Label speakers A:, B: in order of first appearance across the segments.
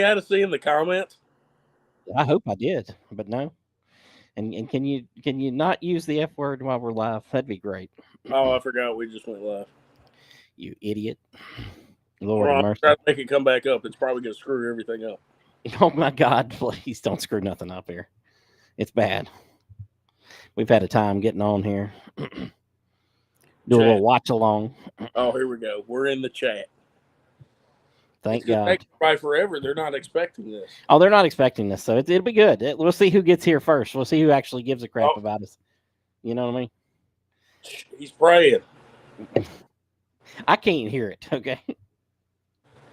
A: had to see in the comments?
B: I hope I did, but no. And can you not use the F word while we're live? That'd be great.
A: Oh, I forgot we just went live.
B: You idiot. Lord
A: Well,
B: of
A: I'm trying
B: mercy.
A: to make it come back up. It's probably going to screw everything up.
B: Oh my God, please don't screw nothing up here. It's bad. We've had a time getting on here. Do a little
A: Chat.
B: watch along.
A: Oh, here we go. We're in the chat. It's
B: Thank
A: going to take
B: God.
A: everybody forever. They're not expecting this.
B: Oh, they're not expecting this, so it'll be good. We'll see who gets here first. We'll see who actually gives a crap
A: Oh,
B: about us. You know what I mean?
A: he's praying.
B: I can't hear it. Okay.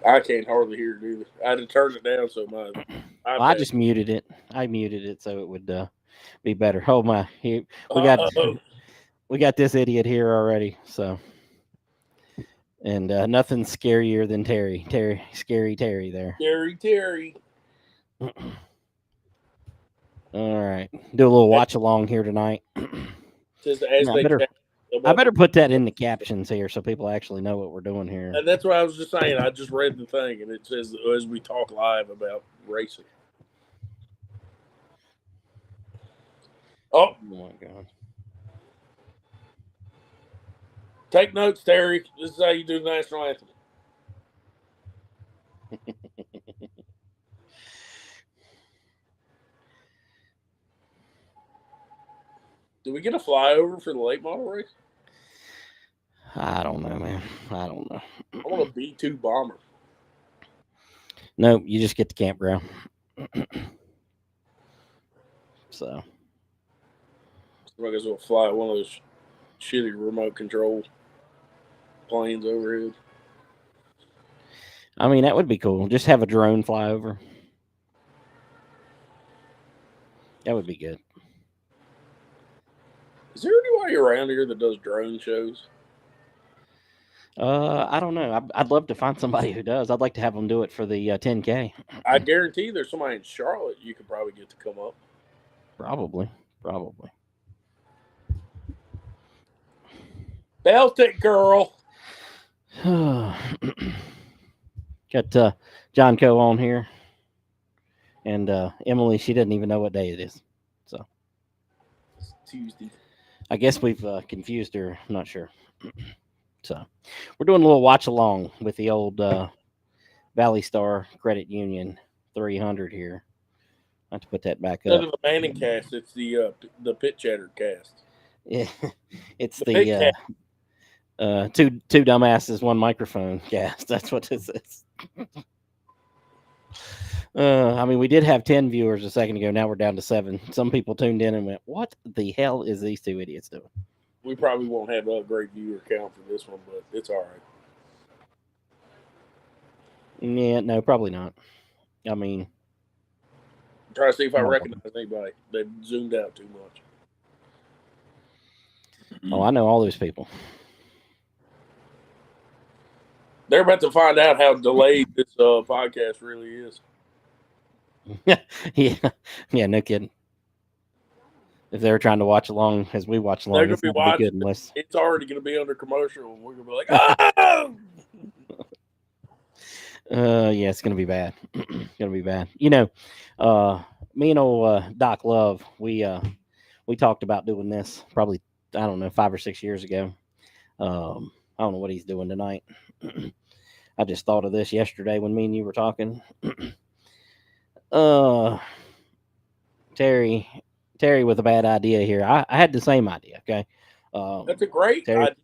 A: I can't hardly hear it either. I had to turn it down so my
B: Well, I
A: iPad.
B: just muted it. I muted it so it would be better. Oh my! We got
A: Uh-oh.
B: we got this idiot here already. So, and nothing scarier than scary Terry there.
A: Gary Terry.
B: All right, do a little watch along here tonight.
A: Says as
B: Yeah,
A: they chat
B: I
A: about
B: better put that in the captions here so people actually know what we're doing here.
A: and that's what I was just saying. I just read the thing and it says as we talk live about racing. Oh,
B: Oh my God!
A: take notes, Terry. This is how you do the national anthem. Do we get a flyover for the late model race?
B: I don't know, man. I don't know.
A: I want a B2 bomber.
B: No, you just get the campground. So
A: Somebody's gonna fly one of those shitty remote control planes overhead.
B: I mean, that would be cool. Just have a drone fly over. That would be good.
A: Is there anybody around here that does drone shows?
B: I don't know. I'd love to find somebody who does. I'd like to have them do it for the 10K.
A: I guarantee there's somebody in Charlotte you could probably get to come up.
B: Probably.
A: Belt it, girl.
B: Got John Co on here, and Emily. She doesn't even know what day it is. So
A: It's Tuesday.
B: I guess we've confused her. I'm not sure. So we're doing a little watch along with the old Valley Star Credit Union 300 here. I have to put that back
A: Instead
B: up.
A: of the Manning cast, it's the Pit Chatter cast.
B: Yeah, it's
A: The Pit
B: the
A: Cast.
B: two dumbasses, one microphone cast. That's what this is. I mean, we did have 10 viewers a second ago. Now we're down to 7. Some people tuned in and went, "What the hell is these two idiots doing?"
A: We probably won't have a great viewer count for this one, but it's all right.
B: Yeah, no, probably not. I mean,
A: I'm trying to see if I
B: come on.
A: recognize anybody. They've zoomed out too much.
B: Oh, I know all those people.
A: They're about to find out how delayed this podcast really is.
B: yeah, no kidding. If they were trying to watch along as we watch
A: They're
B: along,
A: gonna
B: it's
A: be
B: not gonna be
A: watching.
B: good unless.
A: It's already gonna be under commercial, and we're gonna be like, "Oh!"
B: Yeah, it's gonna be bad. Gonna be bad. You know, me and old Doc Love, we talked about doing this probably, I don't know, 5 or 6 years ago. I don't know what he's doing tonight. I just thought of this yesterday when me and you were talking. uh, Terry with a bad idea here. I had the same idea. Okay,
A: That's a great
B: Terry,
A: idea.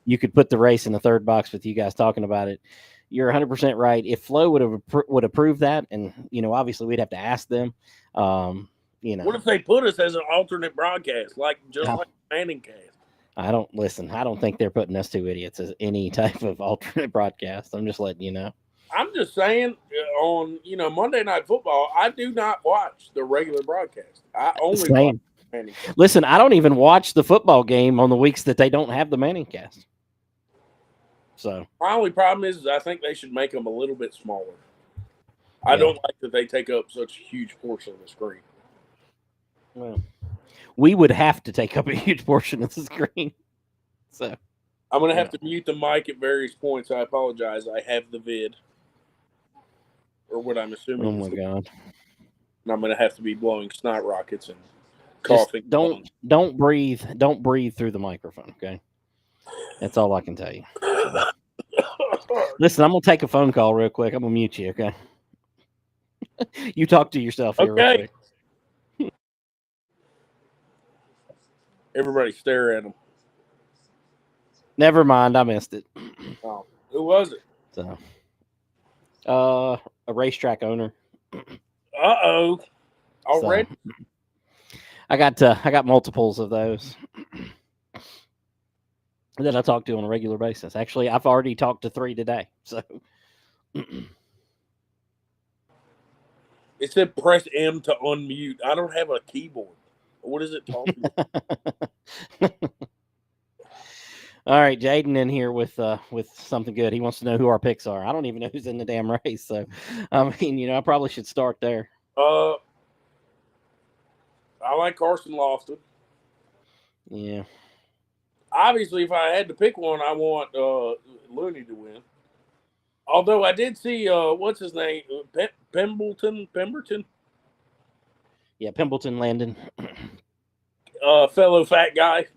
B: you could put the race in the third box with you guys talking about it. You're 100% right. If Flo would approve that, and obviously we'd have to ask them.
A: What if they put us as an alternate broadcast, just like Manning cast?
B: I don't listen. I don't think they're putting us two idiots as any type of alternate broadcast. I'm just letting you know.
A: I'm just saying on Monday Night Football, I do not watch the regular broadcast. I only watch Manning cast.
B: Listen, I don't even watch the football game on the weeks that they don't have the Manning cast. So
A: my only problem is I think they should make them a little bit smaller. I don't like that they take up such a huge portion of the screen.
B: Well, we would have to take up a huge portion of the screen. So
A: I'm going to have to mute the mic at various points. I apologize. I have the vid. or what I'm assuming.
B: Oh my God!
A: And I'm going to have to be blowing snot rockets and
B: Just
A: coughing.
B: don't breathe. Don't breathe through the microphone. Okay, that's all I can tell you. So. Listen, I'm gonna take a phone call real quick. I'm gonna mute you. Okay, you talk to yourself here real quick.
A: Everybody stare at him.
B: Never mind, I missed it.
A: Oh, who was it?
B: So, a racetrack owner.
A: Uh-oh. Already?
B: So, I got multiples of those that I talk to on a regular basis. Actually, I've already talked to 3 today. So,
A: it said press M to unmute. I don't have a keyboard. What is it talking about?
B: All right, Jaden in here with something good. He wants to know who our picks are. I don't even know who's in the damn race. So, I mean, I probably should start there.
A: I like Carson Lofton.
B: Yeah.
A: Obviously, if I had to pick one, I want Looney to win. Although I did see what's his name, Pemberton.
B: Yeah, Pemberton Landon.
A: Fellow fat guy.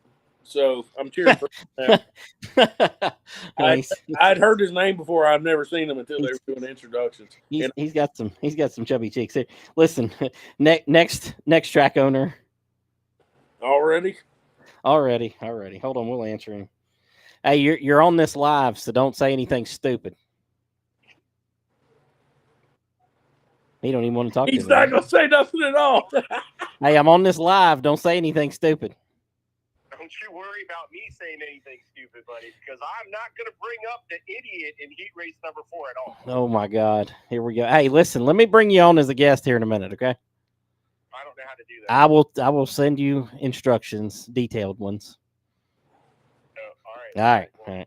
A: So I'm cheering for him. I'd heard his name before. I've never seen him until they were doing introductions.
B: He's got some chubby cheeks. Here. Listen, next track owner.
A: Already.
B: Hold on, we'll answer him. Hey, you're on this live, so don't say anything stupid. He don't even want to talk to me.
A: He's not gonna say nothing at all.
B: Hey, I'm on this live. Don't say anything stupid.
C: Don't you worry about me saying anything stupid, buddy, because I'm not going to bring up the idiot in heat race number 4 at all.
B: Oh, my God. Here we go. Hey, listen, let me bring you on as a guest here in a minute, okay?
C: I don't know how to do that.
B: I will send you instructions, detailed ones.
C: All right. Will I use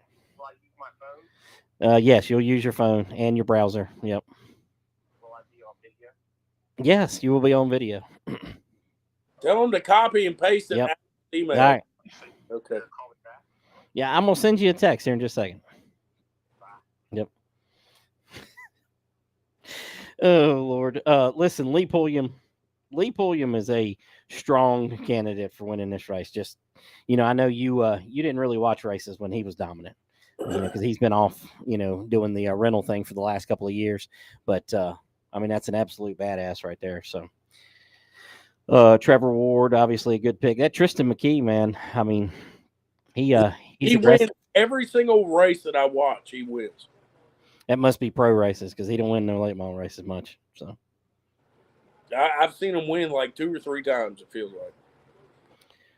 C: my
B: phone? Yes, you'll use your phone and your browser. Yep.
C: Will I be on video?
B: Yes, you will be on video.
A: Tell them to copy and paste it.
B: Yep.
A: Email.
B: All right.
A: Okay.
B: Yeah, I'm gonna send you a text here in just a second. Yep. Oh Lord. Listen, Lee Pulliam is a strong candidate for winning this race. Just I know you didn't really watch races when he was dominant, because he's been off, doing the rental thing for the last couple of years. But I mean, that's an absolute badass right there. So. Trevor Ward, obviously a good pick. That Tristan McKee, man. I mean, he
A: wins every single race that I watch. He wins.
B: That must be pro races because he don't win no late model races much. So
A: I've seen him win like 2 or 3 times. It feels like.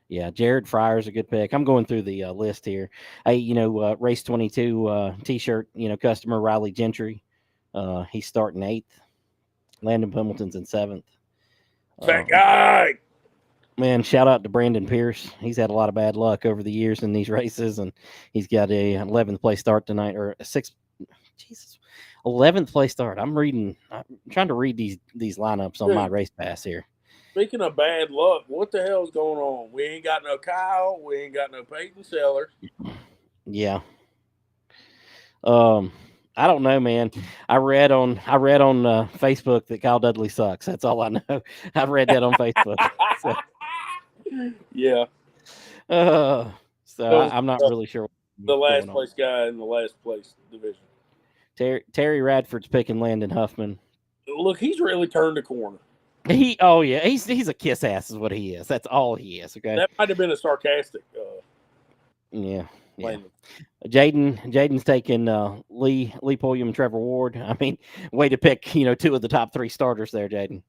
B: Yeah, Jared Fryer's a good pick. I'm going through the list here. Hey, race 22 T-shirt, customer Riley Gentry. He's starting 8th. Landon Pendleton's in 7th.
A: Fat guy.
B: Man, shout out to Brandon Pierce. He's had a lot of bad luck over the years in these races, and he's got a 11th place start tonight, or a 11th place start. I'm trying to read these lineups on my race pass here.
A: Speaking of bad luck, what the hell's going on? We ain't got no Kyle. We ain't got no Peyton Sellers.
B: Yeah. I don't know, man. I read on Facebook that Kyle Dudley sucks. That's all I know. I read that on Facebook. So.
A: Yeah.
B: I'm not really sure.
A: The last place guy in the last place division.
B: Terry Radford's picking Landon Huffman.
A: Look, he's really turned a corner.
B: He's a kiss ass is what he is. That's all he is. Okay.
A: That might have been a sarcastic.
B: Yeah. Jaden's taking Lee Pulliam and Trevor Ward. I mean, way to pick 2 of the top 3 starters there, Jaden.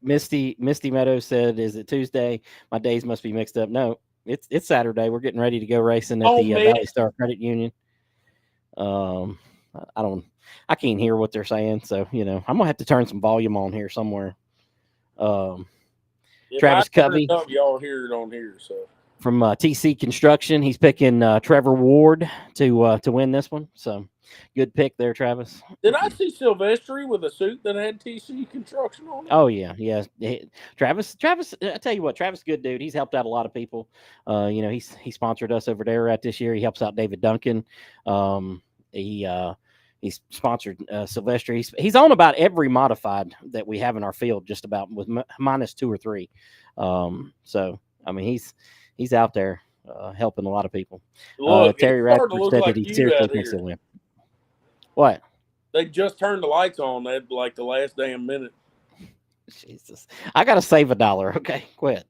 B: Misty Meadows said, "Is it Tuesday? My days must be mixed up." No, it's Saturday. We're getting ready to go racing at the Valley Star Credit Union. I can't hear what they're saying, so I'm gonna have to turn some volume on here somewhere. Travis Covey.
A: Y'all hear it on here, so
B: from TC Construction. He's picking Trevor Ward to win this one. So good pick there, Travis.
A: Did I see Silvestri with a suit that had TC Construction on it?
B: Oh yeah. Travis. I tell you what, Travis, good dude. He's helped out a lot of people. He sponsored us over there at this year. He helps out David Duncan. He's sponsored Silvestri. He's on about every modified that we have in our field, just about with minus 2 or 3. So I mean, he's out there helping a lot of people.
A: Look,
B: Terry Radford said
A: like
B: that he seriously thinks he'll win. What?
A: They just turned the lights on at like the last damn minute.
B: Jesus, I gotta save $1. Okay, quit.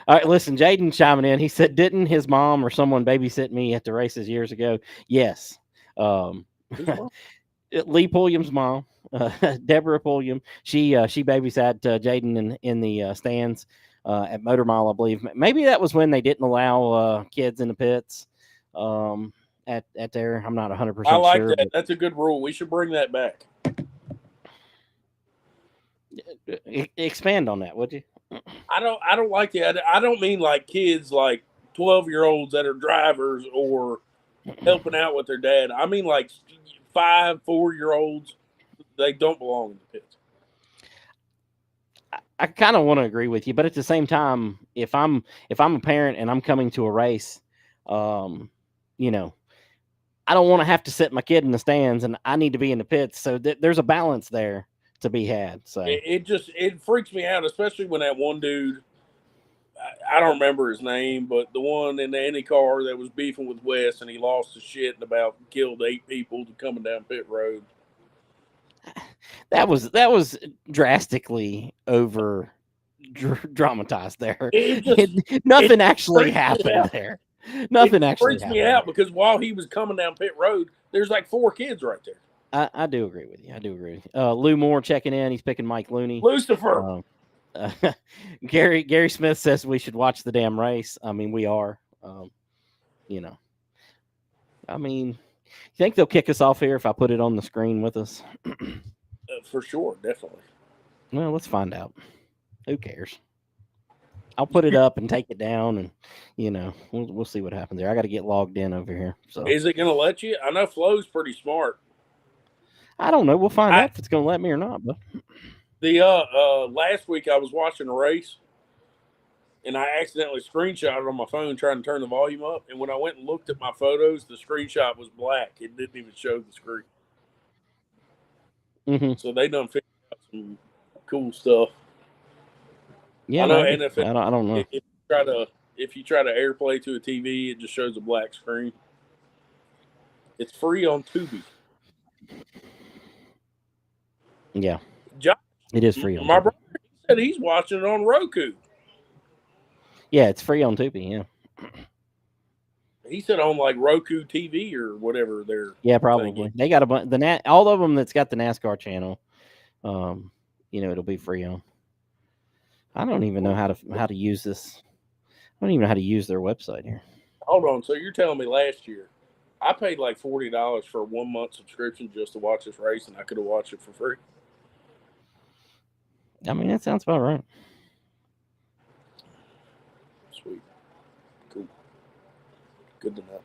B: All right, listen, Jaden chiming in. He said, "Didn't his mom or someone babysit me at the races years ago?" Yes. Lee Pulliam's mom, Deborah Pulliam. She babysat Jaden in the stands at Motor Mile, I believe. Maybe that was when they didn't allow kids in the pits. At there, I'm not 100%
A: I like
B: sure.
A: that. That's a good rule. We should bring that back.
B: Expand on that, would you?
A: I don't like that. I don't mean like kids like 12-year-olds that are drivers or helping out with their dad. I mean like 4-year-olds. They don't belong in the pits.
B: I kind of want to agree with you, but at the same time, if I'm a parent and I'm coming to a race, I don't want to have to sit my kid in the stands, and I need to be in the pits. So there's a balance there to be had. So
A: it freaks me out, especially when that one dude, I don't remember his name, but the one in the IndyCar that was beefing with Wes, and he lost his shit and about killed 8 people coming down pit road.
B: That was drastically over dramatized there. Nothing actually happened there. Nothing actually
A: freaks me out because while he was coming down pit road, there's like 4 kids right there.
B: I do agree with you. Lou Moore checking in. He's picking Mike Looney.
A: Lucifer.
B: Gary Smith says we should watch the damn race. I mean, we are. I mean, you think they'll kick us off here if I put it on the screen with us?
A: For sure, definitely.
B: Well, let's find out. Who cares? I'll put it up and take it down, and we'll see what happens there. I got to get logged in over here. So,
A: is it going to let you? I know Flo's pretty smart.
B: I don't know. We'll find out if it's going to let me or not. But
A: the last week I was watching a race, and I accidentally screenshotted on my phone trying to turn the volume up. And when I went and looked at my photos, the screenshot was black. It didn't even show the screen.
B: Mm-hmm.
A: So they done figured out some cool stuff.
B: Yeah,
A: I know NFL.
B: I don't know.
A: If you try to AirPlay to a TV, it just shows a black screen. It's free on Tubi.
B: Yeah,
A: Josh,
B: it is free on
A: my
B: Tubi.
A: brother said he's watching it on Roku.
B: Yeah, it's free on Tubi. Yeah.
A: He said on like Roku TV or whatever they're.
B: Yeah, probably. Thinking. They got a bunch. All of them that's got the NASCAR channel. It'll be free on. I don't even know how to use this. I don't even know how to use their website here.
A: Hold on. So you're telling me last year I paid like $40 for a 1-month subscription just to watch this race, and I could have watched it for free?
B: I mean, that sounds about right.
A: Sweet. Cool. Good to know.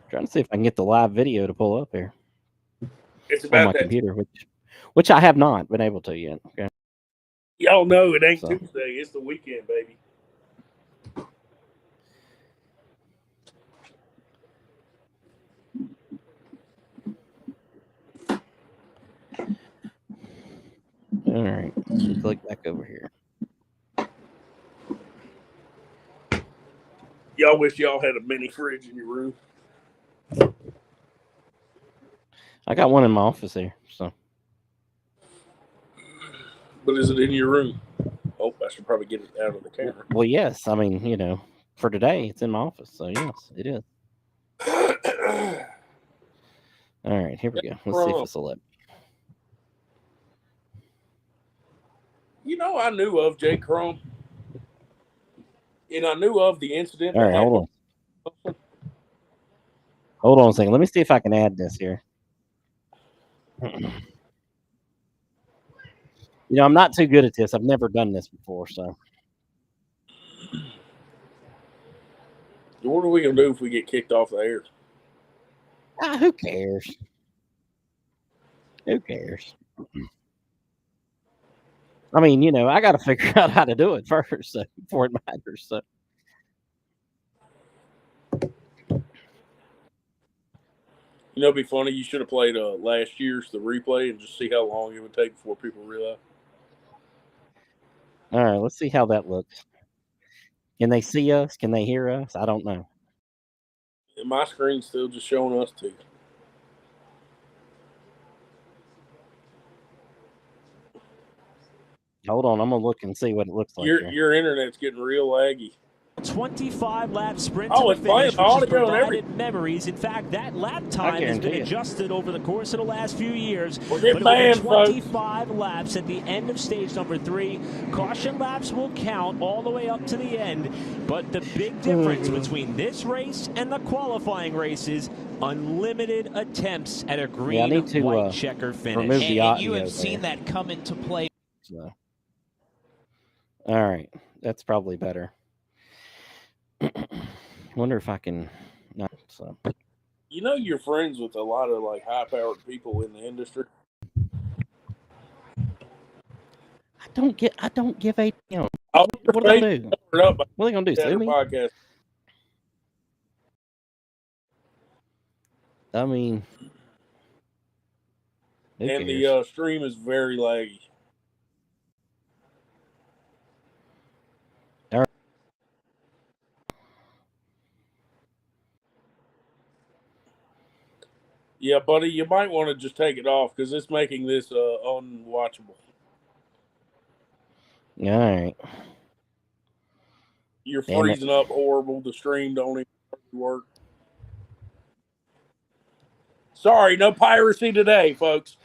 B: Trying to see if I can get the live video to pull up here.
A: It's about
B: on my computer, which I have not been able to yet. Okay.
A: Y'all know it ain't Tuesday. It's the weekend, baby.
B: All right. Let's click back over here.
A: Y'all wish y'all had a mini fridge in your room.
B: I got one in my office here, so.
A: But is it in your room? Oh, I should probably get it out of the camera.
B: Well, yes. I mean, for today, it's in my office, so yes, it is. All right, here we go. Let's see if it's a let.
A: I knew of Jay Crum. And I knew of the incident.
B: All right, hold on. Hold on a second. Let me see if I can add this here. I'm not too good at this. I've never done this before, so.
A: What are we gonna do if we get kicked off the air?
B: Who cares? Who cares? I mean, I got to figure out how to do it first before it matters. So.
A: It'd be funny. You should have played last year's the replay and just see how long it would take before people realize.
B: All right, let's see how that looks. Can they see us? Can they hear us? I don't know.
A: And my screen's still just showing us two.
B: Hold on, I'm gonna look and see what it looks like.
A: Your internet's getting real laggy.
D: 25-lap sprint
A: to
D: the finish, which has provided
A: memories.
D: In fact, that lap time has been adjusted over the course of the last few years.
A: We're getting banned,
D: 25 laps at the end of stage number 3. Caution laps will count all the way up to the end. But the big difference between this race and the qualifying races, unlimited attempts at a green-white checker finish.
B: And
D: you have seen that come into play.
B: So. All right, that's probably better. Wonder if I can. No, so.
A: You're friends with a lot of high-powered people in the industry.
B: I don't give a damn.
A: What
B: are they gonna do? What are they gonna do? Sue me?
A: Podcast.
B: I mean,
A: and the stream is very laggy. Yeah, buddy, you might want to just take it off because it's making this unwatchable.
B: All right.
A: You're freezing up horrible. The stream don't even work. Sorry, no piracy today, folks.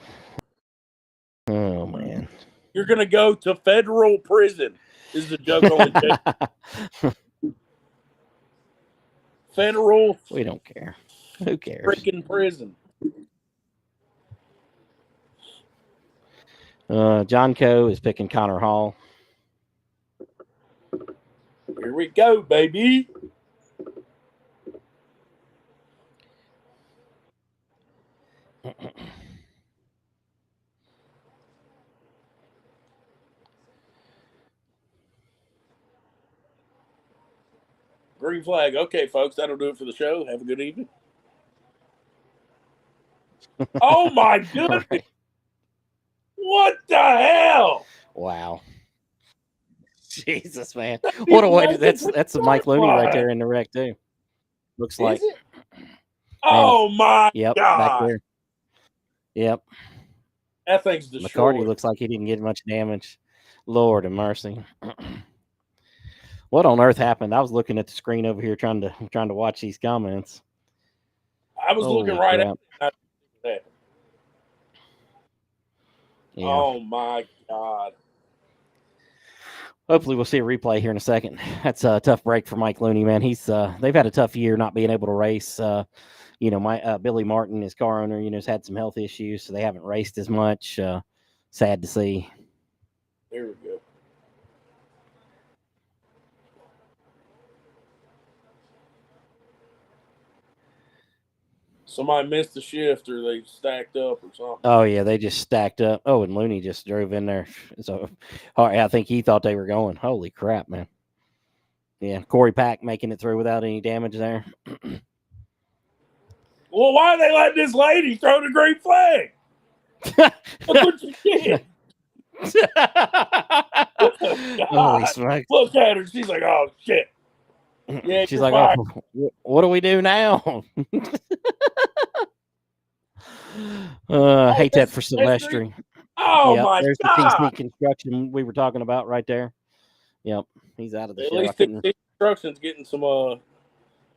B: Oh, man.
A: You're going to go to federal prison. This is a joke on the federal.
B: We don't care. Who cares?
A: Freaking prison.
B: John Coe is picking Connor Hall.
A: Here we go, baby. Green flag. Okay, folks, that'll do it for the show. Have a good evening. Oh, my goodness. Right. What the hell?
B: Wow. Jesus, man. What a way to, that's a Mike Looney right there in the wreck, too. Looks like.
A: Oh, my
B: God. Back there. Yep.
A: That thing's destroyed.
B: McCarty looks like he didn't get much damage. Lord of mercy. What on earth happened? I was looking at the screen over here trying to watch these comments.
A: I was looking right at that. Yeah. Oh my God.
B: Hopefully we'll see a replay here in a second. That's a tough break for Mike Looney, man. He's they've had a tough year not being able to race. My Billy Martin, his car owner, has had some health issues, so they haven't raced as much. Sad to see.
A: There we go. Somebody missed the shift or they stacked up or something.
B: Oh, yeah, they just stacked up. Oh, and Looney just drove in there. So I think he thought they were going. Holy crap, man. Yeah, Corey Pack making it through without any damage there.
A: Well, why are they letting this lady throw the green flag? Look what you did.
B: Holy smokes.
A: Look at her. She's like, oh, shit. Yeah,
B: she's like, oh, what do we do now? Hate that for Silvestri.
A: Oh, my
B: there's
A: God.
B: There's the TC Construction we were talking about right there. Yep, he's out of the show.
A: At least TC Construction's getting some...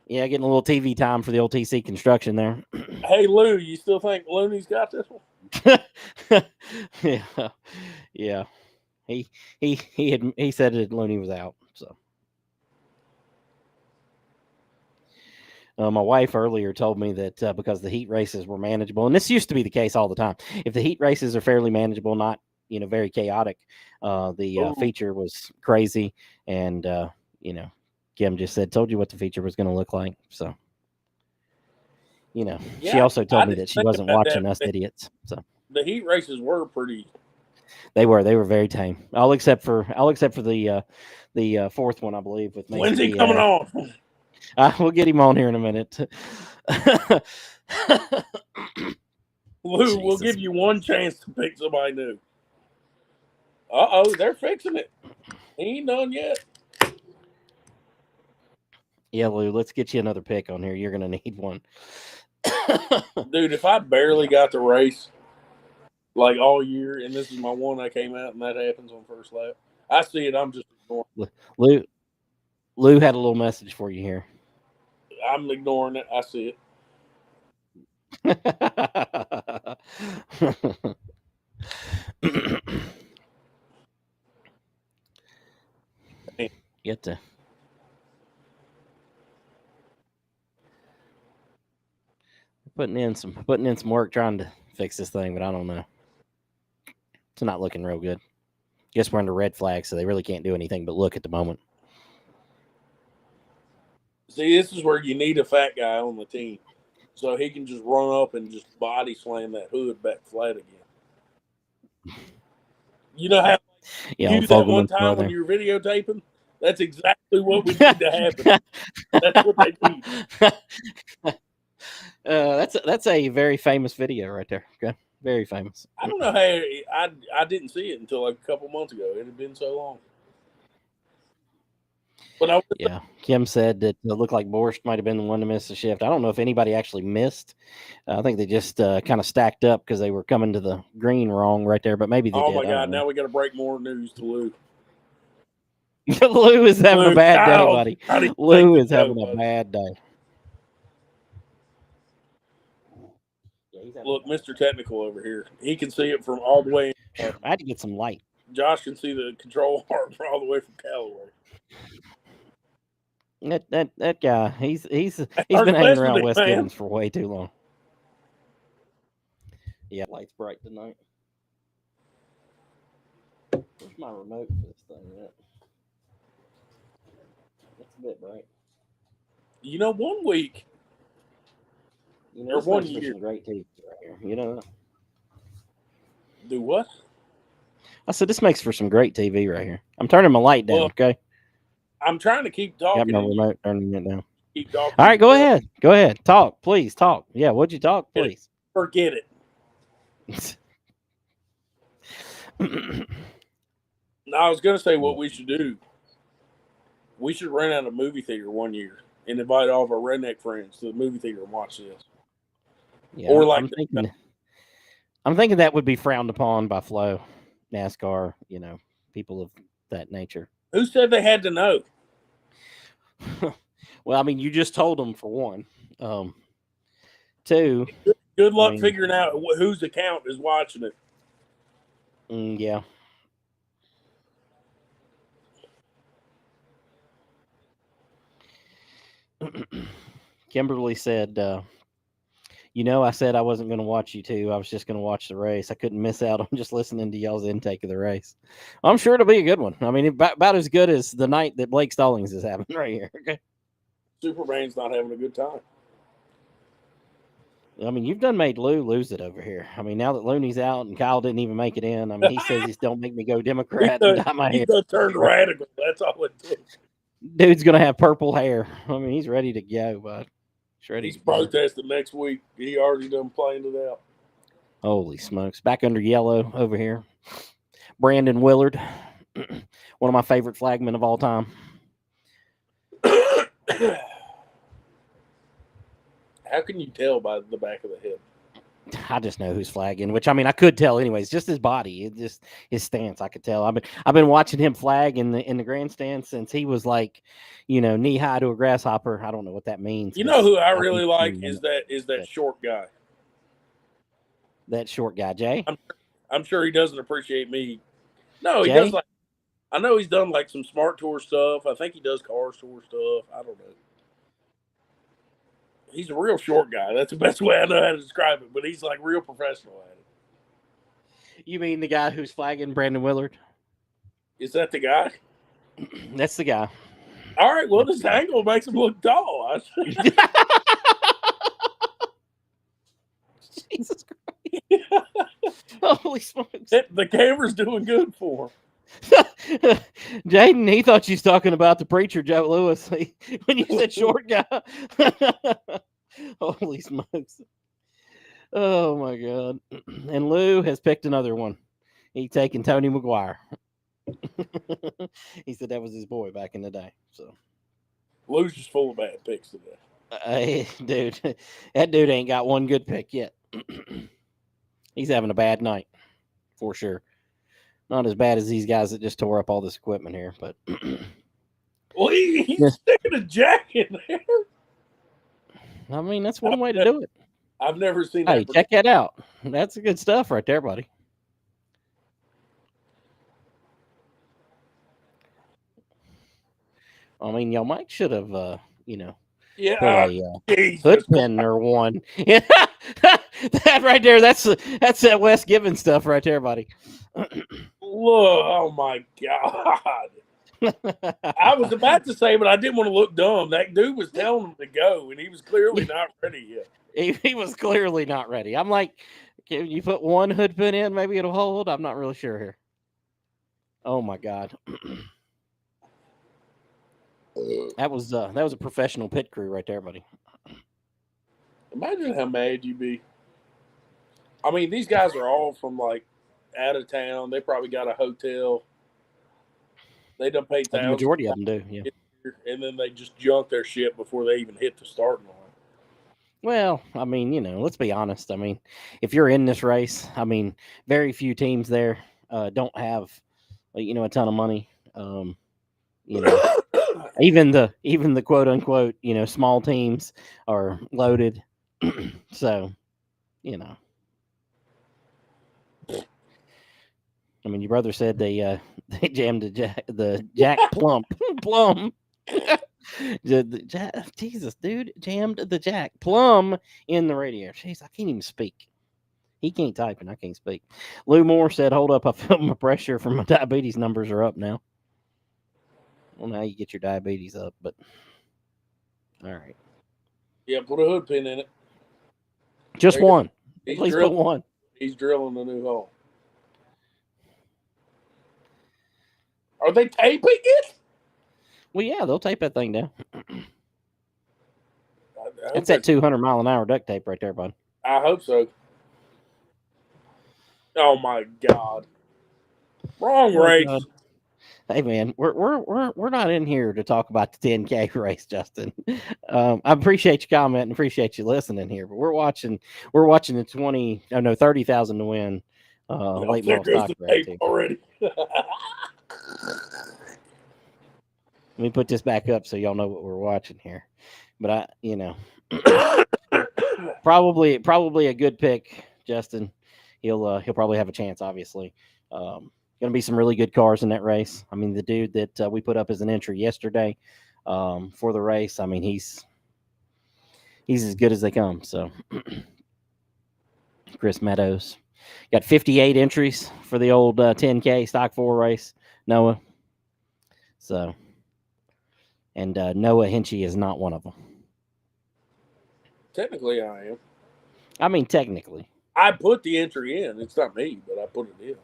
B: Yeah, getting a little TV time for the old TC Construction there.
A: Hey, Lou, you still think Looney's got this one?
B: Yeah. He said that Looney was out, so... my wife earlier told me that because the heat races were manageable, and this used to be the case all the time. If the heat races are fairly manageable, not very chaotic, the feature was crazy, and Kim just said, told you what the feature was going to look like. So, you know,
A: Yeah,
B: she also told me
A: didn't
B: that she
A: think
B: wasn't
A: about
B: watching
A: that.
B: us idiots. So
A: The heat races were pretty.
B: they were very tame. All except for the fourth one, I believe, with Mason
A: When's he
B: Diaz.
A: coming on?
B: We'll get him on here in a minute.
A: Lou, we'll
B: Jesus.
A: give you one chance to pick somebody new. Uh-oh, they're fixing it. He ain't done yet.
B: Yeah, Lou, let's get you another pick on here. You're going to need one.
A: Dude, if I barely got the race like all year, and this is my one I came out and that happens on first lap, I see it. I'm just ignoring.
B: Lou had a little message for you here.
A: I'm ignoring it. I see it.
B: Get to putting in some work trying to fix this thing, but I don't know. It's not looking real good. Guess we're under red flag, so they really can't do anything but look at the moment.
A: See, this is where you need a fat guy on the team, so he can just run up and just body slam that hood back flat again. You know how you do that one time when you were videotaping? That's exactly what we need to happen. That's what they need.
B: That's a very famous video right there. Okay, very famous.
A: I don't know how I didn't see it until like a couple months ago. It had been so long. But
B: yeah, Kim said that it looked like Borscht might have been the one to miss the shift. I don't know if anybody actually missed. I think they just kind of stacked up because they were coming to the green wrong right there. But maybe they did.
A: Oh my God! Now we got to break more news to Lou.
B: Lou is having a bad day, buddy. Lou is having a bad day.
A: Look, Mr. Technical over here. He can see it from all the way.
B: I had to get some light.
A: Josh can see the control arm all the way from Callaway.
B: That guy, he's been hanging around West Gibbons for way too long. Yeah, light's bright tonight. Where's my remote for this thing at? It's a bit bright.
A: You know, 1 week.
B: You know, 1 year. Some great TV right here. You know.
A: Do what?
B: I said this makes for some great TV right here. I'm turning my light down. Okay.
A: I'm trying to keep talking.
B: Got my remote turning it down.
A: Keep talking.
B: All right, go ahead. Go ahead. Talk, please. Talk. Yeah, what'd you talk, please?
A: Forget it. No, I was going to say what we should do. We should rent out a movie theater 1 year and invite all of our redneck friends to the movie theater and watch this.
B: Yeah, or like I'm thinking that would be frowned upon by Flo, NASCAR, you know, people of that nature.
A: Who said they had to know?
B: Well, I mean, you just told them for one. Two.
A: Good luck figuring out whose account is watching it.
B: Yeah. Kimberly said, you know, I said I wasn't going to watch you two. I was just going to watch the race. I couldn't miss out on just listening to y'all's intake of the race. I'm sure it'll be a good one. I mean, about as good as the night that Blake Stallings is having right here. Okay.
A: Superman's not having a good time.
B: I mean, you've done made Lou lose it over here. I mean, now that Looney's out and Kyle didn't even make it in, I mean, he says he's don't make me go Democrat and dye my hair.
A: He turned radical. That's all it took.
B: Dude's going to have purple hair. I mean, he's ready to go, bud.
A: He's protesting next week. He already done planned it out.
B: Holy smokes. Back under yellow over here. Brandon Willard, one of my favorite flagmen of all time.
A: How can you tell by the back of the head?
B: I just know who's flagging, which I mean I could tell anyways. Just his body, just his stance, I could tell. I've been watching him flag in the grandstand since he was like, you know, knee high to a grasshopper. I don't know what that means.
A: You know who I really like is that short guy.
B: That short guy, Jay.
A: I'm sure he doesn't appreciate me. No, he does. I know he's done like some Smart Tour stuff. I think he does Cars Tour stuff. I don't know. He's a real short guy. That's the best way I know how to describe it. But he's like real professional at it.
B: You mean the guy who's flagging Brandon Willard?
A: Is that the guy?
B: That's the guy.
A: All right, well, this angle makes him look tall.
B: Jesus Christ. Holy smokes.
A: The camera's doing good for him.
B: Jaden, he thought you was talking about the preacher, Joe Lewis, when you said short guy. Holy smokes. Oh, my God. And Lou has picked another one. He's taking Tony McGuire. He said that was his boy back in the day. So,
A: Lou's just full of bad picks today.
B: Dude, that dude ain't got one good pick yet. He's having a bad night, for sure. Not as bad as these guys that just tore up all this equipment here, but
A: well, he's sticking a jack in there.
B: I mean, that's one way to do it.
A: I've never seen
B: that. Hey, check that out. That's good stuff right there, buddy. I mean, y'all might should have, put a hood pin or one. Yeah, that right there. That's that Wes Gibbons stuff right there, buddy.
A: Look, oh my God. I was about to say, but I didn't want to look dumb. That dude was telling him to go, and he was clearly not ready yet.
B: He was clearly not ready. I'm like, can you put one hood pin in? Maybe it'll hold. I'm not really sure here. Oh my God. That was a professional pit crew right there, buddy.
A: Imagine how mad you'd be. I mean, these guys are all from like out of town. They probably got a hotel. They done paid thousands.
B: The majority of them do, yeah.
A: And then they just junk their shit before they even hit the starting line.
B: Well, I mean, let's be honest. I mean, if you're in this race, I mean, very few teams there don't have, a ton of money. Even the quote unquote, small teams are loaded. So, I mean, your brother said they jammed the Jack Plum. Jesus, dude, jammed the Jack Plum in the radio. Jeez, I can't even speak. He can't type and I can't speak. Lou Moore said, "Hold up, I feel my pressure from my diabetes numbers are up now." Well, now you get your diabetes up, but all right.
A: Yeah, put a hood pin in it.
B: Just one. At least put one.
A: He's drilling a new hole. Are they taping it?
B: Well, yeah, they'll tape that thing down. That's that 200-mile-an-hour duct tape right there, bud.
A: I hope so. Oh my God! Wrong race. God.
B: Hey man, we're not in here to talk about the 10K race, Justin. I appreciate your comment and appreciate you listening here, but we're watching the 30,000 to win late model stock race
A: already.
B: Let me put this back up so y'all know what we're watching here. But probably a good pick, Justin. He'll probably have a chance, obviously. Going to be some really good cars in that race. I mean, the dude that we put up as an entry yesterday for the race, I mean, he's as good as they come. So, Chris Meadows got 58 entries for the old 10K Stock 4 race, Noah. So, and Noah Hinchee is not one of them.
A: Technically, I am.
B: I mean, technically.
A: I put the entry in. It's not me, but I put it in.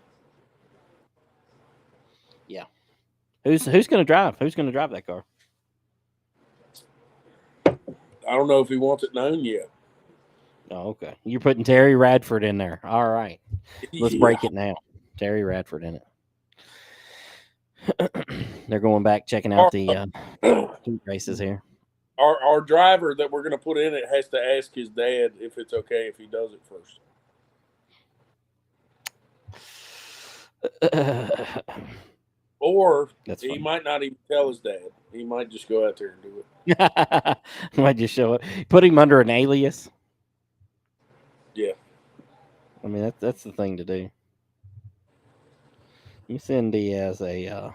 B: Yeah. Who's going to drive? Who's going to drive that car?
A: I don't know if he wants it known yet.
B: Oh, okay. You're putting Terry Radford in there. All right. Let's break it now. Terry Radford in it. They're going back, checking out the heat races here.
A: Our driver that we're going to put in it has to ask his dad if it's okay if he does it first. Or he might not even tell his dad. He might just go out there and do
B: it. Might just show it. Put him under an alias.
A: Yeah.
B: I mean, that's the thing to do. Let me send Diaz a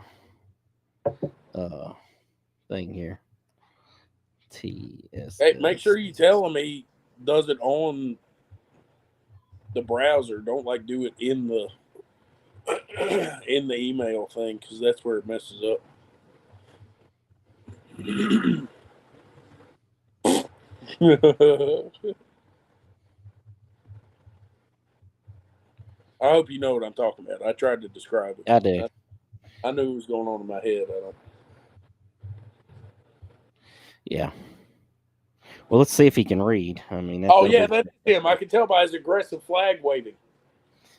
B: thing here. TS.
A: Hey, make sure you tell him he does it on the browser. Don't do it in the email thing because that's where it messes up. I hope you know what I'm talking about. I tried to describe it.
B: I do.
A: I knew what was going on in my head. I don't.
B: Yeah. Well, let's see if he can read. I mean,
A: Oh yeah, that's him. I can tell by his aggressive flag waving.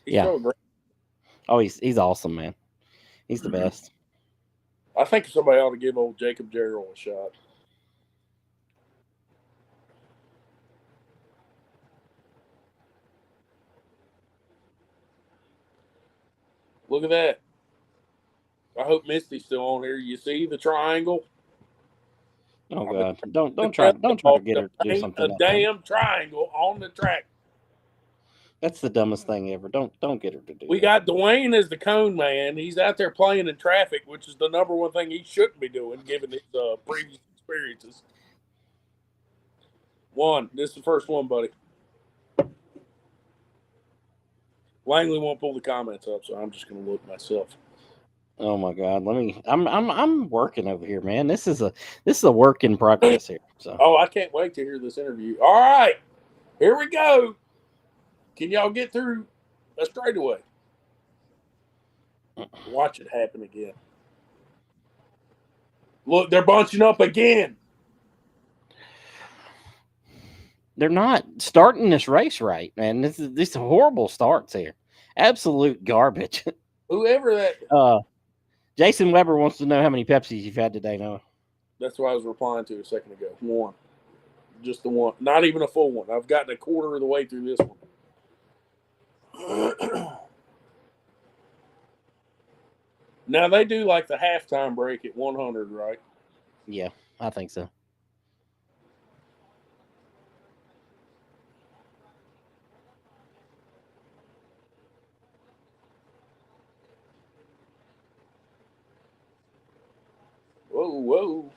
A: He's
B: Yeah.
A: so aggressive.
B: Oh, he's awesome, man. He's the best.
A: I think somebody ought to give old Jacob Gerald a shot. Look at that. I hope Misty's still on here. You see the triangle?
B: Oh God! Don't try to get her to do something.
A: A damn triangle on the track.
B: That's the dumbest thing ever. Don't get her to do.
A: We got Dwayne as the cone man. He's out there playing in traffic, which is the number one thing he shouldn't be doing, given his previous experiences. This is the first one, buddy. Langley won't pull the comments up, so I'm just going to look myself.
B: Oh my God! I'm working over here, man. This is a work in progress here. So.
A: Oh, I can't wait to hear this interview. All right, here we go. Can y'all get through a straightaway? Watch it happen again. Look, they're bunching up again.
B: They're not starting this race right, man. This is horrible starts here. Absolute garbage.
A: Whoever that.
B: Jason Weber wants to know how many Pepsis you've had today, Noah.
A: That's what I was replying to a second ago. One. Just the one. Not even a full one. I've gotten a quarter of the way through this one. Now, they do like the halftime break at 100, right?
B: Yeah, I think so.
A: Whoa.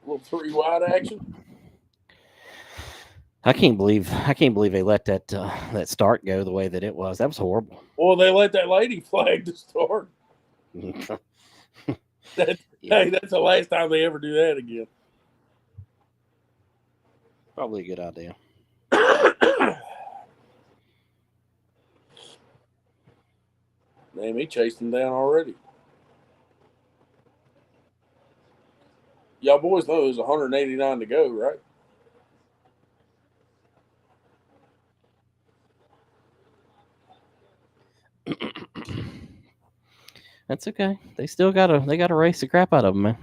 A: A little 3-wide action.
B: I can't believe they let that start go the way that it was. That was horrible.
A: Well, they let that lady flag to start. Hey, that's the last time they ever do that again.
B: Probably a good idea.
A: Damn, he chased him down already. Y'all boys know there's 189 to go, right?
B: That's okay. They gotta race the crap out of them, man.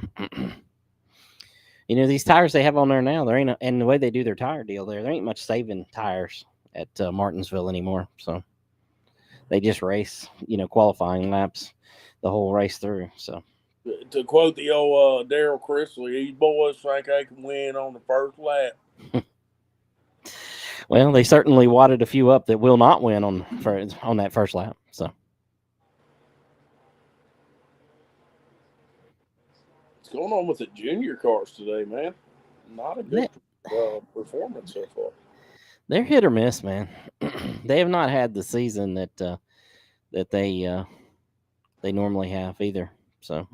B: You know, these tires they have on there now, and the way they do their tire deal there ain't much saving tires at Martinsville anymore. So they just race, qualifying laps the whole race through. So
A: to quote the old Daryl Chrisley, these boys think they can win on the first lap.
B: Well, they certainly wadded a few up that will not win on that first lap. So.
A: What's going on with the junior cars today, man? Not a good performance so far.
B: They're hit or miss, man. They have not had the season that they normally have either. So.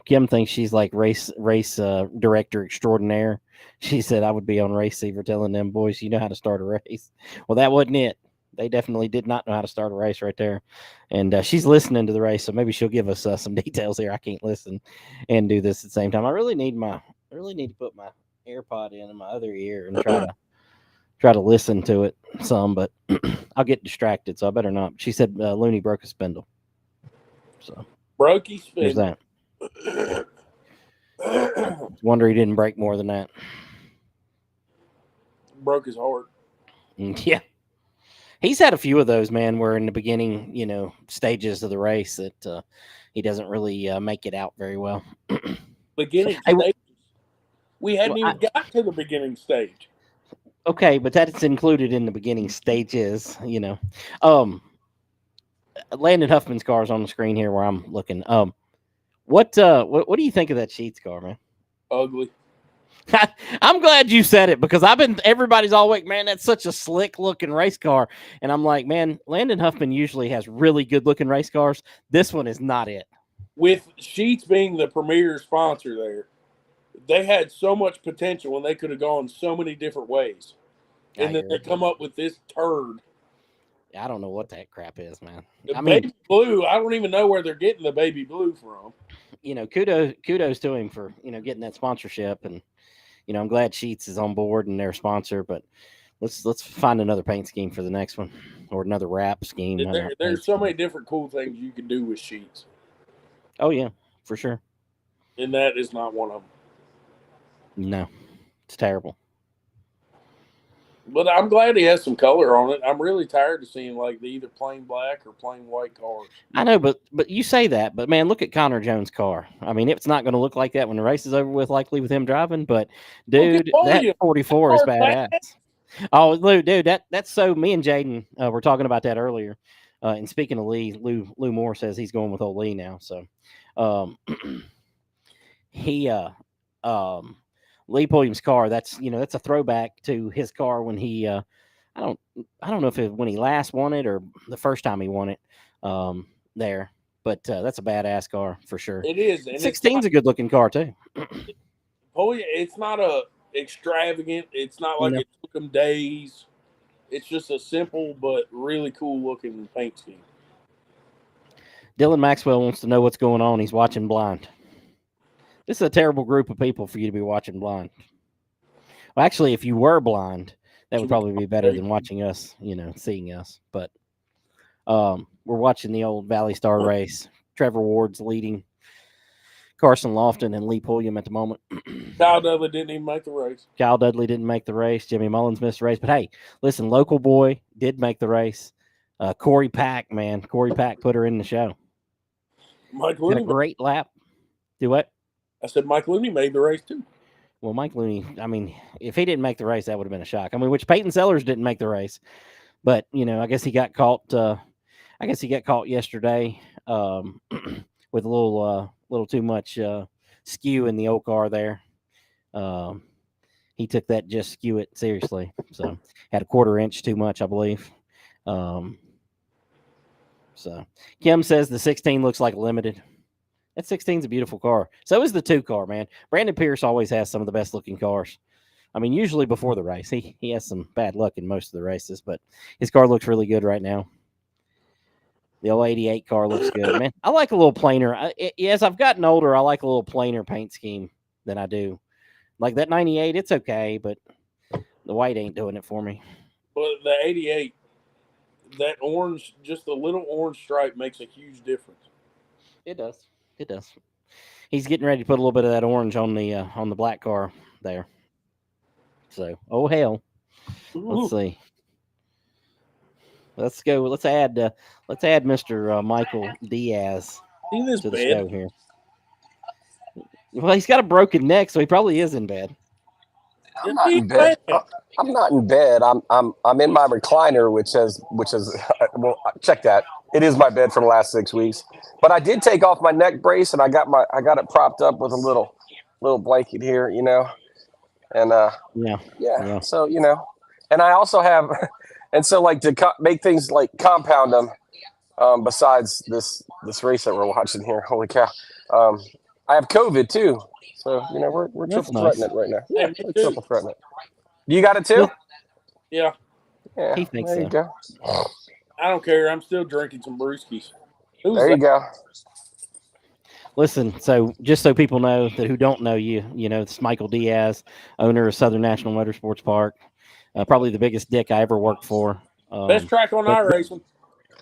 B: Kim thinks she's like race director extraordinaire. She said I would be on Race Fever telling them boys, you know how to start a race. Well, that wasn't it. They definitely did not know how to start a race right there. And she's listening to the race, so maybe she'll give us some details here. I can't listen and do this at the same time. I really need to put my AirPod in my other ear and try to listen to it some, but I'll get distracted, so I better not. She said Looney broke a spindle. So
A: broke his spindle.
B: There's that. Wonder he didn't break more than that.
A: Broke his heart.
B: Yeah. He's had a few of those, man, where in the beginning, stages of the race that he doesn't really make it out very well.
A: Beginning stages? We hadn't even got to the beginning stage.
B: Okay, but that's included in the beginning stages, Landon Huffman's car is on the screen here where I'm looking. What do you think of that Sheets car, man?
A: Ugly.
B: I'm glad you said it because everybody's all like, man, that's such a slick looking race car. And I'm like, man, Landon Huffman usually has really good looking race cars. This one is not it.
A: With Sheets being the premier sponsor there, they had so much potential when they could have gone so many different ways. And then they come up with this turd.
B: I don't know what that crap is, man.
A: Baby blue, I don't even know where they're getting the baby blue from.
B: Kudos to him for, getting that sponsorship. And, I'm glad Sheets is on board and their sponsor, but let's find another paint scheme for the next one or another wrap scheme.
A: There's so many different cool things you can do with Sheets.
B: Oh, yeah, for sure.
A: And that is not one of them.
B: No, it's terrible.
A: But I'm glad he has some color on it. I'm really tired of seeing like the either plain black or plain white cars.
B: I know, but you say that, but man, look at Connor Jones' car. I mean, it's not going to look like that when the race is over with, likely with him driving. But dude, that 44 is badass. Oh, Lou, dude, that's so. Me and Jaden were talking about that earlier. And speaking of Lee, Lou Moore says he's going with old Lee now. So, Lee Pulliam's car. That's a throwback to his car when he. I don't know if when he last won it or the first time he won it. There, but that's a badass car for sure.
A: It is. And
B: 16's a good looking car too.
A: It's not a extravagant. It's not like it took them days. It's just a simple but really cool looking paint scheme.
B: Dylan Maxwell wants to know what's going on. He's watching blind. This is a terrible group of people for you to be watching blind. Well, actually, if you were blind, that would probably be better than watching us, seeing us. But we're watching the old Valley Star race. Trevor Ward's leading Carson Lofton and Lee Pulliam at the moment.
A: Kyle Dudley didn't even make the race.
B: Kyle Dudley didn't make the race. Jimmy Mullins missed the race. But hey, listen, local boy did make the race. Corey Pack, man. Corey Pack put her in the show.
A: Mike Looney
B: had a great lap. Do what?
A: I said Mike Looney made the race too.
B: Well, Mike Looney, I mean, if he didn't make the race, that would have been a shock. I mean, which Peyton Sellers didn't make the race. But, I guess he got caught yesterday with a little too much skew in the old car there. He took that just skew it seriously. So had a 1/4 inch too much, I believe. So Kim says the 16 looks like limited. That 16's a beautiful car. So is the 2 car, man. Brandon Pierce always has some of the best looking cars. I mean, usually before the race. He has some bad luck in most of the races, but his car looks really good right now. The old 88 car looks good, man. I like a little plainer. As I've gotten older, I like a little plainer paint scheme than I do. Like that 98, it's okay, but the white ain't doing it for me.
A: But the 88, that orange, just the little orange stripe makes a huge difference.
B: It does. It does. He's getting ready to put a little bit of that orange on the black car there. So, oh hell. Let's see. Let's go. Let's add Mr. Michael Diaz to the show here. Well, he's got a broken neck, so he probably is in bed.
E: I'm not in bed. I'm not in bed. I'm in my recliner, which is well, check that. It is my bed for the last 6 weeks. But I did take off my neck brace and I got it propped up with a little blanket here, And yeah. So, and I also have and so like to make things like compound them besides this race that we're watching here. Holy cow. I have COVID too. So, we're triple threatening it right now. Yeah, we're triple threatening it. You got it too?
A: Yeah.
B: He thinks
E: there
B: so.
E: You go.
A: I don't care. I'm still drinking some brewskis.
E: There you go.
B: Listen, so just so people know that who don't know you, it's Michael Diaz, owner of Southern National Motorsports Park. Probably the biggest dick I ever worked for.
A: Best track on iRacing.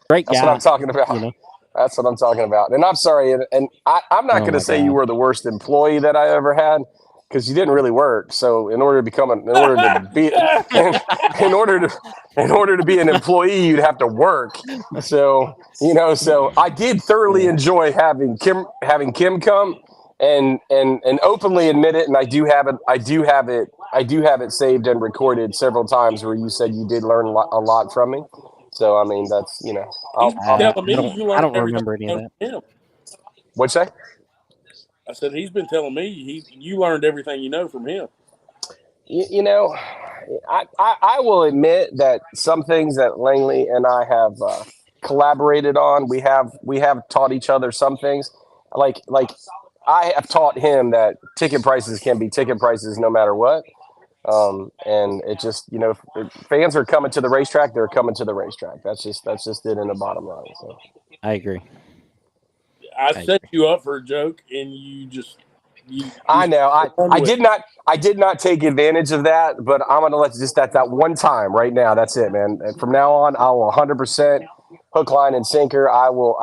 B: Great guy.
E: That's what I'm talking about. That's what I'm talking about. And I'm sorry, and I'm not going to say you were the worst employee that I ever had, because you didn't really work. So in order to be an employee, you'd have to work. So so I did thoroughly enjoy having Kim come and openly admit it. And I do have it saved and recorded several times where you said you did learn a lot from me. So I mean, that's
B: I don't remember any of that.
E: What'd you say?
A: I said, he's been telling me you learned everything you know from him.
E: You know, I will admit that some things that Langley and I have collaborated on, we have taught each other some things. Like I have taught him that ticket prices can be ticket prices no matter what. And it just, if fans are coming to the racetrack, they're coming to the racetrack. That's just it in the bottom line. So
B: I agree.
A: I set you up for a joke, and you
E: I know. I did not take advantage of that, but I'm gonna let just that one time right now. That's it, man. And from now on, I will 100% hook, line, and sinker. I will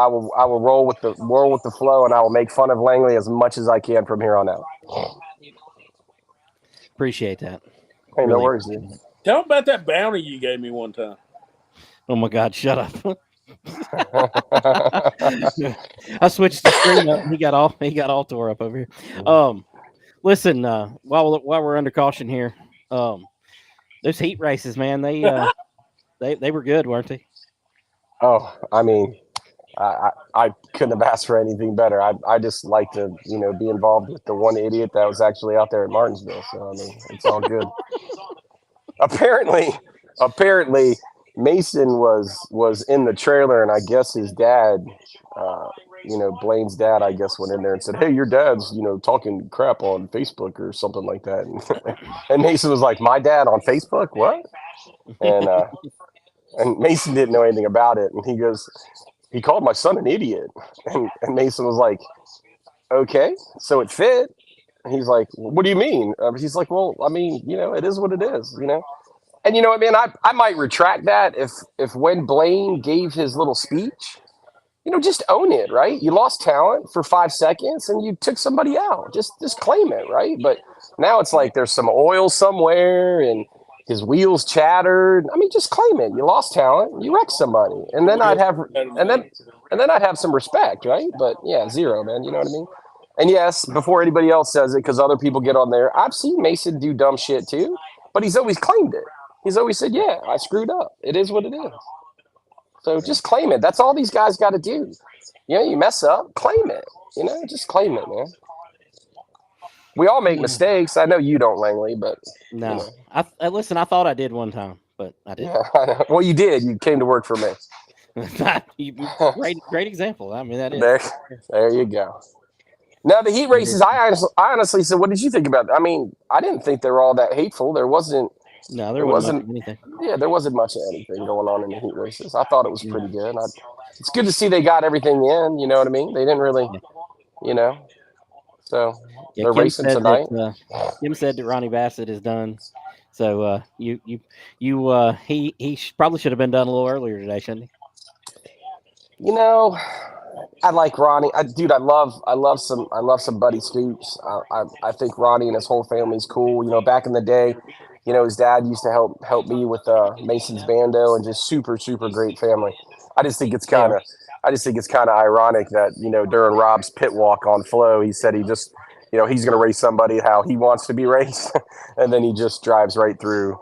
E: roll with the flow, and I will make fun of Langley as much as I can from here on out.
B: Appreciate that.
E: Hey, no worries, dude.
A: Tell him about that bounty you gave me one time.
B: Oh my God! Shut up. I switched the screen up. He got all tore up over here. Listen, while we're under caution here, those heat races, man, they were good, weren't they?
E: Oh, I mean, I couldn't have asked for anything better. I just like to be involved with the one idiot that was actually out there at Martinsville. So I mean, it's all good. Apparently, Mason was in the trailer, and I guess his dad, Blaine's dad, I guess went in there and said, "Hey, your dad's talking crap on Facebook or something like that." And Mason was like, "My dad on Facebook? What?" And Mason didn't know anything about it, and he called my son an idiot, and Mason was like, "Okay, so it fit." And he's like, "What do you mean?" He's like, "Well, I mean, it is what it is, And you know what, man? I might retract that if when Blaine gave his little speech, just own it, right? You lost talent for 5 seconds and you took somebody out. Just claim it, right? But now it's like there's some oil somewhere and his wheels chattered. I mean, just claim it. You lost talent. You wrecked somebody, and then I'd have some respect, right? But yeah, zero, man. You know what I mean? And yes, before anybody else says it, because other people get on there, I've seen Mason do dumb shit too, but he's always claimed it. He's always said, "Yeah, I screwed up. It is what it is." So just claim it. That's all these guys got to do. You mess up, claim it. Just claim it, man. We all make mistakes. I know you don't, Langley, but
B: no. Listen, I thought I did one time, but I didn't.
E: Yeah, I know. Well, you did. You came to work for me.
B: Great example. I mean, that is.
E: There you go. Now the heat races, I honestly said, what did you think about that? I mean, I didn't think they were all that hateful. There wasn't
B: much of anything.
E: Yeah, there wasn't much of anything going on in the heat races. I thought it was pretty good. It's good to see they got everything in. You know what I mean? They didn't really, So they're
B: Kim
E: racing tonight.
B: Kim said that Ronnie Bassett is done. So he probably should have been done a little earlier today, shouldn't he?
E: I like Ronnie. I love some Buddy Scoops. I think Ronnie and his whole family's cool. Back in the day, his dad used to help me with Mason's bando, and just super, super great family. I just think it's kind of ironic that during Rob's pit walk on Flow, he said he just he's going to race somebody how he wants to be raced, and then he just drives right through.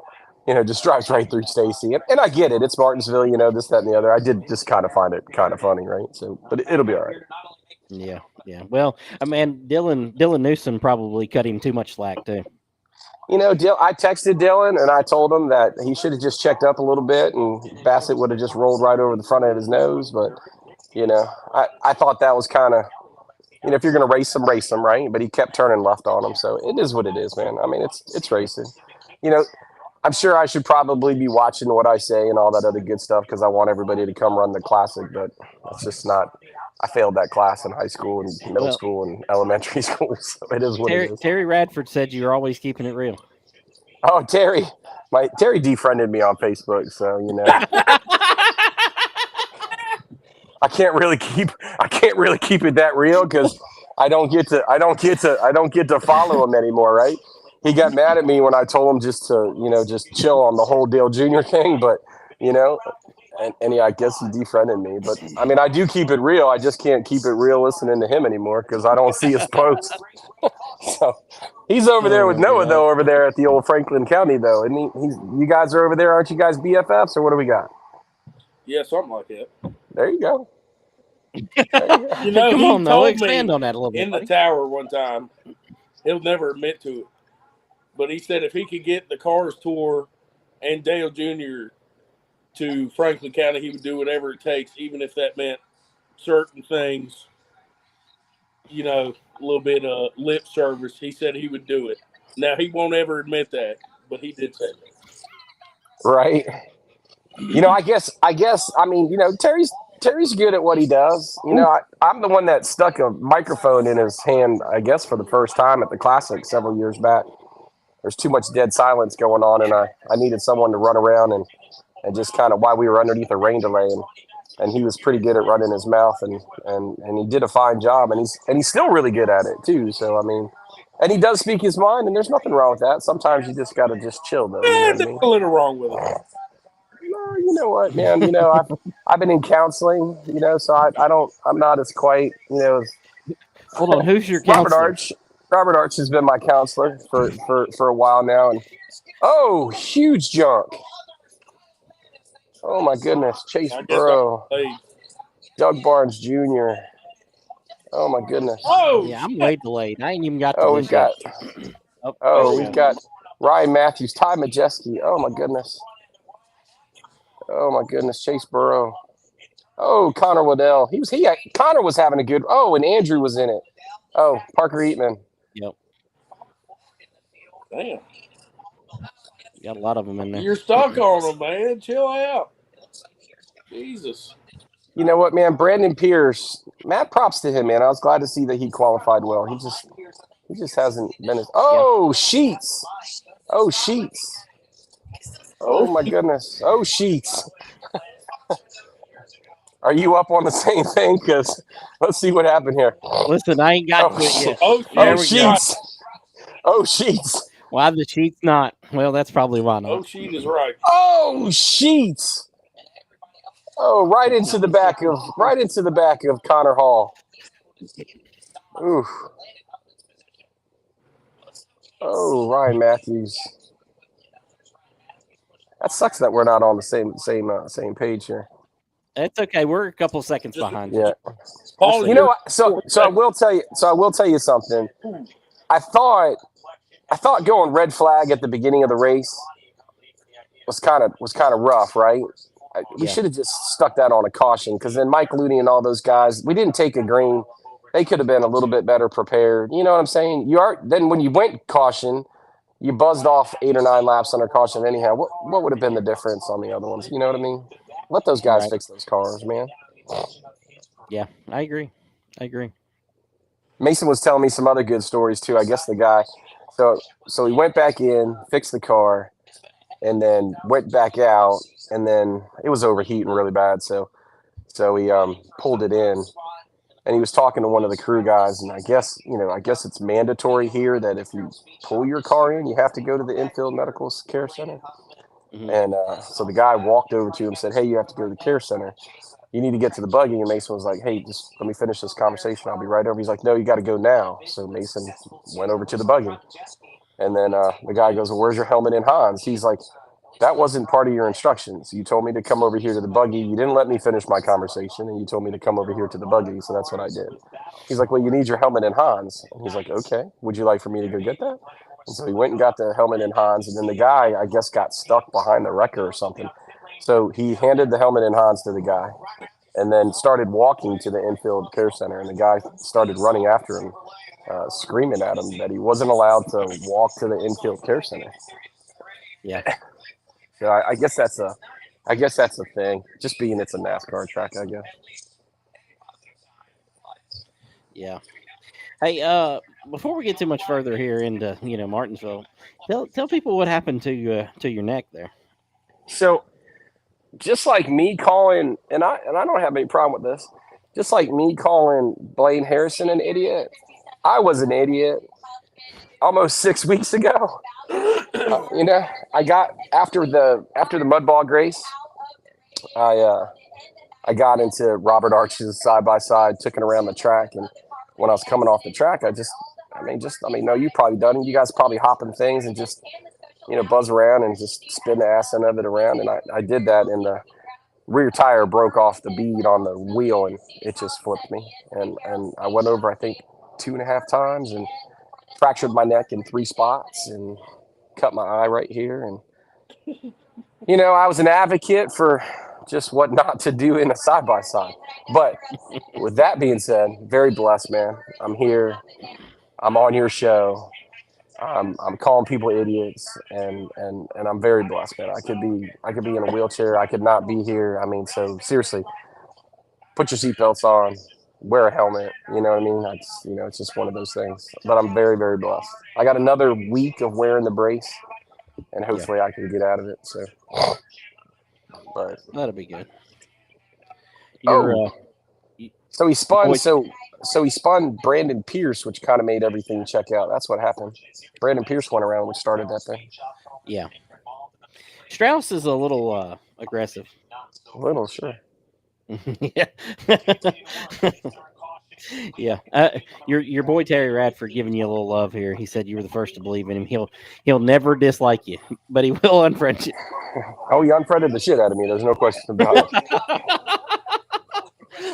E: Through Stacy. And I get it. It's Martinsville, this, that, and the other. I did just kind of find it kind of funny, right? So, but it'll be all right.
B: Yeah. Well, I mean, Dylan Newsom probably cut him too much slack, too.
E: I texted Dylan, and I told him that he should have just checked up a little bit, and Bassett would have just rolled right over the front of his nose. But, I thought that was kind of, if you're going to race them, right? But he kept turning left on him. So it is what it is, man. I mean, it's racing. I'm sure I should probably be watching what I say and all that other good stuff because I want everybody to come run the classic, but it's just not. I failed that class in high school and middle school and elementary school, so it is what it is.
B: Terry Radford said you're always keeping it real.
E: Oh, Terry defriended me on Facebook, so I can't really keep it that real because I don't get to follow him anymore, right? He got mad at me when I told him just to, just chill on the whole Dale Jr. thing. But, I guess he defriended me. But, I mean, I do keep it real. I just can't keep it real listening to him anymore because I don't see his posts. So he's over there with Noah, though, over there at the old Franklin County, though. And you guys are over there. Aren't you guys BFFs or what do we got?
A: Yeah, something like that.
E: There you go.
A: You know,
B: Come
A: he
B: on, though.
A: told
B: Expand
A: me
B: on that a little bit.
A: in the
B: buddy.
A: tower one time. He'll never admit to it, but he said if he could get the Cars Tour and Dale Jr. to Franklin County, he would do whatever it takes, even if that meant certain things. You know, a little bit of lip service. He said he would do it. Now he won't ever admit that, but he did say that.
E: Right. You know, I guess. I mean, you know, Terry's good at what he does. You know, I'm the one that stuck a microphone in his hand, I guess, for the first time at the Classic several years back. There's too much dead silence going on, and I needed someone to run around and just kind of while we were underneath a rain delay, and he was pretty good at running his mouth, and he did a fine job, and he's still really good at it too. So I mean, and he does speak his mind, and there's nothing wrong with that. Sometimes you just got to just chill, though. You know what I
A: There's
E: mean?
A: a little wrong with it.
E: No, you know what, man? You know, I've been in counseling, you know, so I'm not as quite, you know, as
B: Hold on. Who's your
E: Robert
B: counselor?
E: Arch. Robert Arch has been my counselor for a while now, and huge junk. Oh my goodness, Chase
A: I guess
E: Burrow,
A: I played.
E: Doug Barnes Jr. Oh my goodness.
A: Oh,
B: Yeah, I'm
A: shit.
B: way delayed. I ain't even got to
E: Oh,
B: this
E: we've got.
B: yet. Oh,
E: Oh,
B: there we
E: we've
B: go.
E: got Ryan Matthews, Ty Majeski. Oh my goodness. Oh my goodness, Chase Burrow. Oh, Connor Waddell. Connor was having a good. Oh, and Andrew was in it. Oh, Parker Eatman.
B: Yep.
A: Damn.
B: Got a lot of them in there.
A: You're stuck on them, man. Chill out. Jesus.
E: You know what, man? Brandon Pierce. Mad props to him, man. I was glad to see that he qualified well. He just hasn't been as. Oh, Sheets. Oh, Sheets. Oh my goodness. Oh, Sheets. Are you up on the same thing? Because let's see what happened here.
B: Listen, I ain't got to it yet.
A: Oh,
B: There we go.
E: Sheets. Oh, Sheets.
B: Why the sheets not? Well, that's probably why not.
A: Oh, Sheet is right.
E: Oh, Sheets. Oh, right into the back of Connor Hall. Ooh. Oh, Ryan Matthews. That sucks that we're not on the same page here.
B: It's okay. We're a couple seconds behind.
E: Yeah.
A: Paul,
E: You know what? So I will tell you something. I thought going red flag at the beginning of the race was kind of rough, right? We should have just stuck that on a caution, because then Mike Looney and all those guys, we didn't take a green. They could have been a little bit better prepared. You know what I'm saying? Then when you went caution, you buzzed off 8 or 9 laps under caution anyhow. What would have been the difference on the other ones? You know what I mean? Let those guys fix those cars, man.
B: Yeah, I agree.
E: Mason was telling me some other good stories too. I guess the guy, so he went back in, fixed the car, and then went back out, and then it was overheating really bad. So he pulled it in, and he was talking to one of the crew guys, and I guess it's mandatory here that if you pull your car in, you have to go to the infield medical care center.
B: Mm-hmm.
E: And so the guy walked over to him and said, "Hey, you have to go to the care center. You need to get to the buggy." And Mason was like, "Hey, just let me finish this conversation. I'll be right over." He's like, "No, you got to go now." So Mason went over to the buggy. And then the guy goes, "Well, where's your helmet and Hans?" He's like, "That wasn't part of your instructions. You told me to come over here to the buggy. You didn't let me finish my conversation, and you told me to come over here to the buggy. So that's what I did." He's like, "Well, you need your helmet and Hans." And he's like, "Okay, would you like for me to go get that?" And so he went and got the helmet and Hans. And then the guy, I guess, got stuck behind the wrecker or something. So he handed the helmet and Hans to the guy, and then started walking to the infield care center. And the guy started running after him, screaming at him that he wasn't allowed to walk to the infield care center.
B: Yeah.
E: So I guess that's a thing. Just being it's a NASCAR track, I guess.
B: Yeah. Hey, before we get too much further here into Martinsville, tell people what happened to your neck there.
E: So, just like me calling, and I don't have any problem with this. Just like me calling Blaine Harrison an idiot, I was an idiot almost 6 weeks ago. I got after the mud bog race, I got into Robert Arch's side by side, took it around the track, and when I was coming off the track, no, you probably done it. You guys probably hopping things and just buzz around and just spin the ass end of it around, and I did that in rear tire broke off the bead on the wheel, and it just flipped me. And I went over, I think, 2.5 times and fractured my neck in 3 spots and cut my eye right here. And, I was an advocate for just what not to do in a side-by-side. But with that being said, very blessed, man. I'm here. I'm on your show. I'm calling people idiots, and I'm very blessed, man. I could be in a wheelchair. I could not be here. I mean, so seriously, put your seatbelts on, wear a helmet. You know what I mean? It's just one of those things. But I'm very, very blessed. I got another week of wearing the brace, and hopefully I can get out of it. So, but
B: That'll be good.
E: So he spun. So he spun Brandon Pierce, which kind of made everything check out. That's what happened. Brandon Pierce went around, which started that thing.
B: Yeah. Strauss is a little aggressive.
E: A little, sure.
B: Yeah. Yeah. Your boy Terry Radford giving you a little love here. He said you were the first to believe in him. He'll never dislike you, but he will unfriend you.
E: Oh, he unfriended the shit out of me. There's no question about it.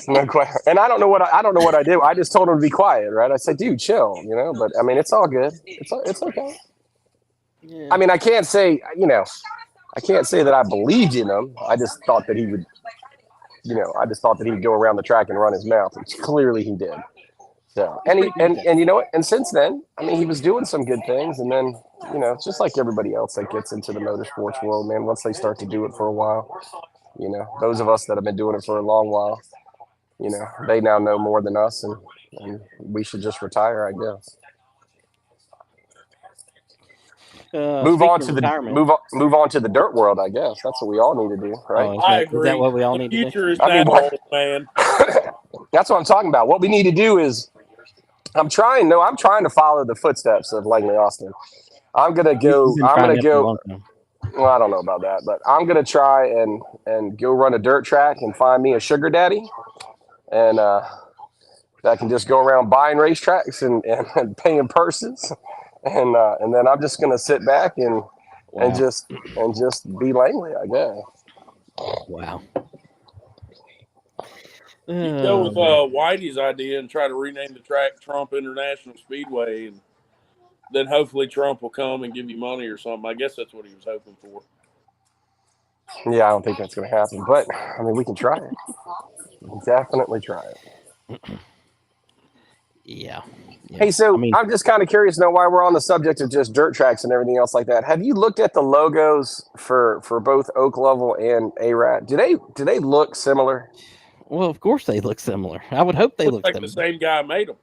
E: No question. And I don't know what I did. I just told him to be quiet, right? I said, dude, chill, But I mean, it's all good. It's okay. Yeah. I mean, I can't say that I believed in him. I just thought that he would. I just thought that he'd go around the track and run his mouth, which clearly he did. So, and you know what? And since then, I mean, he was doing some good things, and then it's just like everybody else that gets into the motorsports world, man. Once they start to do it for a while, those of us that have been doing it for a long while, they now know more than us, and we should just retire, I guess. Move on to the dirt world, I guess. That's what we all need to do, right?
A: I agree.
B: Is that what we all need to do?
A: The future is not old, man.
E: That's what I'm talking about. What we need to do is, I'm trying to follow the footsteps of Langley Austin. I'm gonna go. Well, I don't know about that, but I'm gonna try and go run a dirt track and find me a sugar daddy, and that can just go around buying racetracks and paying purses. And then I'm just gonna sit back and just be Langley, I guess.
B: Wow.
A: You go with Whitey's idea and try to rename the track Trump International Speedway, and then hopefully Trump will come and give you money or something. I guess that's what he was hoping for.
E: Yeah, I don't think that's gonna happen, but I mean, we can try it. We can definitely try it.
B: Yeah.
E: Hey, so I'm just kind of curious to know why we're on the subject of just dirt tracks and everything else like that. Have you looked at the logos for both Oak Level and ARAT? Do they look similar?
B: Well, of course they look similar. I would hope they look
A: like
B: similar.
A: The same guy made them.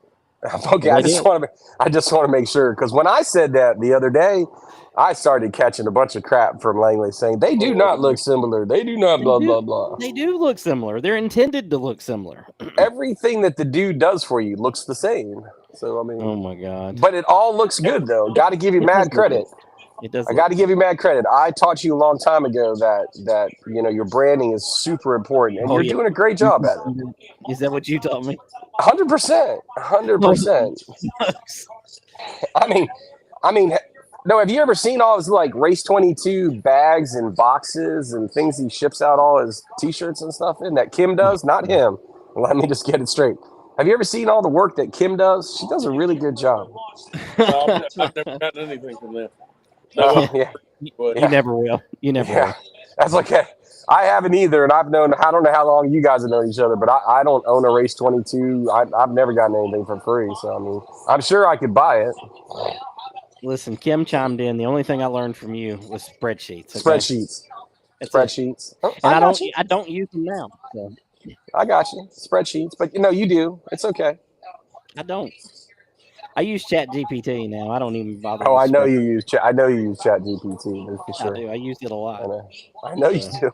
E: Okay, I just want to make sure, because when I said that the other day, I started catching a bunch of crap from Langley saying they do not look similar. They do not blah blah.
B: They do look similar. They're intended to look similar.
E: Everything that the dude does for you looks the same. So I mean,
B: oh my god!
E: But it all looks good though. Got to give you mad credit.
B: It does.
E: I got to give you mad credit. I taught you a long time ago that your branding is super important, and you're doing a great job at it.
B: Is that what you taught me?
E: 100%. 100%. I mean. No, have you ever seen all his like Race 22 bags and boxes and things he ships out all his T-shirts and stuff in that Kim does? Not him. Let me just get it straight. Have you ever seen all the work that Kim does? She does a really good job.
A: No, I've never gotten anything from them.
E: Yeah.
B: You never will. You never will.
E: That's okay. I haven't either, and I don't know how long you guys have known each other, but I don't own a Race 22. I've never gotten anything for free, so I mean, I'm sure I could buy it.
B: Listen, Kim chimed in. The only thing I learned from you was spreadsheets.
E: Okay? Spreadsheets.
B: Oh, and I don't use them now. So.
E: I got you. Spreadsheets, but you do. It's okay.
B: I don't. I use Chat GPT now. I don't even bother.
E: Oh, I know you use Chat. I know you use Chat GPT for sure.
B: I do. I use it a lot.
E: I know you do.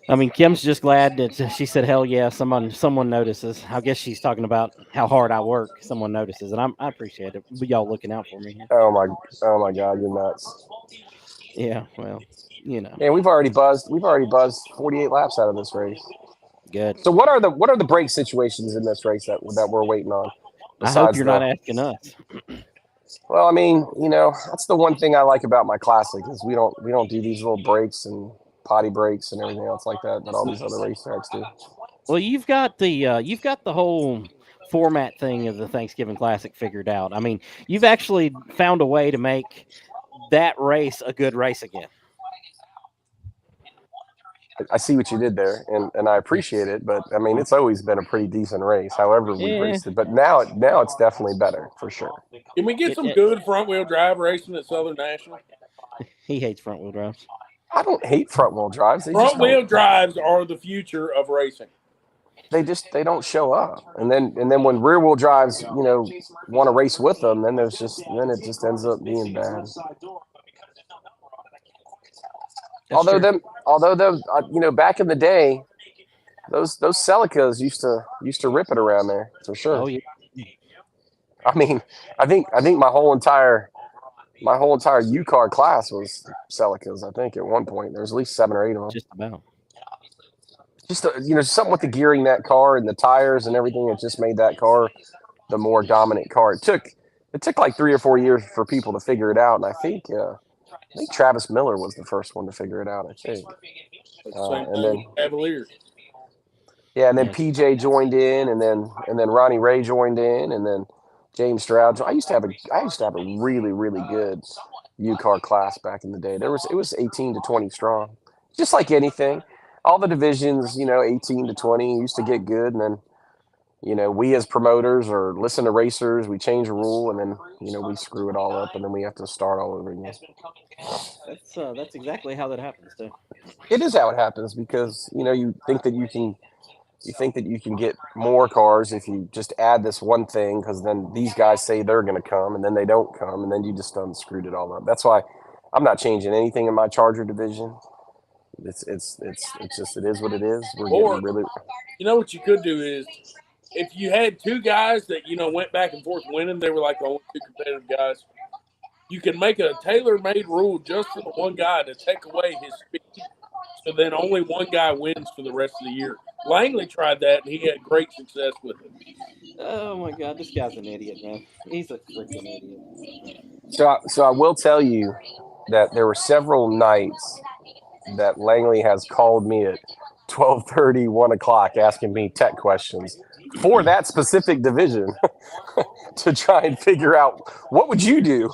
B: I mean, Kim's just glad that she said, "Hell yeah!" Someone notices. I guess she's talking about how hard I work. Someone notices, and I appreciate it. Y'all looking out for me.
E: Oh my God, you're nuts.
B: Yeah, well,
E: And we've already buzzed 48 laps out of this race.
B: Good.
E: So what are the brake situations in this race that we're waiting on?
B: I hope you're not asking us.
E: Well, I mean, that's the one thing I like about my classic is we don't do these little breaks and potty breaks and everything else like that all these other racetracks do.
B: Well, you've got the whole format thing of the Thanksgiving Classic figured out. I mean, you've actually found a way to make that race a good race again.
E: I see what you did there, and I appreciate it. But I mean, it's always been a pretty decent race, however we raced it. But now it's definitely better for sure.
A: Can we get some good front wheel drive racing at Southern National?
B: He hates front wheel drives.
E: I don't hate front wheel drives.
A: Front wheel drives are the future of racing.
E: They don't show up, and then when rear wheel drives, want to race with them, then it just ends up being bad. Although back in the day, those Celicas used to rip it around there for sure.
B: Oh yeah.
E: I mean, I think my whole entire U-Car class was Celicas. I think at one point there's at least 7 or 8 of them.
B: Just about.
E: Just something with the gearing that car and the tires and everything. It just made that car the more dominant car. It took like 3 or 4 years for people to figure it out, and I think Travis Miller was the first one to figure it out. I think, and then
A: Cavaliers.
E: Yeah, and then PJ joined in, and then Ronnie Ray joined in, and then James Stroud. I used to have a really, really good U-Car class back in the day. It was 18 to 20 strong, just like anything. All the divisions, 18 to 20 used to get good, and then we as promoters or listen to racers, we change a rule, and then we screw it all up, and then we have to start all over again.
B: That's exactly how that happens too.
E: It is how it happens because you think that you can get more cars if you just add this one thing, because then these guys say they're going to come and then they don't come, and then you just screwed it all up. That's why I'm not changing anything in my Charger division. It's just it is what it is.
A: You know what you could do is, if you had 2 guys that went back and forth winning, they were like the only 2 competitive guys. You can make a tailor-made rule just for the one guy to take away his speed, so then only one guy wins for the rest of the year. Langley tried that, and he had great success with it.
B: Oh my God, this guy's an idiot, man. He's a freaking idiot.
E: So I will tell you that there were several nights that Langley has called me at 12:30, 1 o'clock, asking me tech questions for that specific division to try and figure out what would you do.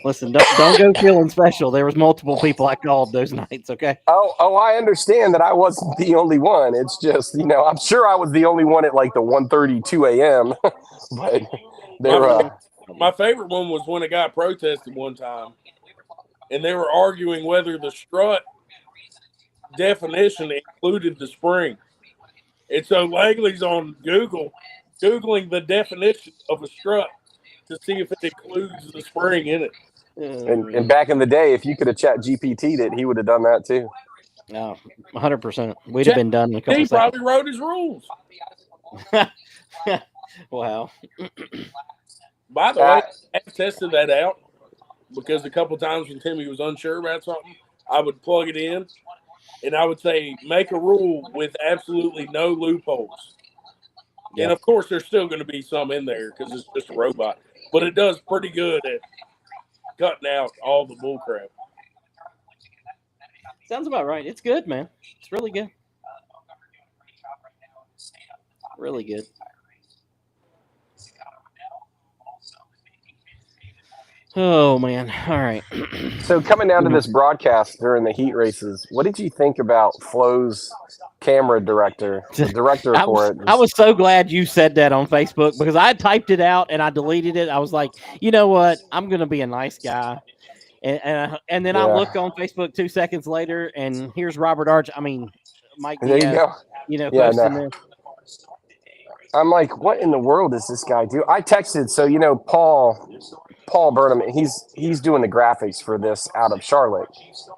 B: Listen, don't go feeling special. There was multiple people I called those nights. Okay.
E: Oh, I understand that I wasn't the only one. It's just I'm sure I was the only one at like the 1:30, 2 a.m. But
A: my favorite one was when a guy protested one time, and they were arguing whether the strut definition included the spring. And so Langley's on Googling the definition of a strut to see if it includes the spring in it.
E: And back in the day, if you could have chat GPT'd it, he would have done that too.
B: No, 100%. We'd have been done in a couple
A: seconds. He probably wrote his rules.
B: Wow.
A: By the way, I tested that out because a couple times when Timmy was unsure about something, I would plug it in and I would say, make a rule with absolutely no loopholes. Yeah. And of course, there's still going to be some in there because it's just a robot, but it does pretty good at cutting out all the bull crap.
B: Sounds about right. It's good, man. It's really good. Really good. Oh, man. All right.
E: So coming down to this broadcast during the heat races, what did you think about Flo's camera director, the director for it?
B: I was so glad you said that on Facebook because I typed it out and I deleted it. I was like, you know what? I'm going to be a nice guy. And then I look on Facebook 2 seconds later, and here's Robert Arch. I mean, Mike Diaz, posting this.
E: I'm like, what in the world does this guy do? I texted, so Paul Burnham, he's doing the graphics for this out of Charlotte.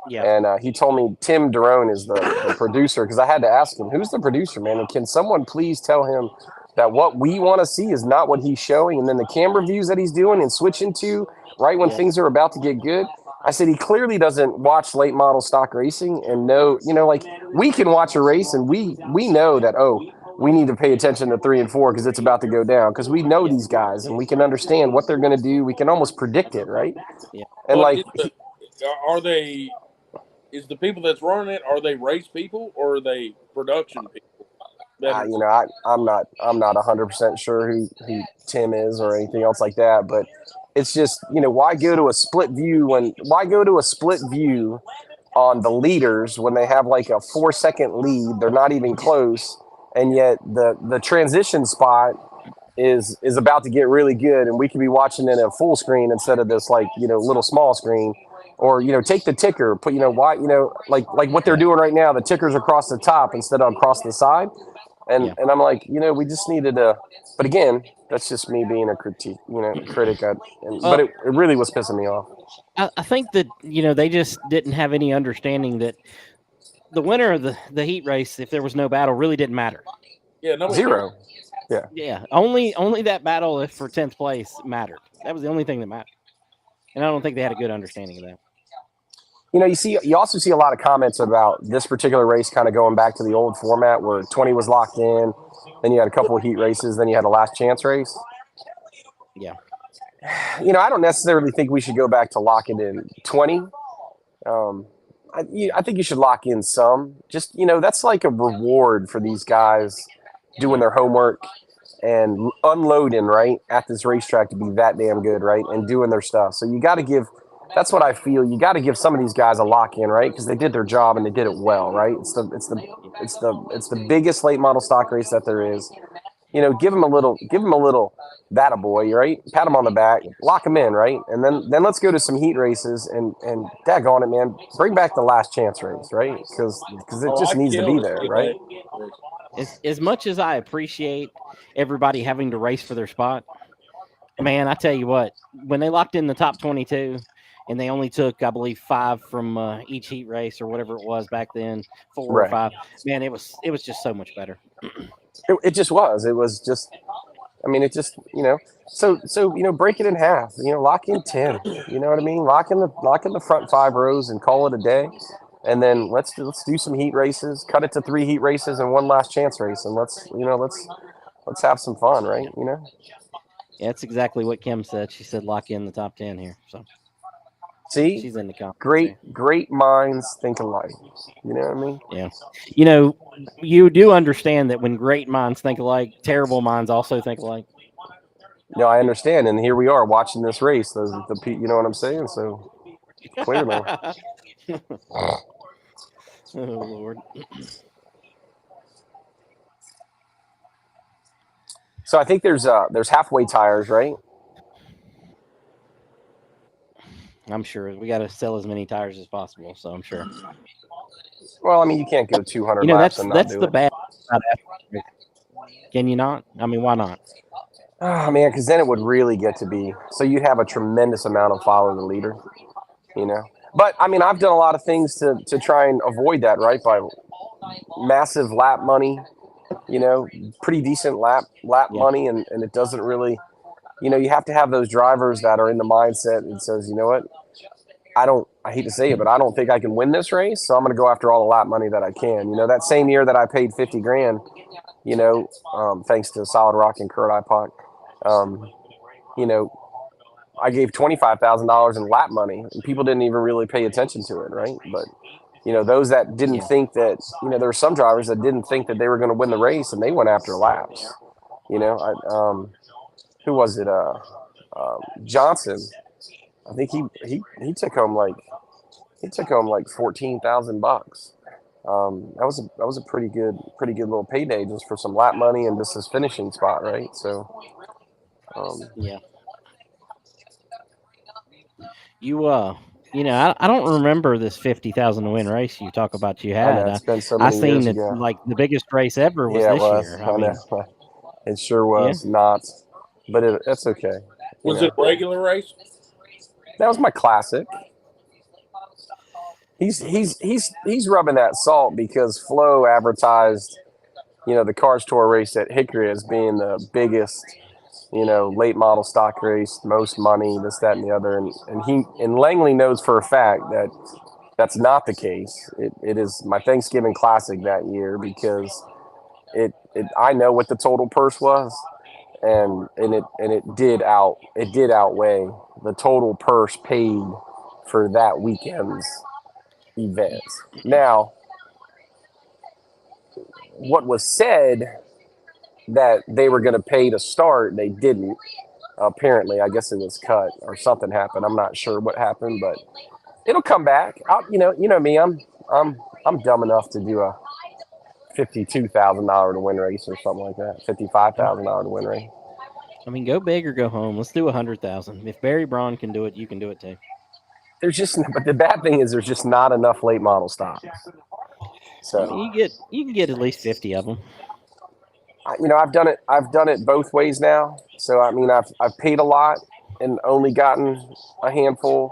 B: Yeah.
E: And he told me Tim Derone is the producer, because I had to ask him, who's the producer, man? And can someone please tell him that what we want to see is not what he's showing, and then the camera views that he's doing and switching to right when things are about to get good? I said he clearly doesn't watch late model stock racing and know, like we can watch a race and we know that, we need to pay attention to 3 and 4 because it's about to go down, because we know these guys and we can understand what they're going to do. We can almost predict it, right?
B: Yeah.
E: And
A: are they is the people that's running it, are they race people or are they production people?
E: You know, I'm not 100% sure who Tim is or anything else like that, but it's just, you know, why go to a split view on the leaders when they have like a 4-second lead? They're not even close, and yet the transition spot is about to get really good, and we could be watching it in full screen instead of this, like, you know, little small screen. Or, you know, take the ticker, put, you know, why, you know, like what they're doing right now, the ticker's across the top instead of across the side. And I'm like, you know, we just needed a. But again, that's just me being a critic. But it really was pissing me off.
B: I think that, you know, they just didn't have any understanding that the winner of the heat race, if there was no battle, really didn't matter.
A: Yeah, nobody
E: Zero.
A: cares.
B: Yeah. Only that battle for 10th place mattered. That was the only thing that mattered. And I don't think they had a good understanding of that.
E: You know, you also see a lot of comments about this particular race kind of going back to the old format where 20 was locked in, then you had a couple of heat races, then you had a last chance race.
B: Yeah.
E: You know, I don't necessarily think we should go back to locking in 20. I think you should lock in some. Just, you know, that's like a reward for these guys doing their homework and unloading, right, at this racetrack to be that damn good, right, and doing their stuff. So you got to give. That's what I feel. You got to give some of these guys a lock in, right, because they did their job and they did it well, right. It's the biggest late model stock race that there is. You know, give them a little that a boy, right? Pat them on the back, lock them in, right? And then let's go to some heat races and daggone it, man, bring back the last chance race, right? Because it just needs to be there, right?
B: As much as I appreciate everybody having to race for their spot, man, I tell you what, when they locked in the top 22 and they only took, I believe, 5 from each heat race or whatever it was back then, 4 or 5, man, it was just so much better.
E: It just was. It was just, I mean, it just, you know, so you know, break it in half. You know, lock in 10. You know what I mean? Lock in the front 5 rows and call it a day. And then let's do some heat races. Cut it to 3 heat races and 1 last chance race, and let's have some fun, right? You know.
B: Yeah, that's exactly what Kim said. She said lock in the top 10 here. So
E: see,
B: she's in the comments.
E: Great minds think alike. You know what I mean?
B: Yeah. You know, you do understand that when great minds think alike, terrible minds also think alike.
E: No, I understand, and here we are watching this race. You know what I'm saying? So clearly.
B: Oh Lord.
E: So I think there's halfway tires, right?
B: I'm sure we got to sell as many tires as possible. So I'm sure.
E: Well, I mean, you can't go 200
B: you know,
E: laps and not
B: that's
E: do
B: the
E: it.
B: bad. Can you not? I mean, why not?
E: Oh man, because then it would really get to be. So you'd have a tremendous amount of follow the leader, you know. But I mean, I've done a lot of things to try and avoid that, right? By massive lap money, you know, pretty decent lap money, and it doesn't really, you know, you have to have those drivers that are in the mindset that says, you know what, I hate to say it, but I don't think I can win this race, so I'm going to go after all the lap money that I can. You know, that same year that I paid $50,000, you know, thanks to Solid Rock and Kurt Ipock, you know, I gave $25,000 in lap money, and people didn't even really pay attention to it, right? But you know, those that didn't think that, you know, there were some drivers that didn't think that they were going to win the race, and they went after laps. You know, who was it? Johnson. I think he took home like $14,000. That was a pretty good little payday just for some lap money and just his finishing spot, right? So,
B: yeah. You know, I don't remember this 50,000 to win race you talk about you had.
E: I know, it's been so many
B: I seen
E: years
B: that
E: ago.
B: like the biggest race ever was
E: yeah,
B: this
E: it was.
B: year.
E: I know. It sure was not, but that's okay.
A: Was it a regular race?
E: That was my classic. He's rubbing that salt because Flo advertised, you know, the Cars Tour race at Hickory as being the biggest, you know, late model stock race, most money, this, that, and the other, and Langley knows for a fact that that's not the case. It is my Thanksgiving Classic that year because I know what the total purse was, and it did outweigh the total purse paid for that weekend's events. Now, what was said that they were going to pay to start, they didn't. Apparently, I guess it was cut or something happened. I'm not sure what happened, but it'll come back. You know me. I'm dumb enough to do a $52,000 to win race or something like that. $55,000 to win race.
B: I mean, go big or go home. Let's do 100,000. If Barry Braun can do it, you can do it too.
E: But the bad thing is there's just not enough late model stops. So
B: I mean, you can get at least 50 of them.
E: I've done it both ways now. So I mean, I've paid a lot and only gotten a handful,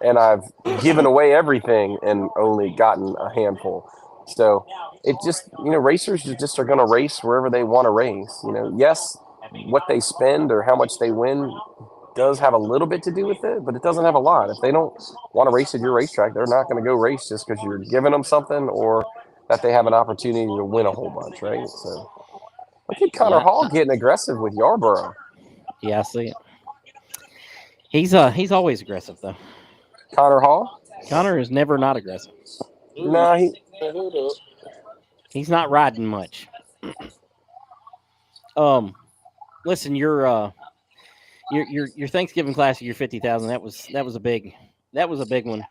E: and I've given away everything and only gotten a handful. So it just, racers just are going to race wherever they want to race. Yes, what they spend or how much they win does have a little bit to do with it, but it doesn't have a lot. If they don't want to race at your racetrack, they're not going to go race just because you're giving them something or that they have an opportunity to win a whole bunch, right? So look at Connor Hall getting aggressive with Yarborough.
B: Yeah, I see it. He's always aggressive though.
E: Connor Hall?
B: Connor is never not aggressive.
E: No,
B: he's not riding much. Listen, your Thanksgiving Classic, your 50,000. That was a big one.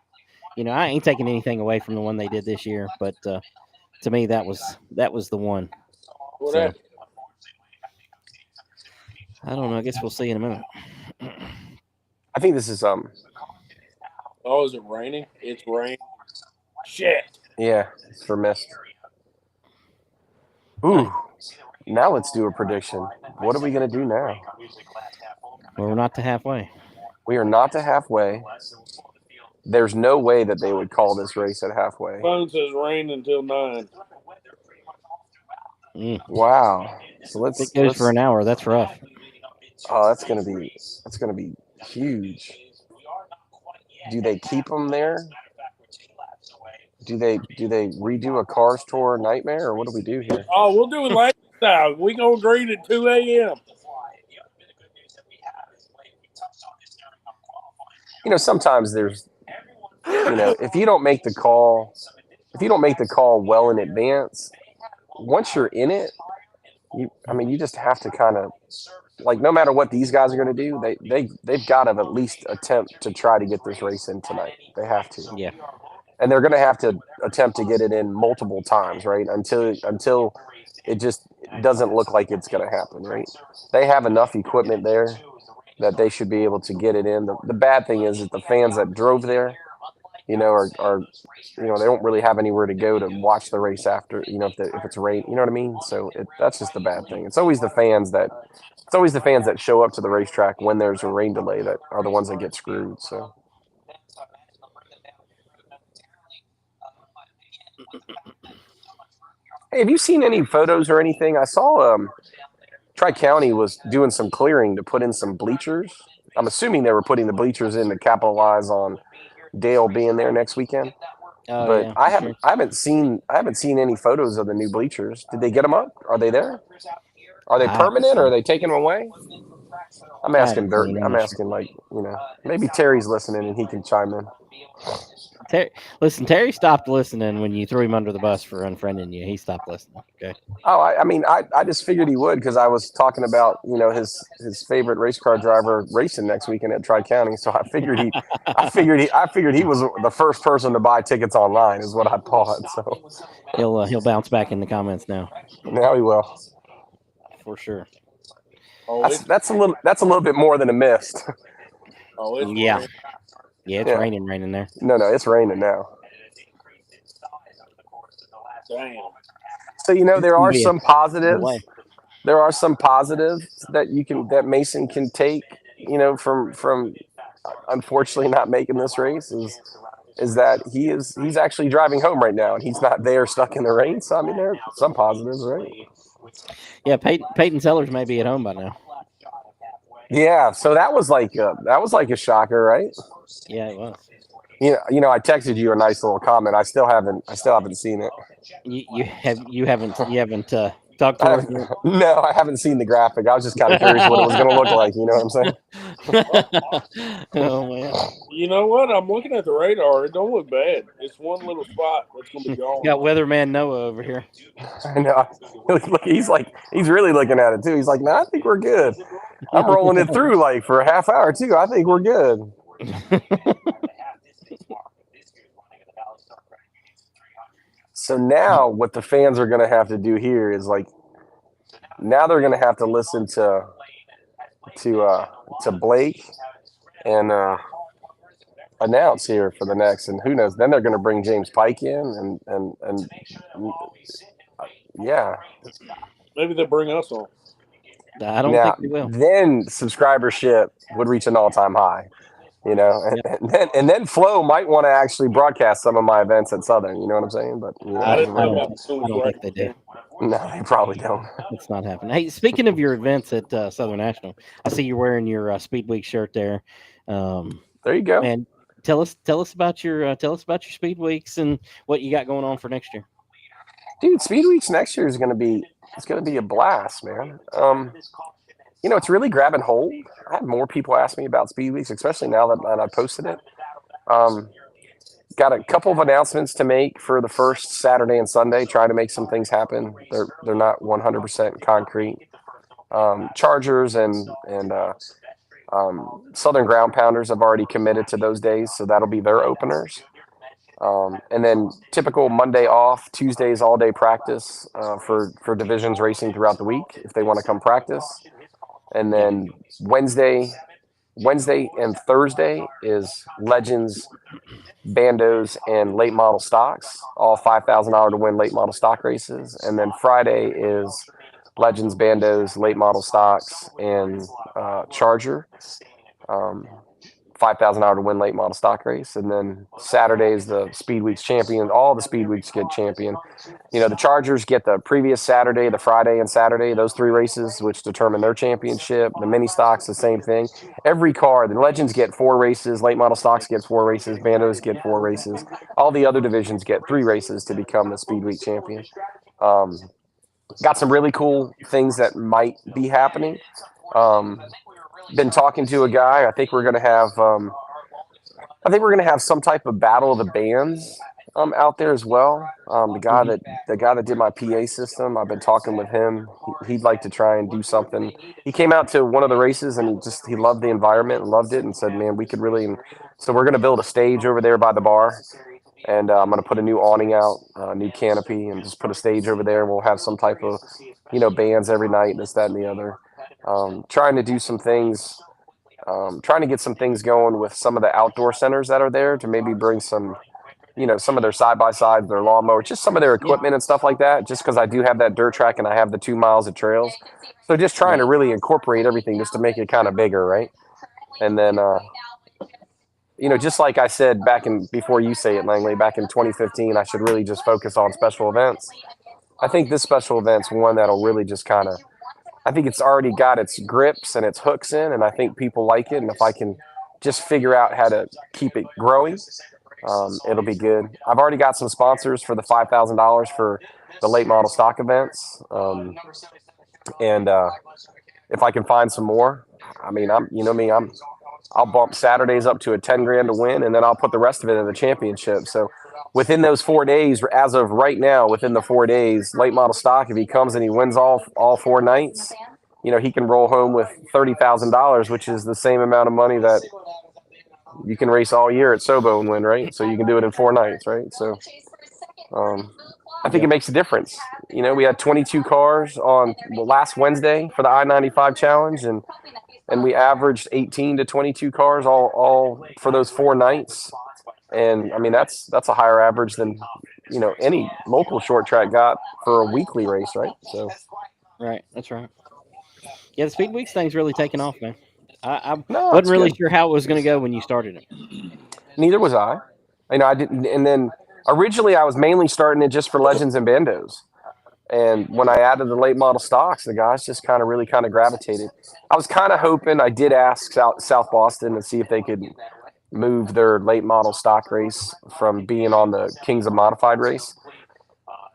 B: I ain't taking anything away from the one they did this year, but to me that was the one. So, I don't know. I guess we'll see in a minute.
E: I think this is
A: Oh, is it raining? It's raining. Shit.
E: Yeah, it's for mist. Ooh. Now let's do a prediction. What are we going to do now?
B: Well, we're not to halfway.
E: We are not to halfway. There's no way that they would call this race at halfway.
A: Phone says rain until 9.
E: Wow. So
B: if it goes for an hour, that's rough.
E: Oh, that's gonna be huge. Do they keep them there? Do they redo a Cars Tour nightmare, or what do we do here?
A: Oh, we'll do it late style. We gonna greet at 2 a.m.
E: Sometimes there's, if you don't make the call well in advance, once you're in it, you just have to kind of, like, no matter what these guys are going to do, they've got to at least attempt to try to get this race in tonight. They have to.
B: Yeah.
E: And they're going to have to attempt to get it in multiple times, right? Until it just doesn't look like it's going to happen, right? They have enough equipment there that they should be able to get it in. The bad thing is that the fans that drove there, are they don't really have anywhere to go to watch the race after, if it's rain, you know what I mean? So that's just the bad thing. It's always the fans that show up to the racetrack when there's a rain delay that are the ones that get screwed. So. Hey, have you seen any photos or anything? I saw Tri-County was doing some clearing to put in some bleachers. I'm assuming they were putting the bleachers in to capitalize on Dale being there next weekend. But
B: yeah,
E: I haven't seen any photos of the new bleachers. Did they get them up? Are they there? Are they permanent, or are they taking them away? I'm asking Dirt. I'm asking, maybe Terry's listening and he can chime in.
B: Terry stopped listening when you threw him under the bus for unfriending you. He stopped listening. Okay.
E: Oh, I just figured he would, because I was talking about his favorite race car driver racing next weekend at Tri-County. So I figured he was the first person to buy tickets online, is what I thought. So
B: he'll bounce back in the comments now.
E: Now he will,
B: for sure.
E: Oh, that's a little bit more than a mist.
A: Oh, it's
B: yeah. Raining. Yeah, it's raining there.
E: No, it's raining now.
A: Damn.
E: So there are some positives. There are some positives that Mason can take. From unfortunately not making this race is that he's actually driving home right now and he's not there stuck in the rain. So there are some positives, right?
B: Yeah, Peyton Sellers may be at home by now.
E: Yeah, so that was like a shocker, right?
B: Yeah, it was.
E: I texted you a nice little comment. I still haven't seen it.
B: You haven't Talk to her.
E: No, I haven't seen the graphic. I was just kind of curious what it was going to look like. You know what I'm saying?
B: Oh man,
A: You know what? I'm looking at the radar. It don't look bad. It's one little spot that's going to be gone.
B: got Weatherman Noah over here.
E: I know. Look, he's really looking at it too. He's like, "No, I think we're good. I'm rolling it through like for a half hour too. I think we're good." So now what the fans are going to have to do here is like, now they're going to have to listen to Blake and announce here for the next, and who knows? Then they're going to bring James Pike in, and yeah.
A: Maybe they'll bring us on.
B: I don't think they will.
E: Then subscribership would reach an all-time high. You know, and then Flo might want to actually broadcast some of my events at Southern. You know what I'm saying? But you know,
B: I don't think they do.
E: No, they probably don't.
B: It's not happening. Hey, speaking of your events at Southern National, I see you're wearing your Speed Week shirt there.
E: There you go.
B: Man, tell us about your Speed Weeks and what you got going on for next year.
E: Dude, Speed Weeks next year is going to be a blast, man. You know, it's really grabbing hold. I had more people ask me about Speed Weeks, especially now that I posted it. Got a couple of announcements to make for the first Saturday and Sunday, trying to make some things happen. They're not 100% concrete. Chargers and Southern Ground Pounders have already committed to those days, so that'll be their openers. And then typical Monday off, Tuesdays all day practice for divisions racing throughout the week if they want to come practice. And then Wednesday and Thursday is Legends, Bandos, and late model stocks, all $5,000 to win late model stock races. And then Friday is Legends, Bandos, late model stocks, and Charger, $5,000 to win late model stock race. And then Saturday is the Speed Weeks champion. All the Speed Weeks get champion. You know, the Chargers get the previous Saturday, the Friday and Saturday, those three races, which determine their championship. The mini stocks, the same thing. Every car, the Legends get 4 races, late model stocks gets 4 races, Bandos get 4 races. All the other divisions get 3 races to become the Speed Week champion. Got some really cool things that might be happening. Been talking to a guy. I think we're going to have some type of battle of the bands out there as well. The guy that did my PA system, I've been talking with him. He'd like to try and do something. He came out to one of the races and he loved the environment and loved it and said, "Man, we could really." So we're going to build a stage over there by the bar, and I'm going to put a new awning out, a new canopy, and just put a stage over there. We'll have some type of, bands every night, this, that, and the other. Trying to do some things, trying to get some things going with some of the outdoor centers that are there to maybe bring some, some of their side-by-sides, their lawnmowers, just some of their equipment and stuff like that, just because I do have that dirt track and I have the 2 miles of trails. So just trying to really incorporate everything just to make it kind of bigger, right? And then, just like I said before you say it, Langley, back in 2015, I should really just focus on special events. I think this special event's one that'll really just I think it's already got its grips and its hooks in, and I think people like it. And if I can just figure out how to keep it growing, it'll be good. I've already got some sponsors for the $5,000 for the late model stock events. And if I can find some more, I mean, I'll bump Saturdays up to a 10 grand to win, and then I'll put the rest of it in the championship. So within those 4 days, as of right now, within the 4 days, late model stock, if he comes and he wins all 4 nights, he can roll home with $30,000, which is the same amount of money that you can race all year at Sobo and win, right? So you can do it in 4 nights, right? So I think it makes a difference. We had 22 cars on the last Wednesday for the I-95 challenge, and we averaged 18 to 22 cars all for those 4 nights. And I mean, that's a higher average than, any local short track got for a weekly race, right? So,
B: right. That's right. Yeah. The Speed Weeks thing's really taken off, man. I
E: No,
B: wasn't
E: it's
B: really
E: good.
B: sure how it was going to go when you started it.
E: Neither was I. I didn't. And then originally I was mainly starting it just for Legends and Bandos. And when I added the late model stocks, the guys just really gravitated. I was kind of hoping, I did ask South Boston and see if they could move their late model stock race from being on the Kings of Modified race.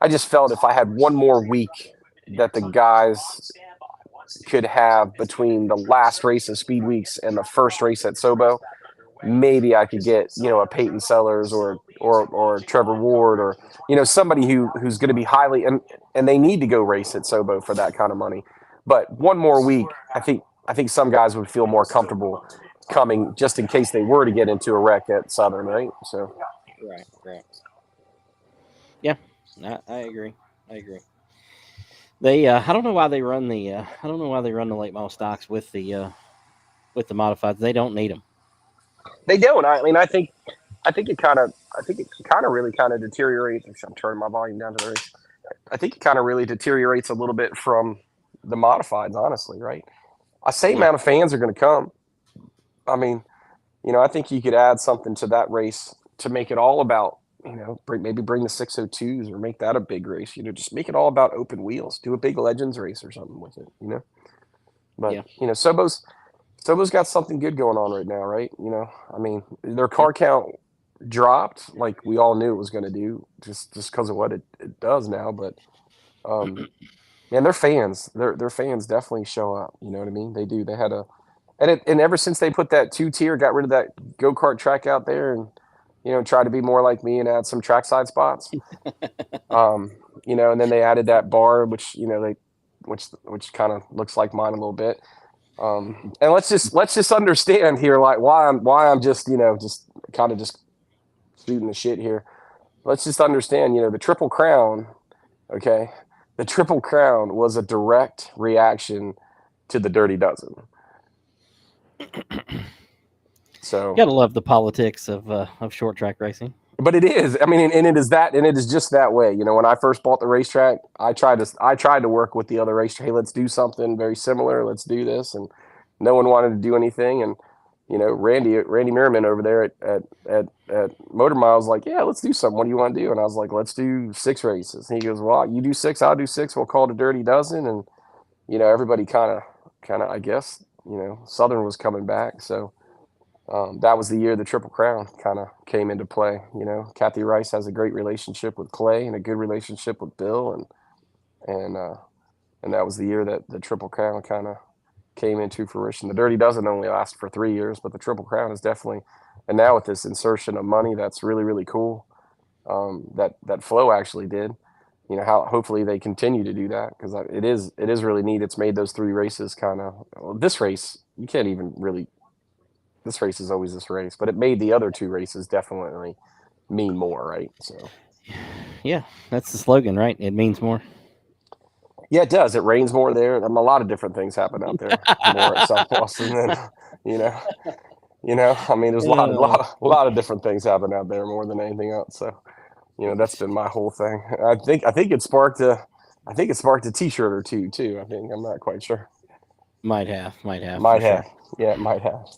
E: I just felt if I had one more week that the guys could have between the last race of Speed Weeks and the first race at Sobo, maybe I could get, a Peyton Sellers or Trevor Ward or, somebody who's going to be highly, and they need to go race at Sobo for that kind of money. But one more week, I think some guys would feel more comfortable coming just in case they were to get into a wreck at Southern, right? So,
B: right. Yeah, I agree. They, I don't know why they run the late model stocks with the modifieds. They don't need them.
E: They don't. I mean, I think it kind of really kind of deteriorates. I'm turning my volume down to the race. I think it kind of really deteriorates a little bit from the modifieds, honestly, right? A same amount of fans are going to come. I mean, I think you could add something to that race to make it all about, maybe bring the 602s or make that a big race. Just make it all about open wheels. Do a big Legends race or something with it. But Sobo's got something good going on right now, right? I mean, their car count dropped like we all knew it was going to do, just because of what it does now. But man, their fans definitely show up. You know what I mean? They do. They had and ever since they put that 2-tier, got rid of that go-kart track out there, and try to be more like me and add some trackside spots. And then they added that bar, which which kind of looks like mine a little bit. And let's just understand here, like why I'm just just kind of just shooting the shit here. Let's just understand, the Triple Crown, okay? The Triple Crown was a direct reaction to the Dirty Dozen. So
B: you gotta love the politics of short track racing.
E: But it is. I mean, and it is just that way. When I first bought the racetrack, I tried to work with the other racetrack. Hey, let's do something very similar. Let's do this, and no one wanted to do anything. And Randy Merriman over there at Motor Miles, like, yeah, let's do something. What do you want to do? And I was like, let's do 6 races. And he goes, well, you do 6, I'll do 6. We'll call it a Dirty Dozen. And everybody kind of, I guess, Southern was coming back, so. That was the year the Triple Crown kind of came into play. Kathy Rice has a great relationship with Clay and a good relationship with Bill, and that was the year that the Triple Crown kind of came into fruition. The Dirty Dozen only last for 3 years, but the Triple Crown is definitely, and now with this insertion of money, that's really, really cool. That Flo actually did. How hopefully they continue to do that, because it is really neat. It's made those 3 races kind of. This race you can't even really. This race is always this race, but it made the other 2 races definitely mean more, right? So,
B: yeah, that's the slogan, right? It means more.
E: Yeah, it does. It rains more there. A lot of different things happen out there more at South Boston than I mean, there's a lot of different things happen out there more than anything else. So, that's been my whole thing. I think it sparked a T-shirt or two too. I think I'm not quite sure.
B: Might have.
E: Sure. Yeah, it might have.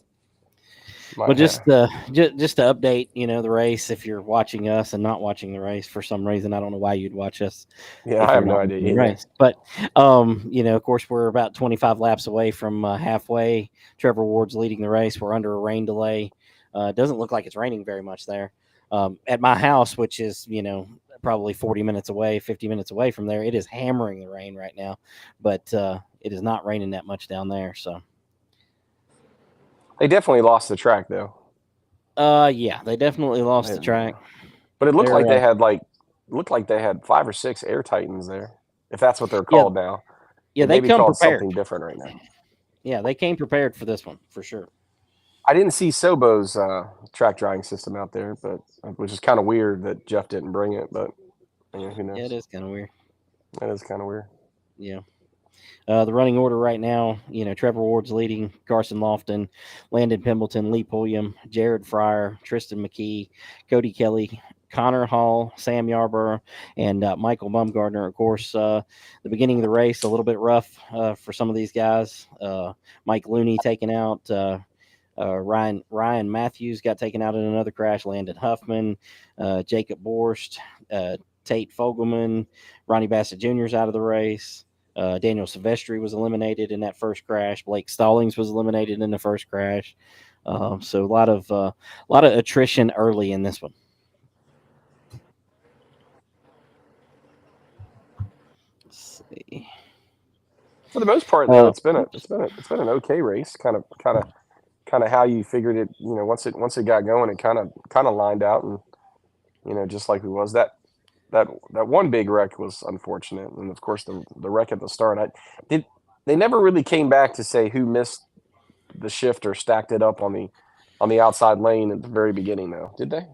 B: Well, just to update, the race. If you're watching us and not watching the race for some reason, I don't know why you'd watch us.
E: Yeah, I have no idea either.
B: Race. But of course, we're about 25 laps away from halfway. Trevor Ward's leading the race. We're under a rain delay. It doesn't look like it's raining very much there. At my house, which is probably 40 minutes away, 50 minutes away from there, it is hammering the rain right now. But it is not raining that much down there. So.
E: They definitely lost the track, though.
B: Yeah, they definitely lost the track.
E: But it looked like they had 5 or 6 Air Titans there, if that's what they're called now.
B: Yeah, they come
E: called
B: prepared.
E: Something different right now.
B: Yeah, they came prepared for this one for sure.
E: I didn't see Sobo's track drying system out there, but which is kind of weird that Jeff didn't bring it. But who knows?
B: Yeah, it is kind of weird.
E: That is kind of weird.
B: Yeah. The running order right now, Trevor Ward's leading, Carson Lofton, Landon Pembleton, Lee Pulliam, Jared Fryer, Tristan McKee, Cody Kelly, Connor Hall, Sam Yarborough, and Michael Bumgardner. Of course, the beginning of the race, a little bit rough for some of these guys. Mike Looney taken out. Ryan Matthews got taken out in another crash. Landon Huffman, Jacob Borst, Tate Fogelman, Ronnie Bassett Jr. is out of the race. Daniel Silvestri was eliminated in that first crash. Blake Stallings was eliminated in the first crash. So a lot of attrition early in this one. Let's see.
E: For the most part, though, it's been an okay race. Kind of how you figured it. Once it got going, it kind of lined out, and just like it was that one big wreck was unfortunate, and of course the wreck at the start. They never really came back to say who missed the shift or stacked it up on the outside lane at the very beginning, though, did they?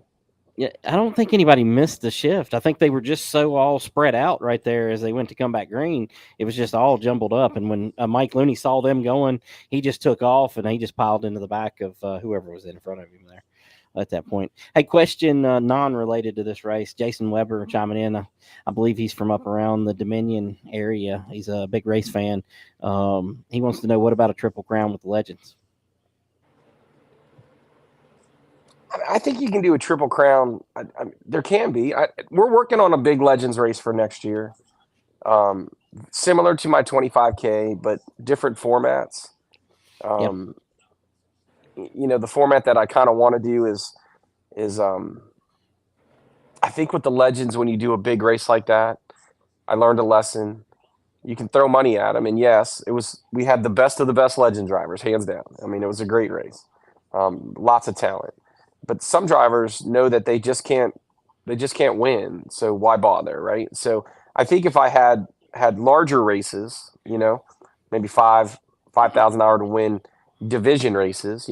B: Yeah, I don't think anybody missed the shift. I think they were just so all spread out right there as they went to come back green. It was just all jumbled up. And when Mike Looney saw them going, he just took off and he just piled into the back of whoever was in front of him there at that point. Hey, question non-related to this race. Jason Weber chiming in. I believe he's from up around the Dominion area. He's a big race fan. He wants to know, what about a Triple Crown with the Legends?
E: I think you can do a Triple Crown. There can be. We're working on a big Legends race for next year, similar to my 25K, but different formats. The format that I kind of want to do is I think with the Legends, when you do a big race like that, I learned a lesson. You can throw money at them, and yes, we had the best of the best Legend drivers, hands down. I mean, it was a great race, lots of talent. But some drivers know that they just can't win. So why bother, right? So I think if I had larger races, maybe 5,000 hour to win division races,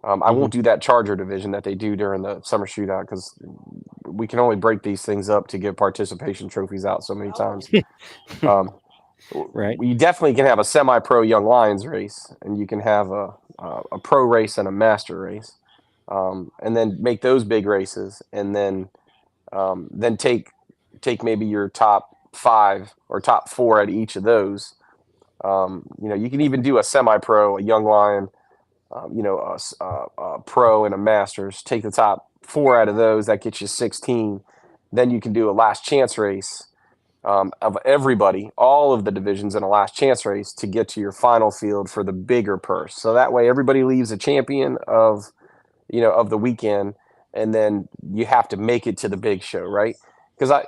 E: I won't do that Charger division that they do during the summer shootout, because we can only break these things up to give participation trophies out so many times.
B: Right.
E: You definitely can have a semi-pro Young Lions race, and you can have a pro race and a master race. And then make those big races, and then take maybe your top 5 or top 4 at each of those. You can even do a semi-pro, a Young Lion, a pro and a Masters. Take the top 4 out of those, that gets you 16. Then you can do a last chance race of everybody, all of the divisions in a last chance race, to get to your final field for the bigger purse. So that way everybody leaves a champion of the weekend, and then you have to make it to the big show, right? Because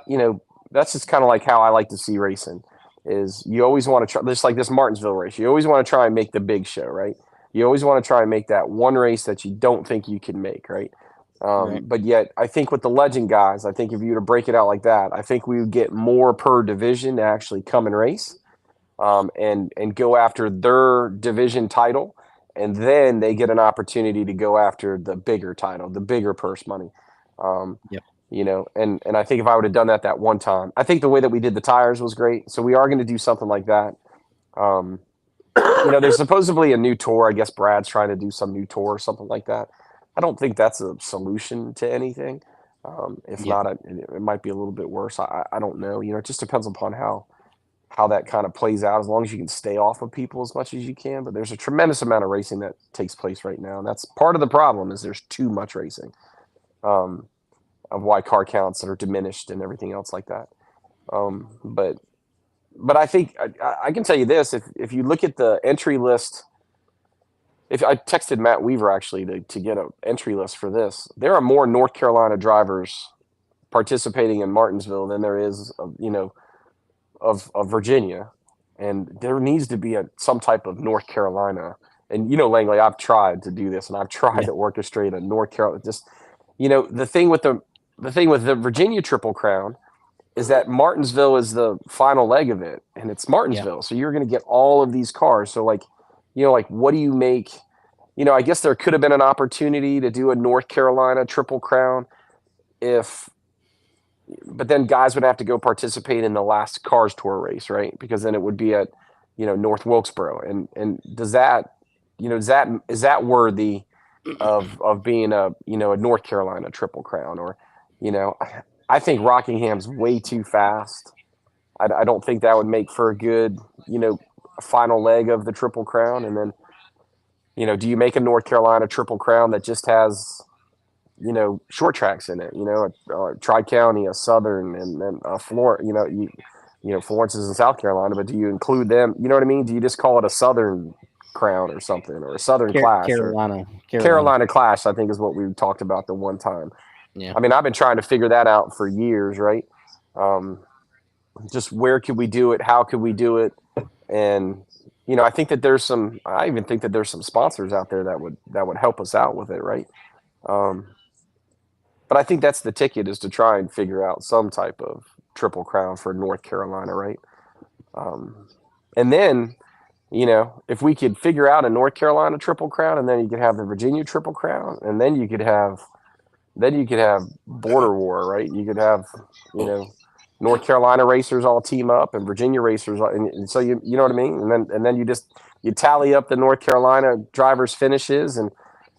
E: that's just kind of like how I like to see racing. Is you always want to try, just like this Martinsville race, you always want to try and make the big show, right? You always want to try and make that one race that you don't think you can make, right? Right. But yet, I think with the Legend guys, I think if you were to break it out like that, I think we would get more per division to actually come and race, and go after their division title. And then they get an opportunity to go after the bigger title, the bigger purse money.
B: Yep.
E: And I think if I would have done that one time, I think the way that we did the tires was great. So we are going to do something like that. There's supposedly a new tour. I guess Brad's trying to do some new tour or something like that. I don't think that's a solution to anything. If not, it might be a little bit worse. I don't know. It just depends upon how that kind of plays out, as long as you can stay off of people as much as you can. But there's a tremendous amount of racing that takes place right now, and that's part of the problem, is there's too much racing, of why car counts are diminished and everything else like that. But I think I can tell you this, if you look at the entry list, if I texted Matt Weaver actually to get an entry list for this, there are more North Carolina drivers participating in Martinsville than there is of Virginia, and there needs to be some type of North Carolina. And Langley, I've tried to do this, and I've tried to orchestrate a North Carolina. Just the thing with the Virginia Triple Crown is that Martinsville is the final leg of it, and it's Martinsville, so you're going to get all of these cars. So what do you make? I guess there could have been an opportunity to do a North Carolina Triple Crown but then guys would have to go participate in the last Cars Tour race, right? Because then it would be at, North Wilkesboro. And does that, is that worthy of being a North Carolina Triple Crown? Or, I think Rockingham's way too fast. I don't think that would make for a good, final leg of the Triple Crown. And then, do you make a North Carolina Triple Crown that just has, short tracks in it, a Tri-County, a Southern, and then a Florence, Florence is in South Carolina, but do you include them? You know what I mean? Do you just call it a Southern Crown or something, or a Southern Clash? Carolina Clash, I think, is what we talked about the one time. Yeah. I mean, I've been trying to figure that out for years, right? Just where could we do it? How could we do it? And I think that I even think that there's some sponsors out there that would help us out with it, right? But I think that's the ticket, is to try and figure out some type of Triple Crown for North Carolina, right? And then, if we could figure out a North Carolina Triple Crown, and then you could have the Virginia Triple Crown, and then you could have border war, right? You could have, North Carolina racers all team up and Virginia racers, and so you know what I mean. And then you tally up the North Carolina drivers' finishes, and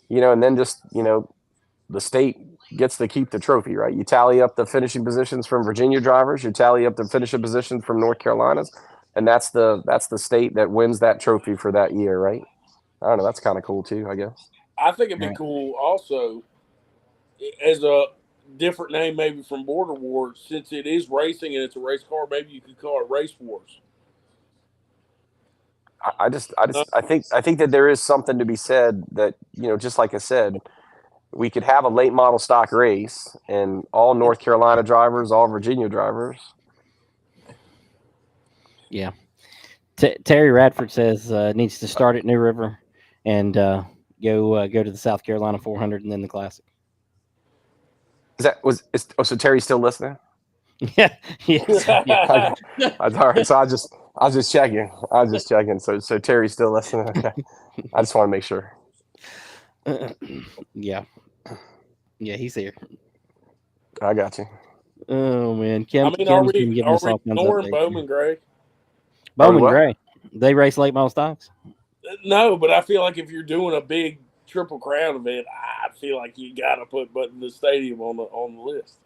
E: and then just the state gets to keep the trophy, right? You tally up the finishing positions from Virginia drivers, you tally up the finishing positions from North Carolina's, and that's the state that wins that trophy for that year, right? I don't know. That's kind of cool too, I guess.
A: I think it'd be cool also as a different name, maybe from Border Wars, since it is racing and it's a race car. Maybe you could call it Race Wars.
E: I think that there is something to be said that, just like I said, we could have a late model stock race and all North Carolina drivers, all Virginia drivers.
B: Yeah. Terry Radford says needs to start at New River and go to the South Carolina 400 and then the Classic.
E: So Terry's still listening?
B: Yeah. Yes.
E: Yeah. All right. So I was just checking. So Terry's still listening. Okay. I just want to make sure.
B: Yeah, he's here.
E: I got you.
B: Oh man,
A: are we ignoring Bowman Gray?
B: Bowman Gray, they race late model stocks.
A: No, but I feel like if you're doing a big Triple Crown event, I feel like you got to put the stadium on the list.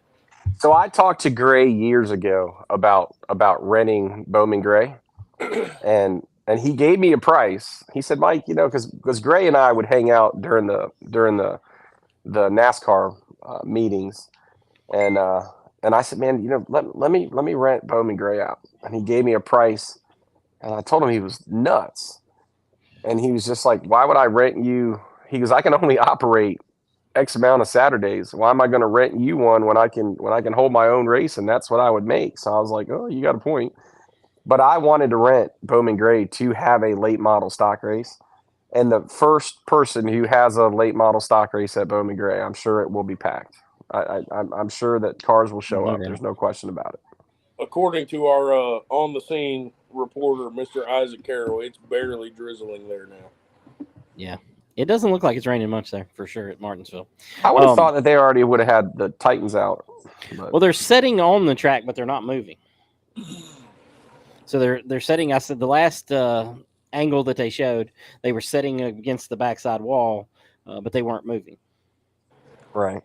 E: So I talked to Gray years ago about renting Bowman Gray, and he gave me a price. He said, Mike, because Gray and I would hang out during the NASCAR meetings, and I said, man, let me rent Bowman Gray out, and he gave me a price, and I told him he was nuts, and he was just like, why would I rent you? He goes, I can only operate X amount of Saturdays. Why am I going to rent you one when I can hold my own race? And that's what I would make. So I was like, oh, you got a point. But I wanted to rent Bowman Gray to have a late model stock race. And the first person who has a late model stock race at Bowman Gray, I'm sure it will be packed. I'm sure that cars will show up. There's no question about it.
A: According to our on the scene reporter, Mr. Isaac Carroll, it's barely drizzling there now.
B: Yeah. It doesn't look like it's raining much there for sure at Martinsville.
E: I would have thought that they already would have had the Titans out. But.
B: Well, they're setting on the track, but they're not moving. So they're setting. I said the last angle that they showed, they were setting against the backside wall, but they weren't moving.
E: Right.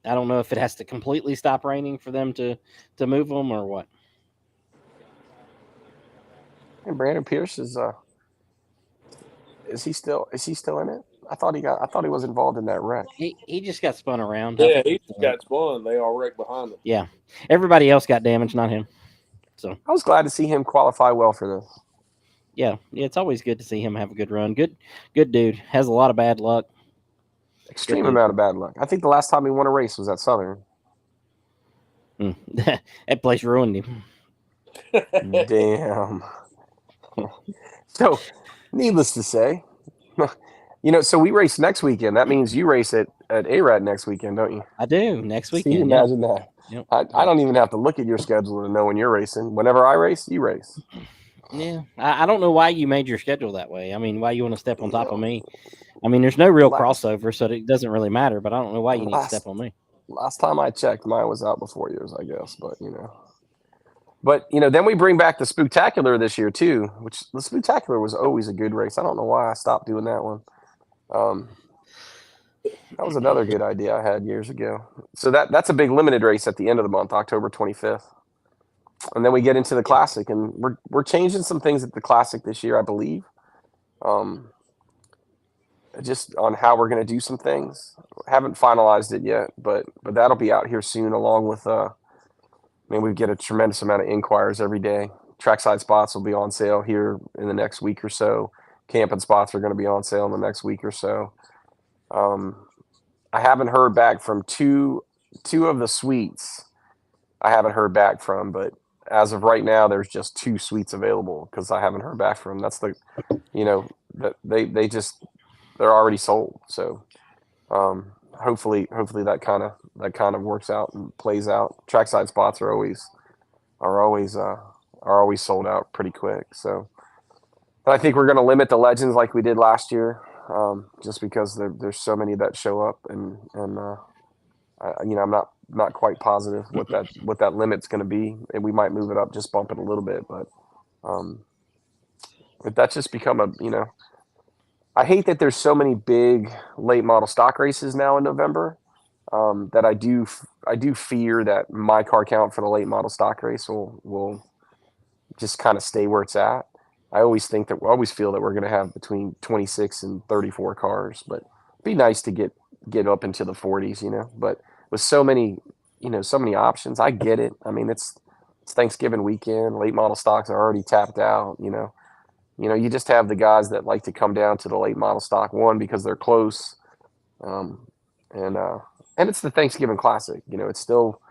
B: I don't know if it has to completely stop raining for them to move them or what.
E: And Brandon Pierce is he still in it? I thought he was involved in that wreck.
B: He just got spun around.
A: Yeah, he just got spun. They all wrecked behind him.
B: Yeah, everybody else got damaged, not him. So
E: I was glad to see him qualify well for this.
B: Yeah, it's always good to see him have a good run. Good dude. Has a lot of bad luck.
E: Extreme amount of bad luck. I think the last time he won a race was at Southern.
B: That place ruined him.
E: Damn. So, needless to say, so we race next weekend. That means you race at ARAD next weekend, don't you?
B: I do. Next weekend.
E: Can you imagine that?
B: Yep.
E: I don't even have to look at your schedule to know when you're racing. Whenever I race, you race.
B: Yeah. I don't know why you made your schedule that way. I mean, why you want to step on top of me? I mean, there's no real crossover, so it doesn't really matter, but I don't know why you need to step on me.
E: Last time I checked, mine was out before yours, I guess, but But, then we bring back the Spooktacular this year, too, which the Spooktacular was always a good race. I don't know why I stopped doing that one. That was another good idea I had years ago. So that's a big limited race at the end of the month, October 25th. And then we get into the Classic, and we're changing some things at the Classic this year, I believe. Just on how we're going to do some things. Haven't finalized it yet, but that'll be out here soon, along with we get a tremendous amount of inquiries every day. Trackside spots will be on sale here in the next week or so. Camping spots are going to be on sale in the next week or so. I haven't heard back from two of the suites. I haven't heard back from, but as of right now, there's just 2 suites available because I haven't heard back from them. That's that they're already sold. So hopefully that kind of works out and plays out. Trackside spots are always sold out pretty quick. So but I think we're going to limit the legends like we did last year, just because there's so many that show up, and I'm not quite positive what that limit's going to be, and we might move it up, just bump it a little bit, but that's just become I hate that there's so many big late model stock races now in November, that I do fear that my car count for the late model stock race will just kind of stay where it's at. I always feel that we're going to have between 26 and 34 cars, but it'd be nice to get up into the 40s, but with so many options, I get it. I mean, it's Thanksgiving weekend, late model stocks are already tapped out, you just have the guys that like to come down to the late model stock, one, because they're close. And it's the Thanksgiving Classic, it's still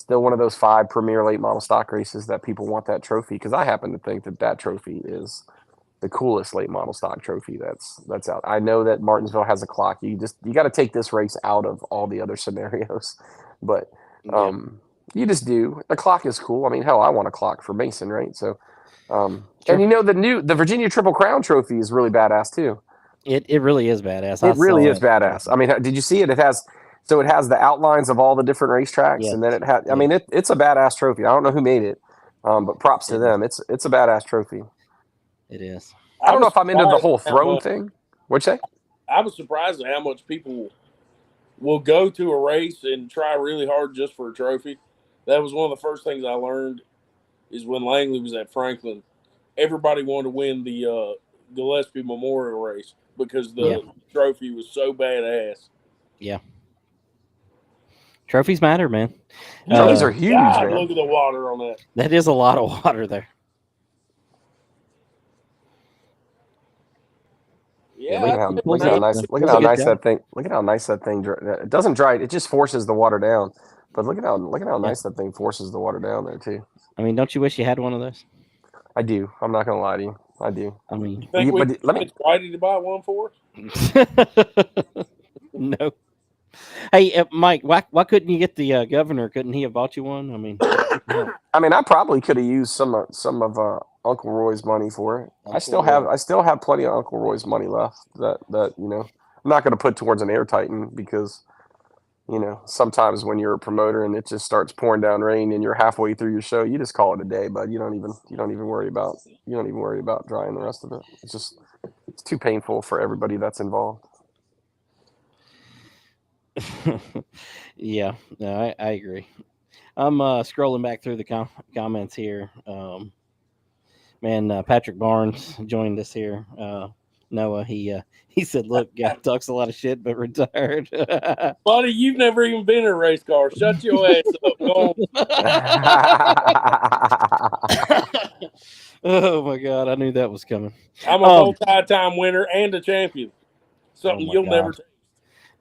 E: one of those 5 premier late model stock races that people want that trophy, because I happen to think that trophy is the coolest late model stock trophy that's out. I know that Martinsville has a clock. You got to take this race out of all the other scenarios, but you just do. The clock is cool. I mean, hell, I want a clock for Mason, right? So, sure. And the Virginia Triple Crown trophy is really badass too.
B: It really is badass.
E: It really is badass. I mean, did you see it? It has the outlines of all the different racetracks, and then it had. I mean, it's a badass trophy. I don't know who made it, but props to them. It's a badass trophy.
B: It is.
E: I don't know if I'm into the whole throne thing. What'd you say?
A: I was surprised at how much people will go to a race and try really hard just for a trophy. That was one of the first things I learned is when Langley was at Franklin. Everybody wanted to win the Gillespie Memorial race because the trophy was so badass.
B: Yeah. Trophies matter, man.
E: Trophies are huge, man.
A: Look at the water on that.
B: That is a lot of water there.
A: Yeah,
E: look at how nice that thing. Look at how nice that thing. It doesn't dry. It just forces the water down. But look at how nice that thing forces the water down there too.
B: I mean, don't you wish you had one of those?
E: I do. I'm not gonna lie to you. I do.
B: I mean,
A: you think Whitey to buy one for us?
B: No. Hey, Mike, why couldn't you get the governor? Couldn't he have bought you one? I mean,
E: I probably could have used some of Uncle Roy's money for it. I still have plenty of Uncle Roy's money left. That I'm not going to put towards an Air Titan because sometimes when you're a promoter and it just starts pouring down rain and you're halfway through your show, you just call it a day. But you don't even worry about drying the rest of it. It's too painful for everybody that's involved.
B: Yeah, no, I agree. I'm scrolling back through the comments here. Patrick Barnes joined us here. Noah, he said, "Look, guy talks a lot of shit, but retired."
A: Buddy, you've never even been in a race car. Shut your ass up. Go on.
B: Oh my God, I knew that was coming.
A: I'm a multi-time winner and a champion. Something you'll never taste.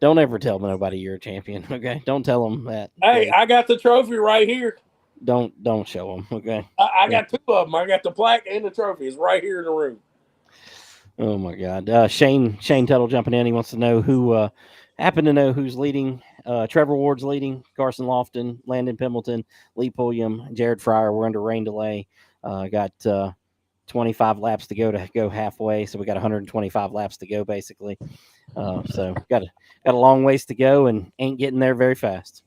B: Don't ever tell nobody you're a champion, okay? Don't tell them that.
A: Hey, I got the trophy right here.
B: Don't show them, okay?
A: I got 2 of them. I got the plaque and the trophy. It's right here in the room.
B: Oh my God. Shane Tuttle jumping in. He wants to know who's leading. Trevor Ward's leading. Carson Lofton, Landon Pimbleton, Lee Pulliam, Jared Fryer. We're under rain delay. Got 25 laps to go halfway, so we got 125 laps to go basically. So got a long ways to go and ain't getting there very fast.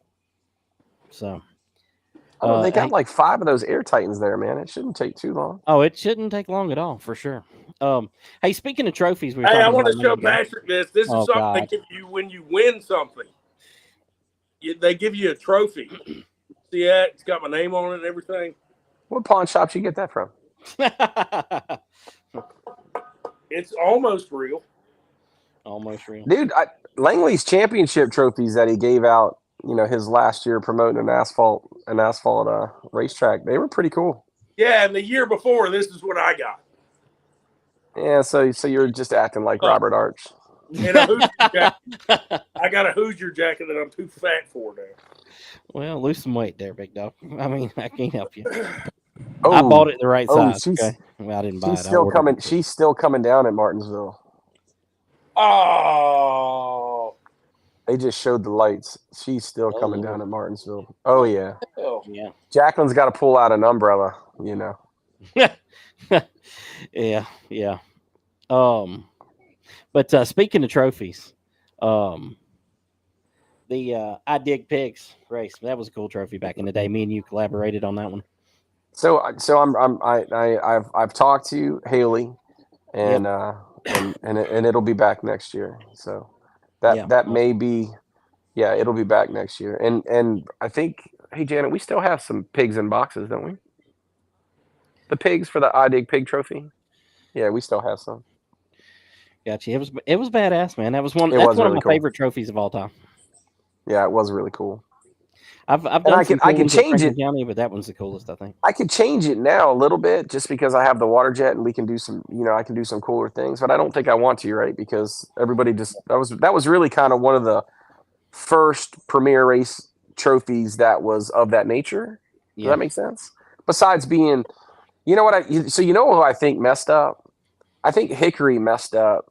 B: So
E: they got like 5 of those Air Titans there, man. It shouldn't take too long.
B: Oh, it shouldn't take long at all, for sure. Hey, speaking of trophies,
A: I want to show Patrick this. This is something they give you when you win something. They give you a trophy. See that? It's got my name on it and everything.
E: What pawn shops you get that from?
A: It's almost real.
B: Almost real.
E: Dude, Langley's championship trophies that he gave out, his last year promoting an asphalt racetrack, they were pretty cool.
A: Yeah, and the year before, this is what I got.
E: Yeah, so you're just acting like Robert Arch.
A: And a Hoosier jacket. I got a Hoosier jacket that I'm too fat for now.
B: Well, lose some weight there, big dog. I mean, I can't help you. I bought it the right size.
E: She's
B: Okay. Well, I didn't buy
E: she's
B: it. I
E: still
B: ordered
E: coming.
B: it.
E: She's still coming down at Martinsville.
A: Oh,
E: They just showed the lights. She's still coming down at Martinsville. Oh yeah.
A: hell.
B: Yeah.
E: Jacqueline's got to pull out an umbrella. You know.
B: Yeah. Yeah. But speaking of trophies, the I Dig Pigs race, that was a cool trophy back in the day. Me and you collaborated on that one.
E: So I've talked to Haley, and and it'll be back next year. So that may be, yeah, it'll be back next year. And I think, hey Janet, we still have some pigs in boxes, don't we? The pigs for the I Dig Pig trophy. Yeah, we still have some.
B: Gotcha. It was badass, man. That was one.
E: It
B: That's
E: was
B: one of
E: really
B: my
E: cool.
B: favorite trophies of all time.
E: Yeah, it was really cool.
B: I've
E: And
B: done
E: I
B: some
E: can
B: cool ones in
E: change
B: Franklin
E: it.
B: County, but that one's the coolest, I think.
E: I could change it now a little bit just because I have the water jet and we can do some, I can do some cooler things, but I don't think I want to, right? Because everybody just, that was really kind of one of the first premier race trophies that was of that nature. Does
B: Yeah.
E: that make sense? Besides being, you know what so you know who I think messed up? I think Hickory messed up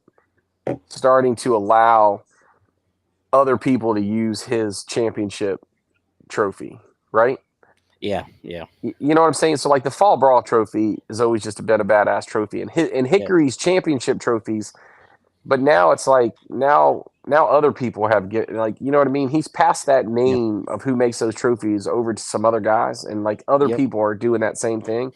E: starting to allow other people to use his championship trophy, right?
B: Yeah. Yeah.
E: You know what I'm saying? So like the Fall Brawl trophy is always just been a badass trophy, and Hickory's championship trophies. But now it's like now other people have like, you know what I mean? He's passed that name of who makes those trophies over to some other guys, and like other people are doing that same thing,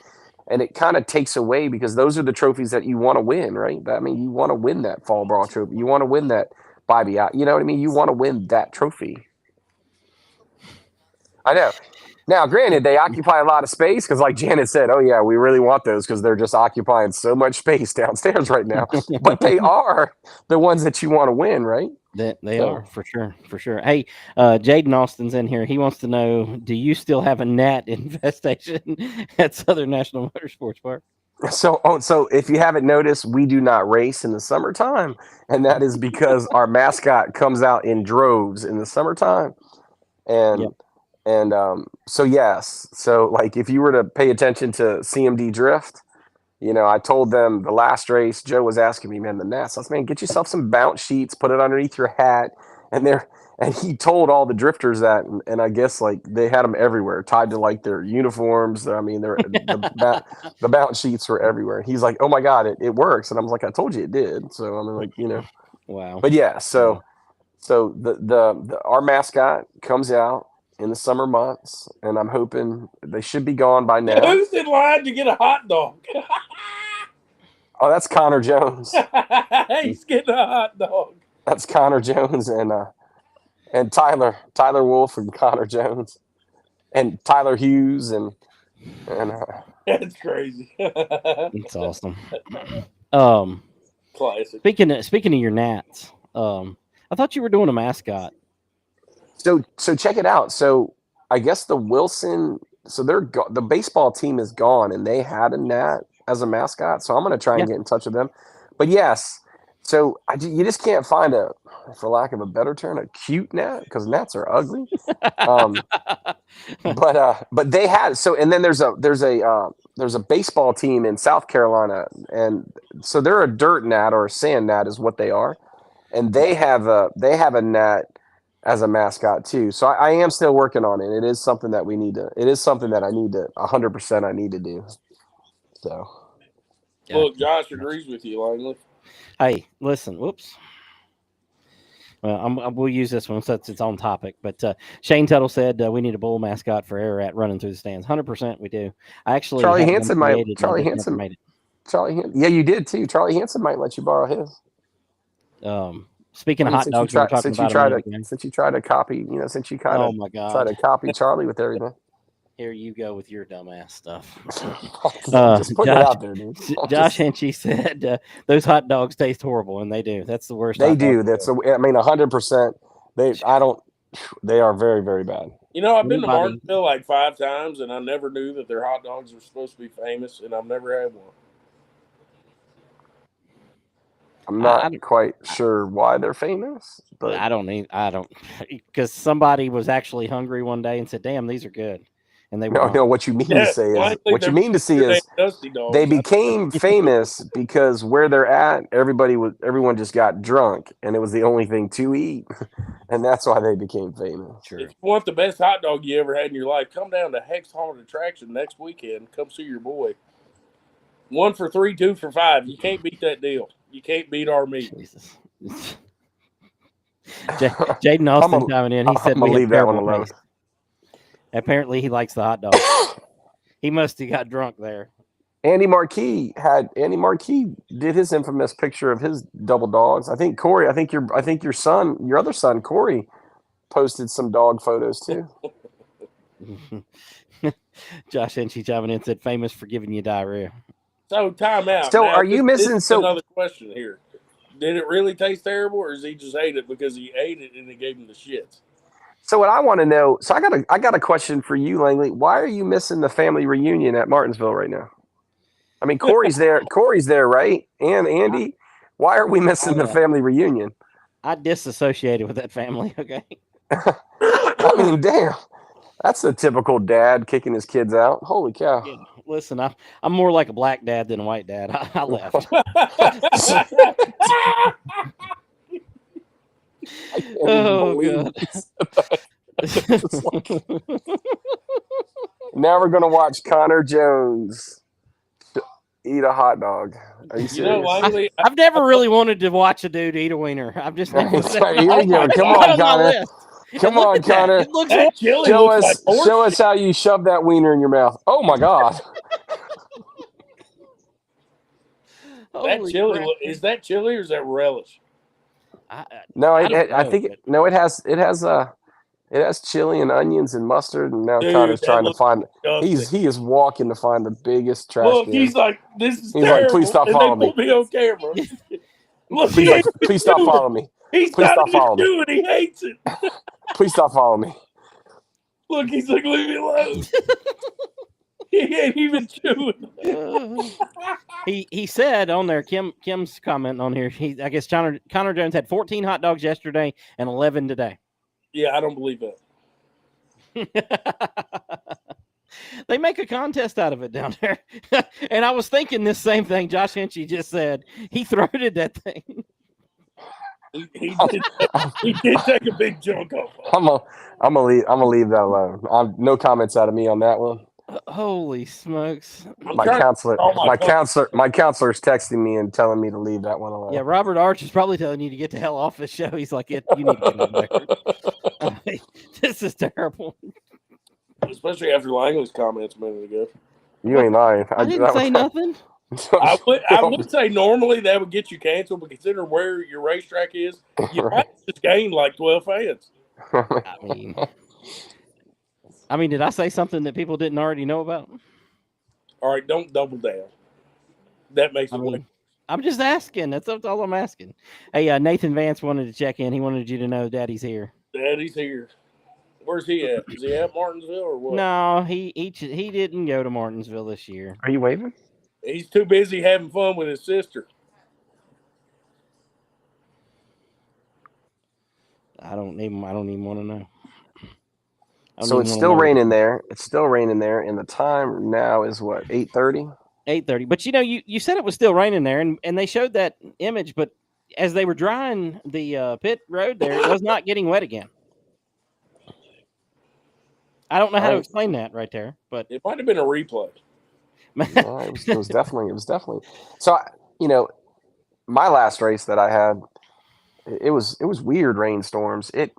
E: and it kind of takes away because those are the trophies that you want to win, right? I mean, you want to win that Fall Brawl trophy, you want to win that Bobby, you know what I mean? You want to win that trophy. I know. Now, granted, they occupy a lot of space because, like Janet said, oh, yeah, we really want those because they're just occupying so much space downstairs right now. But they are the ones that you want to win, right?
B: They are, for sure. For sure. Hey, Jaden Austin's in here. He wants to know, do you still have a gnat infestation at Southern National Motorsports Park?
E: So if you haven't noticed, we do not race in the summertime. And that is because our mascot comes out in droves in the summertime. And so yes, so like if you were to pay attention to CMD Drift, I told them the last race, Joe was asking me, man, the gnats. I said, man, get yourself some bounce sheets, put it underneath your hat, and he told all the drifters that, and I guess like they had them everywhere, tied to like their uniforms. I mean, the bounce sheets were everywhere. He's like, oh my god, it works, and I was like, I told you it did. So I'm like,
B: wow.
E: But yeah, so the our mascot comes out in the summer months, and I'm hoping they should be gone by now.
A: Who's in line to get a hot dog?
E: Oh, that's Connor Jones.
A: He's getting a hot dog.
E: That's Connor Jones and Tyler Wolf and Connor Jones and Tyler Hughes and
A: That's crazy.
B: It's awesome.
A: Classic.
B: Speaking of your gnats, I thought you were doing a mascot.
E: So check it out. So I guess the Wilson, so the baseball team is gone, and they had a gnat as a mascot. So I'm going to try and get in touch with them. But yes, so you just can't find for lack of a better term, a cute gnat, because gnats are ugly. But they had, and then there's a baseball team in South Carolina, and so they're a dirt gnat or a sand gnat is what they are, and they have a gnat as a mascot too. So I am still working on it. It is something that it is something that I need to 100% I need to do. So
A: look, Josh agrees with you, Langley.
B: Hey, listen, whoops. Well, we'll use this one since it's on topic. But Shane Tuttle said we need a bull mascot for Ararat running through the stands. 100% we do. I actually
E: Charlie Hansen
B: made it.
E: Yeah, you did too. Charlie Hansen might let you borrow his.
B: Speaking of hot dogs, we were talking about
E: since you tried to copy, since you kind of try to copy Charlie with everything.
B: Here you go with your dumbass stuff.
E: Just putting it out there, dude.
B: Josh Hinchee said those hot dogs taste horrible, and they do. That's the worst.
E: They do. That's 100%. They are very, very bad.
A: I've been to Martinsville like 5 times, and I never knew that their hot dogs were supposed to be famous, and I've never had one.
E: I'm not quite sure why they're famous, but
B: I don't because somebody was actually hungry one day and said, "Damn, these are good," and they were gone.
E: No. What you mean to say is they became famous because where they're at, everyone just got drunk, and it was the only thing to eat, and that's why they became famous.
B: Sure.
A: If you want the best hot dog you ever had in your life, come down to Hex Haunted Attraction next weekend. Come see your boy. 1 for $3, 2 for $5. You can't beat that deal. You can't beat our meat.
B: Jesus. Jaden Austin coming in. He said we had terrible taste. Apparently, he likes the hot dog. He must have got drunk there.
E: Andy Marquis did his infamous picture of his double dogs. I think Corey. I think your other son Corey, posted some dog photos too.
B: Josh Hinchee chiming in said, "Famous for giving you diarrhea."
A: So time out.
E: So
A: now,
E: are you missing?
A: This is another question here. Did it really taste terrible, or does he just hate it because he ate it and it gave him the shits?
E: So what I want to know. So I got a question for you, Langley. Why are you missing the family reunion at Martinsville right now? I mean, Corey's there. Corey's there, right? And Andy. Why are we missing the family reunion?
B: I disassociated with that family. Okay.
E: I mean, damn. That's a typical dad kicking his kids out. Holy cow!
B: Yeah, listen, I'm more like a black dad than a white dad. I left. Oh God!
E: Now we're gonna watch Connor Jones eat a hot dog. Are you serious?
A: Langley,
B: I've never really wanted to watch a dude eat a wiener. I've just never.
E: Right, here we go. Come on, Connor. Come on, Connor.
B: It looks
E: show us how you shove that wiener in your mouth. Oh my God!
A: That chili is that chili or is that relish?
E: No, I think it has chili and onions and mustard, and now Connor's trying to find. He is walking to find the biggest trash can.
A: He's like, this is terrible.
E: Like, please stop following me.
A: Me on camera. Look,
E: please stop following me.
A: He's
E: please stop following
A: me. He hates it.
E: Please stop following me.
A: Look, he's like, leave me alone. He ain't even chewing.
B: He said on there, Kim's comment on here, I guess Connor Jones had 14 hot dogs yesterday and 11 today.
A: Yeah, I don't believe
B: that. They make a contest out of it down there. And I was thinking this same thing Josh Hinchee just said. He throated that thing.
A: He did take a big chunk off.
E: I'm gonna leave that alone. No comments out of me on that one.
B: Holy smokes!
E: My counselor's texting me and telling me to leave that one alone.
B: Yeah, Robert Arch is probably telling you to get the hell off this show. He's like, you need to get in there. This is terrible.
A: Especially after Langley's comments a minute ago.
E: You ain't lying.
B: I didn't say nothing.
A: I would say normally that would get you canceled, but considering where your racetrack is, you might just gain like 12 fans.
B: I mean, did I say something that people didn't already know about?
A: All right, don't double down. That makes it.
B: I'm just asking. That's all I'm asking. Hey, Nathan Vance wanted to check in. He wanted you to know Daddy's here.
A: Daddy's here. Where's he at? Is he at Martinsville or what?
B: No, he didn't go to Martinsville this year.
E: Are you waving?
A: He's too busy having fun with his sister.
B: I don't even want to know.
E: So it's still raining there. It's still raining there, and the time now is what, 8:30?
B: 8:30. But you said it was still raining there, and they showed that image, but as they were drying the pit road there, it was not getting wet again. I don't know how to explain that right there, but
A: it might have been a replay.
E: It was definitely. So my last race that I had, it was weird rainstorms. It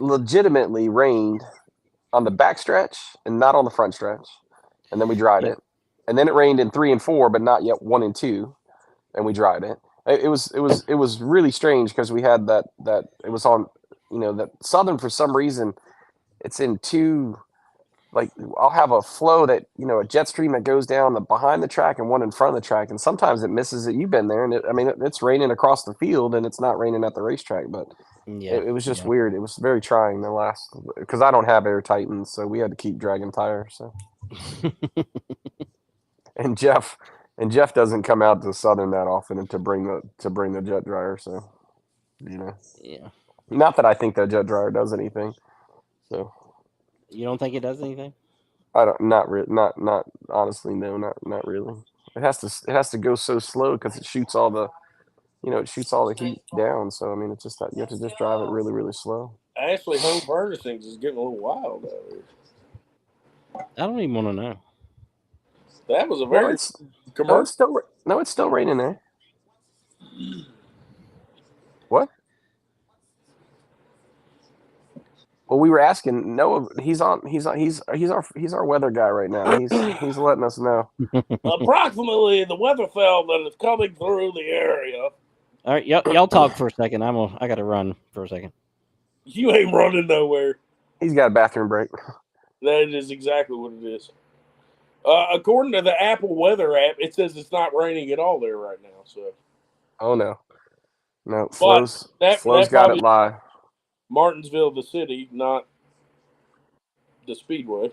E: legitimately rained on the back stretch and not on the front stretch, and then we dried it, and then it rained in 3 and 4, but not yet 1 and 2, and we dried it. It was really strange because we had that it was on that Southern for some reason. It's in two, like I'll have a flow that, a jet stream that goes down behind the track and one in front of the track. And sometimes it misses it. You've been there, and it's raining across the field and it's not raining at the racetrack, but it was just weird. It was very trying because I don't have air Titans. So we had to keep dragging tires. So, and Jeff doesn't come out to Southern that often and to bring the jet dryer. So, not that I think that jet dryer does anything. So,
B: you don't think it does anything?
E: Not honestly, no, not really. It has to go so slow because it shoots all the heat down. So I mean, it's just that you have to just drive it really, really slow.
A: Actually, home furnishings is getting a little wild out there.
B: I don't even want to know.
A: That was a
E: No,
A: very
E: it's
A: commercial.
E: it's still raining there. What? Well, we were asking Noah. He's our weather guy right now. He's letting us know.
A: Approximately, the weather fell that is coming through the area.
B: All right, y'all talk for a second. I got to run for a second.
A: You ain't running nowhere.
E: He's got a bathroom break.
A: That is exactly what it is. According to the Apple Weather app, it says it's not raining at all there right now. So,
E: Oh no, Flo's
A: that
E: got
A: probably
E: it live.
A: Martinsville, the city, not the Speedway.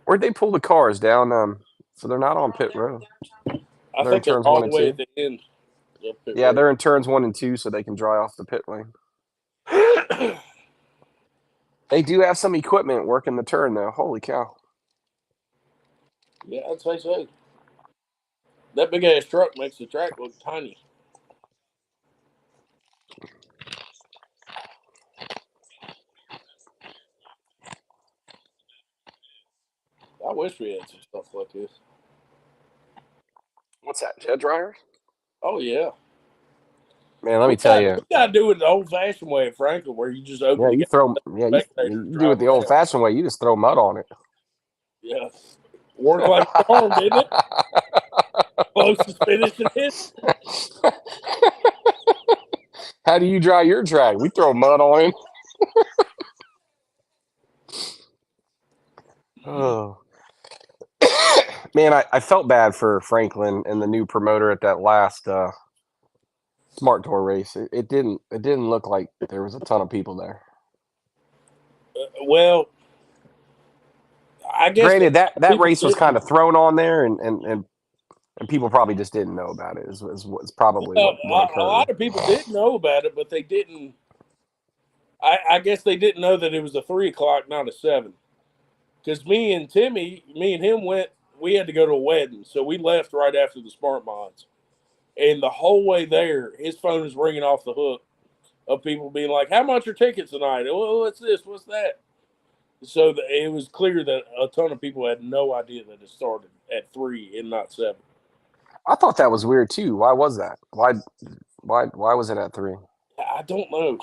E: Where'd they pull the cars down? So they're not on pit road.
A: I think they're all the way at the end.
E: Yeah, they're in turns 1 and 2, so they can dry off the pit lane. They do have some equipment working the turn, though. Holy cow!
A: Yeah, I'd say so. That big ass truck makes the track look tiny. I wish we had some stuff like this.
E: What's that? Jet dryers?
A: Oh yeah.
E: Man, let me tell you.
A: We gotta do it the old-fashioned way at Franklin, where you just open.
E: Yeah, you do it the old-fashioned way. You just throw mud on it.
A: Yeah, worked like a charm, didn't it? Closest finish in history.
E: How do you dry your drag? We throw mud on him. Oh. Man, I felt bad for Franklin and the new promoter at that last Smart Tour race. It didn't look like there was a ton of people there.
A: Well, I guess
E: granted that race was kind of thrown on there, and people probably just didn't know about it. Is probably what occurred.
A: A lot of people did know about it, but they didn't. I guess they didn't know that it was a 3 o'clock, not a 7. Because me and him went. We had to go to a wedding, so we left right after the Smart Mods. And the whole way there, his phone was ringing off the hook of people being like, "How much are tickets tonight? Well, what's this? What's that?" So it was clear that a ton of people had no idea that it started at 3 and not 7.
E: I thought that was weird too. Why was that? Why was it at 3?
A: I don't know.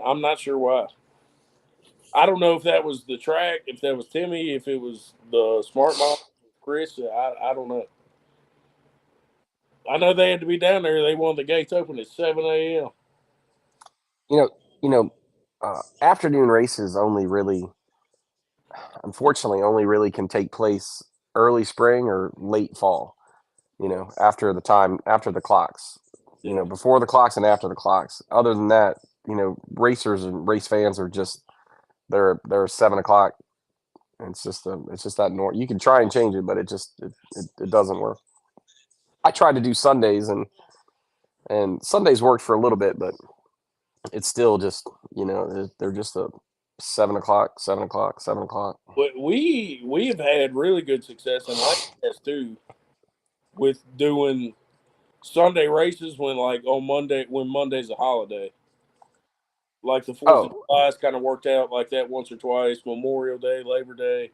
A: I'm not sure why. I don't know if that was the track, if that was Timmy, if it was the Smart Mom, Chris. I don't know. I know they had to be down there. They wanted the gates open at 7 a.m.
E: Afternoon races unfortunately, only really can take place early spring or late fall. After the clocks. Before the clocks and after the clocks. Other than that, racers and race fans are just they're 7 o'clock. And it's just that norm. You can try and change it, but it doesn't work. I tried to do Sundays and Sundays worked for a little bit, but it's still just they're just a 7 o'clock.
A: But we have had really good success in Langley too with doing Sunday races when when Monday's a holiday. Like the 4th of July's kind of worked out like that once or twice. Memorial Day, Labor Day.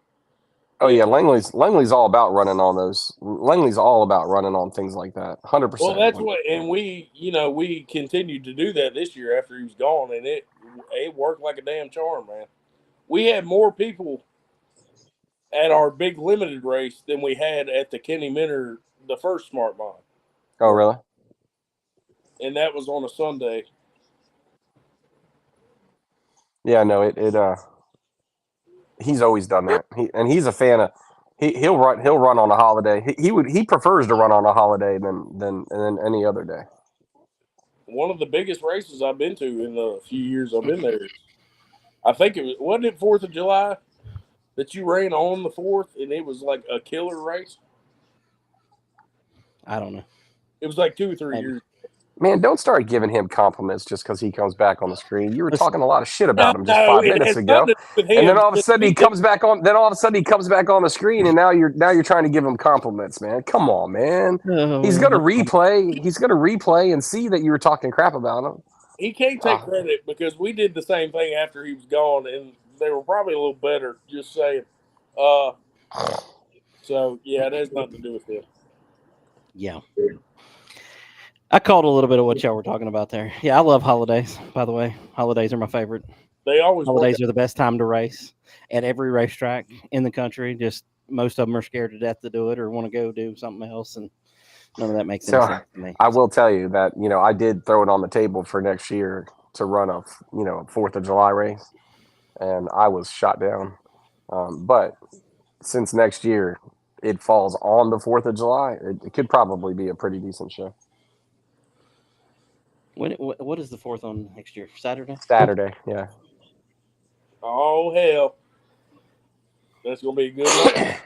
E: Oh yeah, Langley's all about running on those. Langley's all about running on things like that. 100%.
A: Well, that's what, and we continued to do that this year after he was gone, and it worked like a damn charm, man. We had more people at our big limited race than we had at the Kenny Minter, the first Smart Mod.
E: Oh really?
A: And that was on a Sunday.
E: Yeah, no, he's always done that. He's a fan of. He'll run on a holiday. He prefers to run on a holiday than any other day.
A: One of the biggest races I've been to in the few years I've been there. I think wasn't it 4th of July that you ran on the 4th, and it was like a killer race.
B: I don't know.
A: It was like 2 or 3 years.
E: Man, don't start giving him compliments just because he comes back on the screen. You were
B: Listen,
E: talking a lot of shit about him just
A: No,
E: 5
A: it
E: minutes
A: has
E: ago,
A: nothing to do with him.
E: and then all of a
A: Just
E: sudden he
A: me-
E: comes back on. Then all of a sudden he comes back on the screen, and now you're trying to give him compliments, man. Come on, man. He's gonna replay. He's gonna replay and see that you were talking crap about him.
A: He can't take credit because we did the same thing after he was gone, and they were probably a little better. Just saying. So yeah, it has nothing to do with him.
B: Yeah. I called a little bit of what y'all were talking about there. Yeah, I love holidays, by the way. Holidays are my favorite.
A: They always
B: Holidays are the best time to race at every racetrack in the country. Just most of them are scared to death to do it or want to go do something else, and none of that makes any sense to me.
E: I will tell you that I did throw it on the table for next year to run a 4th of July race, and I was shot down. But since next year it falls on the 4th of July, it could probably be a pretty decent show.
B: What is the 4th on next year? Saturday?
E: Saturday, yeah.
A: Oh hell, that's gonna be a good night.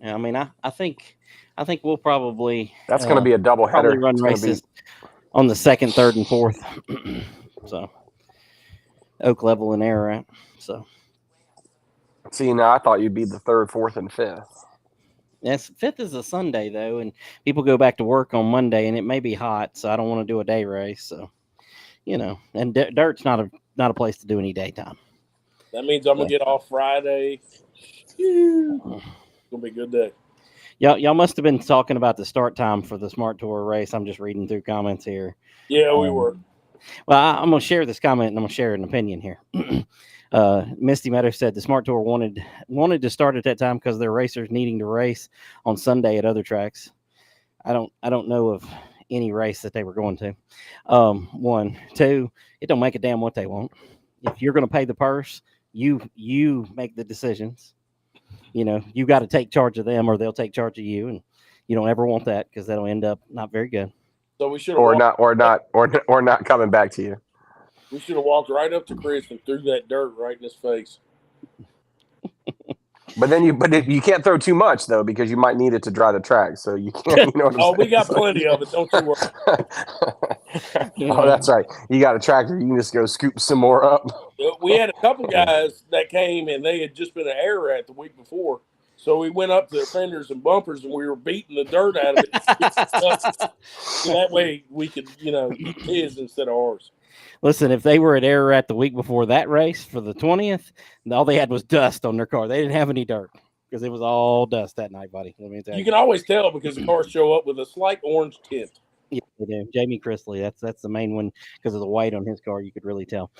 B: Yeah, I mean, I think we'll probably
E: That's going to be a double header.
B: probably run races on the 2nd, 3rd, and 4th. So Oak Level and Ararat. So
E: see, now I thought you'd be the 3rd, 4th, and 5th.
B: yes, 5th is a Sunday though, and people go back to work on Monday, and it may be hot, so I don't want to do a day race. So and dirt's not a place to do any daytime.
A: That means I'm gonna get off Friday. It's gonna be a good day.
B: Y'all must have been talking about the start time for the Smart Tour race. I'm just reading through comments here.
A: Yeah, we were.
B: Well, I'm going to share this comment and I'm going to share an opinion here. Misty Meadows said the Smart Tour wanted to start at that time because their racers needing to race on Sunday at other tracks. I don't know of any race that they were going to. 1, 2, it don't make a damn what they want. If you're going to pay the purse, you make the decisions. You got to take charge of them or they'll take charge of you, and you don't ever want that because that'll end up not very good.
A: So we should
E: or not coming back to you.
A: We should have walked right up to Chris and threw that dirt right in his face.
E: But then you can't throw too much though, because you might need it to dry the track. So you can't. You know what I'm saying?
A: We got plenty of it. Don't you worry.
E: Oh, that's right. You got a tractor. You can just go scoop some more up.
A: We had a couple guys that came and they had just been an air rat the week before. So we went up to the fenders and bumpers and we were beating the dirt out of it. So that way we could, eat his instead of ours.
B: Listen, if they were at Ararat the week before that race for the 20th, all they had was dust on their car. They didn't have any dirt because it was all dust that night, buddy. Let me tell you.
A: You can always tell because the cars show up with a slight orange tint.
B: Yeah, they do. Jamie Chrisley, that's the main one because of the white on his car. You could really tell.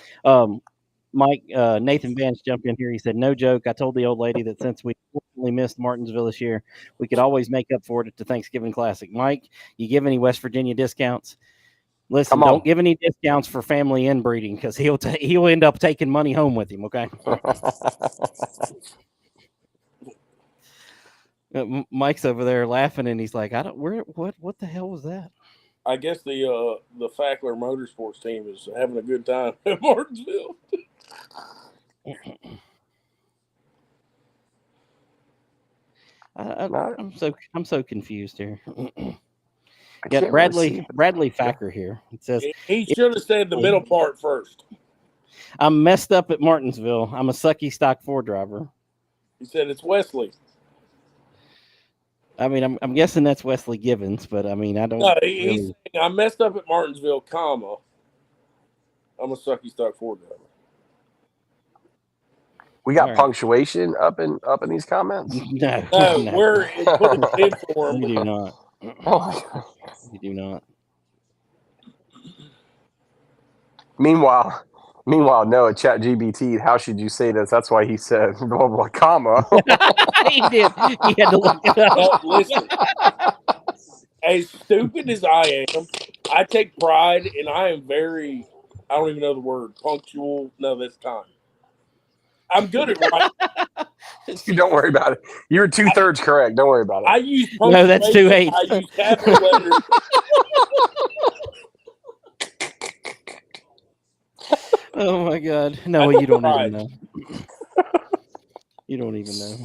B: Mike, Nathan Vance jumped in here. He said, no joke. I told the old lady that since we fortunately missed Martinsville this year, we could always make up for it at the Thanksgiving Classic. Mike, you give any West Virginia discounts? Listen, don't give any discounts for family inbreeding because he'll end up taking money home with him. Okay. Mike's over there laughing, and he's like, what the hell was that?
A: I guess the Fackler Motorsports team is having a good time at Martinsville.
B: I'm so confused here. Got Bradley Facker here. It says
A: he should have said the middle part first.
B: I'm messed up at Martinsville. I'm a sucky stock 4 driver.
A: He said it's Wesley.
B: I mean, I'm guessing that's Wesley Givens, but I mean, I don't.
A: No, he's saying I messed up at Martinsville, comma. I'm a sucky stock 4 driver.
E: We got punctuation up in these comments.
B: No,
A: we're putting it in for him.
B: We do not. We do not.
E: Meanwhile, Noah ChatGPT, how should you say this? That's why he said blah blah comma.
B: He did. He had to look it up.
A: Listen, as stupid as I am, I take pride, and I am very, I don't even know the word, punctual. No, that's time. I'm good at writing.
E: Don't worry about it. You're 2/3 correct. Don't worry about it.
A: I use punctuation.
B: No, that's 2/8.
A: I use capital letters.
B: Oh my God! No, you don't even know. You don't even know.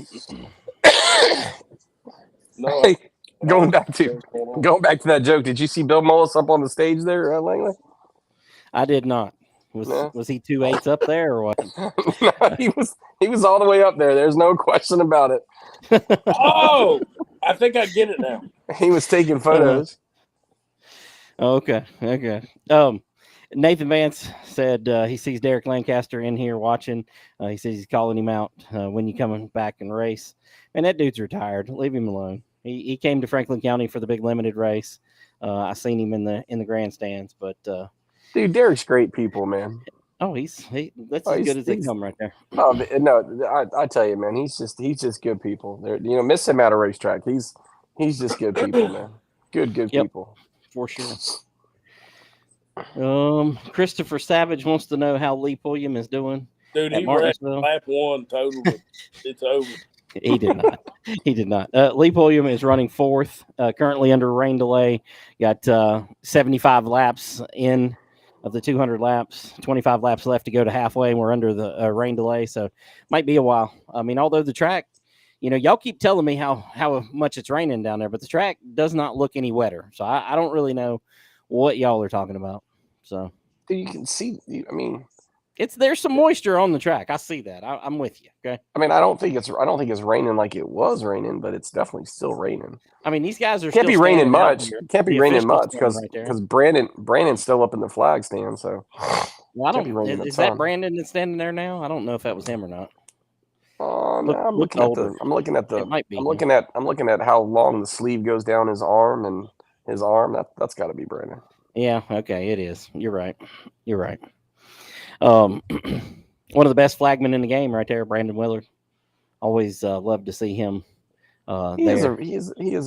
A: No,
E: Going back to that joke, did you see Bill Mullis up on the stage there, Langley?
B: I did not. Was he 2/8 up there or what?
E: No, he was all the way up there. There's no question about it.
A: Oh, I think I get it now.
E: He was taking photos.
B: Okay. Nathan Vance said he sees Derek Lancaster in here watching. He says he's calling him out when you coming back and race. And that dude's retired. Leave him alone. He came to Franklin County for the big limited race. I seen him in the grandstands, but
E: dude, Derek's great people, man.
B: Oh, that's as good as they come right there.
E: Oh no, I tell you, man, he's just good people. Miss him at a racetrack. He's just good people, man. Good people.
B: For sure. Christopher Savage wants to know how Lee Pulliam is doing.
A: Dude, he ran lap 1 total. It's over.
B: He did not. Lee Pulliam is running 4th, currently under rain delay. Got 75 laps in of the 200 laps, 25 laps left to go to halfway, and we're under the rain delay, so might be a while. I mean, although the track, y'all keep telling me how much it's raining down there, but the track does not look any wetter, so I don't really know what y'all are talking about. So
E: you can see,
B: there's some moisture on the track. I see that. I'm with you. Okay.
E: I mean, I don't think it's raining like it was raining, but it's definitely still raining.
B: I mean, these guys are
E: can't be raining much. Can't be raining much because
B: right
E: Brandon's still up in the flag stand. So
B: well, is that Brandon that's standing there now? I don't know if that was him or not.
E: No, I'm looking at how long the sleeve goes down his arm and his arm. That's got to be Brandon.
B: Yeah. Okay. It is. You're right. One of the best flagmen in the game, right there, Brandon Willard. Always love to see him.
E: He is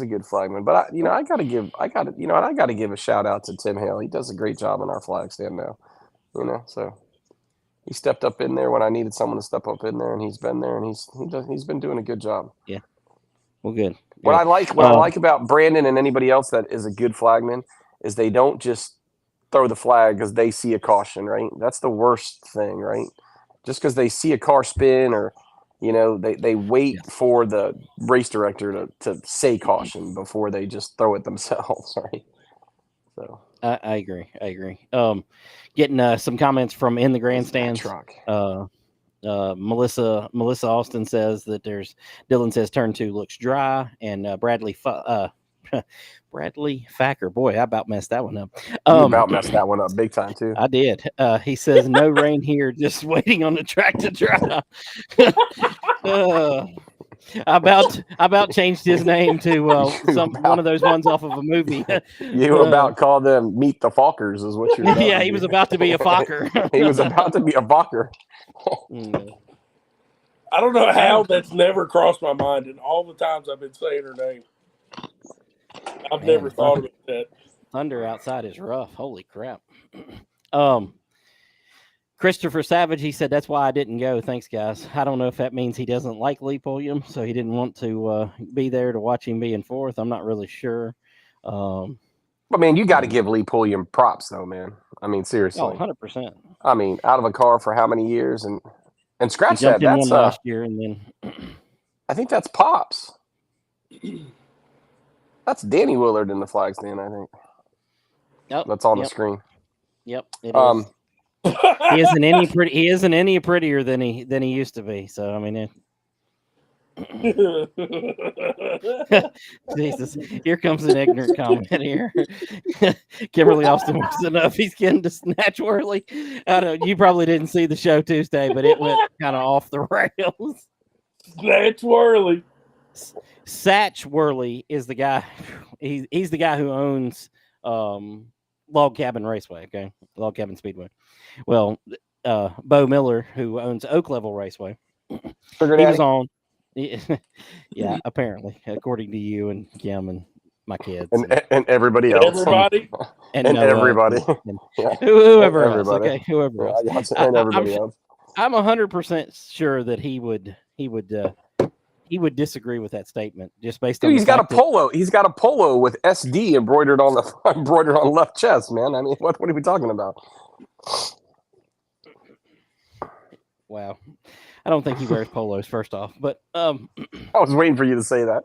E: a good flagman, but I got to give a shout out to Tim Hale. He does a great job on our flag stand now. So he stepped up in there when I needed someone to step up in there, and he's been there, and he's been doing a good job.
B: Yeah. Well, good.
E: What I like about Brandon and anybody else that is a good flagman is they don't just throw the flag because they see a caution, right? That's the worst thing, right? Just because they see a car spin or, they wait for the race director to say caution before they just throw it themselves, right? So
B: I agree. Getting some comments from in the grandstands. Melissa Austin says that Dylan says turn 2 looks dry, and Bradley Facker, boy, I about messed that one up.
E: You about messed that one up big time too.
B: I did. He says no rain here, just waiting on the track to dry. I about changed his name to one of those ones off of a movie.
E: You about call them Meet the Fockers is what you're about.
B: Yeah, he was about to be a Fokker.
E: He was about to be a Fokker.
A: I don't know how that's never crossed my mind in all the times I've been saying her name. I've never thought about that.
B: Thunder outside is rough. Holy crap. Christopher Savage, he said, that's why I didn't go. Thanks, guys. I don't know if that means he doesn't like Lee Pulliam, so he didn't want to be there to watch him be in 4th. I'm not really sure.
E: But, man, you got to give Lee Pulliam props, though, man. I mean, seriously.
B: Oh, 100%.
E: I mean, out of a car for how many years? And scratch that.
B: That's last year, and then
E: I think that's Pops. That's Danny Willard in the flag stand, I think.
B: Yep.
E: That's on the screen.
B: Yep. It is. He isn't any prettier than he used to be. So I mean, Jesus, here comes an ignorant comment here. Kimberly Austin wants to know if he's getting to Snatch Whirly. You probably didn't see the show Tuesday, but it went kind of off the rails.
A: Snatch Whirly.
B: Satch Worley is the guy. He's the guy who owns Log Cabin Raceway. Okay, Log Cabin Speedway. Well, Bo Miller, who owns Oak Level Raceway, he was on. Yeah, apparently, according to you and Kim and my kids
E: and everybody else,
A: everybody,
E: and everybody,
B: whoever else. Okay, whoever else,
E: and everybody else.
B: I'm 100% sure that he would disagree with that statement just based on.
E: He's got a polo. He's got a polo with SD embroidered on the left chest, man. I mean, what are we talking about?
B: Wow, I don't think he wears polos. First off, but
E: I was waiting for you to say that.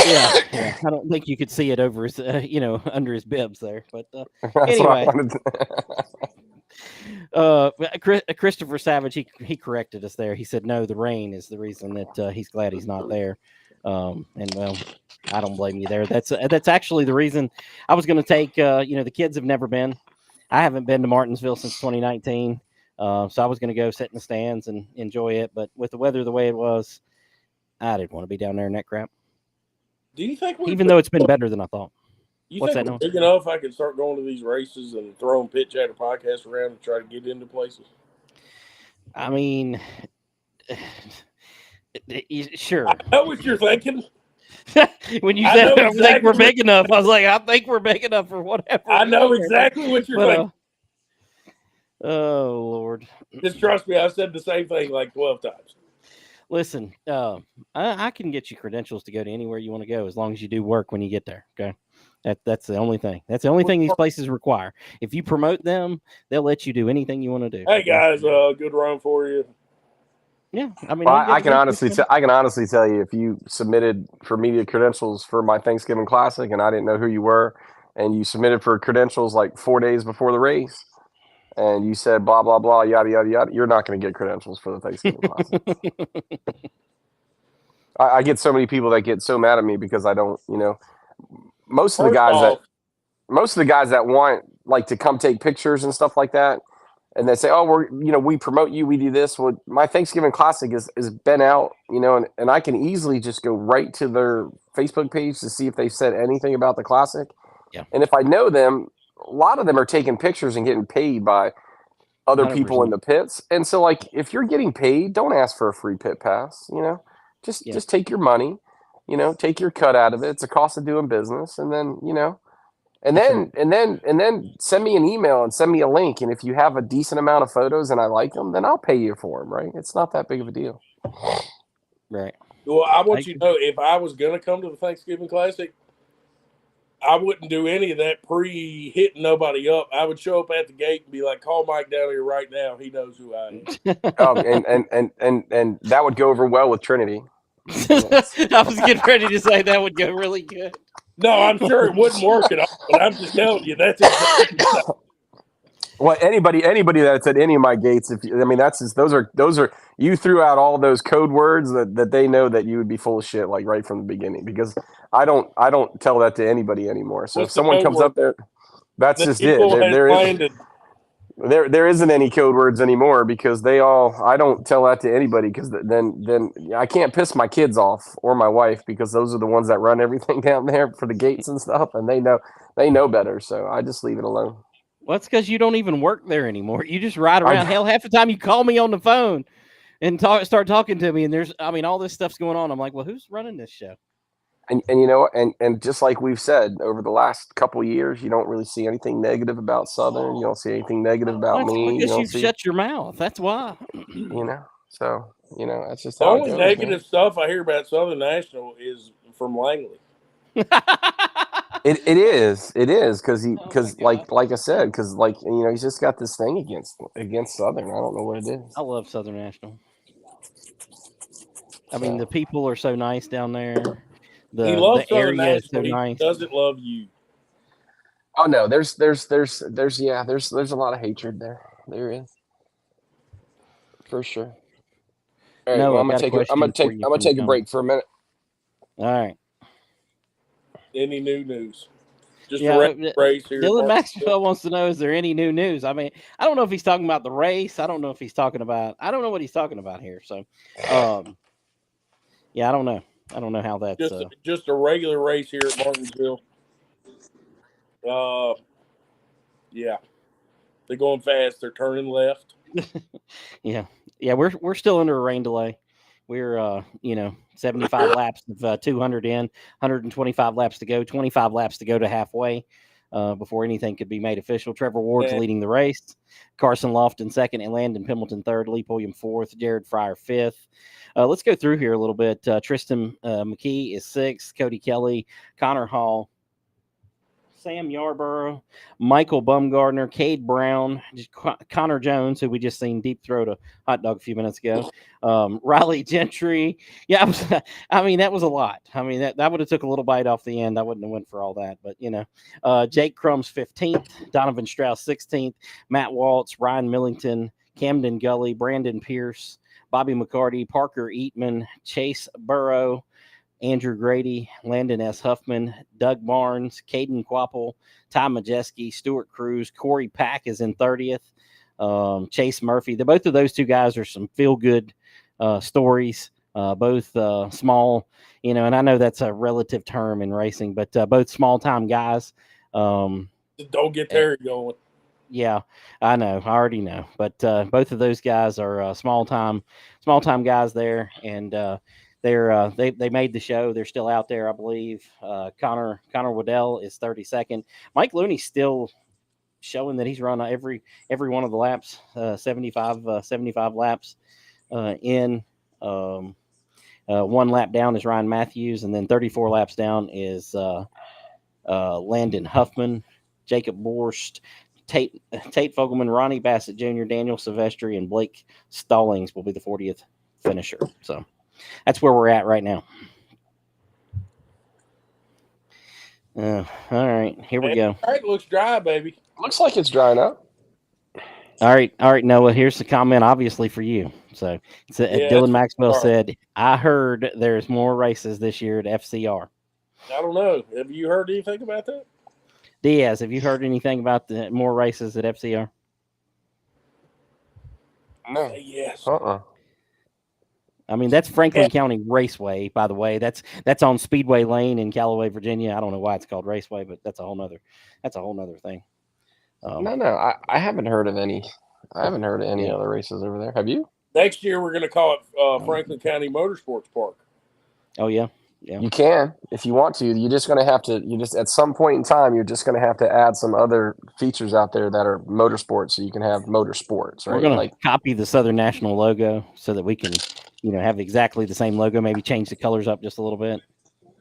B: Yeah. I don't think you could see it over his, under his bibs there. But
E: That's what I
B: anyway,
E: wanted
B: Christopher Savage, he corrected us there. He said, no, the rain is the reason that he's glad he's not there. And well, I don't blame you there. That's actually the reason I was going to take. The kids have never been. I haven't been to Martinsville since 2019. So I was going to go sit in the stands and enjoy it. But with the weather the way it was, I didn't want to be down there in that crap.
A: Do you think
B: even though it's been better than I thought?
A: You
B: What's
A: think
B: that
A: we're big enough I can start going to these races and throwing pitch at a podcast around and try to get into places?
B: I mean, sure.
A: I know what you're thinking.
B: When you said I think we're big enough, I was like, I think we're big enough for whatever.
A: I know exactly what you're thinking.
B: Oh, Lord.
A: Just trust me, I've said the same thing like 12 times.
B: Listen, I can get you credentials to go to anywhere you want to go as long as you do work when you get there, okay? That's the only thing. That's the only thing these places require. If you promote them, they'll let you do anything you want to do.
A: Hey, guys, good run for you.
B: Yeah, I mean,
E: well, I can honestly tell you, if you submitted for media credentials for my Thanksgiving Classic and I didn't know who you were, and you submitted for credentials like 4 days before the race, and you said blah blah blah yada yada yada, you're not going to get credentials for the Thanksgiving Classic. I get so many people that get so mad at me because I don't, most of the guys that want like to come take pictures and stuff like that. And they say, oh, we promote you, we do this. Well, my Thanksgiving Classic is been out, and I can easily just go right to their Facebook page to see if they said anything about the Classic.
B: Yeah.
E: And if I know them, a lot of them are taking pictures and getting paid by other
B: 100%.
E: people in the pits. And so, like, if you're getting paid, don't ask for a free pit pass, just take your money, take your cut out of it. It's a cost of doing business. And then, and then send me an email and send me a link. And if you have a decent amount of photos and I like them, then I'll pay you for them. Right? It's not that big of a deal.
B: Right.
A: Well, I want you to know, if I was going to come to the Thanksgiving Classic, I wouldn't do any of that pre-hitting nobody up. I would show up at the gate and be like, "Call Mike down here right now. He knows who I am."
E: And that would go over well with Trinity.
B: I was getting ready to say that would go really good.
A: No, I'm sure it wouldn't work at all, but I'm just telling you that's exactly
E: well, anybody that's at any of my gates, those are you threw out all those code words that they know that you would be full of shit like right from the beginning, because I don't tell that to anybody anymore. So if someone comes up there, that's just it. There isn't any code words anymore, because I don't tell that to anybody, because then I can't piss my kids off or my wife, because those are the ones that run everything down there for the gates and stuff, and they know better. So I just leave it alone.
B: Well, it's because you don't even work there anymore. You just ride around. Hell, half the time you call me on the phone and start talking to me, and there's all this stuff's going on. I'm like, well, who's running this show?
E: And and just like we've said over the last couple of years, you don't really see anything negative about Southern. You don't see anything negative about me.
B: Because you've shut your mouth. That's why.
E: So that's just
A: the
E: how
A: only
E: it goes,
A: negative stuff I hear about Southern National is from Langley.
E: It is because like I said, because he's just got this thing against Southern. I don't know what it is.
B: I love Southern National. I mean, the people are so nice down there.
A: He loves
B: the
A: Southern
B: area
A: National.
B: is so nice.
A: He doesn't love you.
E: Oh no, there's a lot of hatred there. There is, for sure. All right, I'm gonna take a break for a minute.
B: All right.
A: Any new news? Just a race here.
B: Dylan Maxwell wants to know, is there any new news? I mean, I don't know if he's talking about the race. I don't know what he's talking about here. So, yeah, I don't know. I don't know how that's
A: just a regular race here at Martinsville. Yeah, they're going fast. They're turning left.
B: Yeah. We're still under a rain delay. We're 75 laps of 200 in, 125 laps to go, 25 laps to go to halfway before anything could be made official. Trevor Ward's leading the race. Carson Lofton second, and Landon Pendleton third. Lee Pulliam fourth. Jared Fryer fifth. Let's go through here a little bit. Tristan McKee is sixth. Cody Kelly, Connor Hall Sam Yarborough, Michael Bumgardner, Cade Brown, Connor Jones, who we just seen deep throat a hot dog a few minutes ago, Riley Gentry. Yeah, I mean, that was a lot. I mean, that would have took a little bite off the end. I wouldn't have went for all that. But, Jake Crumbs 15th, Donovan Strauss 16th, Matt Waltz, Ryan Millington, Camden Gully, Brandon Pierce, Bobby McCarty, Parker Eatman, Chase Burrow, Andrew Grady, Landon S. Huffman, Doug Barnes, Caden Quapple, Ty Majeski, Stuart Cruz, Corey Pack is in 30th, Chase Murphy. Both of those two guys are some feel-good stories, both small, and I know that's a relative term in racing, but both small-time guys.
A: Don't get Terry going.
B: Yeah, I know. I already know. But both of those guys are small-time guys there, and they made the show. They're still out there, I believe. Connor Waddell is 32nd. Mike Looney's still showing that he's run every one of the laps, 75 laps in. 1 lap down is Ryan Matthews, and then 34 laps down is Landon Huffman, Jacob Borst, Tate Fogelman, Ronnie Bassett Jr., Daniel Silvestri, and Blake Stallings will be the 40th finisher. So that's where we're at right now. All right, here we go.
A: All right, looks dry, baby.
E: Looks like it's drying up.
B: All right, Noah, here's the comment, obviously, for you. So Dylan Maxwell said, I heard there's more races this year at FCR.
A: I don't know. Have you heard anything about that?
B: Diaz, have you heard anything about the more races at FCR?
E: No.
A: Yes.
B: I mean, that's Franklin County Raceway, by the way. That's on Speedway Lane in Callaway, Virginia. I don't know why it's called Raceway, but that's a whole nother thing.
E: No, I haven't heard of any. I haven't heard of any other races over there. Have you?
A: Next year, we're going to call it Franklin County Motorsports Park.
B: Oh, yeah. Yeah.
E: You can, if you want to. You're just going to have to, at some point in time, you're just going to have to add some other features out there that are motorsports so you can have motorsports, right?
B: We're going to copy the Southern National logo so that we can, have exactly the same logo, maybe change the colors up just a little bit.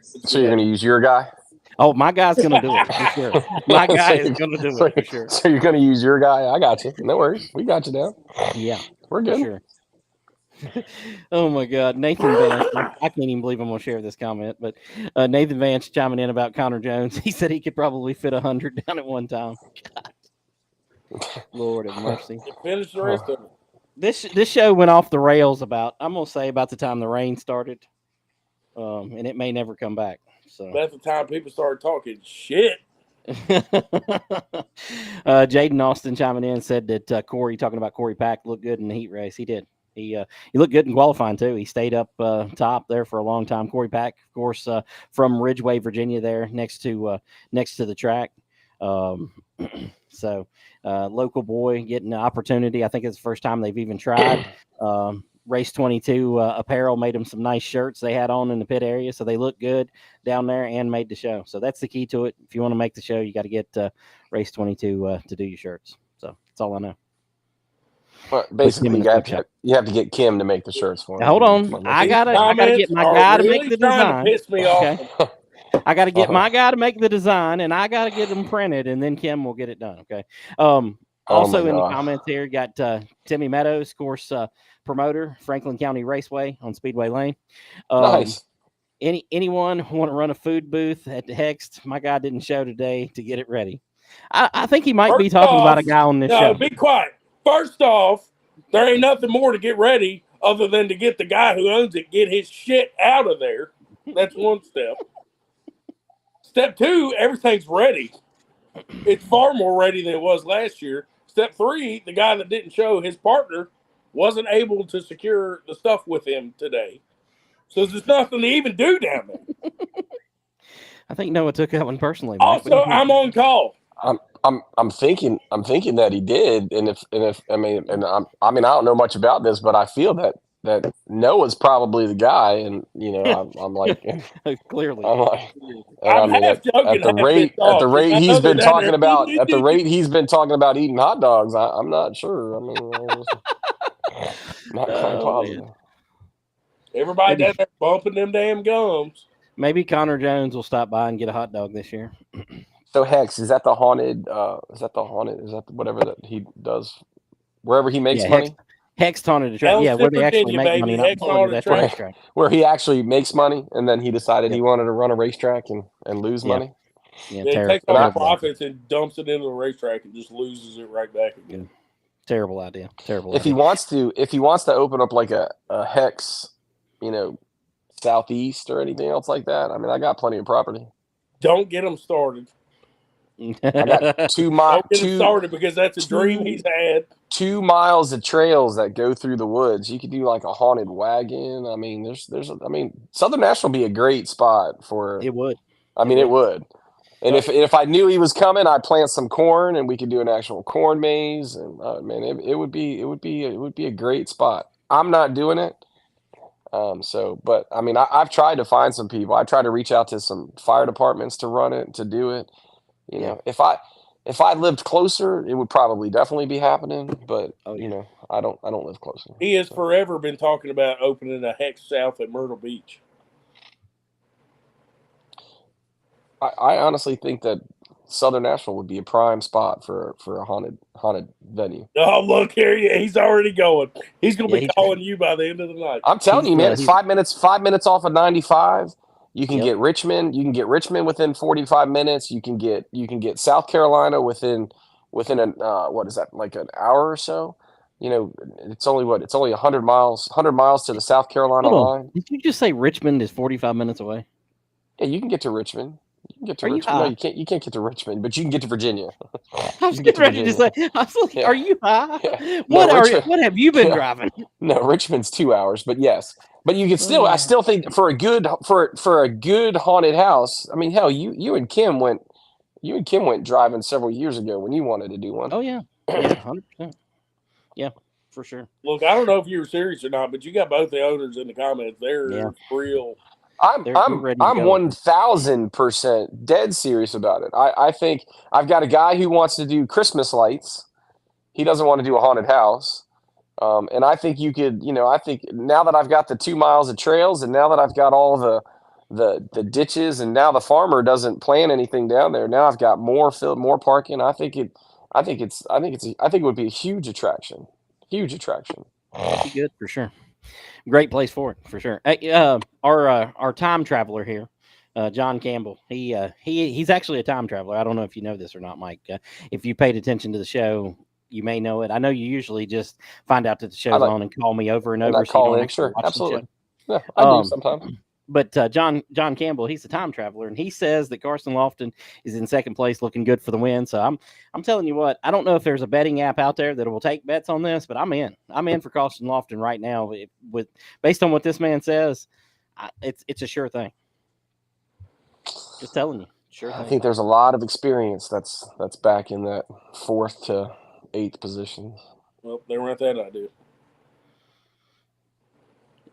E: So you're going to use your guy?
B: Oh, my guy's going to do it for sure. My guy is going to do it for sure.
E: So you're going to use your guy? I got you. No worries. We got you down.
B: Yeah.
E: We're good.
B: For sure. Oh my God, Nathan Vance! I can't even believe I'm going to share this comment, but Nathan Vance chiming in about Connor Jones. He said he could probably fit 100 down at one time. God. Lord have mercy.
A: Finish the rest of it.
B: This show went off the rails about the time the rain started, and it may never come back. So
A: that's the time people started talking shit.
B: Jaden Austin chiming in said that Corey Pack looked good in the heat race. He did. He looked good in qualifying too. He stayed up top there for a long time. Corey Pack, of course, from Ridgeway, Virginia, there next to the track. So local boy getting an opportunity. I think it's the first time they've even tried. Race 22 apparel made them some nice shirts they had on in the pit area, so they look good down there and made the show. So that's the key to it. If you want to make the show, you got to get Race 22 to do your shirts. So that's all I know.
E: But basically, you have to get Kim to make the shirts for me.
B: Hold on, I gotta get my guy to make the design.
A: Piss me off.
B: Okay? I gotta get my guy to make the design, and I gotta get them printed, and then Kim will get it done. Okay. Also in the comments here, got Timmy Meadows, of course, promoter, Franklin County Raceway on Speedway Lane.
E: Nice.
B: Anyone want to run a food booth at the Hext? My guy didn't show today to get it ready. I think he might be talking about a guy on this show.
A: No, be quiet. First off, there ain't nothing more to get ready other than to get the guy who owns it, get his shit out of there. That's one step. Step 2, everything's ready. It's far more ready than it was last year. Step 3, the guy that didn't show, his partner, wasn't able to secure the stuff with him today. So there's nothing to even do down there.
B: I think Noah took that one personally.
A: Also, I'm on call.
E: I'm thinking that he did, and I don't know much about this, but I feel that Noah's probably the guy, and I'm like
B: clearly.
E: I'm like, at the rate he's been talking about eating hot dogs, I'm not sure. I mean, not quite positive.
A: Man. Everybody down there bumping them damn gums.
B: Maybe Connor Jones will stop by and get a hot dog this year.
E: So Hex, is that the haunted? Is that whatever that he does wherever he makes
B: Yeah,
E: money?
B: Hex haunted the track.
A: Ellis
B: Yeah, where they actually
A: Virginia,
B: make money,
A: baby.
B: not
A: Hex
B: necessarily
A: haunted
B: at the
A: track.
B: racetrack.
E: Where he actually makes money, and then he decided he
B: Yep.
E: wanted to run a racetrack and lose
B: Yeah.
E: money.
B: Yeah,
A: Yeah, he takes
E: And
A: all
E: I-
A: the profits and dumps it into the racetrack and just loses it right back again.
B: terrible idea. Terrible
E: If he
B: idea.
E: wants to open up like a Hex, southeast or anything else like that, I mean, I got plenty of property.
A: Don't get him started.
E: I got 2 miles.
A: Don't get him started because that's a dream he's had.
E: 2 miles of trails that go through the woods. You could do like a haunted wagon. I mean, Southern National would be a great spot for.
B: It would.
E: I mean, it would. And if I knew he was coming, I'd plant some corn, and we could do an actual corn maze. And man, it would be a great spot. I'm not doing it. But I mean, I've tried to find some people. I tried to reach out to some fire departments to run it, to do it. If I lived closer, it would probably definitely be happening. But I don't live closer.
A: He has forever been talking about opening a Hex South at Myrtle Beach.
E: I honestly think that Southern Nashville would be a prime spot for a haunted venue.
A: Oh, look here, he's already going. He's going to be calling you by the end of the night.
E: I'm telling you, man, it's 5 minutes off of 95. You can get Richmond. You can get Richmond within 45 minutes. You can get South Carolina within what is that, like an hour or so? It's only 100 miles to the South Carolina line.
B: Did you just say Richmond is 45 minutes away?
E: Yeah, you can get to Richmond. You can get to
B: Are
E: Richmond.
B: You
E: no, you can't. You can't get to Richmond, but you can get to Virginia.
B: I was getting ready to say. I was like, "Are you high?
E: Yeah.
B: What have you been driving?"
E: No, Richmond's 2 hours, but yes, but you can still. I still think for a good haunted house. I mean, hell, you and Kim went driving several years ago when you wanted to do one.
B: Oh yeah, 100%. Yeah, for sure.
A: Look, I don't know if you were serious or not, but you got both the owners in the comments. They're real.
E: I'm 1000% dead serious about it. I think I've got a guy who wants to do Christmas lights. He doesn't want to do a haunted house. And I think you could, I think now that I've got the 2 miles of trails, and now that I've got all the ditches, and now the farmer doesn't plant anything down there. Now I've got more parking. I think it would be a huge attraction. Huge attraction.
B: That'd be good for sure. Great place for it, for sure. Hey, our time traveler here, John Campbell. He's actually a time traveler. I don't know if you know this or not, Mike. If you paid attention to the show, you may know it. I know you usually just find out that the show's on and call me over and over.
E: Call in, sure, absolutely. Yeah, I do sometimes.
B: But John Campbell, he's a time traveler, and he says that Carson Lofton is in second place, looking good for the win. So I'm telling you what, I don't know if there's a betting app out there that will take bets on this, but I'm in. I'm in for Carson Lofton right now. Based on what this man says, it's a sure thing. Just telling you, sure thing.
E: I think there's a lot of experience that's back in that 4th to 8th position.
A: Well, they weren't that idea.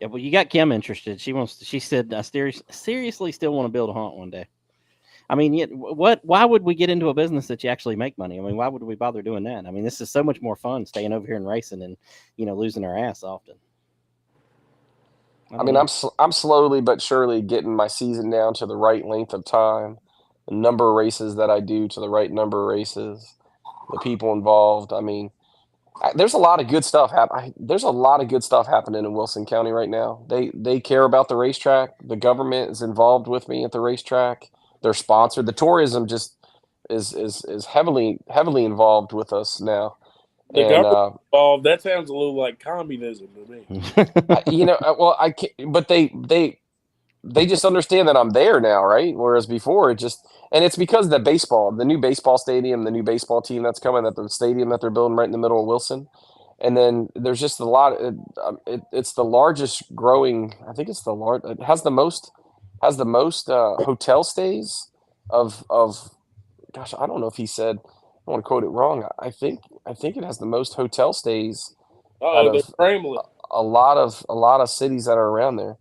B: Yeah, well, you got Kim interested. She said, I seriously still want to build a haunt one day. I mean, why would we get into a business that you actually make money? I mean, why would we bother doing that? I mean, this is so much more fun staying over here and racing and, losing our ass often.
E: I'm slowly but surely getting my season down to the right length of time, the number of races that I do to the right number of races, the people involved. I mean, there's a lot of good stuff There's a lot of good stuff happening in Wilson County right now. They care about the racetrack. The government is involved with me at the racetrack. They're sponsored. The tourism just is heavily involved with us now.
A: The government involved. That sounds a little like communism to me.
E: Well, I can't, but they just understand that I'm there now, right? Whereas before it's because the new baseball stadium, the new baseball team that's coming, at the stadium that they're building right in the middle of Wilson. And then there's just a lot. It's the largest growing. I think it's it has the most hotel stays of. Gosh, I don't know if he said. I don't want to quote it wrong. I think it has the most hotel stays.
A: They're scrambling.
E: A lot of cities that are around there.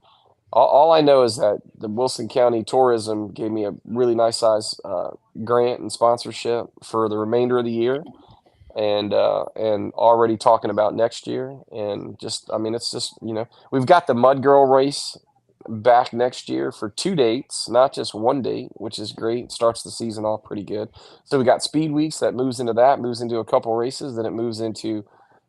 E: All I know is that the Wilson County Tourism gave me a really nice size grant and sponsorship for the remainder of the year, and already talking about next year. And it's just we've got the Mud Girl race back next year for 2 dates, not just 1 date, which is great. Starts the season off pretty good. So we got speed weeks that moves into a couple races, then it moves into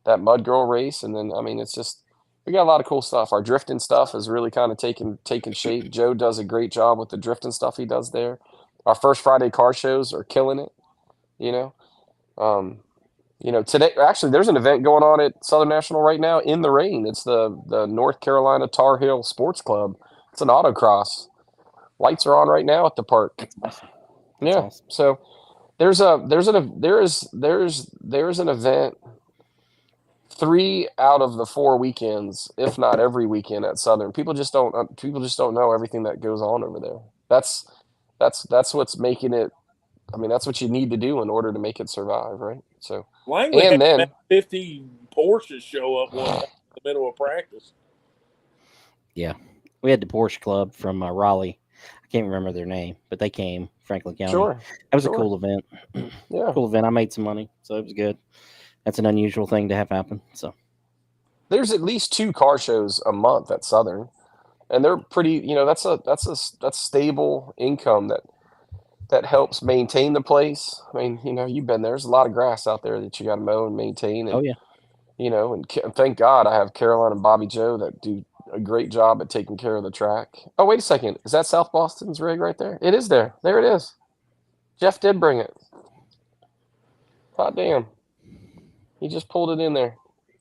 E: that mud girl race, and then I mean it's just we got a lot of cool stuff. Our drifting stuff is really kind of taking shape. Joe does a great job with the drifting stuff he does there. Our first Friday car shows are killing it, you know. Today actually there's an event going on at Southern National right now in the rain. It's the North Carolina Tar Heel Sports Club. It's an autocross. Lights are on right now at the park.
B: That's awesome.
E: Yeah.
B: Awesome.
E: So there's an event 3 out of the 4 weekends, if not every weekend at Southern. People just don't know everything that goes on over there. That's what's making it. I mean, that's what you need to do in order to make it survive, right? So
A: Langley
E: and
A: had
E: then
A: about 50 Porsches show up one time in the middle of practice.
B: Yeah, we had the Porsche Club from Raleigh. I can't remember their name, but they came, Franklin County.
E: sure,
B: That was
E: sure.
B: a cool event.
E: Yeah.
B: Cool event. I made some money, so it was good. That's an unusual thing to have happen. So
E: There's at least 2 car shows a month at Southern, and they're pretty. That's stable income that helps maintain the place. I mean, you've been there. There's a lot of grass out there that you got to mow and maintain, and
B: oh yeah,
E: and thank God I have Caroline and Bobby Joe that do a great job at taking care of the track. Oh, wait a second. Is that South Boston's rig right there? It is there. There it is. Jeff did bring it. God damn. He just pulled it in there.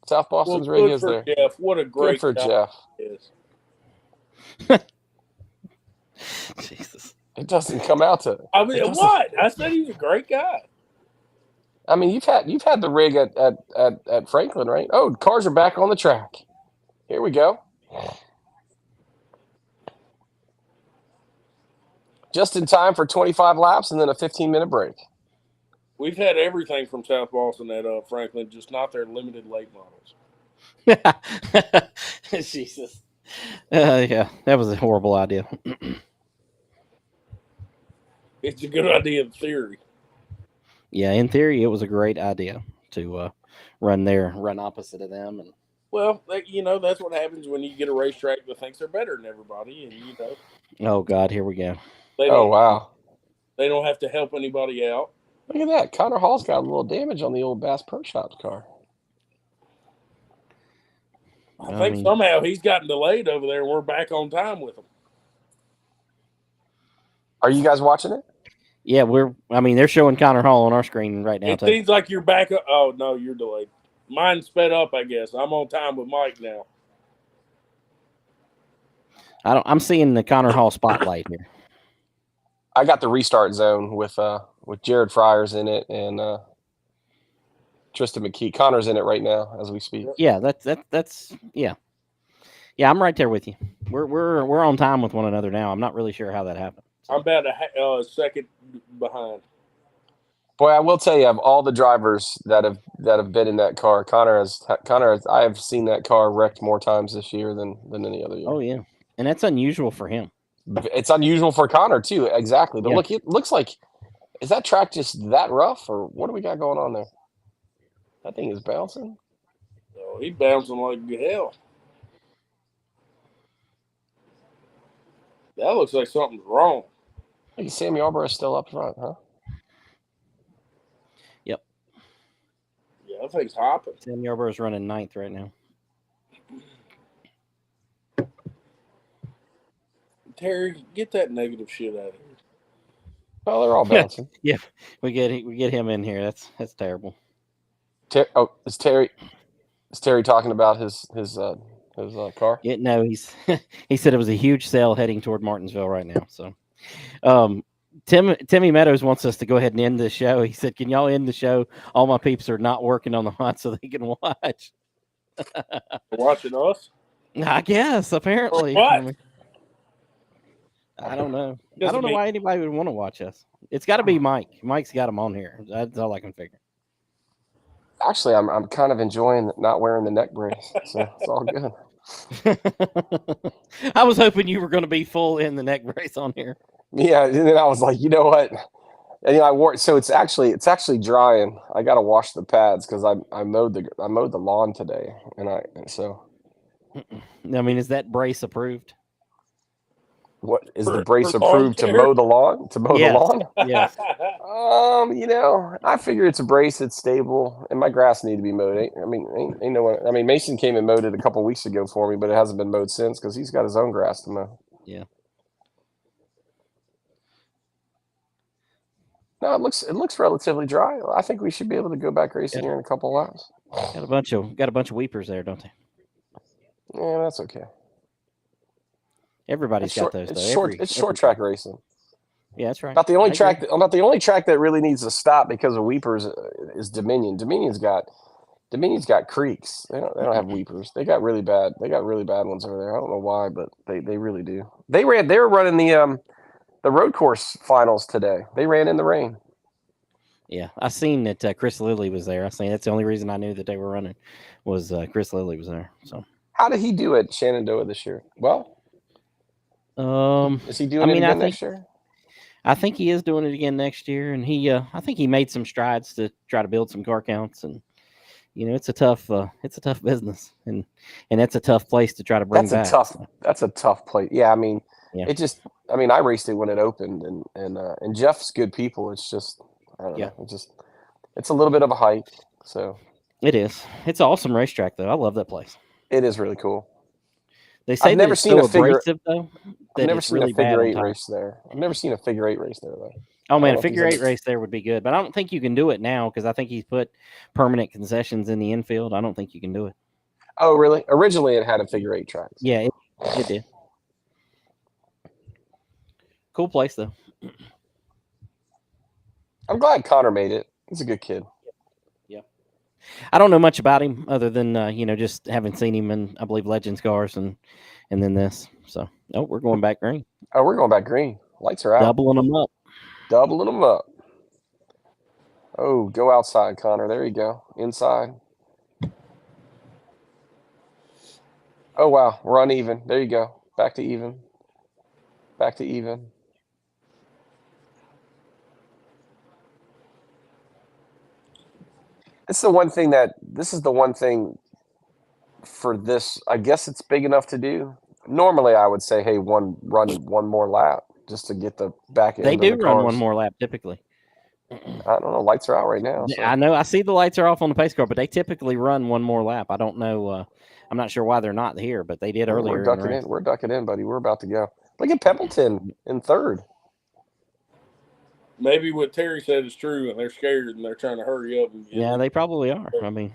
E: South Boston's rig
A: Good
E: is
A: for
E: there.
A: Jeff. What a great
E: Good for
A: job
E: Jeff.
A: it is.
B: Jesus.
E: It doesn't come out to.
A: I mean, what? I said he's a great guy.
E: I mean, you've had the rig at Franklin, right? Oh, cars are back on the track. Here we go. Just in time for 25 laps and then a 15-minute break.
A: We've had everything from South Boston at Franklin, just not their limited late models.
B: Jesus. Yeah, that was a horrible idea.
A: It's a good idea in theory.
B: Yeah, in theory, it was a great idea to run opposite of them, and
A: Well, that's what happens when you get a racetrack that thinks they're better than everybody, and
B: oh god, here we go.
A: they
E: Oh,
A: don't.
E: wow.
A: They don't have to help anybody out.
E: Look at that. Connor Hall's got a little damage on the old Bass Pro Shops car.
A: I think somehow he's gotten delayed over there, and we're back on time with him.
E: Are you guys watching it?
B: Yeah, they're showing Connor Hall on our screen right now.
A: It seems like you're back up. Oh, no, you're delayed. Mine sped up, I guess. I'm on time with Mike now.
B: I'm seeing the Connor Hall spotlight here.
E: I got the restart zone with Jared Fryers in it and Tristan McKee. Connor's in it right now as we speak.
B: Yeah, that's yeah. Yeah, I'm right there with you. We're on time with one another now. I'm not really sure how that happened.
A: I'm about a second behind.
E: Boy, I will tell you, of all the drivers that have been in that car, I have seen that car wrecked more times this year than any other year.
B: Oh yeah, and that's unusual for him.
E: It's unusual for Connor too. Exactly. But
B: Yeah.
E: look, it looks like, is that track just that rough, or what do we got going on there? That thing is bouncing.
A: Oh, he's bouncing like hell. That looks like something's wrong.
E: Hey, Sam Yarborough is still up front, huh?
B: Yep.
A: Yeah, that thing's hopping.
B: Sam Yarborough's running 9th right now.
A: Terry, get that negative shit out of here.
E: Well, they're all bouncing.
B: Yeah, we get him in here. That's terrible.
E: Is Terry talking about his car?
B: Yeah, no, he said it was a huge sale heading toward Martinsville right now. So, Timmy Meadows wants us to go ahead and end the show. He said, "Can y'all end the show? All my peeps are not working on the hunt, so they can watch."
A: Watching us?
B: I guess apparently.
A: Or what?
B: I don't know. I don't know why anybody would want to watch us. It's got to be Mike. Mike's got him on here. That's all I can figure.
E: Actually, I'm kind of enjoying not wearing the neck brace, so it's all good.
B: I was hoping you were going to be full in the neck brace on here.
E: Yeah, and then I was like, you know what? And I wore it, so it's actually drying. I got to wash the pads because I mowed the lawn today, and so.
B: I mean, is that brace approved?
E: What is the brace
A: For lawn
E: approved to
A: care?
E: mow the lawn? To mow
B: Yes.
E: the lawn?
B: Yes.
E: I figure it's a brace. It's stable, and my grass need to be mowed. Ain't no one. I mean, Mason came and mowed it a couple weeks ago for me, but it hasn't been mowed since because he's got his own grass to mow.
B: Yeah.
E: No, it looks relatively dry. I think we should be able to go back racing here in a couple of laps.
B: Got a bunch of weepers there, don't they?
E: Yeah, that's okay.
B: Everybody's got those though.
E: It's short track racing.
B: Yeah, that's right.
E: About the only track that really needs to stop because of weepers is Dominion. Dominion's got creeks. They don't have weepers. They got really bad ones over there. I don't know why, but they really do. They were running the road course finals today. They ran in the rain.
B: Yeah, I seen that Chris Lilly was there. I seen that's the only reason I knew that they were running was Chris Lilly was there. So
E: how did he do at Shenandoah this year? Well, is he doing it again next year?
B: I think he is doing it again next year, and I think he made some strides to try to build some car counts, and it's a tough business, and that's a tough place to try to bring back.
E: That's a tough place. Yeah, I mean, I raced it when it opened, and Jeff's good people. It's just I don't know. It's a little bit of a hike, so
B: it is. It's an awesome racetrack, though. I love that place.
E: It is really cool.
B: They say
E: I've never seen a figure.
B: Though.
E: I've never seen a figure eight race there. I've never seen a figure eight race there though.
B: Oh man, a figure eight race there would be good, but I don't think you can do it now because I think he's put permanent concessions in the infield. I don't think you can do it.
E: Oh really? Originally, it had a figure eight track.
B: Yeah, it did. Cool place though.
E: I'm glad Connor made it. He's a good kid.
B: Yeah. I don't know much about him other than just having seen him in I believe Legends cars and then this. So we're going back green.
E: Oh, we're going back green. Lights are out.
B: Doubling them up. Oh, go outside, Connor. There you go. Inside. Oh wow, we're uneven. There you go. Back to even. This is the one thing for this. I guess it's big enough to do. Normally, I would say, hey, run one more lap just to get the back end. They do run one more lap typically. I don't know. Lights are out right now. So. I know. I see the lights are off on the pace car, but they typically run one more lap. I don't know. I'm not sure why they're not here, but they did earlier. We're ducking in, buddy. We're about to go. Look at Pembleton in third.
A: Maybe what Terry said is true, and they're scared and they're trying to hurry up.
B: Yeah, they probably are. I mean,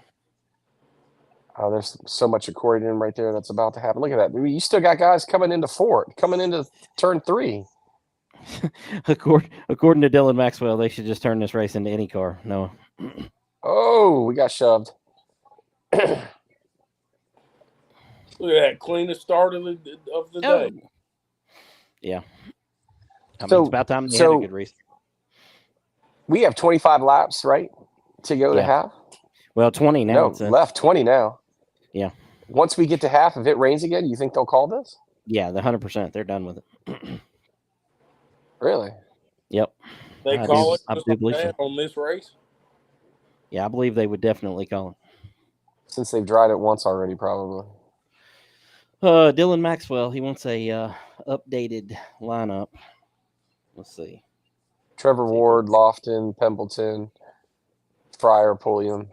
E: there's so much accordion right there that's about to happen. Look at that. You still got guys coming into turn 3.
B: According to Dylan Maxwell, they should just turn this race into any car. No.
E: Oh, we got shoved.
A: Look at that cleanest start of the day.
B: Yeah. It's about time they had a good race.
E: We have 25 laps, right, to go to half?
B: Well, 20 now.
E: No, left 20 now.
B: Yeah.
E: Once we get to half, if it rains again, you think they'll call this?
B: Yeah, the 100%. They're done with it.
E: Really?
B: Yep.
A: They call it on this race?
B: Yeah, I believe they would definitely call it.
E: Since they've dried it once already, probably.
B: Dylan Maxwell, he wants a updated lineup. Let's see.
E: Trevor Ward, Lofton, Pembleton, Fryer, Pulliam.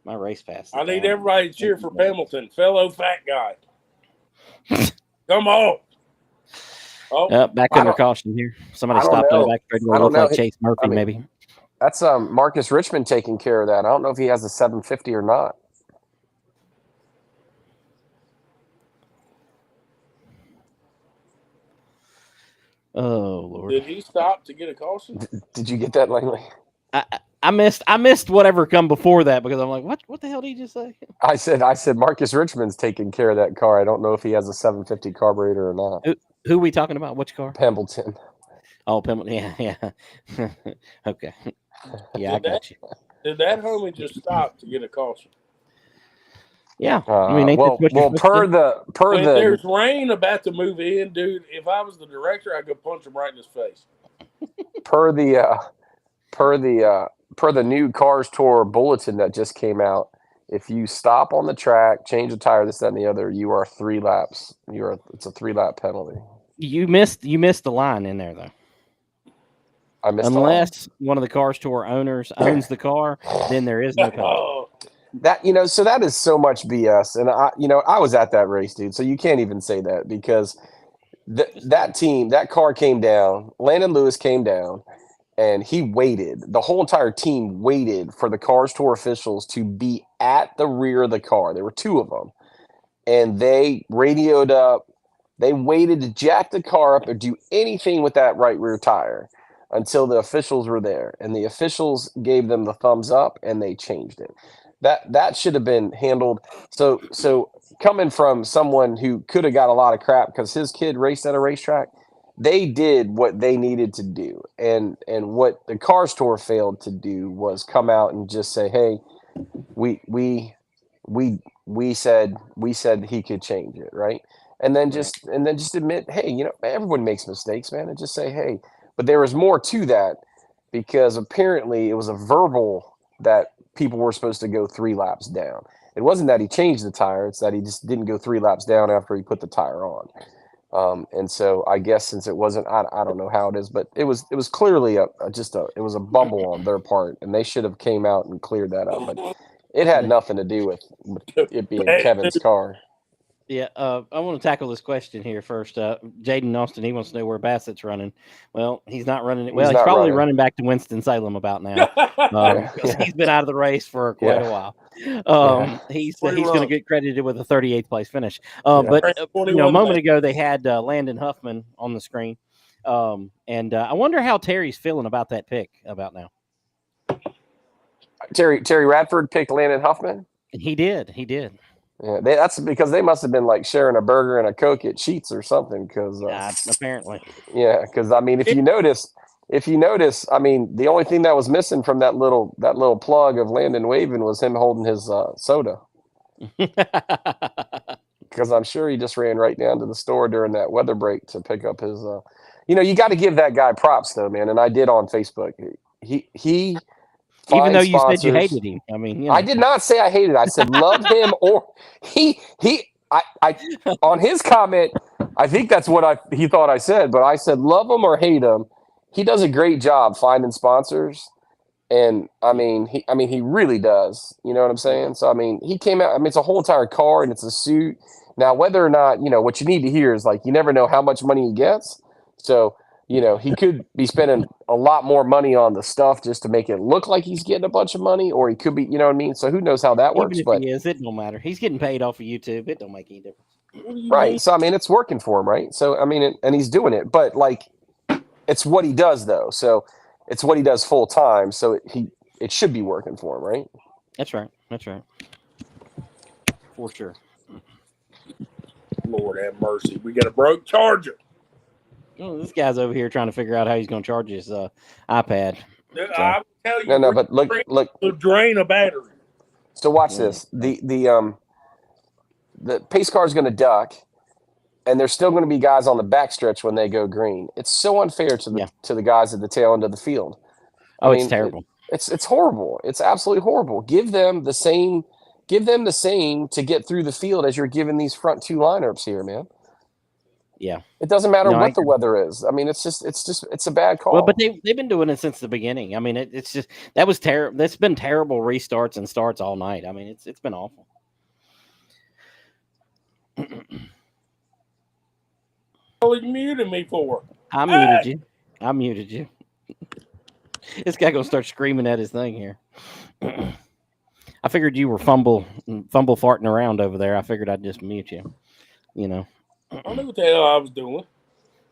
B: My race pass.
A: I need everybody to cheer for Pembleton, fellow fat guy. Come on.
B: Oh, back under caution here. Somebody stopped on the back straight. Look like Chase Murphy, maybe.
E: That's Marcus Richmond taking care of that. I don't know if he has a 750 or not.
B: Oh Lord!
A: Did he stop to get a caution?
E: Did you get that, Langley?
B: I missed whatever come before that because I'm like, what the hell did he just say?
E: I said Marcus Richmond's taking care of that car. I don't know if he has a 750 carburetor or not.
B: Who are we talking about? Which car?
E: Pembleton.
B: Oh, Pembleton. Yeah. Okay. Yeah, I got you.
A: Did that homie just stop to get a caution?
B: Yeah.
E: When
A: there's rain about to move in, dude, if I was the director, I'd go punch him right in his face.
E: Per the new Cars Tour bulletin that just came out, if you stop on the track, change a tire, this, that, and the other, you are 3 laps. It's a 3-lap penalty.
B: You missed the line in there though.
E: I missed
B: Unless one of the Cars Tour owners owns the car, then there is no penalty.
A: Oh,
E: that. So that is so much BS. And I was at that race, dude. So you can't even say that because that car came down. Landon Lewis came down, and he waited. The whole entire team waited for the Cars Tour officials to be at the rear of the car. There were two of them, and they radioed up. They waited to jack the car up or do anything with that right rear tire until the officials were there, and the officials gave them the thumbs up, and they changed it. That should have been handled. So coming from someone who could have got a lot of crap because his kid raced at a racetrack, they did what they needed to do, and what the Cars Tour failed to do was come out and just say, "Hey, we said he could change it, right?" And then just admit, "Hey, everyone makes mistakes, man," and just say, "Hey." But there was more to that because apparently it was a verbal that people were supposed to go 3 laps down. It wasn't that he changed the tire; it's that he just didn't go 3 laps down after he put the tire on. And so I guess since it wasn't, I don't know how it is, but it was clearly it was a bumble on their part, and they should have came out and cleared that up. But it had nothing to do with it being Kevin's car.
B: Yeah, I want to tackle this question here first. Jaden Austin, he wants to know where Bassett's running. Well, he's not running it. Well, he's probably running back to Winston-Salem about now. Because he's been out of the race for quite a while. He's going to get credited with a 38th place finish. But a moment ago they had Landon Huffman on the screen, and I wonder how Terry's feeling about that pick about now.
E: Terry Radford picked Landon Huffman.
B: He did.
E: Yeah, that's because they must have been like sharing a burger and a Coke at Sheetz or something. Because
B: apparently,
E: yeah. Because I mean, if you notice, I mean, the only thing that was missing from that little plug of Landon waving was him holding his soda. Because I'm sure he just ran right down to the store during that weather break to pick up his. You got to give that guy props though, man. And I did on Facebook. He
B: even though you said you hated him. I mean,
E: I did not say I hated. I said love him or he. I on his comment, I think that's what he thought I said, but I said love him or hate him. He does a great job finding sponsors, and he really does. You know what I'm saying? So I mean, he came out. I mean, it's a whole entire car and it's a suit. Now, whether or not what you need to hear is like you never know how much money he gets. So. He could be spending a lot more money on the stuff just to make it look like he's getting a bunch of money, or he could be, you know what I mean? So who knows how that works?
B: Even if he is, it don't matter. He's getting paid off of YouTube. It don't make any difference.
E: Right. So, I mean, it's working for him, right? So, I mean, and he's doing it, but like, it's what he does though. So it's what he does full time. So it should be working for him, right?
B: That's right. For sure.
A: Lord have mercy. We got a broke charger.
B: Oh, this guy's over here trying to figure out how he's going to charge his iPad.
A: So. I will tell you.
E: No, but look,
A: to drain a battery.
E: So watch this. The pace car is going to duck, and there's still going to be guys on the backstretch when they go green. It's so unfair to the guys at the tail end of the field.
B: It's terrible.
E: It's horrible. It's absolutely horrible. Give them the same to get through the field as you're giving these front 2 lineups here, man.
B: Yeah,
E: it doesn't matter what the weather is. I mean, it's a bad call.
B: Well, but they've been doing it since the beginning. I mean, it's just that was terrible. That's been terrible restarts and starts all night. I mean, it's been awful.
A: What you muted me for?
B: I muted you. This guy gonna start screaming at his thing here. I figured you were fumble farting around over there. I figured I'd just mute you.
A: I knew what the hell I was doing.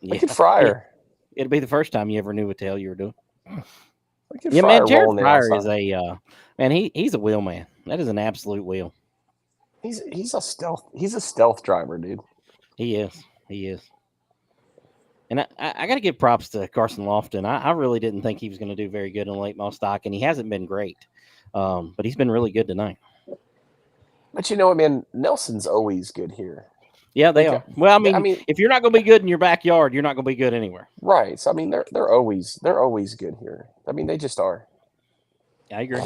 E: Look at Fryer.
B: It'll be the first time you ever knew what the hell you were doing.
E: Man,
B: Jared Fryer is a man. He's a wheel man. That is an absolute wheel.
E: He's a stealth driver, dude.
B: He is. And I got to give props to Carson Lofton. I really didn't think he was going to do very good in late model stock, and he hasn't been great. But he's been really good tonight.
E: But you know what, man? Nelson's always good here.
B: Yeah, they are. Well, I mean, if you're not going to be good in your backyard, you're not going to be good anywhere.
E: Right. So I mean, they're always good here. I mean, they just are.
B: I agree.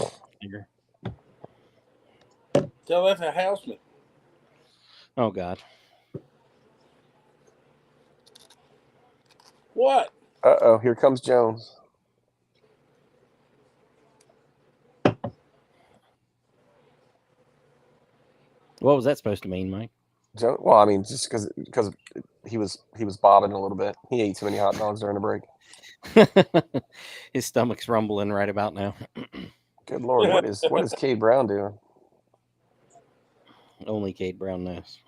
A: Tell that to Houseman.
B: Oh God.
A: What?
E: Uh-oh, here comes Jones.
B: What was that supposed to mean, Mike?
E: Well, I mean, just because he was bobbing a little bit. He ate too many hot dogs during the break.
B: His stomach's rumbling right about now.
E: Good Lord, what is Cade Brown doing?
B: Only Cade Brown knows.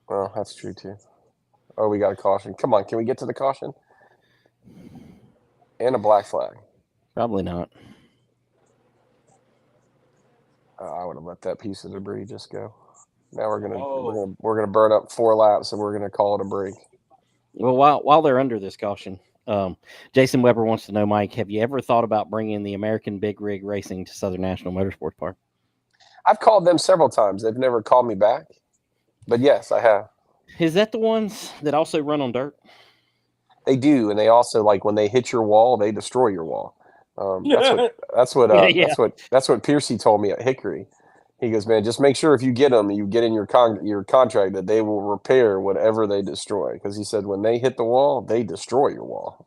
E: Well, that's true too. Oh, we got a caution. Come on, can we get to the caution? And a black flag.
B: Probably not.
E: I would have let that piece of debris just go. Now we're gonna burn up 4 laps and we're gonna call it a break.
B: Well, while they're under this caution, Jason Weber wants to know, Mike, have you ever thought about bringing the American Big Rig Racing to Southern National Motorsports Park?
E: I've called them several times. They've never called me back. But yes, I have.
B: Is that the ones that also run on dirt?
E: They do, and they also, like, when they hit your wall, they destroy your wall. That's what Piercy told me at Hickory. He goes, man, just make sure if you get them, you get in your contract that they will repair whatever they destroy. Because he said when they hit the wall, they destroy your wall.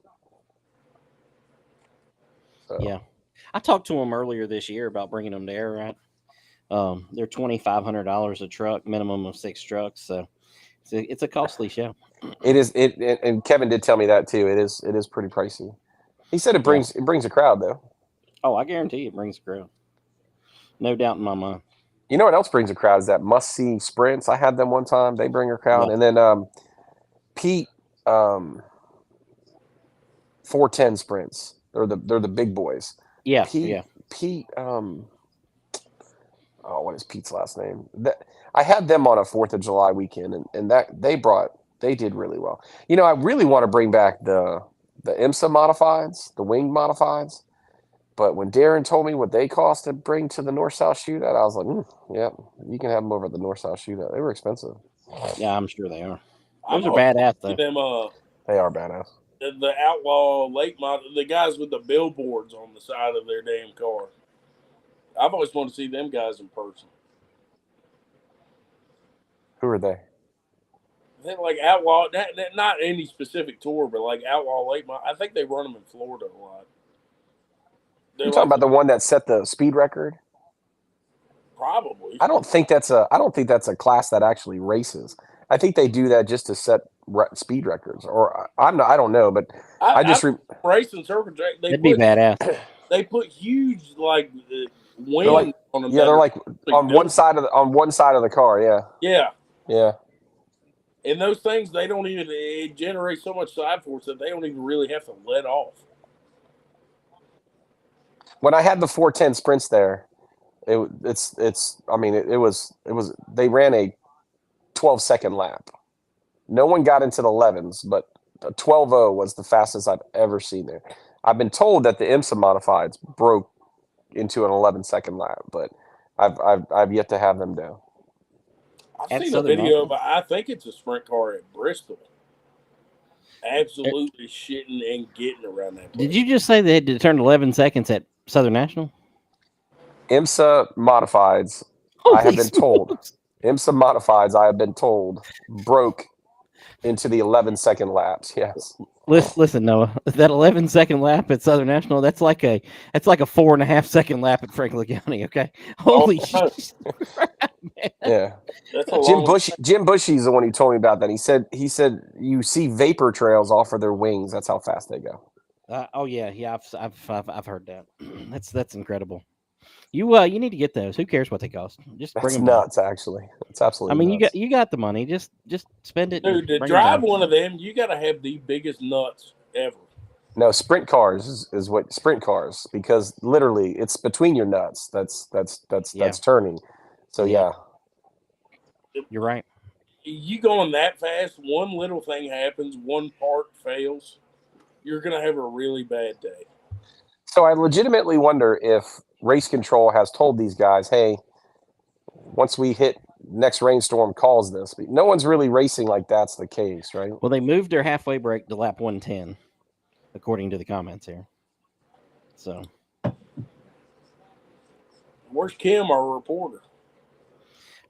E: So.
B: Yeah, I talked to him earlier this year about bringing them to Ararat. They're $2,500 a truck, minimum of 6 trucks. So it's a costly show.
E: It is. And Kevin did tell me that too. It is pretty pricey. He said it brings a crowd though.
B: Oh, I guarantee it brings a crowd. No doubt in my mind.
E: You know what else brings a crowd is that must-see sprints. I had them one time. They bring a crowd. Yeah. And then Pete 410 sprints. They're the big boys.
B: Yeah,
E: Pete. What is Pete's last name? I had them on a 4th of July weekend, and that they did really well. You know, I really want to bring back the IMSA modifieds, the winged modifieds. But when Darren told me what they cost to bring to the North-South Shootout, I was like, yeah, you can have them over at the North-South Shootout. They were expensive.
B: Yeah, I'm sure they are. Those are badass, though.
E: They are badass.
A: The Outlaw late model, the guys with the billboards on the side of their damn car. I've always wanted to see them guys in person.
E: Who are they?
A: They're like Outlaw, not any specific tour, but like Outlaw late model. I think they run them in Florida a lot.
E: You're talking about the one that set the speed record?
A: Probably.
E: I don't think that's a class that actually races. I think they do that just to set speed records. Or I don't know, but
A: racing circuit track.
B: That'd be badass.
A: They put huge wings on them.
E: Yeah, they're like on one side of the car. Yeah.
A: Yeah.
E: Yeah.
A: And those things, it generates so much side force that they don't even really have to let off.
E: When I had the 410 sprints there, they ran a 12-second lap. No one got into the 11s, but a 12.0 was the fastest I've ever seen there. I've been told that the IMSA modifieds broke into an 11-second lap, but I've yet to have them down.
A: I've seen a video of, I think it's a sprint car at Bristol. Absolutely shitting and getting around that place.
B: Did you just say they had to turn 11 seconds at Southern National?
E: IMSA modifieds, I have been told. IMSA modifieds, I have been told, broke into the 11-second laps. Yes.
B: Listen, Noah, that 11-second lap at Southern National, that's like a 4.5-second lap at Franklin County. Okay, holy shit.
E: Yeah. Jim Bushy's the one who told me about that. He said you see vapor trails off of their wings. That's how fast they go.
B: Yeah. I've heard that. That's incredible. You need to get those. Who cares what they cost? Just bring them.
E: Nuts, actually. It's absolutely.
B: I mean, nuts. you got the money. Just spend it.
A: Dude, to drive one of them, you got to have the biggest nuts ever.
E: No, sprint cars is what sprint cars, because literally it's between your nuts. That's turning. So yeah.
B: You're right.
A: You going that fast, one little thing happens, one part fails, you're gonna have a really bad day.
E: So I legitimately wonder if race control has told these guys, hey, once we hit next rainstorm, calls this. But no one's really racing like that's the case, right?
B: Well, they moved their halfway break to lap 110, according to the comments here. So,
A: where's Kim, our reporter?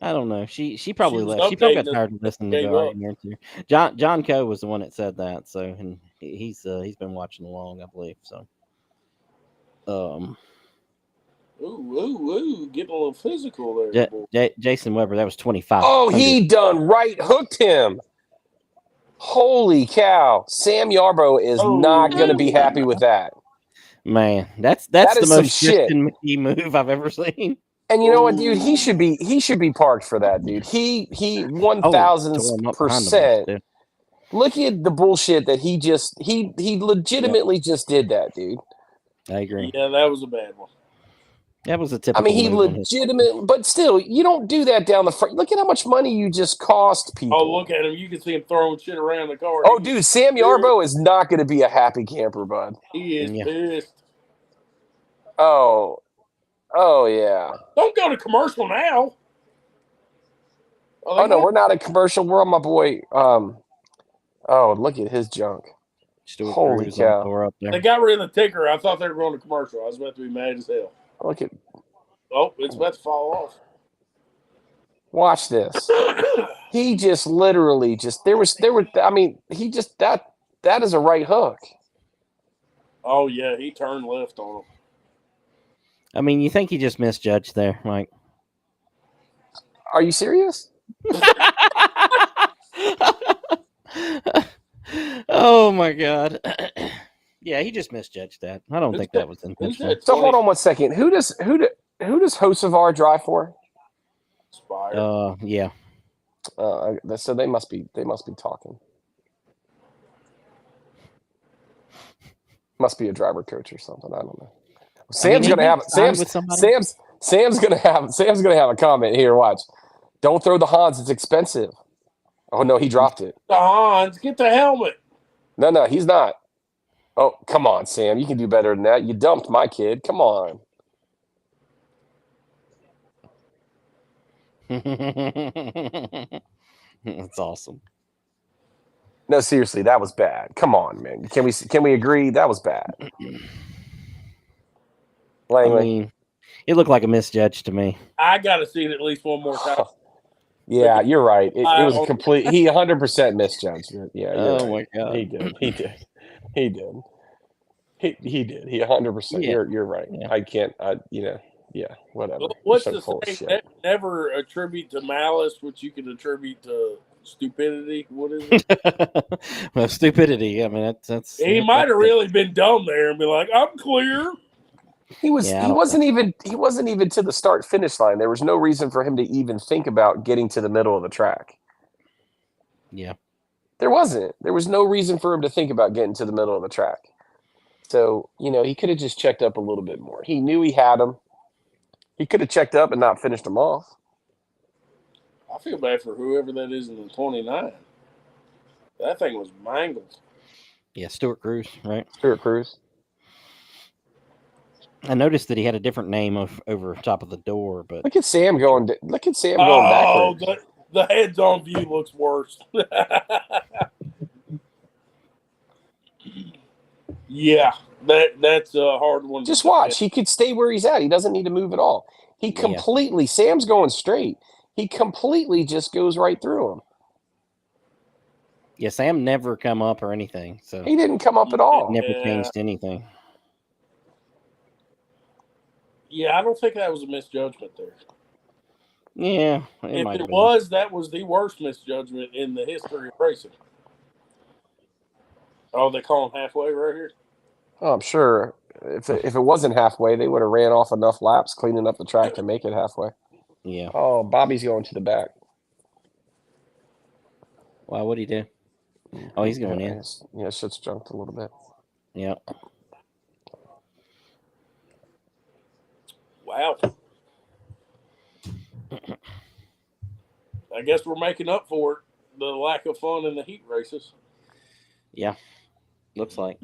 B: I don't know. She probably left. She probably got tired of listening to go right here too. John Coe was the one that said that. So, and He's been watching along, I believe. So,
A: Ooh, getting a little physical there.
B: Jason Weber, that was 25.
E: Oh, he done right hooked him. Holy cow! Sam Yarbrough is not going to be happy with that.
B: Man, that's
E: That
B: the
E: is some
B: most
E: shit.
B: Christian McKee move I've ever seen.
E: And you know what, dude? He should be parked for that, dude. He 1000%. Look at the bullshit that he legitimately just did that, dude.
B: I agree.
A: Yeah, that was a bad one.
B: That was a typical.
E: I mean, he legitimate, but still, you don't do that down the front. Look at how much money you just cost people.
A: Oh, look at him! You can see him throwing shit around the car.
E: Oh, dude, Sam Yarbrough is not going to be a happy camper, bud.
A: He is pissed.
E: Oh yeah.
A: Don't go to commercial now.
E: Oh no, we're not a commercial. We're on my boy. Oh, look at his junk. Holy cow!
A: They got rid of the ticker. I thought they were going to commercial. I was about to be mad as hell.
E: Look at.
A: Oh, it's about to fall off.
E: Watch this. He just literally there were. I mean, he just that is a right hook.
A: Oh yeah, he turned left on him.
B: I mean, you think he just misjudged there, Mike?
E: Are you serious?
B: Oh my God! Yeah, he just misjudged that. I don't think that was intentional.
E: So hold on one second. Who does Hocevar drive for?
A: Spire.
B: Yeah.
E: So they must be talking. Must be a driver coach or something. I don't know. Sam's gonna have a comment here. Watch. Don't throw the Hans. It's expensive. Oh no, he dropped it.
A: The Hans, get the helmet.
E: No, he's not. Oh, come on, Sam. You can do better than that. You dumped my kid. Come on.
B: That's awesome.
E: No, seriously, that was bad. Come on, man. Can we agree that was bad? Langley.
B: I mean, it looked like a misjudge to me.
A: I got to see it at least one more time.
E: Yeah, you're right. It was a complete. He 100% misjudged it. Yeah.
B: Oh
E: right.
B: my God.
E: He did. He did. He 100%.
B: Yeah.
E: You're right.
B: Yeah.
E: I can't. Yeah. Whatever.
A: What's the saying? Never attribute to malice what you can attribute to stupidity. What is it?
B: Well, stupidity. I mean, that's.
A: He might have really been dumb there and be like, "I'm clear."
E: He wasn't even to the start finish line. There was no reason for him to even think about getting to the middle of the track.
B: Yeah.
E: There wasn't. There was no reason for him to think about getting to the middle of the track. So, he could have just checked up a little bit more. He knew he had him. He could have checked up and not finished him off.
A: I feel bad for whoever that is in the 29. That thing was mangled.
B: Yeah, Stuart Cruz, right?
E: Stuart Cruz.
B: I noticed that he had a different name over top of the door, but
E: look at Sam going backwards.
A: The heads-on view looks worse. Yeah, that's a hard one.
E: Just watch. He could stay where he's at. He doesn't need to move at all. He completely. Sam's going straight. He completely just goes right through him.
B: Yeah, Sam never come up or anything. So
E: he didn't come up at all.
B: Never changed anything.
A: Yeah, I don't think that was a misjudgment there.
B: Yeah,
A: if it was, that was the worst misjudgment in the history of racing. Oh, they call him halfway right here?
E: Oh, I'm sure. If it wasn't halfway, they would have ran off enough laps cleaning up the track to make it halfway.
B: Yeah.
E: Oh, Bobby's going to the back.
B: Wow, what'd he do? Oh, he's going in.
E: Yeah, shit's junked a little bit.
B: Yeah.
A: Wow. I guess we're making up for it, the lack of fun in the heat races.
B: Yeah. Looks like.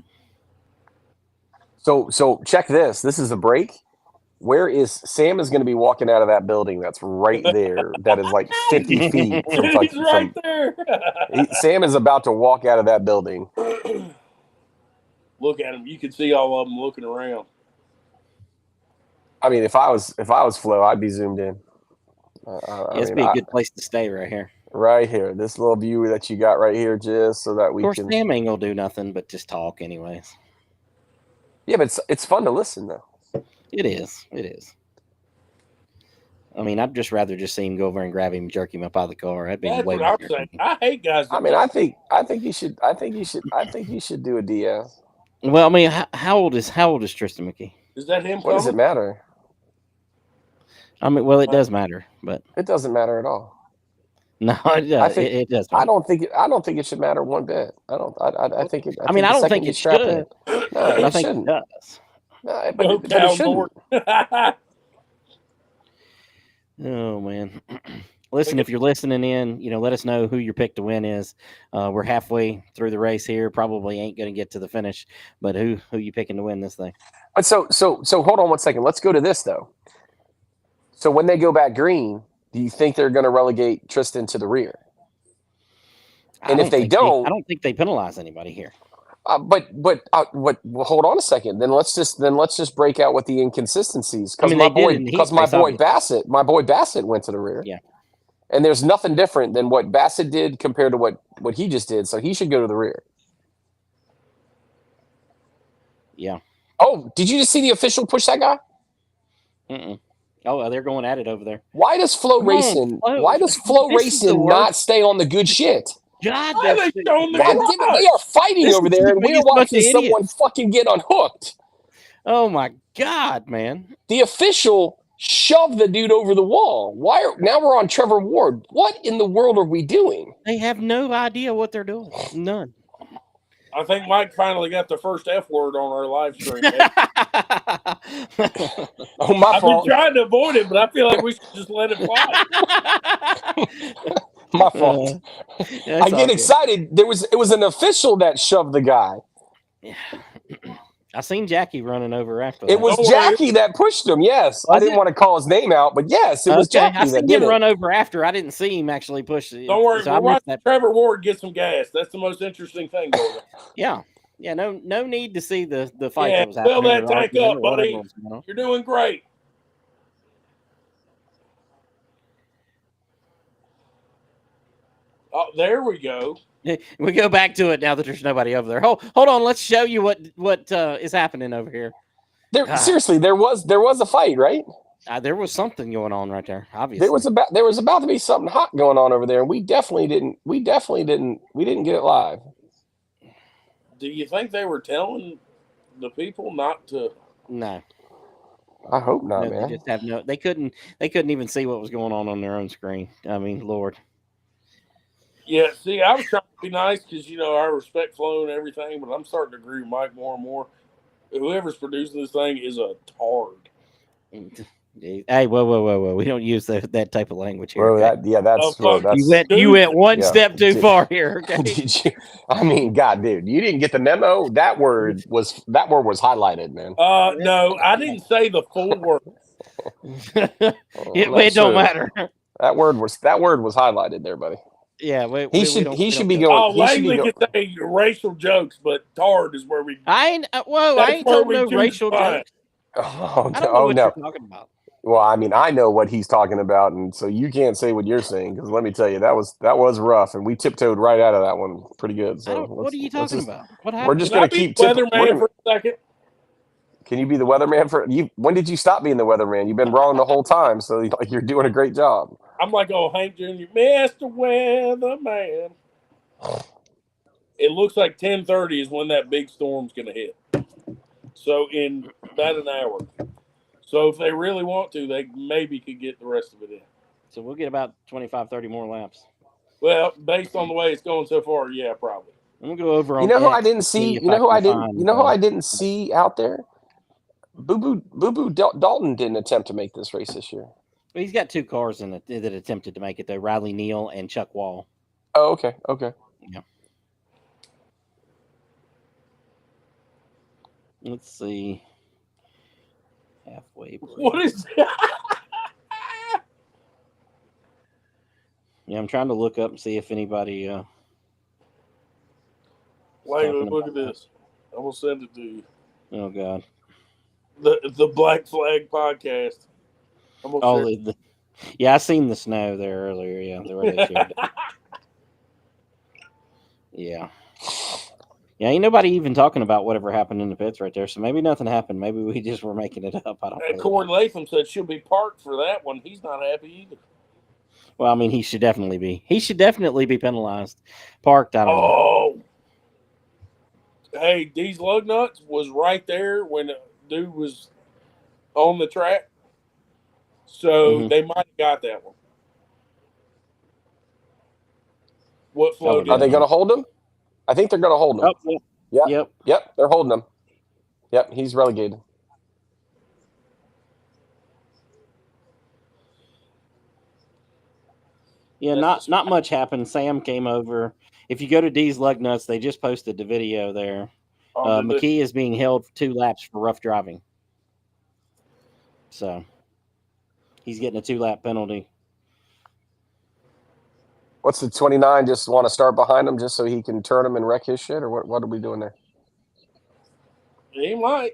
E: So check this. This is a break. Where is Sam is going to be walking out of that building that's right there. That is like 50 feet.
A: He's right there.
E: Sam is about to walk out of that building.
A: Look at him. You can see all of them looking around.
E: I mean, if I was Flo, I'd be zoomed in.
B: It'd be a good place to stay right here.
E: Right here, this little view that you got right here, just so that we
B: Of course,
E: can.
B: Sam ain't gonna do nothing but just talk, anyways.
E: Yeah, but it's fun to listen though.
B: It is. It is. I mean, I'd just rather just see him go over and grab him, and jerk him up out of the car. That'd be
A: That's
B: way
A: what I'm
B: better.
A: saying. I hate guys.
E: I mean, I think you should do a Diaz.
B: Well, I mean, how old is Tristan McKee?
A: Is that him?
E: What does it matter?
B: I mean, well, it does matter, but
E: it doesn't matter at all.
B: No, it does. It does.
E: I don't think it should matter one bit. I don't. I think it.
B: I mean, I don't think it should.
E: No,
B: I think it does.
E: No, but it shouldn't.
B: Oh man. Listen, if you're listening in, let us know who your pick to win is. We're halfway through the race here. Probably ain't going to get to the finish, but who you picking to win this thing?
E: But so hold on one second. Let's go to this though. So when they go back green, do you think they're going to relegate Tristan to the rear? And if they don't,
B: I don't think they penalize anybody here.
E: But hold on a second. Then let's just break out what the inconsistencies. Because my boy Bassett went to the rear.
B: Yeah.
E: And there's nothing different than what Bassett did compared to what he just did. So he should go to the rear.
B: Yeah.
E: Oh, did you just see the official push that guy?
B: Mm-mm. Oh, they're going at it over there.
E: Why does Flow Racing not stay on the good shit?
B: God,
E: they are fighting over there, and we're watching someone fucking get unhooked.
B: Oh my God, man!
E: The official shoved the dude over the wall. Now we're on Trevor Ward. What in the world are we doing?
B: They have no idea what they're doing. None.
A: I think Mike finally got the first F word on our live stream.
E: Oh, my fault.
A: I've been trying to avoid it, but I feel like we should just let it fly.
E: My fault. I get excited. It was an official that shoved the guy.
B: Yeah. I seen Jackie running over after that.
E: It was Jackie that pushed him. Yes, I didn't want to call his name out, but yes, it was Jackie.
B: I seen him run over after. I didn't see him actually push it.
A: Don't worry, we're watching Trevor Ward get some gas. That's the most interesting thing going on.
B: Yeah. No need to see the fight that was happening.
A: Fill that tank up, buddy. You're doing great. Oh, there we go.
B: We go back to it now that there's nobody over there. Hold on, let's show you what is happening over here.
E: Seriously, there was a fight, right?
B: There was something going on right there. Obviously,
E: there was about to be something hot going on over there, and we definitely didn't get it live.
A: Do you think they were telling the people not to?
B: No.
E: I hope not, man.
B: They just have They couldn't even see what was going on their own screen. I mean, Lord.
A: Yeah, see, I was trying to be nice because, I respect Flo and everything, but I'm starting to agree with Mike more and more. Whoever's producing this thing is a tard.
B: Hey, whoa. We don't use that type of language here.
E: That's
B: you went one step too far here. Okay?
E: Did you? I mean, God, dude, you didn't get the memo. That word was highlighted, man.
A: No, I didn't say the full word.
B: It don't matter.
E: That word was highlighted there, buddy.
B: Yeah,
E: he should be going.
A: Oh, Langley can say racial jokes, but tard is where we.
B: I ain't told no racial jokes.
E: Oh,
B: I don't know what you're talking about.
E: Well, I mean, I know what he's talking about, and so you can't say what you're saying because let me tell you, that was rough, and we tiptoed right out of that one pretty good. So
B: what are you talking about? What happened?
E: We're just going to keep
A: weatherman for a second.
E: Can you be the weatherman for you? When did you stop being the weatherman? You've been wrong the whole time, so you're doing a great job.
A: I'm like, Hank Jr., Mr. Weatherman. It looks like 10:30 is when that big storm's going to hit. So in about an hour. So if they really want to, they maybe could get the rest of it in.
B: So we'll get about 25, 30 more laps.
A: Well, based on the way it's going so far, yeah, probably.
B: I'm gonna go over on.
E: Who I didn't see? Who I didn't see out there? Boo Boo Dalton didn't attempt to make this race this year.
B: Well, he's got two cars in it that attempted to make it though. Riley Neal and Chuck Wall.
E: Oh, okay.
B: Yeah. Let's see. Halfway.
A: What is that?
B: Yeah, I'm trying to look up and see if anybody.
A: Wait, look at this. I'm gonna send it to you.
B: Oh God.
A: The Black Flag podcast.
B: The Yeah, I seen the snow there earlier. Yeah, the way they showed it. Yeah. Yeah, ain't nobody even talking about whatever happened in the pits right there. So maybe nothing happened. Maybe we just were making it up. I don't really
A: Corey
B: know.
A: Latham said she'll be parked for that one. He's not happy either.
B: Well, I mean, he should definitely be. He should definitely be penalized. Parked, I don't know.
A: Oh, hey, these lug nuts was right there when the dude was on the track, so they might have got that one. What flow
B: would
E: Are
A: did
E: they
B: bet
E: going
B: on
E: to hold him? I think they're going to hold him.
B: Oh, yeah.
E: Yep.
B: Yep.
E: They're holding him. Yep, he's relegated.
B: Yeah, not much happened. Sam came over. If you go to D's Lug Nuts, they just posted the video there. McKee is being held for 2 laps for rough driving. So he's getting a 2-lap penalty.
E: What's the 29? Just want to start behind him just so he can turn him and wreck his shit? Or what are we doing there?
A: He might.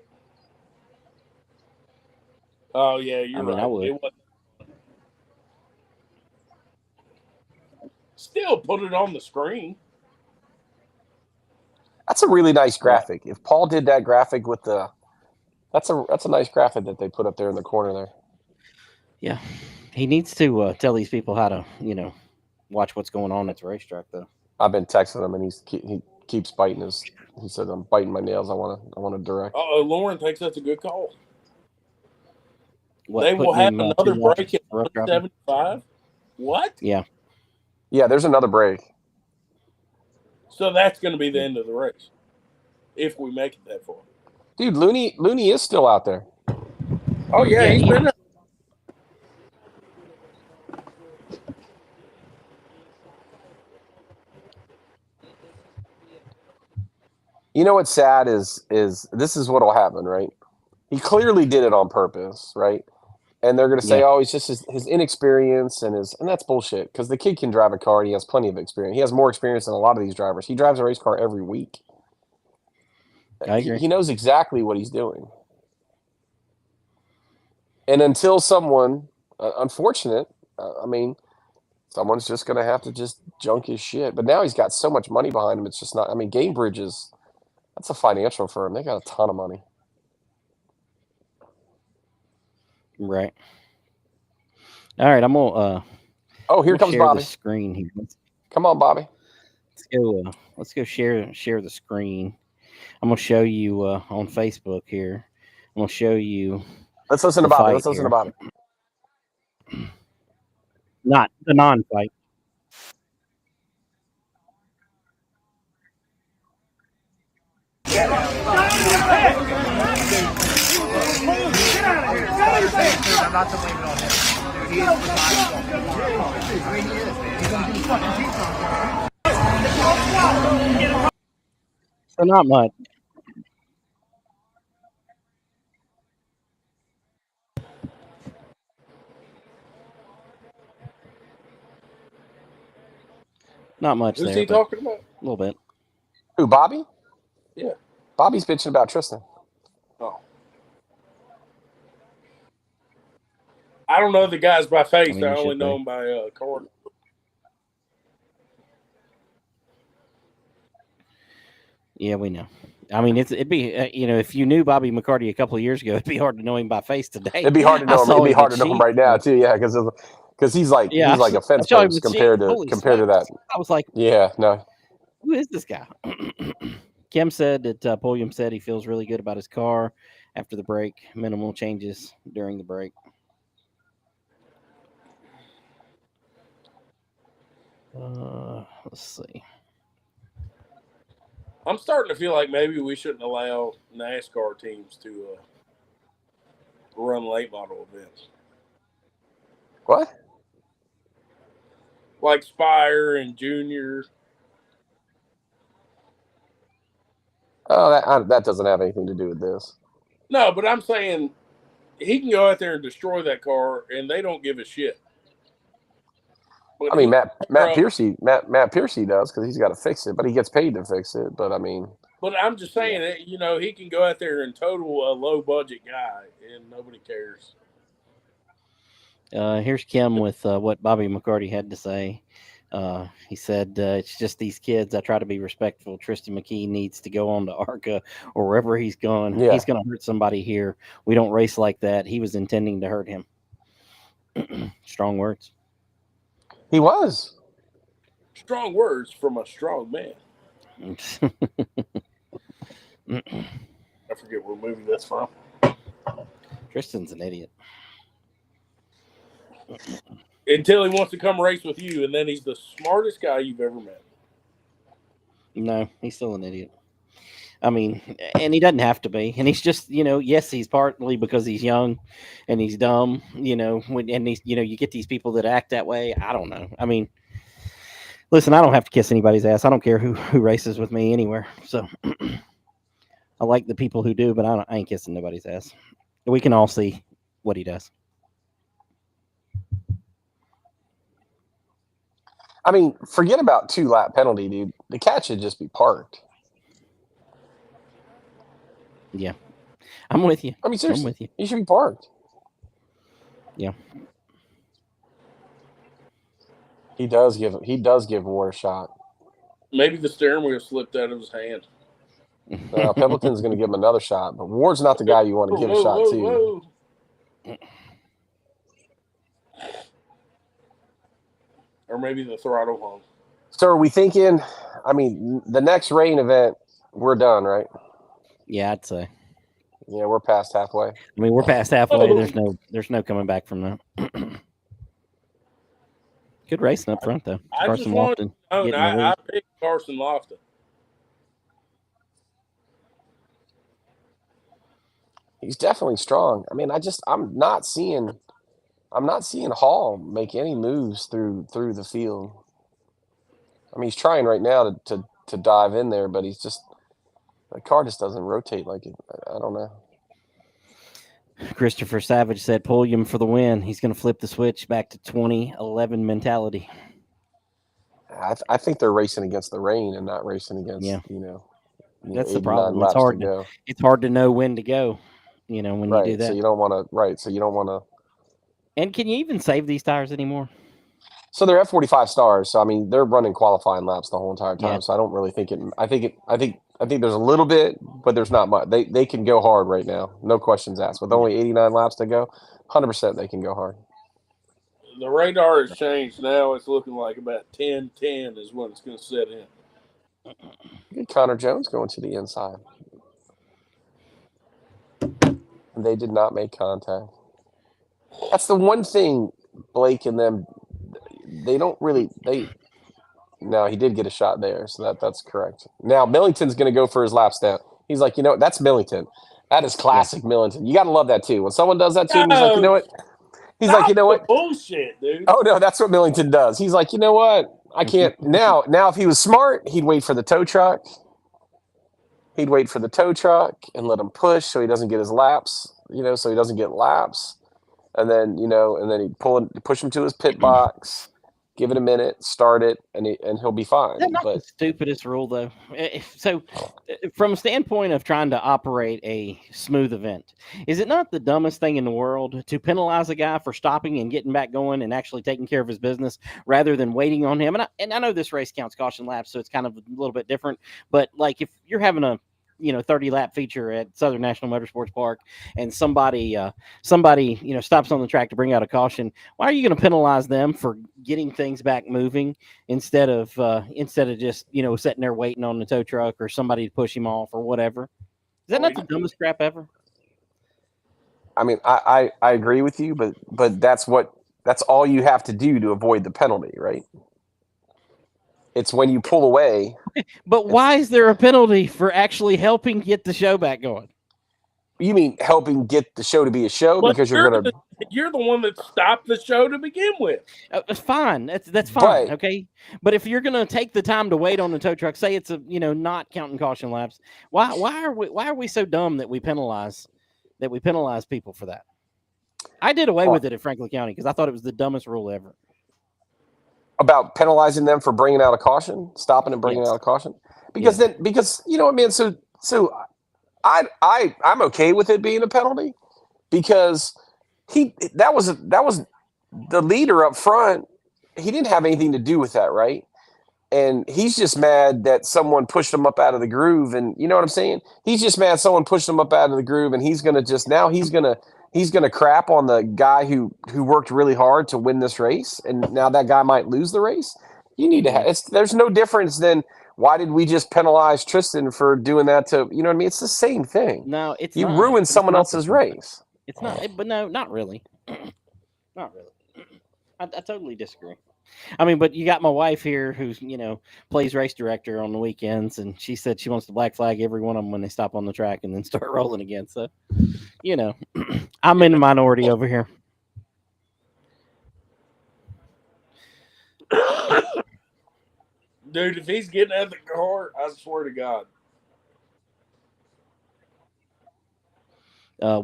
A: Oh, yeah, you're right.
B: I would.
A: It wasn't. Still put it on the screen.
E: That's a really nice graphic. If Paul did that graphic with the, that's a nice graphic that they put up there in the corner there.
B: Yeah, he needs to tell these people how to, watch what's going on at the racetrack, though.
E: I've been texting him, and he keeps biting his. He said, "I'm biting my nails. I want to direct."
A: Oh, Lauren thinks that's a good call.
B: What,
A: they will have
B: him,
A: another
B: 2 laps
A: break at
B: for rough driving?
A: 175. What?
B: Yeah.
E: Yeah, there's another break.
A: So that's going to be the end of the race if we make it that far.
E: Dude, Looney is still out there.
A: Oh yeah, he's been.
E: You know what's sad is this is what'll happen, right? He clearly did it on purpose, right? And they're going to say,
B: Yeah.
E: "Oh, it's just his inexperience and that's bullshit." Because the kid can drive a car and he has plenty of experience. He has more experience than a lot of these drivers. He drives a race car every week.
B: I agree.
E: He knows exactly what he's doing. And until someone, unfortunate, someone's just going to have to just junk his shit. But now he's got so much money behind him. It's just not. I mean, Gamebridge that's a financial firm. They got a ton of money.
B: Right. All right, I'm gonna.
E: Here comes
B: share
E: Bobby.
B: The screen here.
E: Come on, Bobby.
B: Let's go share the screen. I'm gonna show you on Facebook here. I'm gonna show you.
E: Let's listen to Bobby. Let's listen to Bobby.
B: Not the non-fight.
F: I'm not to blame it on him. Dude, he is I mean, he is, man. He's going to do fucking
B: So not much. Not much.
A: Who's
B: there,
A: he talking about?
B: A little bit.
E: Who, Bobby?
A: Yeah.
E: Bobby's bitching about Tristan.
A: Oh. I don't know the guys by face. I only know them by card.
B: Yeah, we know. I mean, it'd be if you knew Bobby McCarty a couple of years ago, it'd be hard to know him by face today.
E: It'd be hard to know him. It'd be hard to know him right now too. Yeah, because he's like a fence post compared to that.
B: I was like,
E: yeah, no.
B: Who is this guy? Kim said that Pulliam said he feels really good about his car after the break. Minimal changes during the break. Let's see.
A: I'm starting to feel like maybe we shouldn't allow NASCAR teams to run late model events.
E: What?
A: Like Spire and Junior.
E: Oh, that doesn't have anything to do with this.
A: No, but I'm saying he can go out there and destroy that car, and they don't give a shit. But
E: I mean, Matt Piercy does because he's got to fix it, but he gets paid to fix it. But I mean,
A: but I'm just saying that he can go out there and total a low budget guy, and nobody cares.
B: Here's Kim with what Bobby McCarty had to say. He said, it's just these kids. I try to be respectful. Tristan McKee needs to go on to ARCA or wherever he's going.
E: Yeah.
B: He's going to hurt somebody here. We don't race like that. He was intending to hurt him. Strong words.
E: He was.
A: Strong words from a strong man. I forget what movie that's from.
B: Tristan's an idiot.
A: Until he wants to come race with you, and then he's the smartest guy you've ever met.
B: No, he's still an idiot. I mean, and he doesn't have to be. And he's just, yes, he's partly because he's young and he's dumb, and he's, you get these people that act that way. I don't know. I mean, listen, I don't have to kiss anybody's ass. I don't care who races with me anywhere. So I like the people who do, but I ain't kissing nobody's ass. We can all see what he does.
E: I mean, forget about 2-lap penalty, dude. The cat should just be parked.
B: Yeah, I'm with you.
E: I mean, seriously,
B: I'm with you.
E: He should be parked.
B: Yeah.
E: He does give Ward a shot.
A: Maybe the steering wheel slipped out of his hand.
E: Pendleton's going to give him another shot, but Ward's not the guy you want to give a shot to.
A: Whoa. Or maybe the throttle hung.
E: So are we thinking, I mean, the next rain event, we're done, right?
B: Yeah, I'd say.
E: Yeah, we're past halfway.
B: I mean, we're past halfway. There's no coming back from that. Good racing up front, though.
A: I
B: Carson
A: just want
B: Lofton.
A: I picked Carson Lofton.
E: He's definitely strong. I mean, I'm not seeing Hall make any moves through the field. I mean, he's trying right now to dive in there, but the car just doesn't rotate like it. I don't know.
B: Christopher Savage said Pulliam for the win. He's going to flip the switch back to 2011 mentality.
E: I think they're racing against the rain and not racing against,
B: That's the problem. It's hard to know when to go, when you do that.
E: So you don't want to.
B: And can you even save these tires anymore?
E: So they're F45 stars. So I mean, they're running qualifying laps the whole entire time.
B: Yeah.
E: So I don't really think it. I think there's a little bit, but there's not much. They can go hard right now, no questions asked. With only 89 laps to go, 100% they can go hard.
A: The radar has changed now. It's looking like about 10-10 is when it's going to set in.
E: Good Connor Jones going to the inside. They did not make contact. That's the one thing Blake and them. They don't really. No, he did get a shot there, so that's correct. Now Millington's going to go for his lap stamp. He's like, that's Millington. That is classic Millington. You got to love that too. When someone does that to him, he's like, you know what? He's like, you know what?
A: Bullshit, dude.
E: Oh no, that's what Millington does. He's like, you know what? I can't now. If he was smart, he'd wait for the tow truck. He'd wait for the tow truck and let him push so he doesn't get his laps. So he doesn't get laps, and then he'd push him to his pit box. Give it a minute, start it, and he'll be fine.
B: That's not the stupidest rule, though. So, from a standpoint of trying to operate a smooth event, is it not the dumbest thing in the world to penalize a guy for stopping and getting back going and actually taking care of his business rather than waiting on him? And I know this race counts caution laps, so it's kind of a little bit different. But like if you're having a 30-lap feature at Southern National Motorsports Park, and somebody stops on the track to bring out a caution, why are you going to penalize them for getting things back moving instead of just sitting there waiting on the tow truck or somebody to push him off or whatever? Is that not the dumbest crap ever?
E: I mean, I agree with you, but that's all you have to do to avoid the penalty, right? It's when you pull away.
B: But why is there a penalty for actually helping get the show back going?
E: You mean helping get the show to be a show?
A: But
E: because you're
A: the one that stopped the show to begin with.
B: That's fine. That's fine. Okay. But if you're going to take the time to wait on the tow truck, say it's not counting caution laps, why are we so dumb that we penalize people for that? I did away with it at Franklin County because I thought it was the dumbest rule ever.
E: About penalizing them for bringing out a caution, stopping and bringing out a caution, because so I'm okay with it being a penalty because that was the leader up front, he didn't have anything to do with that, right? And he's just mad that someone pushed him up out of the groove. And you know what I'm saying? He's just mad someone pushed him up out of the groove, and he's gonna crap on the guy who worked really hard to win this race, and now that guy might lose the race. You need to have there's no difference than why did we just penalize Tristan for doing that to, you know what I mean? It's the same thing.
B: No, it's
E: you
B: not.
E: ruined someone else's race.
B: It's not, but no, not really. Not really. I totally disagree. I mean, but you got my wife here who's, plays race director on the weekends, and she said she wants to black flag every one of them when they stop on the track and then start rolling again. So, I'm in the minority over here.
A: Dude, if he's getting out of the car, I swear to God.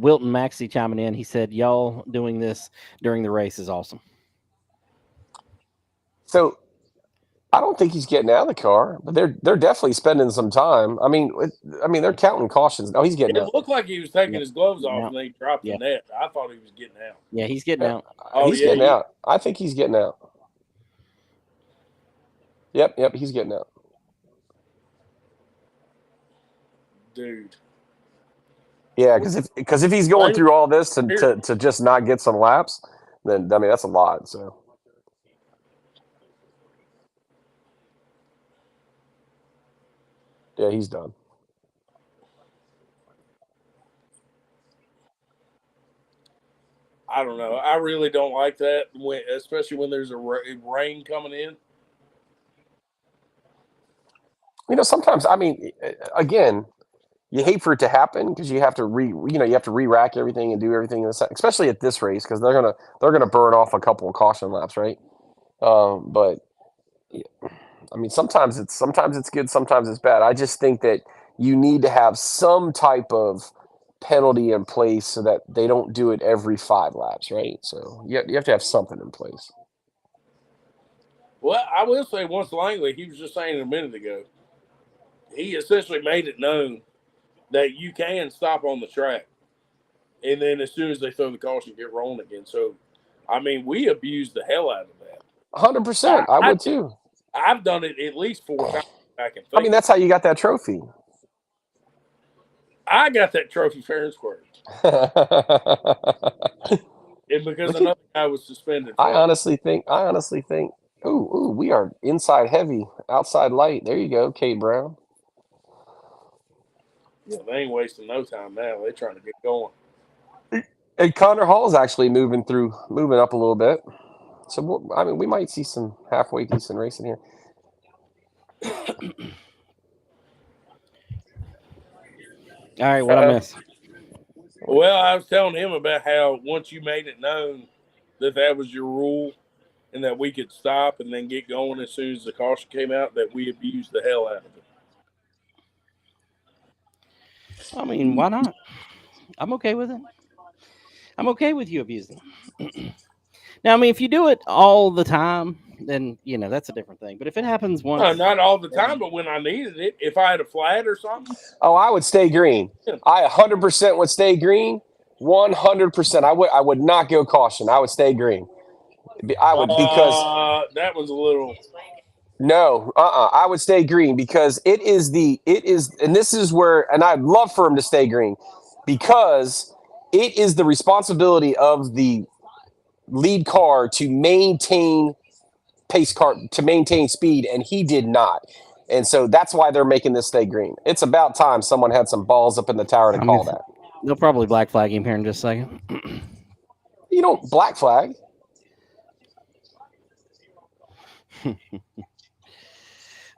B: Wilton Maxey chiming in. He said, y'all doing this during the race is awesome.
E: So I don't think he's getting out of the car, but they're definitely spending some time. I mean, they're counting cautions. No, he's getting out.
A: It looked like he was taking his gloves off and they dropped the net. I thought he was getting out.
B: Yeah, he's getting out.
E: He's getting out. I think he's getting out. Yep, he's getting out.
A: Dude.
E: Yeah, because if he's going through all this to just not get some laps, then I mean that's a lot. So. Yeah, he's done.
A: I don't know. I really don't like that, especially when there's a rain coming in.
E: Sometimes, I mean, again, you hate for it to happen because you have to re-rack everything and do everything, especially at this race because they're gonna burn off a couple of caution laps, right? But I mean, sometimes it's good, sometimes it's bad. I just think that you need to have some type of penalty in place so that they don't do it every 5 laps, right? So you have to have something in place.
A: Well, I will say once Langley, he was just saying a minute ago, he essentially made it known that you can stop on the track. And then as soon as they throw the caution, get rolling again. So, I mean, we abused the hell out of that.
E: 100%. I would too.
A: I've done it at least 4 times.
E: I mean, that's how you got that trophy.
A: I got that trophy fair and square. And because another guy was suspended.
E: I honestly think, ooh, we are inside heavy, outside light. There you go, Kate Brown.
A: Yeah, they ain't wasting no time now. They're trying to get going.
E: And Connor Hall's actually moving up a little bit. So, we might see some halfway decent racing here.
B: All right, what I miss?
A: Well, I was telling him about how once you made it known that was your rule and that we could stop and then get going as soon as the caution came out, that we abused the hell out of it.
B: I mean, why not? I'm okay with it. I'm okay with you abusing it. Now, I mean, if you do it all the time, then, that's a different thing. But if it happens once.
A: No, not all the time, but when I needed it, if I had a flat or something.
E: Oh, I would stay green. I 100% would stay green. 100%. I would not go caution. I would stay green. I would because.
A: That was a little.
E: No, I would stay green because it is, and this is where, and I'd love for him to stay green because it is the responsibility of the lead car to maintain pace car, to maintain speed, and he did not. And so that's why they're making this stay green. It's about time someone had some balls up in the tower to call that.
B: They'll probably black flag him here in just a second.
E: You don't black flag.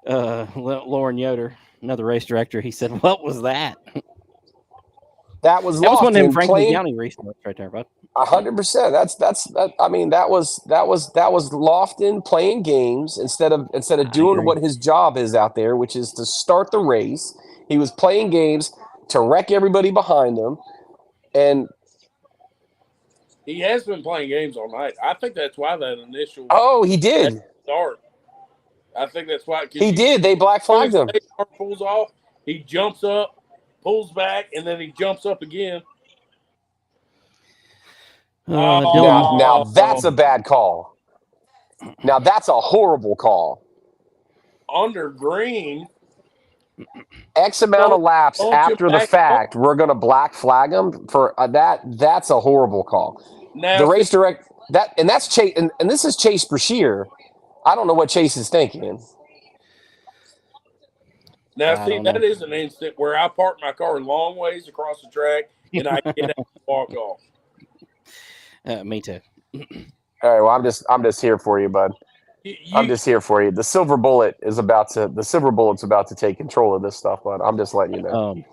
B: Lauren Yoder, another race director, he said, "What was that?"
E: That was
B: one of them Franklin County race right there, bud.
E: 100%. That's. I mean, that was Lofton playing games instead of doing what his job is out there, which is to start the race. He was playing games to wreck everybody behind him, and
A: he has been playing games all night. I think that's why that initial.
E: Oh, he did
A: start. I think that's why
E: he did. They black flagged him.
A: Pulls off. He jumps up, pulls back, and then he jumps up again.
B: Dylan.
E: Now that's a bad call. Now that's a horrible call.
A: Under green.
E: X amount of laps
A: Don't you
E: after the
A: back
E: fact, we're going to black flag him for that. That's a horrible call.
A: Now,
E: The race direct that's Chase, and this is Chase Brashear. I don't know what Chase is thinking.
A: Now, see, that is an instant where I park my car long ways across the track and I get out and walk off.
B: Me too.
E: All right, well, I'm just here for you, bud. I'm just here for you. The silver bullet's about to take control of this stuff, bud. I'm just letting you know.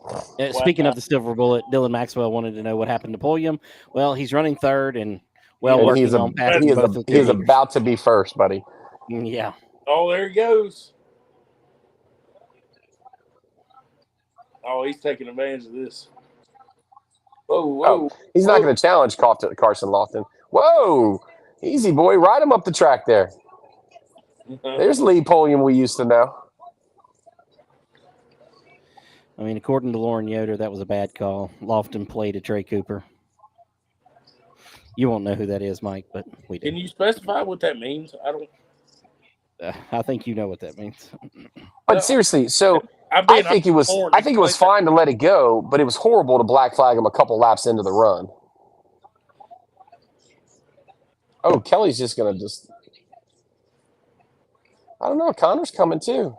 B: Speaking of the silver bullet, Dylan Maxwell wanted to know what happened to Pulliam. Well, he's running third and
E: he's about to be first, buddy.
B: Yeah.
A: Oh, there he goes. Oh, he's taking advantage of this. Whoa.
E: Oh, he's not going to challenge Carson Lofton. Whoa. Easy, boy. Ride him up the track there. There's Lee Pulliam we used to know.
B: I mean, according to Lauren Yoder, that was a bad call. Lofton played a Trey Cooper. You won't know who that is, Mike, but we do.
A: Can you specify what that means? I don't.
B: I think you know what that means.
E: But seriously, so I think it was fine to let it go, but it was horrible to black flag him a couple laps into the run. Oh, Kelly's just going to just. I don't know. Connor's coming too.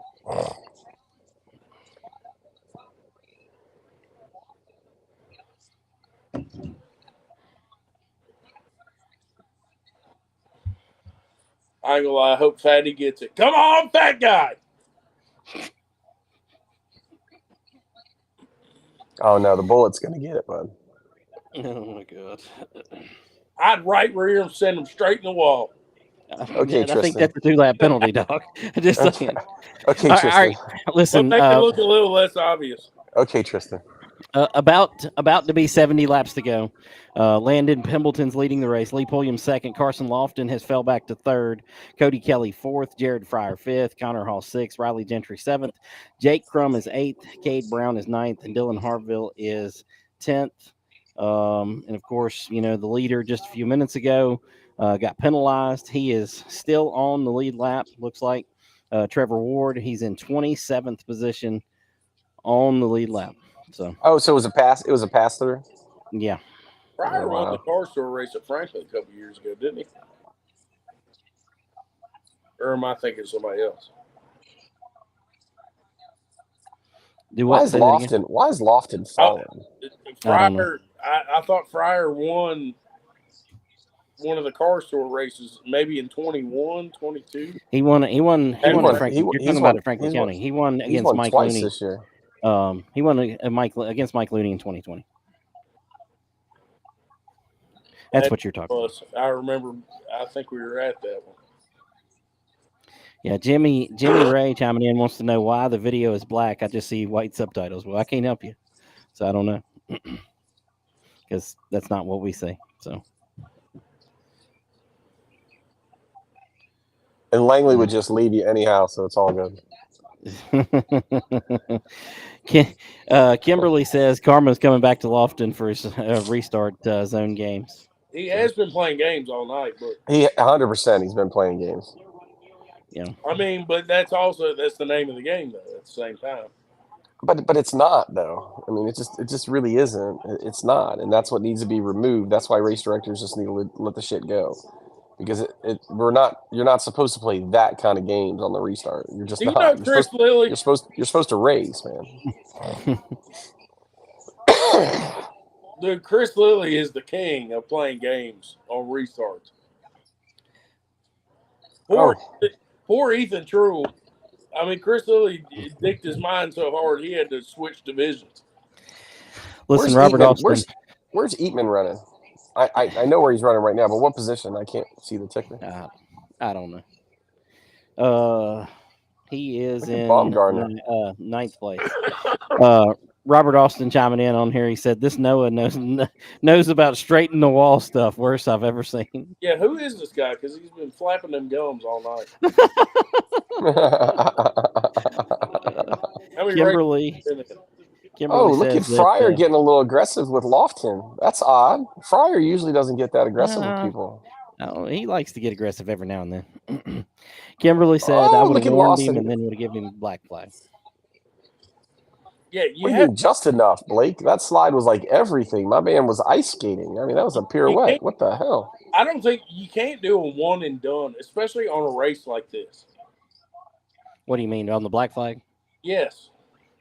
A: I ain't gonna lie. I hope Fatty gets it. Come on, fat guy.
E: Oh, no. The bullet's going to get it, bud.
B: Oh, my God.
A: I'd right rear him, send him straight in the wall.
E: Okay, Tristan.
B: I think that's a 2-lap penalty, dog. Just saying.
E: Okay, Tristan.
B: All right. Listen.
A: Make it look a little less obvious.
E: Okay, Tristan.
B: About to be 70 laps to go. Landon Pembleton's leading the race. Lee Pulliam second. Carson Lofton has fell back to third. Cody Kelly fourth. Jared Fryer fifth. Connor Hall sixth. Riley Gentry seventh. Jake Crum is eighth. Cade Brown is ninth. And Dylan Harville is 10th. And of course, the leader just a few minutes ago got penalized. He is still on the lead lap. Looks like Trevor Ward. He's in 27th position on the lead lap. So
E: it was a pass. It was a pass through.
B: Yeah.
A: Fryer won the car store race at Franklin a couple years ago, didn't he? Or am I thinking somebody else?
E: Why is Lofton falling?
A: Fryer. I thought Fryer won one of the car store races, maybe in 21, 22.
B: He won at Franklin. You're talking about at Franklin County. He won against Mike Looney
E: this year.
B: He won against Mike Looney in 2020. That's what you're talking about.
A: I remember. I think we were at that one.
B: Yeah, Jimmy Ray chiming in wants to know why the video is black. I just see white subtitles. Well, I can't help you, so I don't know, because that's not what we say. So,
E: and Langley would just leave you anyhow, so it's all good.
B: Kimberly says Karma's coming back to Lofton for his restart zone games.
A: He has been playing games all night, but
E: 100% he's been playing games.
B: Yeah,
A: I mean, but that's the name of the game though. At the same time,
E: but it's not though. I mean, it just really isn't. It's not, and that's what needs to be removed. That's why race directors just need to let the shit go, because you're not supposed to play that kind of games on the restart. You're just not. You're supposed to race, man.
A: Dude, Chris Lilly is the king of playing games on restarts. Poor Ethan True. I mean, Chris Lilly dicked his mind so hard he had to switch divisions.
B: Listen, Robert Austin.
E: Where's Eatman running? I know where he's running right now, but what position? I can't see the ticker.
B: I don't know. He is in ninth place. Robert Austin chiming in on here. He said, "This Noah knows about straightening the wall stuff. Worst I've ever seen."
A: Yeah, who is this guy? Because he's been flapping them gums all night.
B: Kimberly
E: look at
B: says
E: Fryer
B: that,
E: getting a little aggressive with Lofton. That's odd. Fryer usually doesn't get that aggressive with people.
B: oh, he likes to get aggressive every now and then. Kimberly said, I
E: Oh,
B: would have
E: look at
B: warned
E: Lawson.
B: him and then would have given him black flag.
A: Yeah,
E: What do you mean just enough, Blake? That slide was like everything. My man was ice skating. I mean, that was a pirouette. What the hell?
A: I don't think you can't do a one and done, especially on a race like this.
B: What do you mean on the black flag?
A: Yes.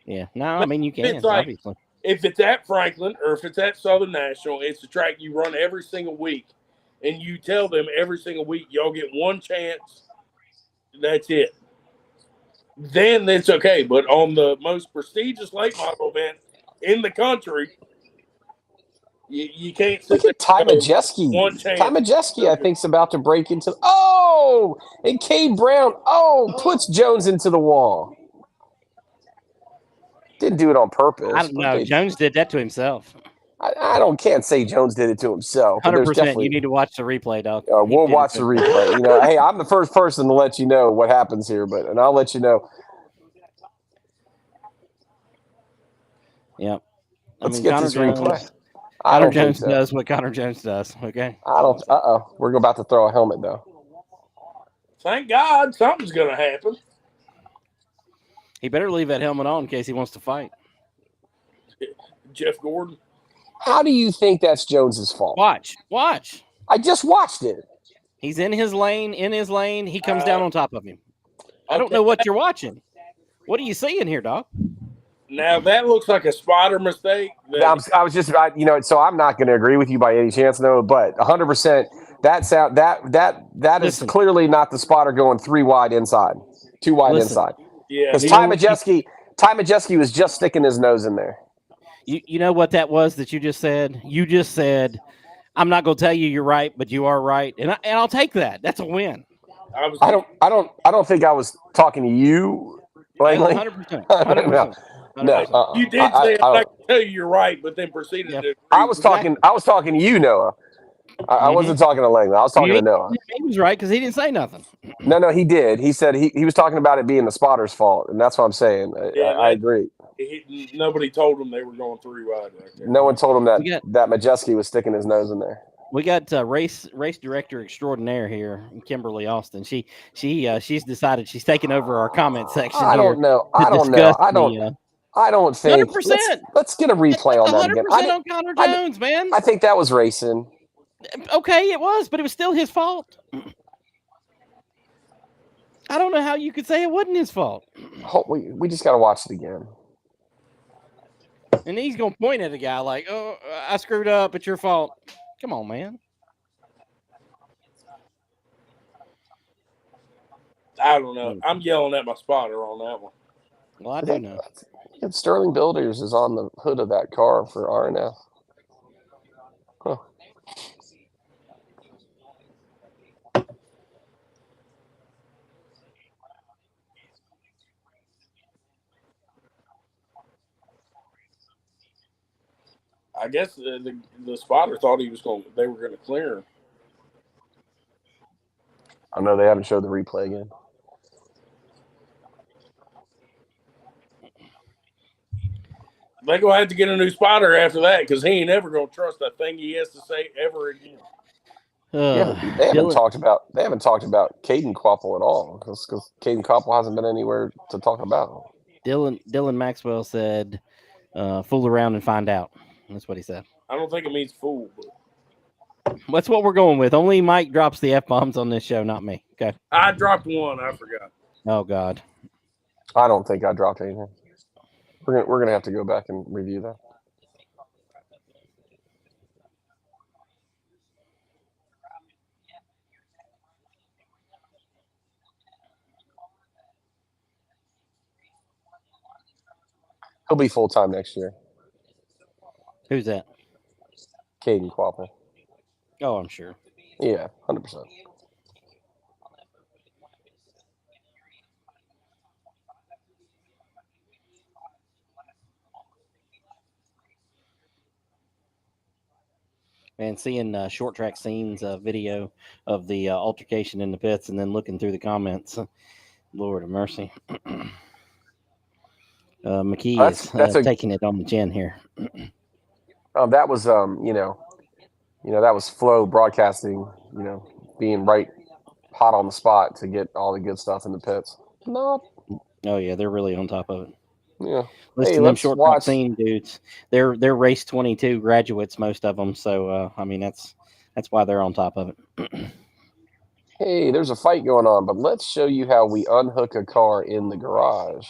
B: Yeah, no, I mean you can,
A: It's like,
B: obviously.
A: If it's at Franklin or if it's at Southern National, it's a track you run every single week, and you tell them every single week y'all get one chance. That's it. Then it's okay. But on the most prestigious late model event in the country, you can't sit
E: Look at Ty
A: there and go,
E: Majeski.
A: one chance.
E: Ty Majeski, I think, is about to break into. Oh, and Cade Brown. Oh, puts Jones into the wall. Didn't do it on purpose.
B: I don't know. Jones did that to himself.
E: I can't say Jones did it to himself.
B: 100%. You need to watch the replay, dog.
E: We'll watch the replay. You know, hey, I'm the first person to let you know what happens here, and I'll let you know.
B: Yep.
E: Let's get this replay.
B: Connor Jones does what Connor Jones does. Okay.
E: I don't. We're about to throw a helmet though.
A: Thank God something's going to happen.
B: He better leave that helmet on in case he wants to fight.
A: Jeff Gordon.
E: How do you think that's Jones's fault?
B: Watch.
E: I just watched it.
B: He's in his lane. He comes down on top of him. I don't know what you're watching. What are you seeing here, dog?
E: Now that looks like a spotter mistake. I was just, so I'm not going to agree with you by any chance, no. But 100%, that is clearly not the spotter going 3 wide inside, 2 wide inside. Yeah, because Ty Majeski was just sticking his nose in there.
B: You know what that was that you just said? You just said, "I'm not going to tell you you're right, but you are right," and I'll take that. That's a win.
E: I don't think I was talking to you, Langley.
B: 100%.
E: No,
A: you did say I'm not going to tell you you're right, but then proceeded to.
E: I was talking to you, Noah. I wasn't talking to Langley. I was talking to Noah.
B: He was right because he didn't say nothing.
E: No, he did. He said he was talking about it being the spotter's fault, and that's what I'm saying. I agree.
A: Nobody told him they were going 3 wide right there.
E: No one told him that Majeski was sticking his nose in there.
B: We got race director extraordinaire here, Kimberly Austin. She's decided she's taking over our comment section.
E: I don't know. I don't think.
B: 100%.
E: Let's get a replay on that again.
B: 100% on Connor Jones, man.
E: I think that was racing.
B: Okay, it was, but it was still his fault. I don't know how you could say it wasn't his fault.
E: We just got to watch it again.
B: And he's going to point at a guy like, "Oh, I screwed up. It's your fault." Come on, man.
A: I don't know. I'm yelling at my spotter on that one.
B: Well, I do know.
E: Sterling Builders is on the hood of that car for RNF. Huh.
A: I guess the spotter thought they were going to clear him.
E: I know they haven't showed the replay again.
A: They're going to have to get a new spotter after that because he ain't ever going to trust that thing he has to say ever again.
E: They haven't talked about Caden Quapple at all because Caden Quapple hasn't been anywhere to talk about.
B: Dylan Maxwell said, "Fool around and find out." That's what he said.
A: I don't think it means fool, but
B: that's what we're going with. Only Mike drops the F-bombs on this show, not me. Okay.
A: I dropped one. I forgot.
B: Oh God.
E: I don't think I dropped anything. We're gonna have to go back and review that. He'll be full time next year.
B: Who's that?
E: Caden Quapple.
B: Oh, I'm sure.
E: Yeah, 100%.
B: And seeing short track scenes video of the altercation in the pits and then looking through the comments. Lord of mercy. McKee
E: That's
B: is taking it on the chin here.
E: That was that was Flow Broadcasting. Being right hot on the spot to get all the good stuff in the pits. No.
B: Oh yeah, they're really on top of it.
E: Yeah.
B: Listen,
E: Hey,
B: them
E: let's
B: short
E: watch.
B: scene dudes. They're race 22 graduates, most of them. So I mean, that's why they're on top of it.
E: Hey, there's a fight going on, but let's show you how we unhook a car in the garage.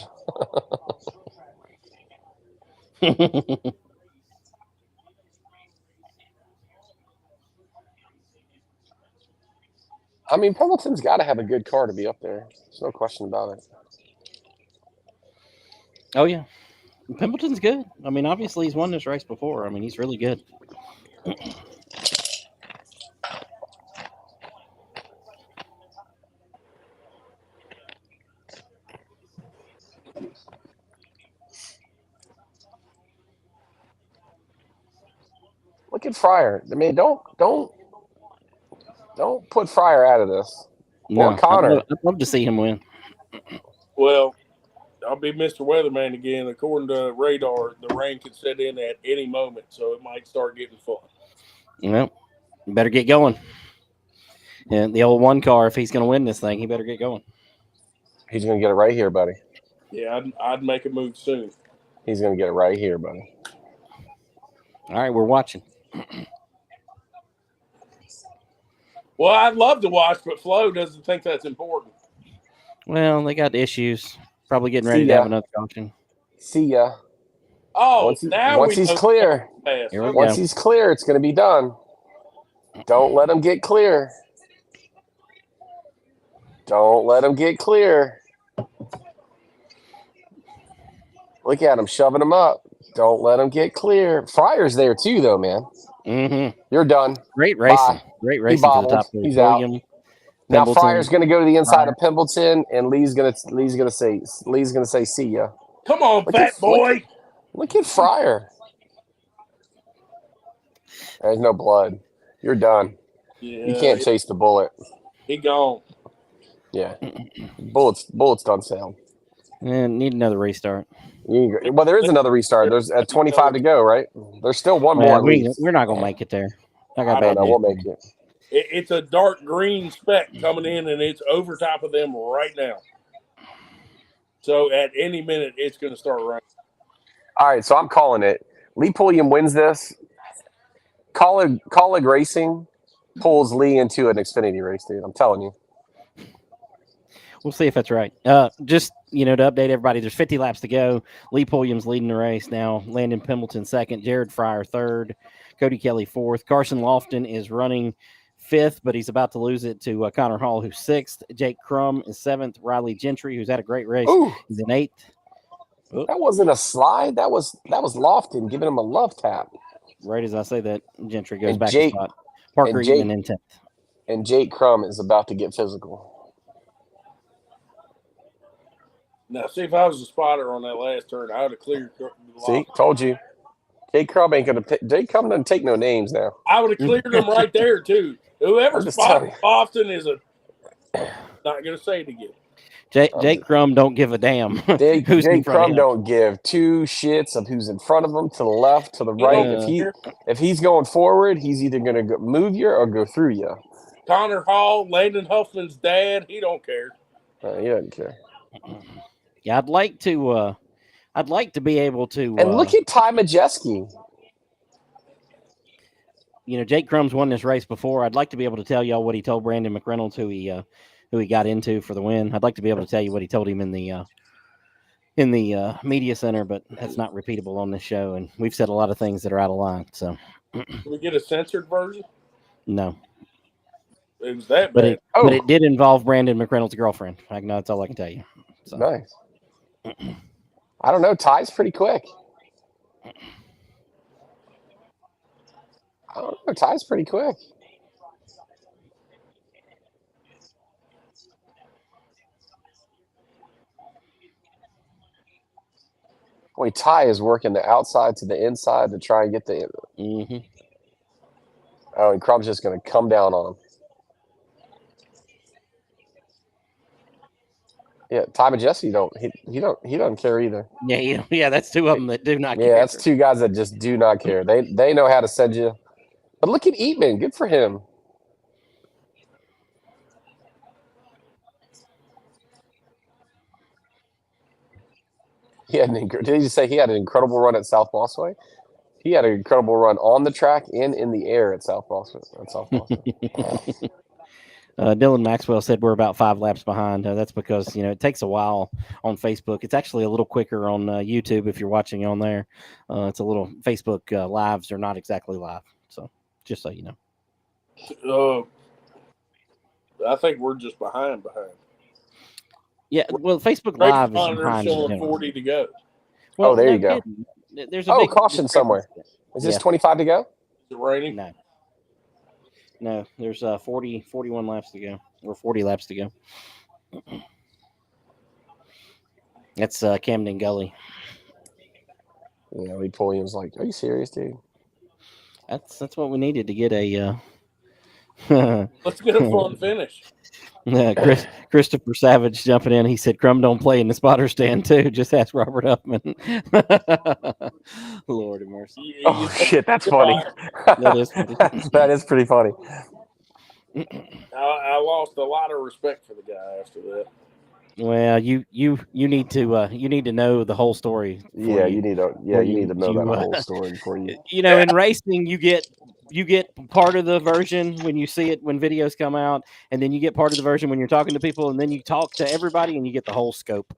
E: I mean, Pendleton's got to have a good car to be up there. There's no question about it.
B: Oh yeah, Pimpleton's good. I mean, obviously he's won this race before. I mean, he's really good.
E: Look at Fryer. I mean, don't put Fryer out of this.
B: No,
E: Or Connor.
B: I'd love to see him win.
A: Well, I'll be Mr. Weatherman again. According to radar, the rain could set in at any moment, so it might start getting fun.
B: Well, you better get going. And the old one car, if he's going to win this thing, he better get going.
E: He's going to get it right here, buddy.
A: Yeah, I'd make a move soon.
E: He's going to get it right here, buddy.
B: All right, we're watching.
A: Well, I'd love to watch, but Flo doesn't think that's important.
B: Well, they got issues. Probably getting ready to have another caution.
E: See ya.
A: Oh,
E: once he's clear. Once he's clear, it's going to be done. Don't let him get clear. Don't let him get clear. Look at him shoving him up. Don't let him get clear. Fryer's there too, though, man.
B: Mm-hmm.
E: You're done.
B: Great racing.
E: Bye.
B: Great racing to the top.
E: He's out. Now Fryer's going to go to the inside of Pimbleton, and Lee's going to say see ya.
A: Come on, fat boy.
E: Look at Fryer. There's no blood. You're done.
A: Yeah,
E: you can't chase the bullet.
A: He gone.
E: Yeah. Bullet's done sailing.
B: And need another restart.
E: Well, there is another restart. There's at 25 to go, right? There's still one more.
B: We're not going to make it there.
E: I don't know. We'll make it.
A: It's a dark green speck coming in, and it's over top of them right now. So at any minute, it's going to start raining.
E: All right, so I'm calling it. Lee Pulliam wins this. Colleague Racing pulls Lee into an Xfinity race, dude. I'm telling you.
B: We'll see if that's right. Just, to update everybody, there's 50 laps to go. Lee Pulliam's leading the race now. Landon Pimbleton second. Jared Fryer third. Cody Kelly fourth. Carson Lofton is running fifth, but he's about to lose it to Connor Hall, who's sixth. Jake Crum is seventh. Riley Gentry, who's had a great race, he's in eighth.
E: Ooh. That wasn't a slide. That was Lofton giving him a love tap.
B: Right as I say that, Gentry goes back to spot. Parker even in 10th.
E: And Jake Crum is about to get physical.
A: Now, see, if I was a spotter on that last turn, I would have cleared.
E: See, told you. Jake Crum ain't going to – Jake Crum doesn't take no names now.
A: I would have cleared them right there, too. Whoever spotted Lofton is not going to say it again.
B: Jake Crum don't give a damn.
E: Jake Crum don't give two shits of who's in front of him, to the left, to the right. If he's going forward, he's either going to move you or go through you.
A: Connor Hall, Landon Huffman's dad, he don't care.
E: He doesn't care.
B: Yeah, I'd like to be able to.
E: And look at Ty Majeski.
B: Jake Crum's won this race before. I'd like to be able to tell y'all what he told Brandon McReynolds, who he got into for the win. I'd like to be able to tell you what he told him in the media center, but that's not repeatable on this show. And we've said a lot of things that are out of line. So,
A: can we get a censored version?
B: No.
A: It was that bad.
B: But it did involve Brandon McReynolds' girlfriend. That's all I can tell you. So.
E: Nice. I don't know. Ty's pretty quick. I don't know. Ty's pretty quick. Boy, Ty is working the outside to the inside to try and get the.
B: Mm-hmm.
E: Oh, and Crum's just going to come down on him. Yeah, Ty Majeski he doesn't care either.
B: Yeah, that's two of them that do not care.
E: Yeah, that's two guys that just do not care. They know how to send you. But look at Eatman, good for him. Did he say he had an incredible run at South Bossway? He had an incredible run on the track and in the air at South Bossway.
B: Dylan Maxwell said we're about 5 laps behind. That's because it takes a while on Facebook. It's actually a little quicker on YouTube if you're watching on there. It's a little Facebook lives are not exactly live, so just so you know.
A: I think we're just behind.
B: Yeah, well, Facebook Live is behind.
A: Showing 40 to go.
B: Well,
E: there you go.
B: There's a big
E: caution somewhere. Is this 25 to go?
A: Is it raining?
B: No. There's 41 laps to go, or 40 laps to go. That's Camden Gully.
E: Yeah, Lee Pulliam's like, are you serious, dude?
B: That's what we needed to get a.
A: Let's get a fun finish.
B: Christopher Savage jumping in. He said, "Crum don't play in the spotter stand too." Just ask Robert Huffman. Lord of mercy.
E: Oh shit, that's funny.
B: That is funny.
E: That is pretty funny.
A: I lost a lot of respect for the guy after that.
B: Well, you need to know the whole story.
E: Yeah, you need to know that whole story before you.
B: In racing, you get part of the version when you see it when videos come out, and then you get part of the version when you're talking to people, and then you talk to everybody, and you get the whole scope.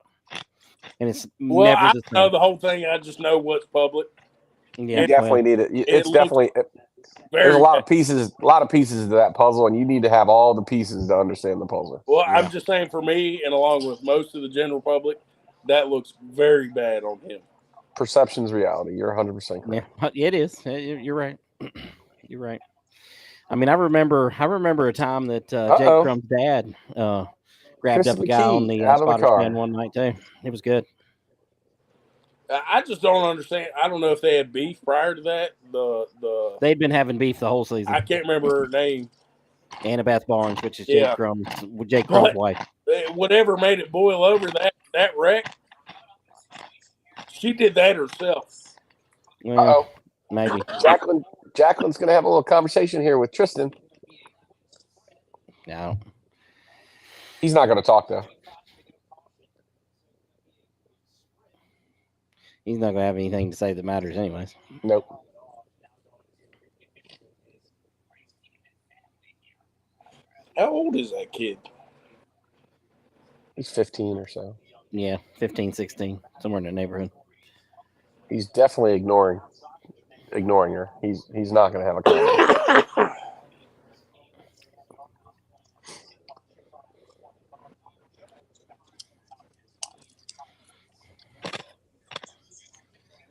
B: And it's never the same.
A: I know the whole thing. I just know what's public.
B: Yeah,
E: you definitely need it. It's definitely. There's a lot of pieces to that puzzle, and you need to have all the pieces to understand the puzzle.
A: Well, yeah. I'm just saying for me, and along with most of the general public, that looks very bad on him.
E: Perception's reality. You're 100% correct.
B: Yeah, it is. You're right. You're right. I mean, I remember a time that Jake Crum's dad grabbed up a guy on the spotter stand one night too. It was good.
A: I just don't understand. I don't know if they had beef prior to that.
B: They'd been having beef the whole season.
A: I can't remember her name.
B: Annabeth Barnes, which is Jake Crum's wife.
A: Whatever made it boil over that wreck, she did that herself.
B: Well, maybe.
E: Jacqueline's going to have a little conversation here with Tristan.
B: No.
E: He's not going to talk, though.
B: He's not going to have anything to say that matters anyways.
E: Nope.
A: How old is that kid?
E: He's 15 or so.
B: Yeah, 15, 16, somewhere in the neighborhood.
E: He's definitely ignoring her. He's not going to have a conversation.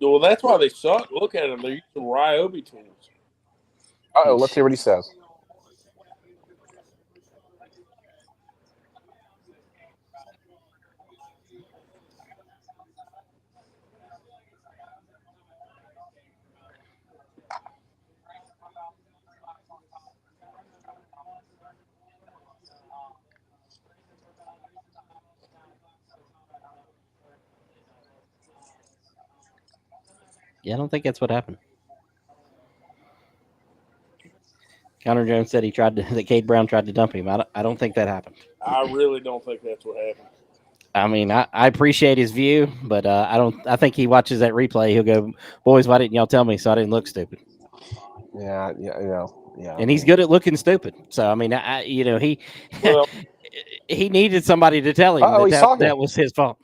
A: Well, that's why they suck. Look at them. They're using Ryobi tools.
E: Let's hear what he says.
B: Yeah, I don't think that's what happened. Connor Jones said that Cade Brown tried to dump him. I don't think that happened.
A: I really don't think that's what happened.
B: I mean, I appreciate his view, but I think he watches that replay. He'll go, boys, why didn't y'all tell me so I didn't look stupid?
E: Yeah.
B: And he's good at looking stupid. So I mean, he needed somebody to tell him that was his fault.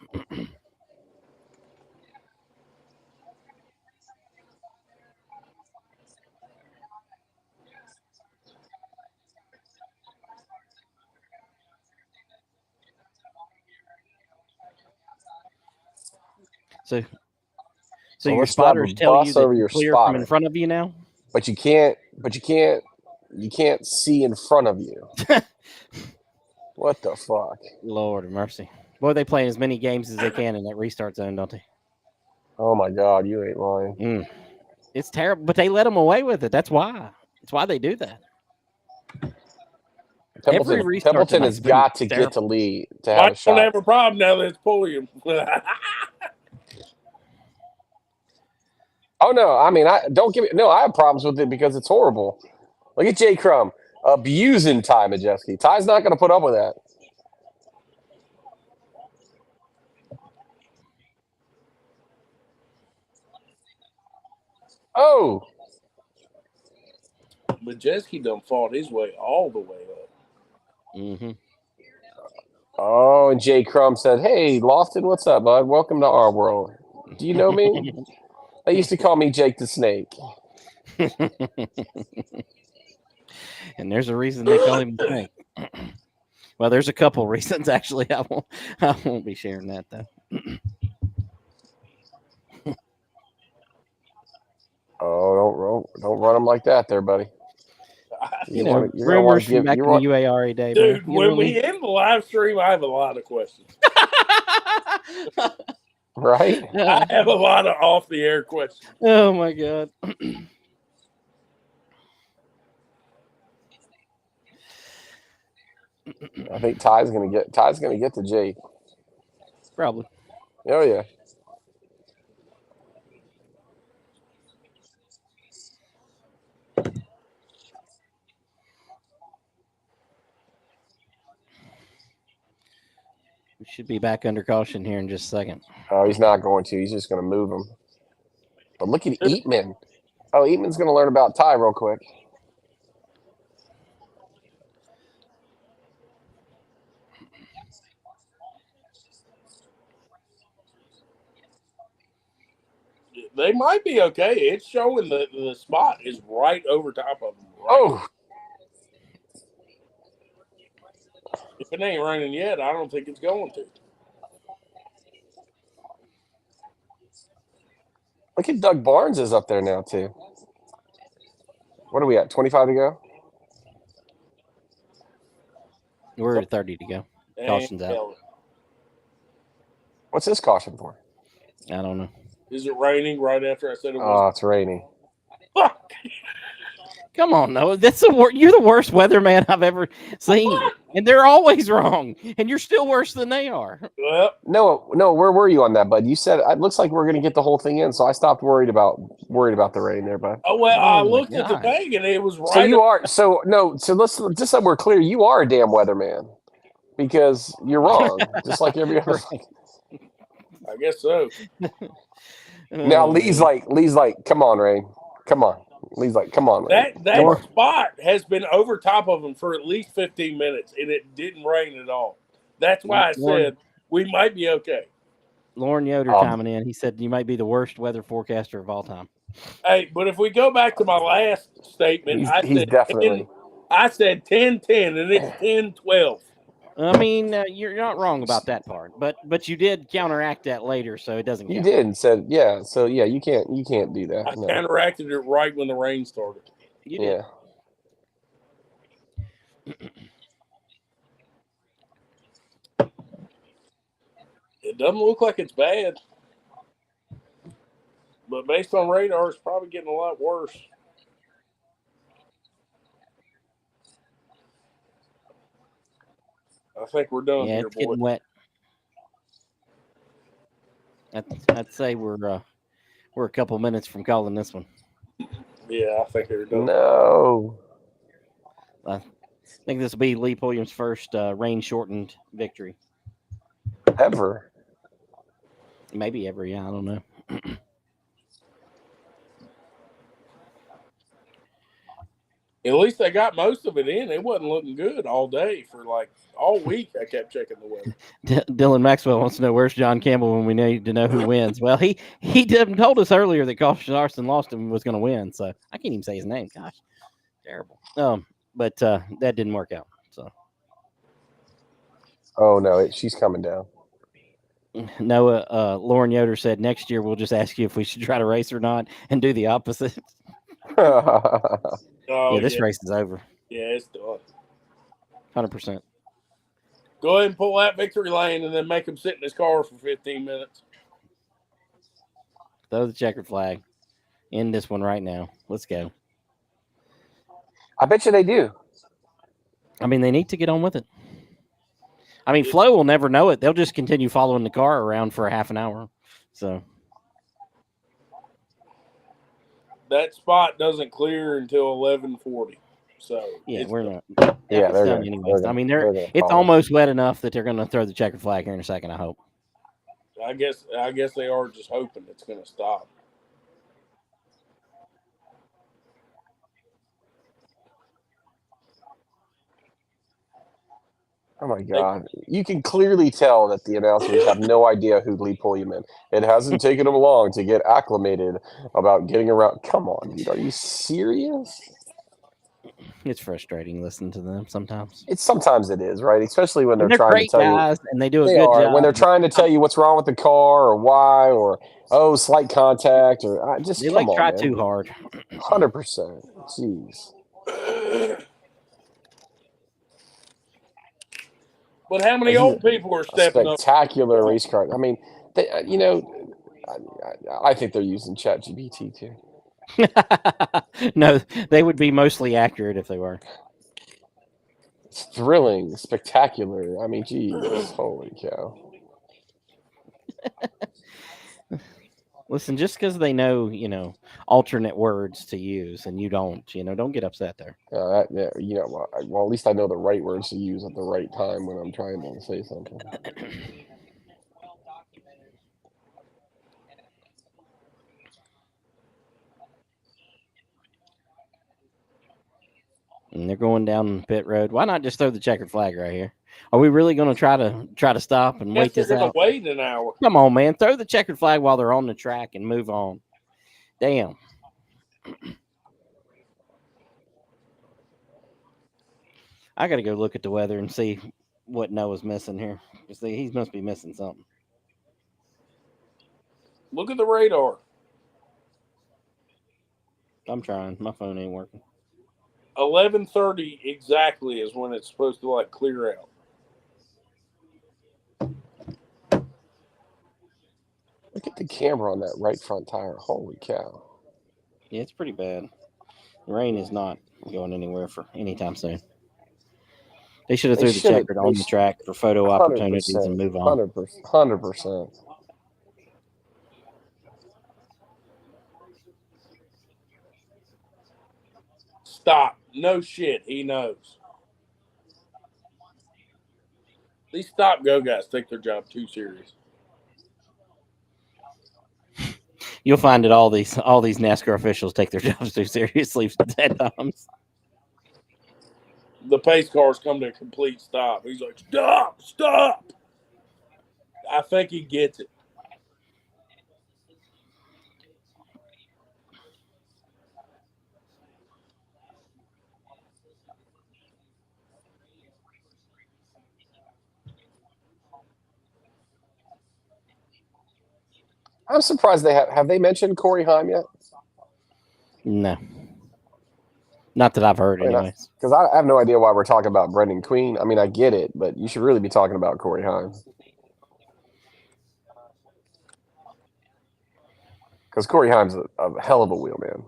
B: So your spotters tell you that you're clear from in front of you now?
E: But you can't see in front of you. What the fuck?
B: Lord of mercy. Boy, they play as many games as they can in that restart zone, don't they?
E: Oh my God, you ain't lying.
B: It's terrible, but they let them away with it. That's why. That's why they do that. Every restart
E: Templeton
B: tonight's
E: has
B: been
E: got to
B: terrible.
E: get to lead to
A: I
E: have a
A: don't
E: shot.
A: have a problem now that it's Pulliam.
E: Oh no, I mean, I have problems with it because it's horrible. Look at Jay Crum abusing Ty Majeski. Ty's not going to put up with that. Oh,
A: Majeski done fought his way all the way up.
B: Mm-hmm.
E: oh, and Jay Crum said, "Hey, Lofton, what's up, bud? Welcome to our world. Do you know me? They used to call me Jake the Snake."
B: And there's a reason they call him Snake. Well, there's a couple reasons actually. I won't be sharing that though.
E: Oh, don't run them like that, there, buddy.
B: You know,
E: You're gonna want
B: rumors
E: to
B: from
E: give
B: back in the UARA day,
A: Dude,
B: man. You know
A: when
B: what I
A: we end the live stream, I have a lot of questions.
E: right.
A: I have a lot of off the air questions.
B: Oh my god.
E: I think Ty's gonna get to Jake.
B: Probably.
E: Oh yeah.
B: We should be back under caution here in just a second.
E: Oh, he's not going to. He's just going to move him. But look at Eatman. Oh, Eatman's going to learn about Ty real quick.
A: They might be okay. It's showing that the spot is right over top of them. Right?
E: Oh,
A: If it ain't raining yet, I don't think it's going to.
E: look at Doug Barnes is up there now too. What are we at? 25 to go.
B: We're at 30 to go. Caution's out.
E: What's this caution for?
B: I don't know.
A: Is it raining right after I said it
E: Oh,
A: was?
E: it's raining.
A: Fuck.
B: Come on, Noah. That's you're the worst weatherman I've ever seen. And they're always wrong. And you're still worse than they are.
A: Well,
E: No, where were you on that, bud? You said it looks like we're going to get the whole thing in, so I stopped worried about the rain there, bud.
A: oh well, I
B: Oh, my
A: looked at the
B: God.
A: thing and it was right.
E: So you are so let's just so we're clear, you are a damn weatherman because you're wrong, just like every other.
A: I guess so.
E: Now
B: Oh,
E: Lee's
B: man.
E: like, come on, Rain, come on. Lee's like, come on, Rain.
A: That spot has been over top of them for at least 15 minutes, and it didn't rain at all. That's why I said we might be okay.
B: Lauren Yoder chiming in. He said you might be the worst weather forecaster of all time.
A: Hey, but if we go back to my last statement, I said 10-10, and it's 10-12.
B: I mean, you're not wrong about that part, but you did counteract that later, so it doesn't count.
E: You did and said, yeah. So yeah, you can't do that.
A: I counteracted it right when the rain started.
B: You did.
A: It doesn't look like it's bad, but based on radar, it's probably getting a lot worse. I think we're done here,
B: it's getting wet. I'd say we're a couple minutes from calling this one.
A: Yeah, I think they're done.
E: No.
B: I think this will be Lee Pulliam's first rain-shortened victory.
E: Ever.
B: Maybe ever, yeah, I don't know.
A: At least they got most of it in. It wasn't looking good all day for like all week. I kept checking the weather.
B: Dylan Maxwell wants to know where's John Campbell when we need to know who wins. Well, he told us earlier that Caution Arson lost him was going to win, so I can't even say his name. Gosh, terrible. But that didn't work out. So.
E: Oh no, she's coming down.
B: Noah, Lauren Yoder said next year we'll just ask you if we should try to race or not and do the opposite. This race is over.
A: Yeah, it's done.
B: 100%.
A: Go ahead and pull that victory lane and then make him sit in his car for 15 minutes.
B: Throw the checkered flag. End this one right now. Let's go.
E: I bet you they do.
B: I mean, they need to get on with it. I mean, Flo will never know it. They'll just continue following the car around for a half an hour. So
A: that spot doesn't clear until 11:40. So
B: yeah,
A: it's
B: we're not.
E: Yeah,
B: It's
E: they're
B: done
E: gonna.
B: anyways. I mean,
E: They're gonna
B: it's
E: call it.
B: almost wet enough that they're going to throw the checkered flag here in a second. I hope.
A: I guess they are just hoping it's going to stop.
E: Oh my God! You can clearly tell that the announcers have no idea who Lee Pullman. It hasn't taken them long to get acclimated about getting around. Come on, dude. Are you serious?
B: It's frustrating listening to them sometimes.
E: Sometimes it is, right? Especially when
B: And
E: they're
B: they're
E: trying to
B: great
E: tell you
B: guys, and they do a
E: they
B: good
E: are when
B: job.
E: they're trying to tell you what's wrong with the car or why or slight contact or just
B: They
E: come on,
B: try
E: man.
B: too hard.
E: 100%. Jeez.
A: But how many
E: This is
A: old people are
E: a
A: stepping up?
E: spectacular race car. I mean, they, I think they're using ChatGPT too.
B: No, they would be mostly accurate if they were.
E: It's thrilling, spectacular. I mean, geez, holy cow.
B: Listen, just because they know, alternate words to use, and you don't, don't get upset there.
E: Well, at least I know the right words to use at the right time when I'm trying to say something.
B: And they're going down pit road. Why not just throw the checkered flag right here? Are we really going to try to stop and
A: Guess
B: wait
A: they're
B: this
A: going to
B: out?
A: wait an hour.
B: Come on, man. Throw the checkered flag while they're on the track and move on. Damn. I got to go look at the weather and see what Noah's missing here. He must be missing something.
A: Look at the radar.
B: I'm trying. My phone ain't working.
A: 11:30 exactly is when it's supposed to clear out.
E: Look at the camera on that right front tire. Holy cow.
B: Yeah, it's pretty bad. The rain is not going anywhere for anytime soon. They should have threw the checkered on the track for photo opportunities and move on.
E: 100%.
A: Stop. No shit. He knows. These stop go guys take their job too serious.
B: You'll find that all these NASCAR officials take their jobs too seriously at times.
A: The pace cars come to a complete stop. He's like, stop, stop. I think he gets it.
E: I'm surprised they have they mentioned Corey Heim yet?
B: No. Not that I've heard, anyways.
E: Because I have no idea why we're talking about Brendan Queen. I mean, I get it, but you should really be talking about Corey Heim. Because Corey Heim's a hell of a wheelman.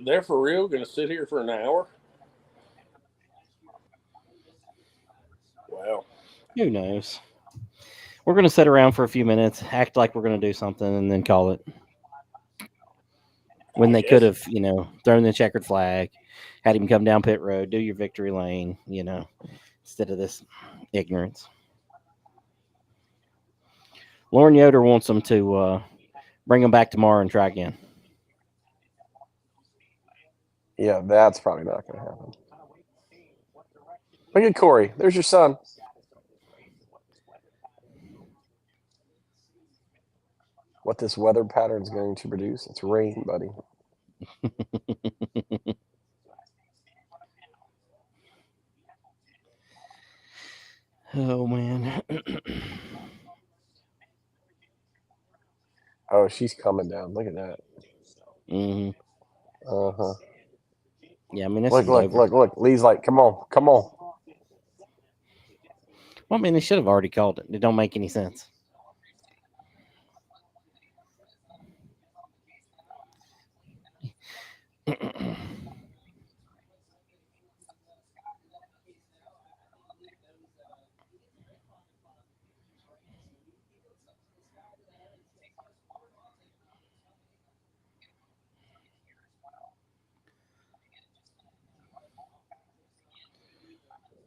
A: They're for real going to sit here for an hour? Wow.
B: Who knows? We're going to sit around for a few minutes, act like we're going to do something, and then call it. When they could have, thrown the checkered flag, had him come down pit road, do your victory lane, instead of this ignorance. Lauren Yoder wants them to bring them back tomorrow and try again.
E: Yeah, that's probably not going to happen. Look at Corey. There's your son. What this weather pattern is going to produce? It's rain, buddy.
B: Oh, man.
E: Oh, she's coming down. Look at that.
B: Mm-hmm.
E: Uh-huh.
B: Yeah, I mean, this
E: look. Lee's like, come on.
B: Well, I mean, they should have already called it. It don't make any sense.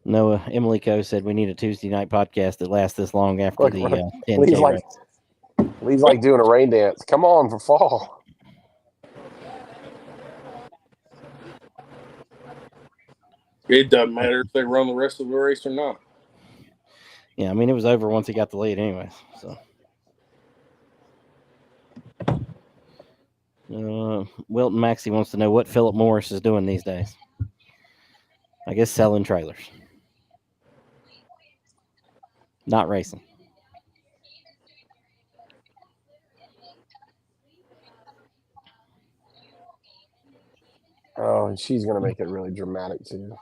B: Noah Emily Co said we need a Tuesday night podcast that lasts this long after
E: Look,
B: the
E: Lee's
B: 10K
E: like
B: race.
E: Lee's like doing a rain dance. Come on for fall.
A: It doesn't matter if they run the rest of the race or not.
B: Yeah, I mean, it was over once he got the lead, anyways. So, Wilton Maxey wants to know what Philip Morris is doing these days. I guess selling trailers, not racing.
E: Oh, and she's gonna make it really dramatic too.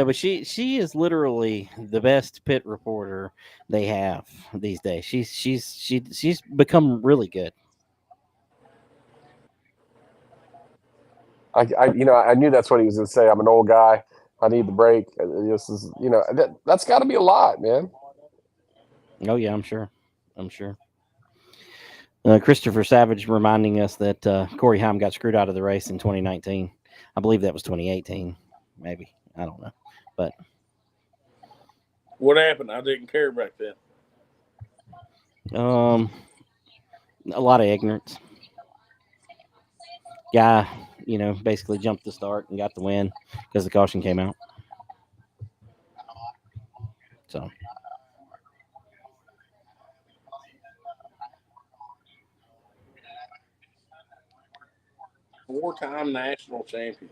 B: But she is literally the best pit reporter they have these days. She's become really good.
E: I knew that's what he was gonna say. I'm an old guy. I need the break. This is, that's got to be a lot, man.
B: Oh yeah, I'm sure. Christopher Savage reminding us that Corey Haim got screwed out of the race in 2019. I believe that was 2018, maybe. I don't know, but
A: What happened? I didn't care back then.
B: a lot of ignorance. Guy, basically jumped the start and got the win because the caution came out. So.
A: Four-time national champion.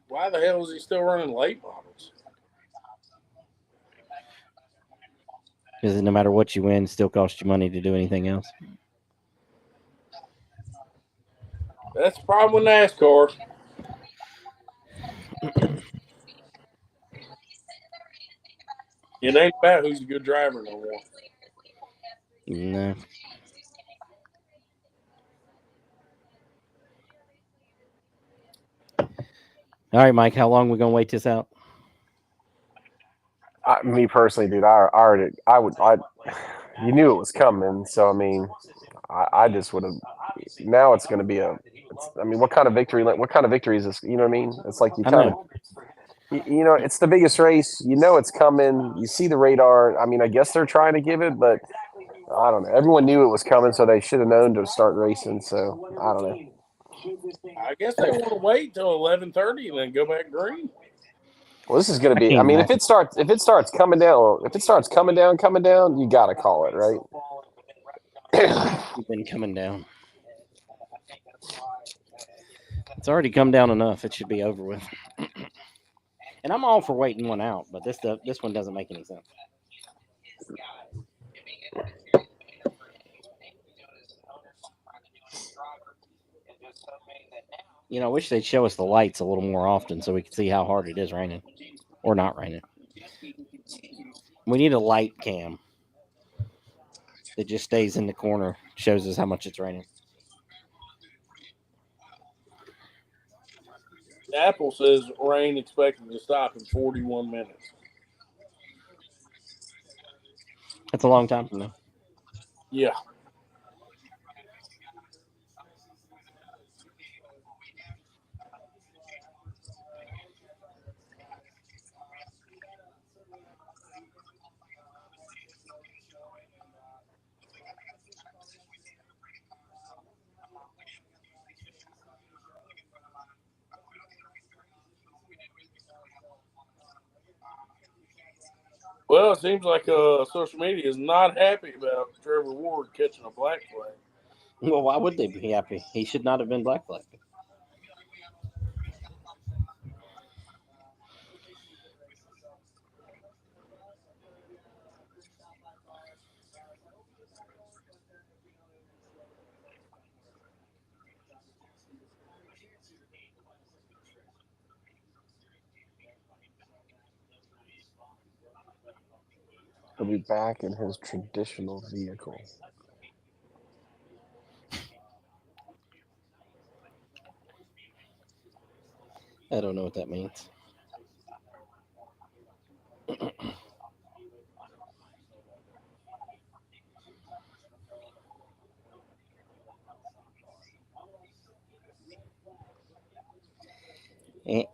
A: Why the hell is he still running late models?
B: Because no matter what you win, it still costs you money to do anything else.
A: That's the problem with NASCAR. It ain't about who's a good driver no more.
B: No. All right, Mike. How long are we gonna wait this out?
E: Me personally, dude, you knew it was coming, so I mean, I just would have. Now it's going to be what kind of victory? What kind of victory is this? You know what I mean? It's like you kind of, it's the biggest race. You know it's coming. You see the radar. I mean, I guess they're trying to give it, but I don't know. Everyone knew it was coming, so they should have known to start racing. So I don't know.
A: I guess they want to wait till 11:30 and then go back green.
E: Well, this is going to be. I mean, if it starts coming down, you got to call it, right?
B: It's been coming down. It's already come down enough. It should be over with. And I'm all for waiting one out, but this one doesn't make any sense. I wish they'd show us the lights a little more often so we could see how hard it is raining or not raining. We need a light cam that just stays in the corner, shows us how much it's raining.
A: Apple says rain expected to stop in 41 minutes.
B: That's a long time from now.
A: Yeah. Well, it seems like social media is not happy about Trevor Ward catching a black flag.
B: Well, why would they be happy? He should not have been black flagged.
E: He'll be back in his traditional vehicle.
B: I don't know what that means.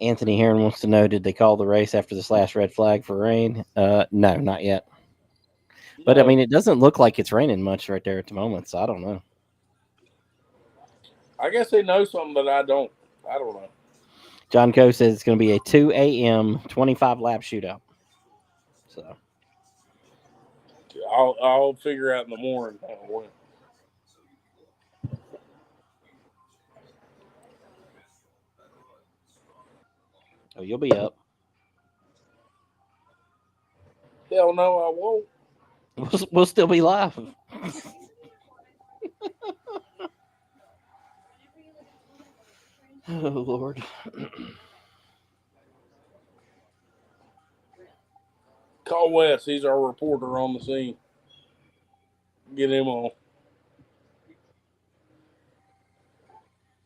B: Anthony Heron wants to know: did they call the race after this last red flag for rain? No, not yet. But I
A: No.
B: mean, it doesn't look like it's raining much right there at the moment, so I don't know.
A: I guess they know something that I don't. I don't know.
B: John Coe says it's going to be a 2 a.m. 25 lap shootout. So
A: I'll figure out in the morning how it went.
B: you'll be up.
A: Hell no, I won't.
B: We'll still be live. Oh Lord.
A: Call Wes. He's our reporter on the scene. Get him on.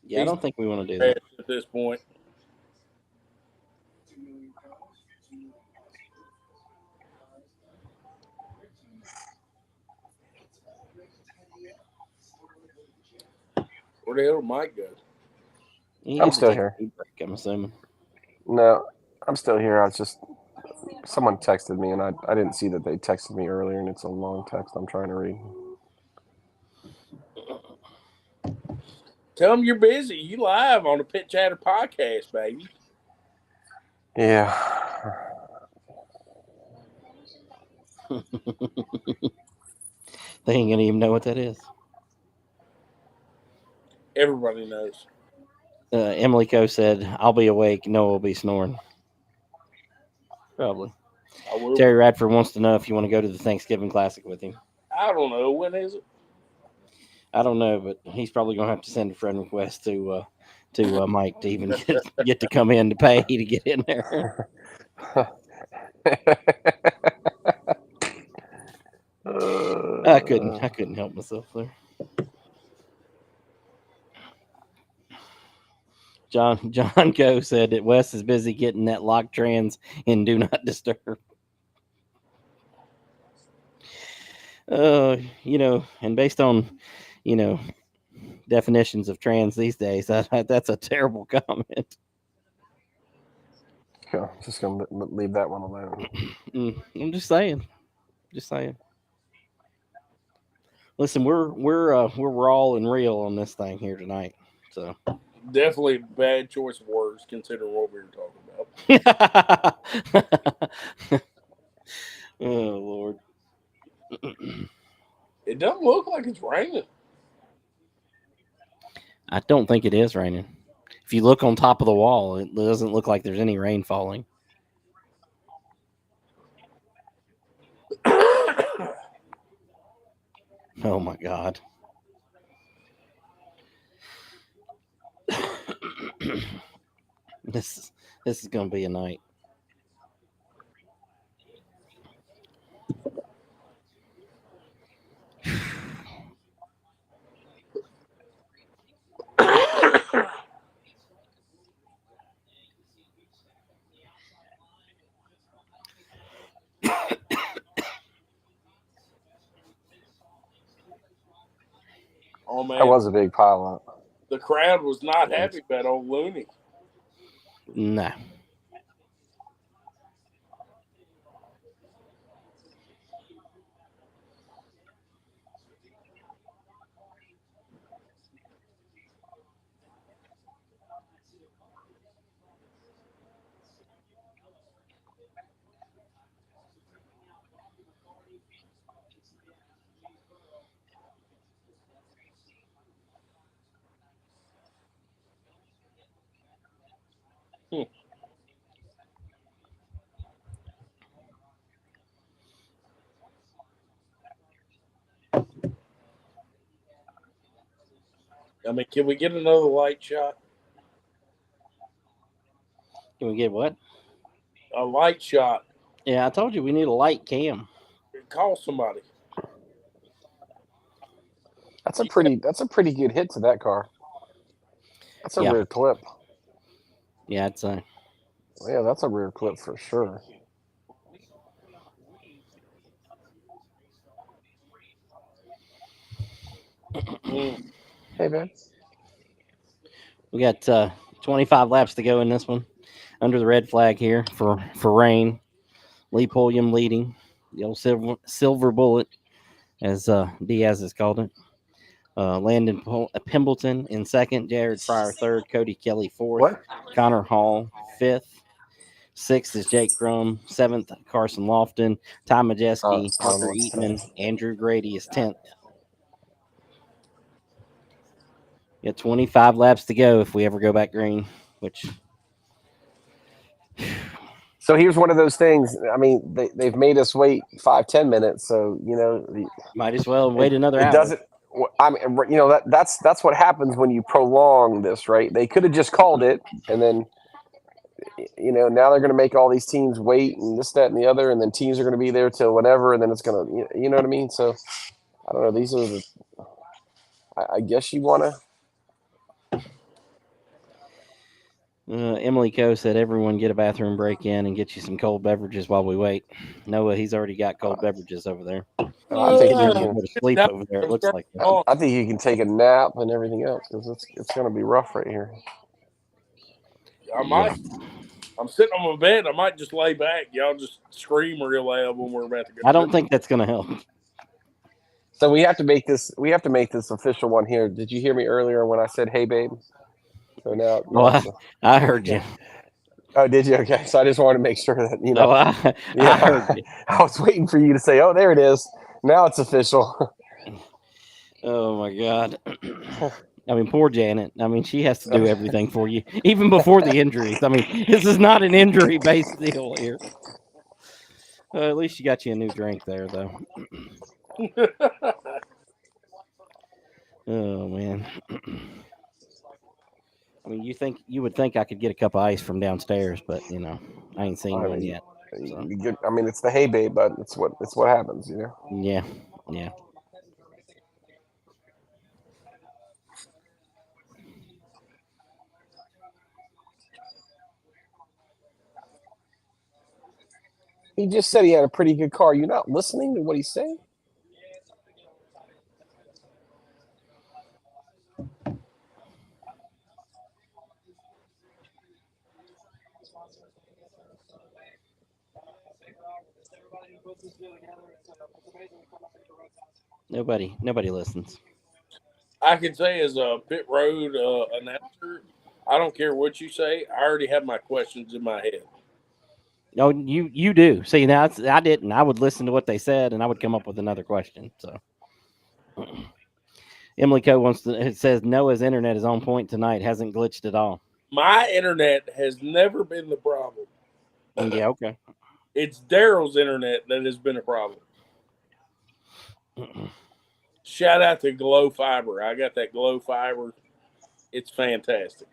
B: Yeah, I don't think we want to do that
A: at this point. Where the hell did Mike go?
E: I'm still here.
B: Break, I'm assuming.
E: No, I'm still here. I was just someone texted me, and I didn't see that they texted me earlier, and it's a long text I'm trying to read.
A: Tell them you're busy. You live on the Pit Chatter podcast, baby.
E: Yeah.
B: They ain't gonna even know what that is.
A: Everybody knows.
B: Emily Coe said, "I'll be awake. Noah will be snoring." Probably.
A: I will.
B: Terry Radford wants to know if you want to go to the Thanksgiving Classic with him.
A: I don't know. When is it?
B: I don't know, but he's probably gonna have to send a friend request to Mike to even get to come in to pay to get in there. I couldn't help myself there. John Coe said that Wes is busy getting that lock trans in Do Not Disturb. And based on, definitions of trans these days, that's a terrible comment.
E: Okay, just gonna leave that one alone.
B: I'm just saying. Listen, we're raw and real on this thing here tonight. So
A: definitely a bad choice of words considering what we were talking
B: about. Oh Lord.
A: It doesn't look like it's raining.
B: I don't think it is raining. If you look on top of the wall, it doesn't look like there's any rain falling. Oh my God. This is going to be a night.
A: Oh man,
E: that was a big pile up.
A: The crowd was not happy about old Looney.
B: No.
A: I mean, can we get another light shot?
B: Can we get what?
A: A light shot.
B: Yeah, I told you we need a light cam.
A: Call somebody.
E: That's a pretty good hit to that car. That's a rear clip.
B: Yeah, it's a.
E: Yeah, that's a rear clip for sure. Hey, man.
B: We got 25 laps to go in this one. under the red flag here for rain. Lee Pulliam leading the old silver bullet, as Diaz has called it. Landon Pimbleton in second, Jared Fryer third, Cody Kelly fourth,
E: What?
B: Connor Hall fifth. Sixth is Jake Crum. Seventh, Carson Lofton. Ty Majeski, Parker Eatman, Andrew Grady is 10th. Got 25 laps to go if we ever go back green, which.
E: So here's one of those things. I mean, they've made us wait 5-10 minutes. So,
B: might as well wait another hour.
E: It doesn't. I mean, that's what happens when you prolong this, right? They could have just called it, and then, now they're going to make all these teams wait, and this, that, and the other, and then teams are going to be there till whenever, and then it's going to, you know what I mean? So, I don't know. These are the. I guess you want to.
B: Emily Coe said, "Everyone get a bathroom break in and get you some cold beverages while we wait." Noah, he's already got cold beverages over there.
E: I think
B: you can go to sleep over there. It looks like.
E: I think you can take a nap and everything else because it's going to be rough right here.
A: I might. I'm sitting on my bed. I might just lay back. Y'all just scream real loud when we're about to go.
B: I don't think that's going to help.
E: So we have to make this. We have to make this official one here. Did you hear me earlier when I said, "Hey, babe"? So now.
B: I heard you.
E: Oh, did you? Okay. So I just wanted to make sure that
B: I heard you.
E: I was waiting for you to say, "Oh, there it is." Now it's official.
B: Oh my God. I mean, poor Janet. I mean, she has to do everything for you, even before the injuries. I mean, this is not an injury-based deal here. At least you got you a new drink there, though. Oh man. I mean, you would think I could get a cup of ice from downstairs, but I ain't seen one yet. So.
E: I mean, it's the hey babe, but it's what happens,
B: Yeah.
E: He just said he had a pretty good car. You're not listening to what he's saying?
B: Nobody listens.
A: I can say as a pit road announcer, I don't care what you say. I already have my questions in my head.
B: No, you do. See, now I didn't. I would listen to what they said, and I would come up with another question. So, Emily Coe it says Noah's internet is on point tonight. Hasn't glitched at all.
A: My internet has never been the problem.
B: Yeah, okay.
A: It's Daryl's internet that has been a problem. Shout out to Glow Fiber. I got that Glow Fiber. It's fantastic.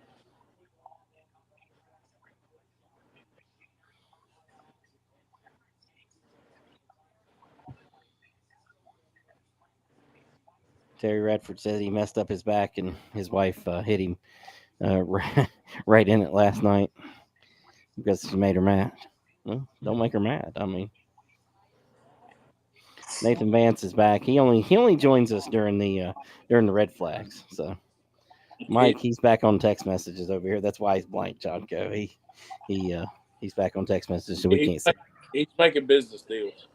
B: Terry Radford says he messed up his back and his wife hit him right in it last night because she made her mad. Well, don't make her mad. I mean, Nathan Vance is back. He only joins us during the red flags. So Mike, he's back on text messages over here. That's why he's blank, John Co. He's back on text messages, so we can't see.
A: He's making business deals.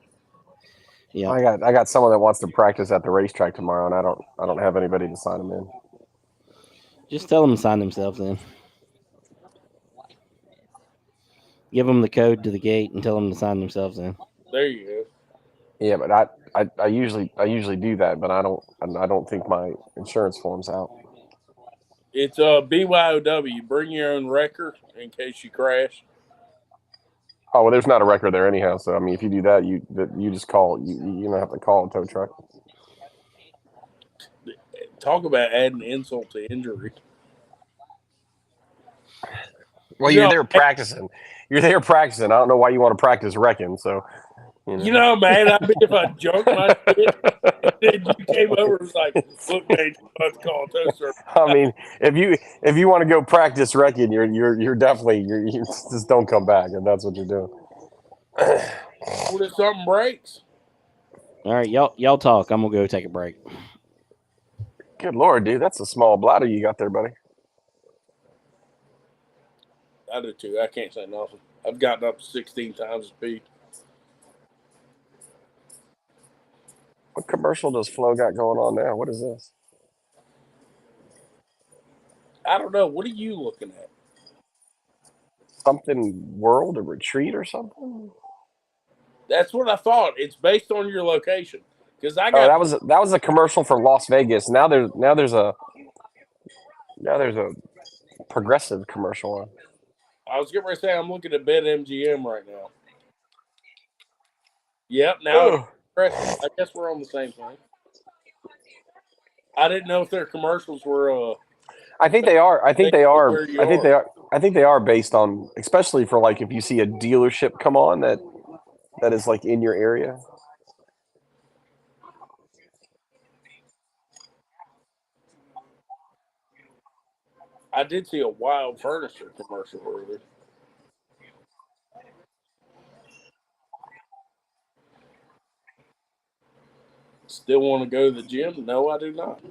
B: Yeah,
E: I got someone that wants to practice at the racetrack tomorrow, and I don't have anybody to sign them in.
B: Just tell them to sign themselves in. Give them the code to the gate and tell them to sign themselves in.
A: There you go.
E: Yeah, but I usually do that, but I don't think my insurance form's out.
A: It's BYOW. Bring your own wrecker in case you crash.
E: Oh well, there's not a record there anyhow. So I mean, if you do that, you just call. You don't have to call a tow truck.
A: Talk about adding insult to injury.
E: Well, you're there practicing. You're there practicing. I don't know why you want to practice wrecking. So.
A: Man, I mean, if I junk my shit, and then you came over and was like, "Look, man, you about to call a tow service."
E: I mean, if you want to go practice wrecking, you're definitely you just don't come back, and that's what you're doing.
A: What if something breaks?
B: All right, y'all talk. I'm gonna go take a break.
E: Good Lord, dude, that's a small bladder you got there, buddy.
A: I do too. I can't say nothing. I've gotten up to 16 times speed.
E: What commercial does Flo got going on now? What is this?
A: I don't know. What are you looking at?
E: Something World, a retreat or something?
A: That's what I thought. It's based on your location. Because I
E: Oh,
A: got
E: that was a commercial for Las Vegas. Now there's a progressive commercial on.
A: I was getting ready to say I'm looking at BetMGM right now. Yep, now I guess we're on the same thing. I didn't know if their commercials were
E: I think they are. I think they are.
A: where you
E: I think
A: are.
E: they are. I think they are based on, especially for like if you see a dealership come on that is like in your area.
A: I did see a Wild Furniture commercial earlier. Still want to go to the gym? No, I do not.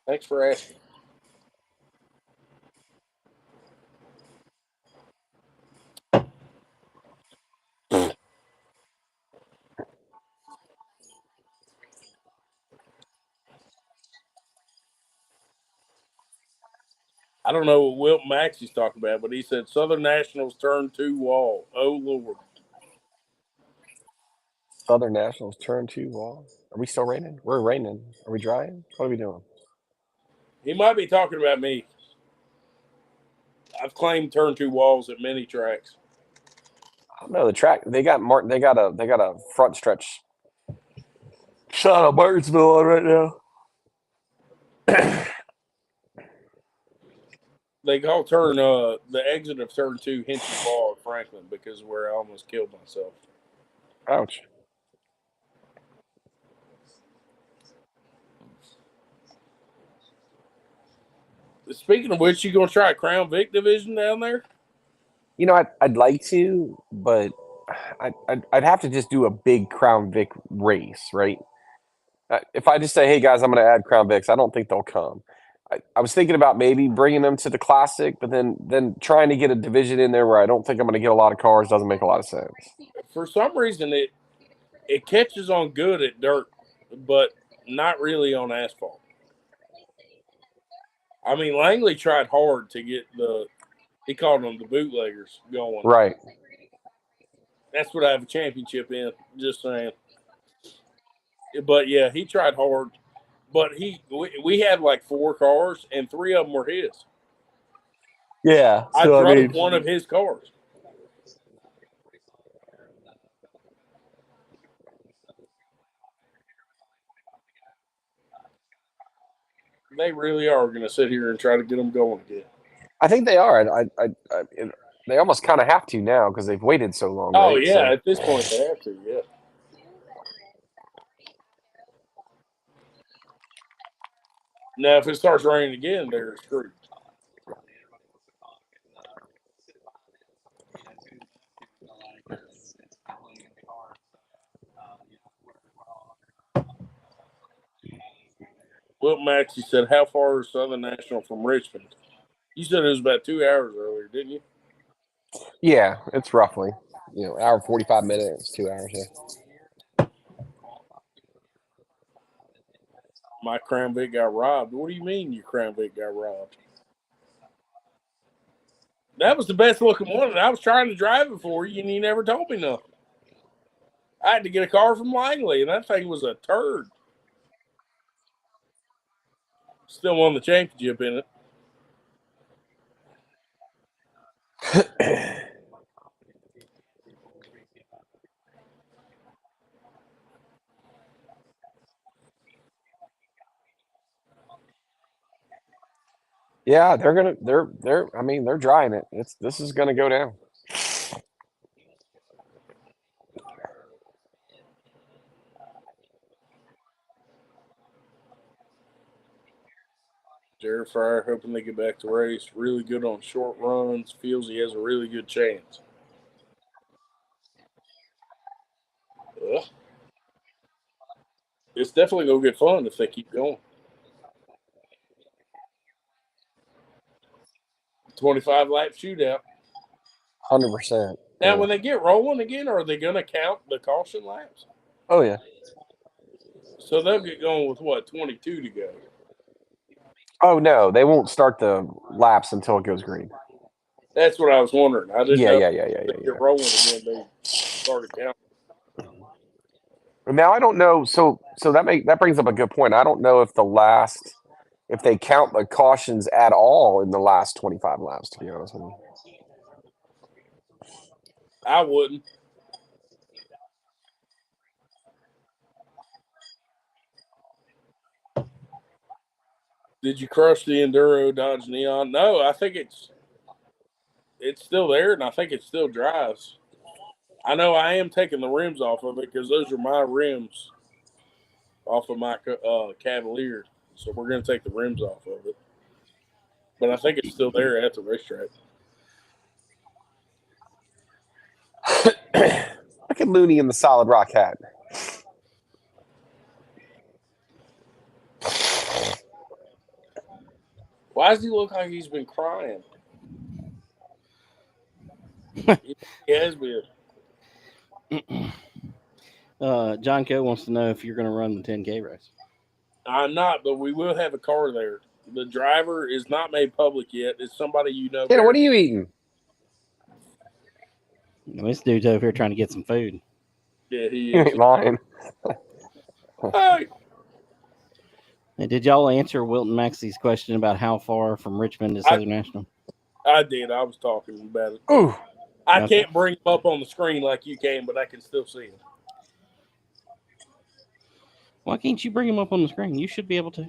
A: Thanks for asking. I don't know what Wilt Maxey's talking about, but he said Southern Nationals turn 2 wall. Oh, Lord.
E: Southern Nationals turn 2 wall. Are we still raining? We're raining. Are we drying? What are we doing?
A: He might be talking about me. I've claimed turn 2 walls at many tracks.
E: I don't know the track. They got a front stretch shot of Martinsville on right now.
A: They call the exit of turn 2 Hinchee Ball at Franklin because of where I almost killed myself.
E: Ouch.
A: Speaking of which, you gonna try a Crown Vic division down there?
E: You know, I'd like to, but I'd have to just do a big Crown Vic race, right? If I just say, "Hey guys, I'm going to add Crown Vics," I don't think they'll come. I was thinking about maybe bringing them to the Classic, but then trying to get a division in there where I don't think I'm going to get a lot of cars doesn't make a lot of sense.
A: For some reason, it catches on good at dirt, but not really on asphalt. I mean, Langley tried hard to get he called them the bootleggers going.
E: Right.
A: That's what I have a championship in, just saying. But yeah, he tried hard. But we had like 4 cars, and 3 of them were his.
E: Yeah.
A: I drove one of his cars. They really are going to sit here and try to get them going again.
E: I think they are. They almost kind of have to now because they've waited so long.
A: Oh,
E: right?
A: yeah.
E: So,
A: At this point, they have to, yeah. Now, if it starts raining again, they're screwed. Wilt Maxey said, "How far is Southern National from Richmond?" You said it was about 2 hours earlier, didn't you?
E: yeah, it's roughly hour 45 minutes, 2 hours. Yeah.
A: My Crown Vic got robbed. What do you mean your Crown Vic got robbed? That was the best looking one, and I was trying to drive it for you, and you never told me nothing. I had to get a car from Langley, and that thing was a turd. Still won the championship in it.
E: Yeah, they're drying it. This is gonna go down.
A: Jared Fryer hoping they get back to race. Really good on short runs. Feels he has a really good chance. Ugh. It's definitely going to get fun if they keep going. 25 lap shootout.
E: 100%.
A: Now, when they get rolling again, are they going to count the caution laps?
E: Oh, yeah.
A: So they'll get going with what, 22 to go?
E: Oh, no. They won't start the laps until it goes green.
A: That's what I was wondering. I didn't know.
E: Yeah.
A: If they get rolling again, they started counting.
E: Now, I don't know. So that brings up a good point. I don't know if if they count the cautions at all in the last 25 laps, to be honest with you.
A: I wouldn't. Did you crush the Enduro Dodge Neon? No, I think it's still there, and I think it still drives. I know I am taking the rims off of it because those are my rims off of my Cavalier. So we're going to take the rims off of it. But I think it's still there at the racetrack.
E: Look at Looney in the solid rock hat.
A: Why does he look like he's been crying? He has been.
B: John Coe wants to know if you're going to run the 10K race.
A: I'm not, but we will have a car there. The driver is not made public yet. It's somebody you know.
E: What are you eating?
B: This dude's over here trying to get some food.
A: Yeah, he
E: You
A: is.
E: ain't lying.
A: Hey.
B: Hey, did y'all answer Wilton Maxey's question about how far from Richmond is Southern National?
A: I did. I was talking about it.
E: Ooh.
A: I can't bring him up on the screen like you can, but I can still see him.
B: Why can't you bring him up on the screen? You should be able to.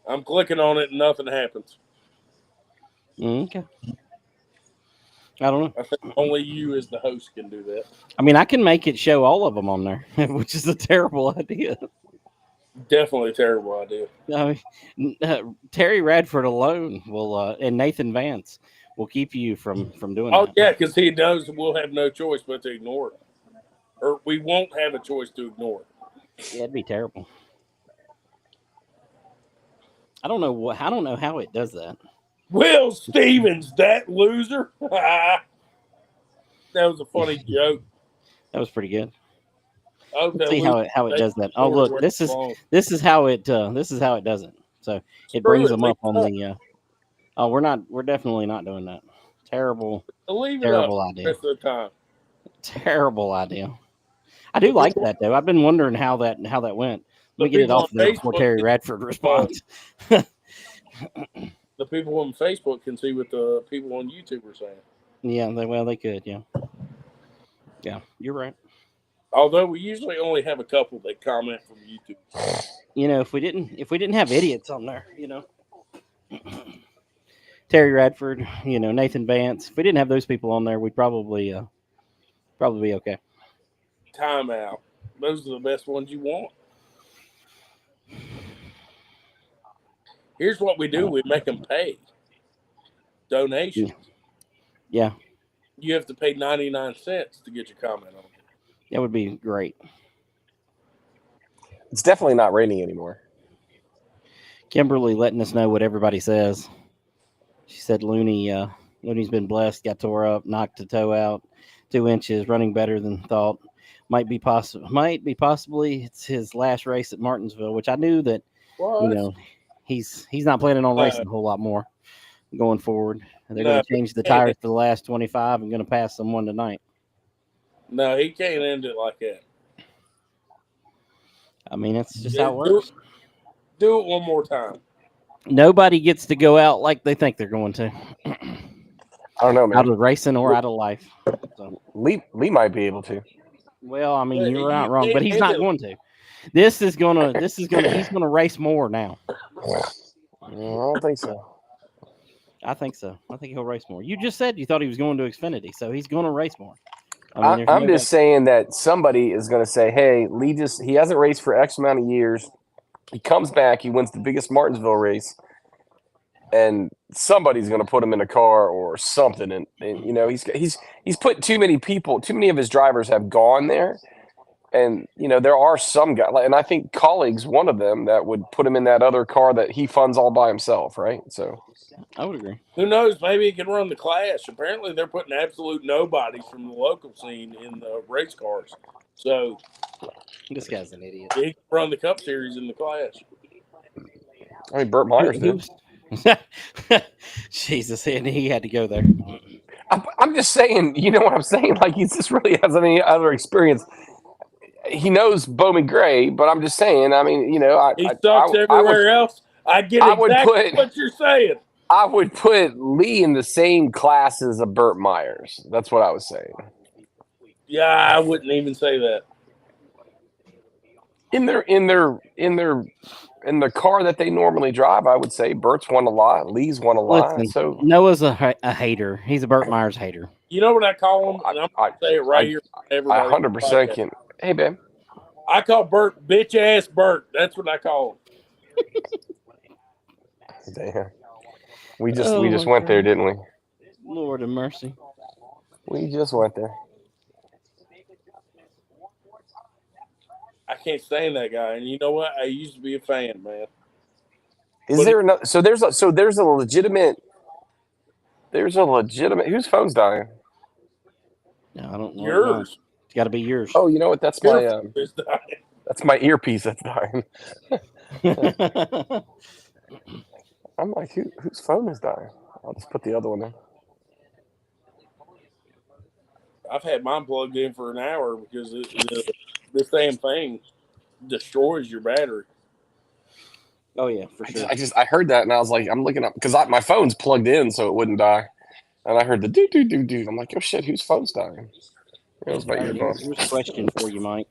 A: I'm clicking on it and nothing happens.
B: Okay. I don't know.
A: I think only you as the host can do that.
B: I mean, I can make it show all of them on there, which is a terrible idea.
A: Definitely a terrible idea.
B: I mean, Terry Radford alone will, and Nathan Vance will keep you from doing that.
A: Oh, yeah, because he knows we'll have no choice but to ignore it. Or we won't have a choice to ignore it.
B: Yeah, it'd be terrible. I don't know how it does that.
A: Will Stevens, that loser. That was a funny joke.
B: That was pretty good.
A: Okay,
B: Let's see how it does that. Oh, look, this is how it does it. So it brings them up on the. We're definitely not doing that. Terrible idea.
A: Rest of the time.
B: Terrible idea. I do like that though. I've been wondering how that went. Let me get it off there before Terry Radford responds.
A: The people on Facebook can see what the people on YouTube are saying.
B: Yeah, they could. Yeah, you're right.
A: Although we usually only have a couple that comment from YouTube.
B: You know, if we didn't have idiots on there, you know, Terry Radford, you know, Nathan Vance. If we didn't have those people on there, we'd probably be okay.
A: Timeout. Those are the best ones you want. Here's what we do: we make them pay donations.
B: Yeah.
A: You have to pay 99 cents to get your comment on.
B: That would be great.
E: It's definitely not raining anymore.
B: Kimberly letting us know what everybody says. She said Looney's been blessed, got tore up, knocked a toe out, 2 inches, running better than thought. Might be possibly it's his last race at Martinsville, which I knew that you know he's not planning on racing a whole lot more going forward. They're going to change the tires for the last 25 and going to pass someone tonight.
A: No, he can't end it like that.
B: I mean, that's just how it works.
A: Do it one more time.
B: Nobody gets to go out like they think they're going to.
E: I don't know, man.
B: Out of racing or out of life. So.
E: Lee might be able to.
B: Well, I mean, you're not wrong, but he's not going to. He's gonna race more now.
E: I don't think so.
B: I think so. I think he'll race more. You just said you thought he was going to Xfinity, so he's going to race more.
E: I'm just saying that somebody is going to say, hey, Lee he hasn't raced for X amount of years. He comes back, he wins the biggest Martinsville race, and somebody's going to put him in a car or something. And you know, he's put too many of his drivers have gone there. And there are some guys, and I think Colleague's one of them that would put him in that other car that he funds all by himself, right? So
B: I would agree.
A: Who knows? Maybe he can run the Clash. Apparently, they're putting absolute nobodies from the local scene in the race cars. So
B: This guy's an idiot.
A: he can run the Cup Series in the Clash.
E: I mean, Burt Myers did.
B: Jesus, and he had to go there.
E: I'm just saying, you know what I'm saying? Like, he just really has any other experience. He knows Bowman Gray, but I'm just saying, I mean,
A: He sucks everywhere else. I get exactly what you're saying.
E: I would put Lee in the same class as a Burt Myers. That's what I was saying.
A: Yeah, I wouldn't even say that.
E: In the car that they normally drive, I would say Burt's won a lot, Lee's won a lot.
B: Listen,
E: So
B: Noah's a hater. He's a Burt Myers hater.
A: You know what I call him? And I'm going to say it right here.
E: I 100% can. Hey, babe.
A: I call Burt bitch ass Burt. That's what I call him.
E: Damn. We just went there, didn't we?
B: Lord of mercy.
E: We just went there.
A: I can't stand that guy, and you know what? I used to be a fan, man.
E: Is there another? So there's a legitimate. Whose phone's dying?
B: No, I don't know.
A: Yours.
B: It's got to be yours.
E: Oh, you know what? That's that's my earpiece that's dying. I'm like, whose phone is dying? I'll just put the other one in.
A: I've had mine plugged in for an hour because this damn thing destroys your battery.
B: Oh yeah, for sure.
E: I heard that and I was like, I'm looking up because my phone's plugged in so it wouldn't die, and I heard the do do do do. I'm like, oh shit, whose phone's dying? It was my earphone.
B: Here's a question for you, Mike.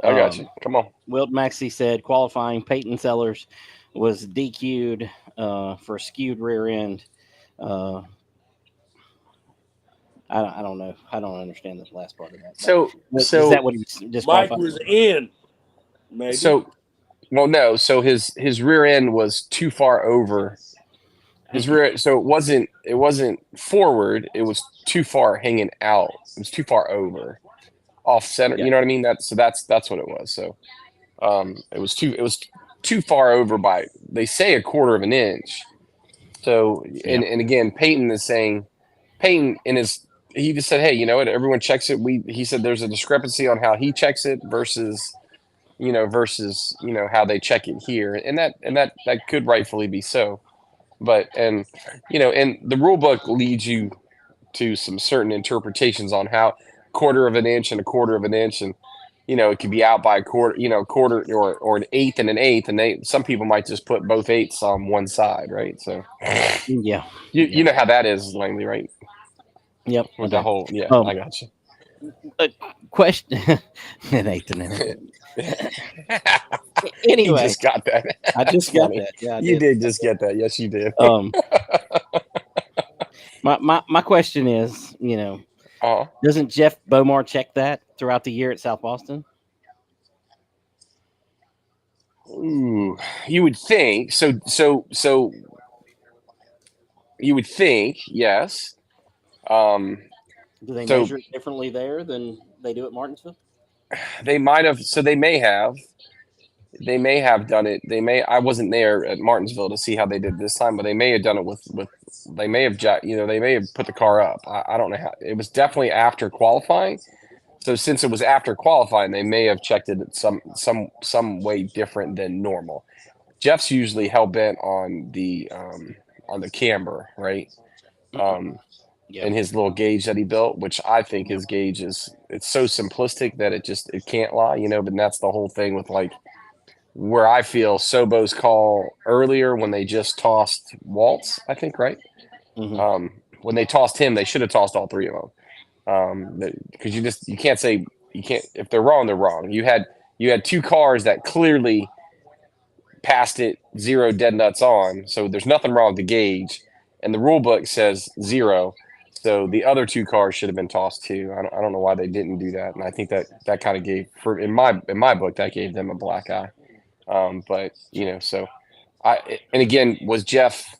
E: I got you. Come on.
B: Wilt Maxey said qualifying Peyton Sellers was DQ'd for a skewed rear end. I don't know. I don't understand the last part of that.
E: So
B: is that what he disqualified?
A: Mike was in. Maybe.
E: No. So his rear end was too far over. His rear, so it wasn't forward. It was too far hanging out. It was too far over, off center.
B: Yeah.
E: You know what I mean? That's what it was. So, it was too far over by, they say, a quarter of an inch. So and again, Peyton is saying, he just said, hey, you know what? Everyone checks it. He said there's a discrepancy on how he checks it versus how they check it here, and that could rightfully be so. But and the rule book leads you to some certain interpretations on how quarter of an inch and a quarter of an inch, and it could be out by a quarter, quarter or an eighth and an eighth, and some people might just put both eighths on one side, right? So
B: yeah,
E: you know how that is, Langley, right?
B: Yep.
E: With the whole I got you.
B: A question, an eighth and an eighth. Anyway,
E: you just got that.
B: I just got that. Yeah,
E: you did just get that. Yes, you did.
B: My question is, doesn't Jeff Bomar check that throughout the year at South Boston?
E: Ooh, you would think so. You would think, yes.
B: Do they measure it differently there than they do at Martinsville?
E: They might have. So they may have. They may have done it. I wasn't there at Martinsville to see how they did this time, but they may have done it with. They may have they may have put the car up. I don't know how. It was definitely after qualifying. So since it was after qualifying, they may have checked it at some way different than normal. Jeff's usually hell bent on the camber, right? In his little gauge that he built, which I think his gauge it's so simplistic that it can't lie, but that's the whole thing with like where I feel Sobo's call earlier when they just tossed Waltz, I think, right?
B: Mm-hmm.
E: When they tossed him, they should have tossed all three of them. Because you can't say, if they're wrong, they're wrong. You had two cars that clearly passed it 0 dead nuts on, so there's nothing wrong with the gauge, and the rule book says 0. So the other two cars should have been tossed too. I don't know why they didn't do that, and I think that kind of gave, in my book, that gave them a black eye. But so and again, was Jeff?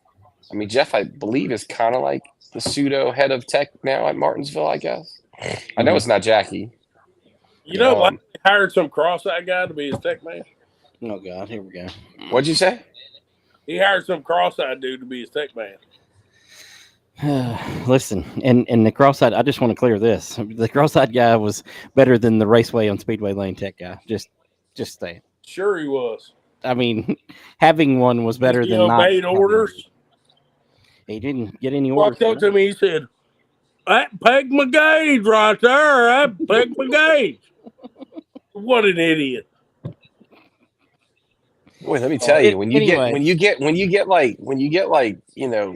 E: I mean, Jeff, I believe, is kind of like the pseudo head of tech now at Martinsville, I guess. I know it's not Jackie.
A: You know, like he hired some cross-eyed guy to be his tech man.
B: Oh God, here we go.
E: What'd you say?
A: He hired some cross-eyed dude to be his tech man.
B: Listen, and the cross-eyed. I just want to clear this. The cross-eyed guy was better than the Raceway on Speedway Lane tech guy. Just saying.
A: Sure, he was.
B: I mean, having one was better
A: He
B: than not.
A: obeyed orders.
B: He didn't get any
A: Walked
B: orders.
A: up to me. He said, "I pegged my gauge right there. I pegged my gauge." What an idiot!
E: Boy, let me tell you, when you
B: Anyway.
E: get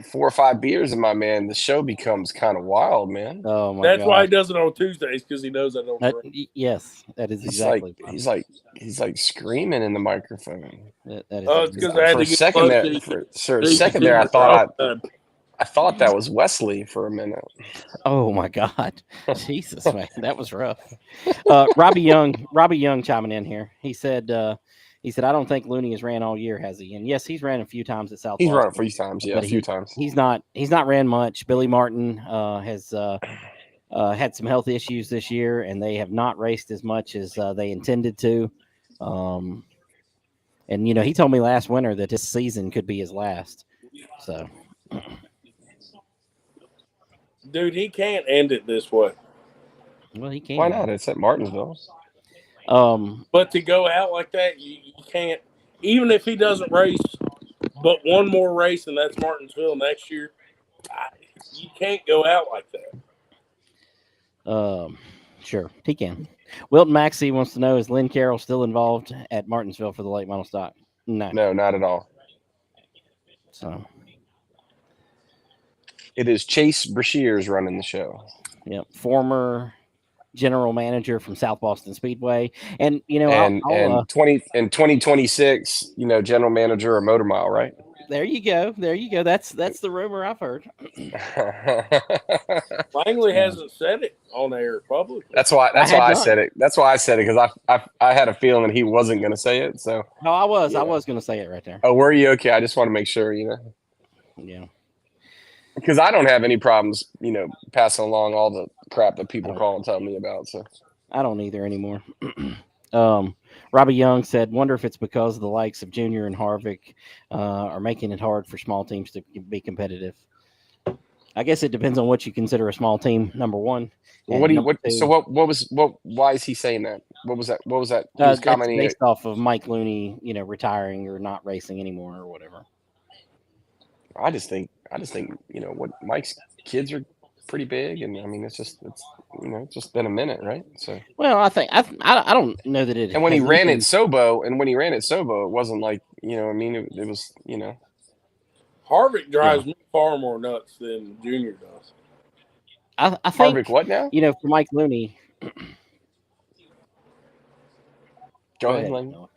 E: 4 or 5 beers in my man, the show becomes kind of wild, man.
B: Oh my
A: That's
B: God.
A: why he does it on Tuesdays, because he knows I don't drink.
B: Yes, that is
E: He's
B: exactly.
E: he's like screaming in the microphone.
B: That is
A: Oh, it's because I had
E: For
A: to
E: a
A: get
E: second
A: close.
E: there, for a
A: He
E: second
A: could
E: there,
A: see the
E: I thought that was Wesley for a minute.
B: Oh my God, Jesus, man, that was rough. Robbie Young chiming in here. He said, I don't think Looney has ran all year, has he? And yes, he's ran a few times at South.
E: He's run
B: Boston,
E: a few times, yeah,
B: but
E: a few times.
B: He's not ran much. Billy Martin has had some health issues this year, and they have not raced as much as they intended to. And he told me last winter that this season could be his last. So.
A: Dude, he can't end it this way.
B: Well, he can.
E: Why not? It's at Martinsville.
A: But to go out like that, you can't. Even if he doesn't race, but one more race, and that's Martinsville next year, you can't go out like that.
B: Sure, he can. Wilton Maxey wants to know, is Lynn Carroll still involved at Martinsville for the late model stock? No,
E: not at all.
B: So
E: it is Chase Brashears running the show.
B: Yep, former general manager from South Boston Speedway, and
E: and 2026, general manager of Motor Mile, right?
B: There you go. That's the rumor I've heard.
A: Langley hasn't said it on air publicly.
E: That's why I said it. That's why I said it, because I had a feeling he wasn't going to say it. So
B: no, I was going to say it right there.
E: Oh, were you? Okay, I just want to make sure,
B: Yeah.
E: Because I don't have any problems, passing along all the crap that people call and tell me about. So
B: I don't either anymore. Robbie Young said, wonder if it's because the likes of Junior and Harvick are making it hard for small teams to be competitive. I guess it depends on what you consider a small team, number one.
E: Well, why is he saying that? What was that? He was commenting
B: based off of Mike Looney, retiring or not racing anymore or whatever.
E: I just think, what Mike's kids are pretty big, and I mean, it's just been a minute, right? So
B: well, I think I don't know that it.
E: And when he ran at Sobo, it wasn't like it was
A: Harvick drives me far more nuts than Junior does.
B: I think
E: Harvick what now?
B: For Mike Looney.
E: Go ahead, Langley.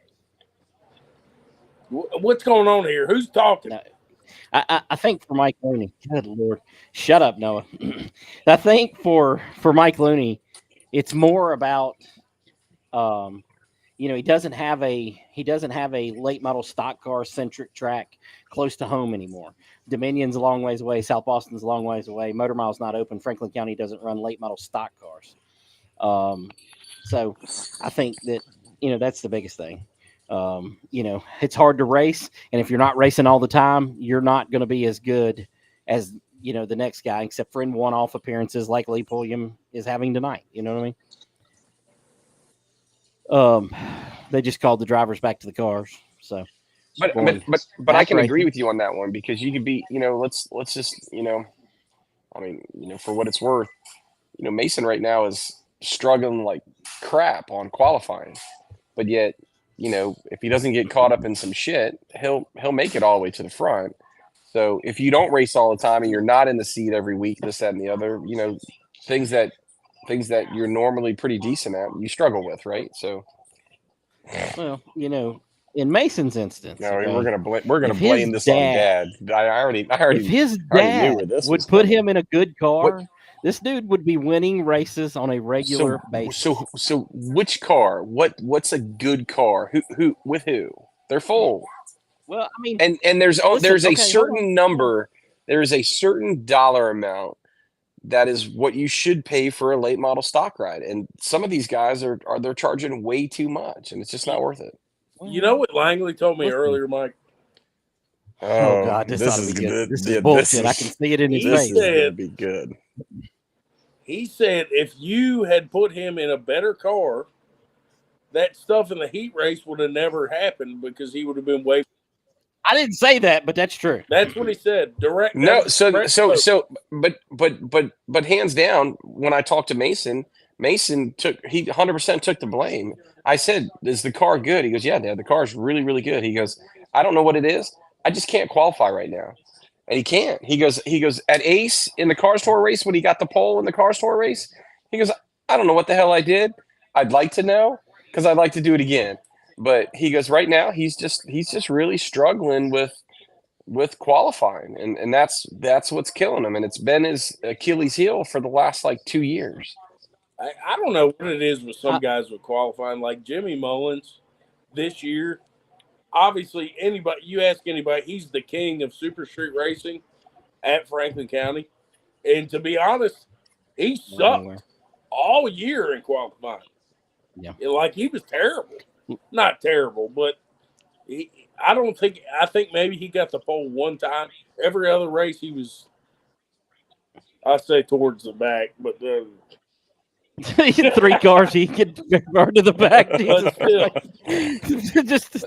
A: What's going on here? Who's talking?
B: No. I think for Mike Looney, good Lord, shut up, Noah. I think for Mike Looney, it's more about, he doesn't have a late model stock car centric track close to home anymore. Dominion's a long ways away. South Boston's a long ways away. Motor Mile's not open. Franklin County doesn't run late model stock cars. So I think that that's the biggest thing. It's hard to race, and if you're not racing all the time, you're not going to be as good as the next guy, except for in one-off appearances like Lee Pulliam is having tonight. You know what I mean? They just called the drivers back to the cars. So,
E: but I can agree with you on that one, because you could be, let's just, for what it's worth, Mason right now is struggling like crap on qualifying, but yet, if he doesn't get caught up in some shit, he'll make it all the way to the front. So if you don't race all the time and you're not in the seat every week, this, that, and the other, things that you're normally pretty decent at, you struggle with, right? So,
B: well, in Mason's instance,
E: no, we're gonna blame this on Dad. I already
B: if his dad
E: knew where this
B: would
E: was
B: put
E: coming.
B: him in a good car. This dude would be winning races on a regular basis.
E: So which car? What's a good car? Who with who? They're full.
B: Well, I mean,
E: and there's a certain number. There is a certain dollar amount that is what you should pay for a late model stock ride. And some of these guys are they're charging way too much, and it's just not worth it.
A: You know what Langley told me
B: Listen.
A: earlier, Mike?
B: Oh God, this ought to be good. This is bullshit. I can see it in his face.
E: This is gonna be good.
A: He said if you had put him in a better car, that stuff in the heat race would have never happened because he would have been way.
B: I didn't say that, but that's true.
A: That's what he said. Direct.
E: No,
A: direct quote.
E: but hands down, when I talked to Mason took 100% took the blame. I said, "Is the car good?" He goes, "Yeah, Dad, the car's really, really good." He goes, "I don't know what it is. I just can't qualify right now." And he can't. He goes at Ace in the Cars Tour race when he got the pole in the Cars Tour race. He goes, "I don't know what the hell I did. I'd like to know because I'd like to do it again." But he goes, right now he's just really struggling with qualifying, and that's what's killing him, and it's been his Achilles heel for the last like 2 years.
A: I don't know what it is with some guys with qualifying, like Jimmy Mullins this year. Obviously, you ask anybody, he's the king of super street racing at Franklin County, and to be honest, he sucked all year in qualifying.
B: Yeah,
A: like he was terrible, not terrible, but I think maybe he got the pole one time. Every other race he was, I say towards the back, but
B: 3 cars he could burn to the back. Just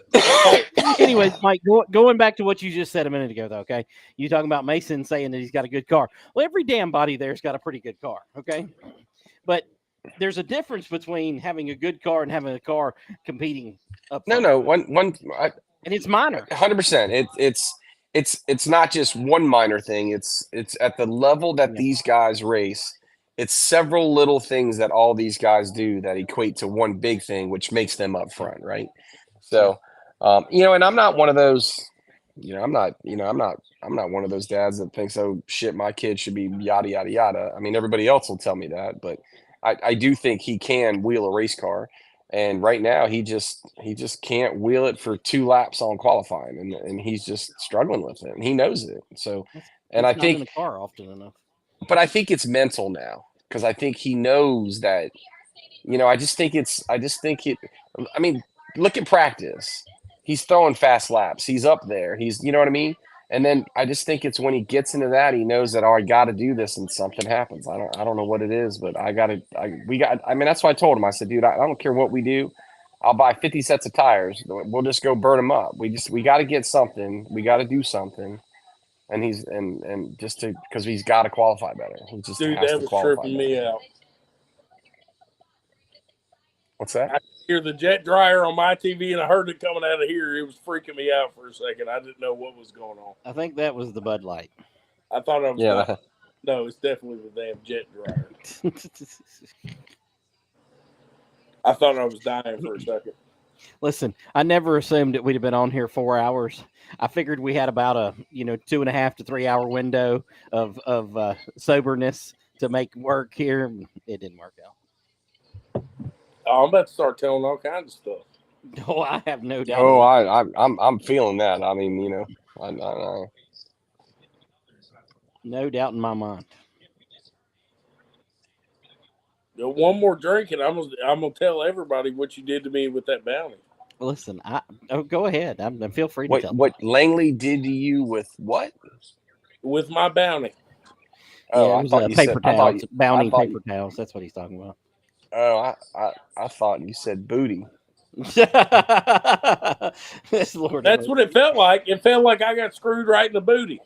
B: anyways, Mike, going back to what you just said a minute ago, though. Okay, you talking about Mason saying that he's got a good car. Well, every damn body there's got a pretty good car. Okay, but there's a difference between having a good car and having a car competing up front.
E: No,
B: and it's minor.
E: 100%. It's not just one minor thing. It's at the level that these guys race. It's several little things that all these guys do that equate to one big thing, which makes them up front, right? So, and I'm not one of those. I'm not one of those dads that thinks, oh shit, my kid should be yada yada yada. I mean, everybody else will tell me that, but I do think he can wheel a race car, and right now he just can't wheel it for 2 laps on qualifying, and he's just struggling with it, and he knows it. So, and I think
B: in the car often enough.
E: But I think it's mental now because I think he knows that. I just think it. I mean, look at practice. He's throwing fast laps. He's up there. You know what I mean? And then I just think it's when he gets into that, he knows that, I got to do this, and something happens. I don't know what it is, but I mean, that's why I told him. I said, dude, I don't care what we do. I'll buy 50 sets of tires. We'll just go burn them up. We got to get something. We got to do something. And he's and just because he's got to qualify better. He just
A: dude,
E: has
A: that
E: to
A: was
E: qualify
A: tripping
E: better.
A: me out.
E: What's that?
A: I could hear the jet dryer on my TV, and I heard it coming out of here. It was freaking me out for a second. I didn't know what was going on.
B: I think that was the Bud Light.
A: I thought I was.
E: Yeah.
A: No, it's definitely the damn jet dryer. I thought I was dying for a second.
B: Listen, I never assumed that we'd have been on here 4 hours. I figured we had about a 2.5 to 3 hour window of soberness to make work here. It didn't work out.
A: Oh, I'm about to start telling all kinds of stuff.
B: Oh, I have no doubt.
E: Oh, I'm feeling that. I mean, I
B: no doubt in my mind.
A: One more drink, and I'm gonna tell everybody what you did to me with that bounty.
B: Listen, go ahead. Feel free to tell.
E: What Langley did to you with what?
A: With my bounty.
B: Oh, it was paper towels. Bounty paper towels. That's what he's talking about.
E: Oh, I thought you said booty.
A: That's what it felt like. It felt like I got screwed right in the booty.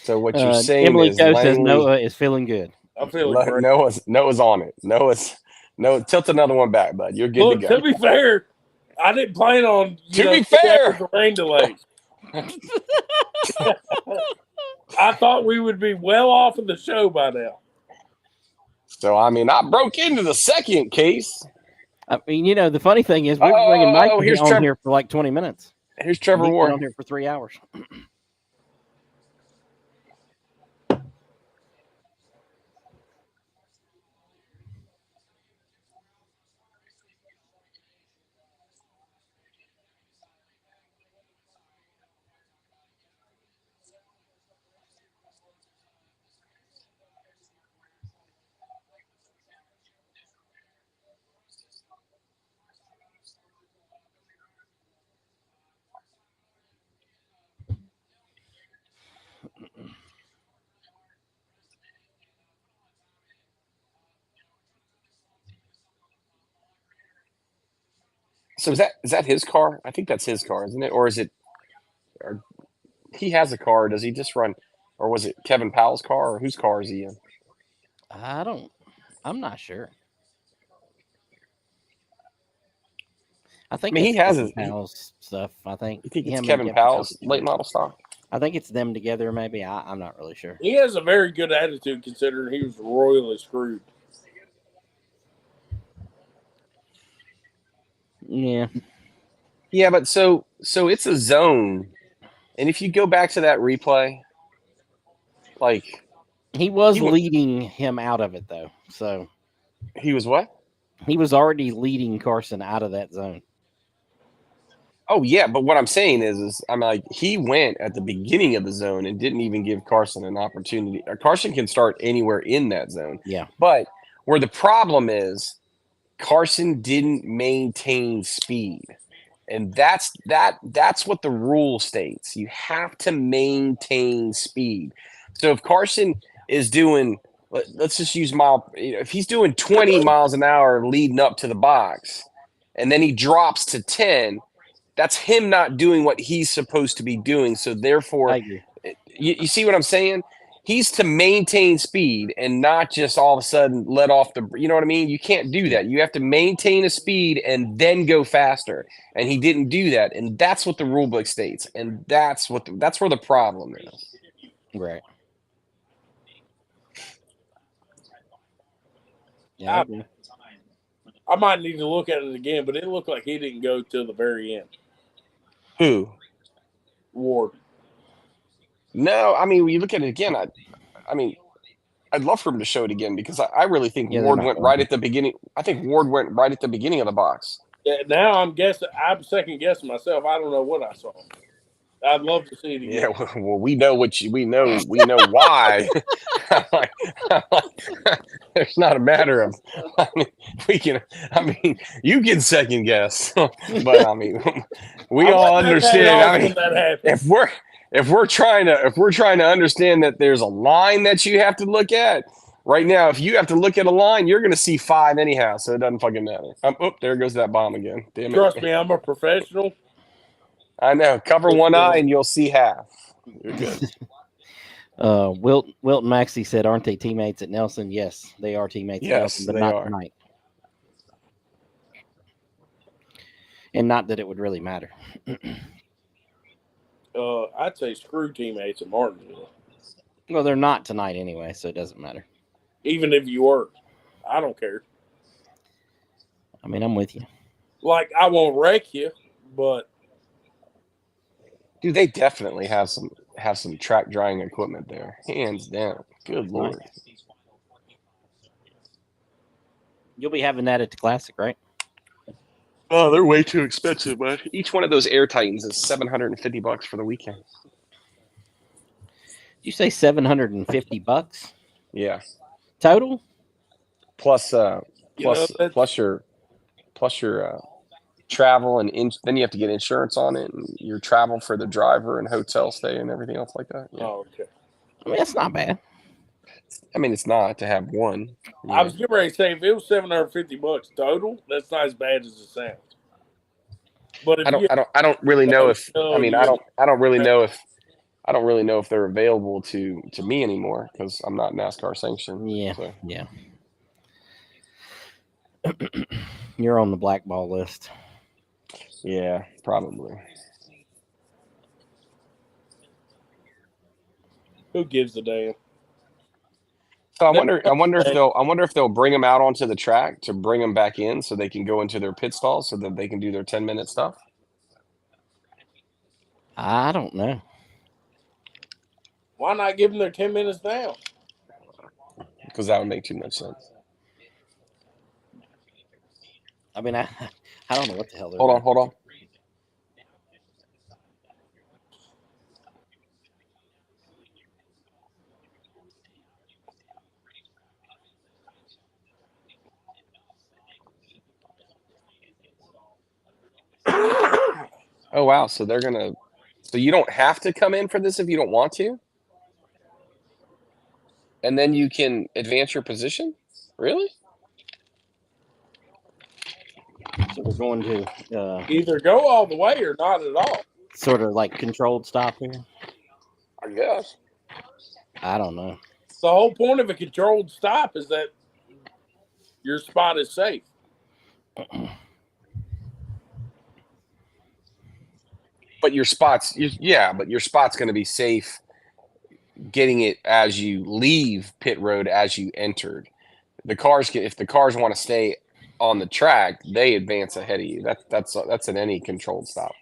E: So what you're saying
B: Emily
E: is
B: says Noah is feeling good.
A: I'm feeling great.
E: Noah's on it. Noah, tilt another one back, bud. You're good to go.
A: To be fair, I didn't plan on.
E: Be fair,
A: rain delays. I thought we would be well off of the show by now.
E: So I mean, I broke into the second case.
B: I mean, the funny thing is we're bringing Mike on here for like 20 minutes.
E: Here's Trevor Ward
B: on here for 3 hours.
E: So is that his car? I think that's his car, isn't it? Or is it? Or he has a car. Does he just run? Or was it Kevin Powell's car? Or whose car is he in?
B: I'm not sure. I
E: I
B: think
E: mean,
B: it's
E: he has
B: Kevin
E: his.
B: Powell's stuff. I think
E: You think it's
B: him and
E: Kevin
B: Kevin Powell
E: Powell's late
B: together.
E: model stock?
B: I think it's them together. Maybe I'm not really sure.
A: He has a very good attitude considering he was royally screwed.
B: Yeah,
E: Yeah, but so it's a zone, and if you go back to that replay, like
B: he was
E: he was
B: leading him out of it though. So
E: he was what?
B: he was already leading Carson out of that zone.
E: Oh yeah, but what I'm saying is I'm like he went at the beginning of the zone and didn't even give Carson an opportunity. Carson can start anywhere in that zone,
B: Yeah,
E: but where the problem is, Carson didn't maintain speed. And that's what the rule states. You have to maintain speed. So if Carson is doing, let's just use if he's doing 20 miles an hour leading up to the box, and then he drops to 10, that's him not doing what he's supposed to be doing. So
B: I
E: therefore,
B: agree.
E: you see what I'm saying? He's to maintain speed and not just all of a sudden let off the, you know what I mean? You can't do that. You have to maintain a speed and then go faster. And he didn't do that. And that's what the rule book states. And that's where the problem is.
B: Right. Yeah, I agree.
A: I might need to look at it again, but it looked like he didn't go till the very end.
E: Who?
A: Ward.
E: No, I mean, when you look at it again, I mean, I'd love for him to show it again because I really think
B: Yeah, they're
E: Ward
B: not
E: went
B: going
E: right
B: to.
E: at the beginning. I think Ward went right at the beginning of the box.
A: Yeah, now I'm second guessing myself. I don't know what I saw. I'd love to see it again.
E: Yeah, well, we know why. It's not a matter of. I mean, you can second guess, but I mean, we all understand. I mean,
A: that happens.
E: if we're trying to understand that there's a line that you have to look at right now, if you have to look at a line, you're going to see 5 anyhow, so it doesn't fucking matter. There goes that bomb again. Damn it!
A: Trust me, I'm a professional.
E: I know. Cover one eye and you'll see half. You're good.
B: Wilton Maxey said, "Aren't they teammates at Nelson?" Yes, they are teammates at Nelson, but not tonight. And not that it would really matter.
A: I'd say screw teammates at Martinsville.
B: Well, they're not tonight anyway, so it doesn't matter.
A: Even if you were, I don't care.
B: I mean, I'm with you.
A: Like, I won't wreck you, but
E: dude, they definitely have some track drying equipment there, hands down. Good Lord.
B: You'll be having that at the Classic, right?
E: Oh, they're way too expensive, man. Each one of those Air Titans is $750 for the weekend.
B: Did you say $750?
E: Yeah.
B: Total?
E: Plus your travel and then you have to get insurance on it and your travel for the driver and hotel stay and everything else like that. Yeah.
A: Oh, okay.
B: I mean, that's not bad.
E: I mean, it's not to have one.
A: Yeah. I was getting ready to say if it was $750 total, that's not as bad as it sounds. But
E: I don't really know if I don't really know if they're available to me anymore because I'm not NASCAR sanctioned.
B: Yeah,
E: so.
B: Yeah. You're on the blackball list.
E: Yeah, probably.
A: Who gives a damn?
E: So I wonder if they'll bring them out onto the track to bring them back in so they can go into their pit stalls so that they can do their 10-minute stuff.
B: I don't know.
A: Why not give them their 10 minutes now?
E: Because that would make too much sense.
B: I mean, I don't know what the hell they're
E: doing. Hold on. Oh, wow. So you don't have to come in for this if you don't want to? And then you can advance your position? Really?
B: We're going to
A: Either go all the way or not at all.
B: sort of like controlled stop here.
E: I guess.
B: I don't know.
A: The whole point of a controlled stop is that your spot is safe.
E: But your spot's going to be safe getting it as you leave pit road as you entered. If the cars want to stay on the track, they advance ahead of you. That's in any controlled stop.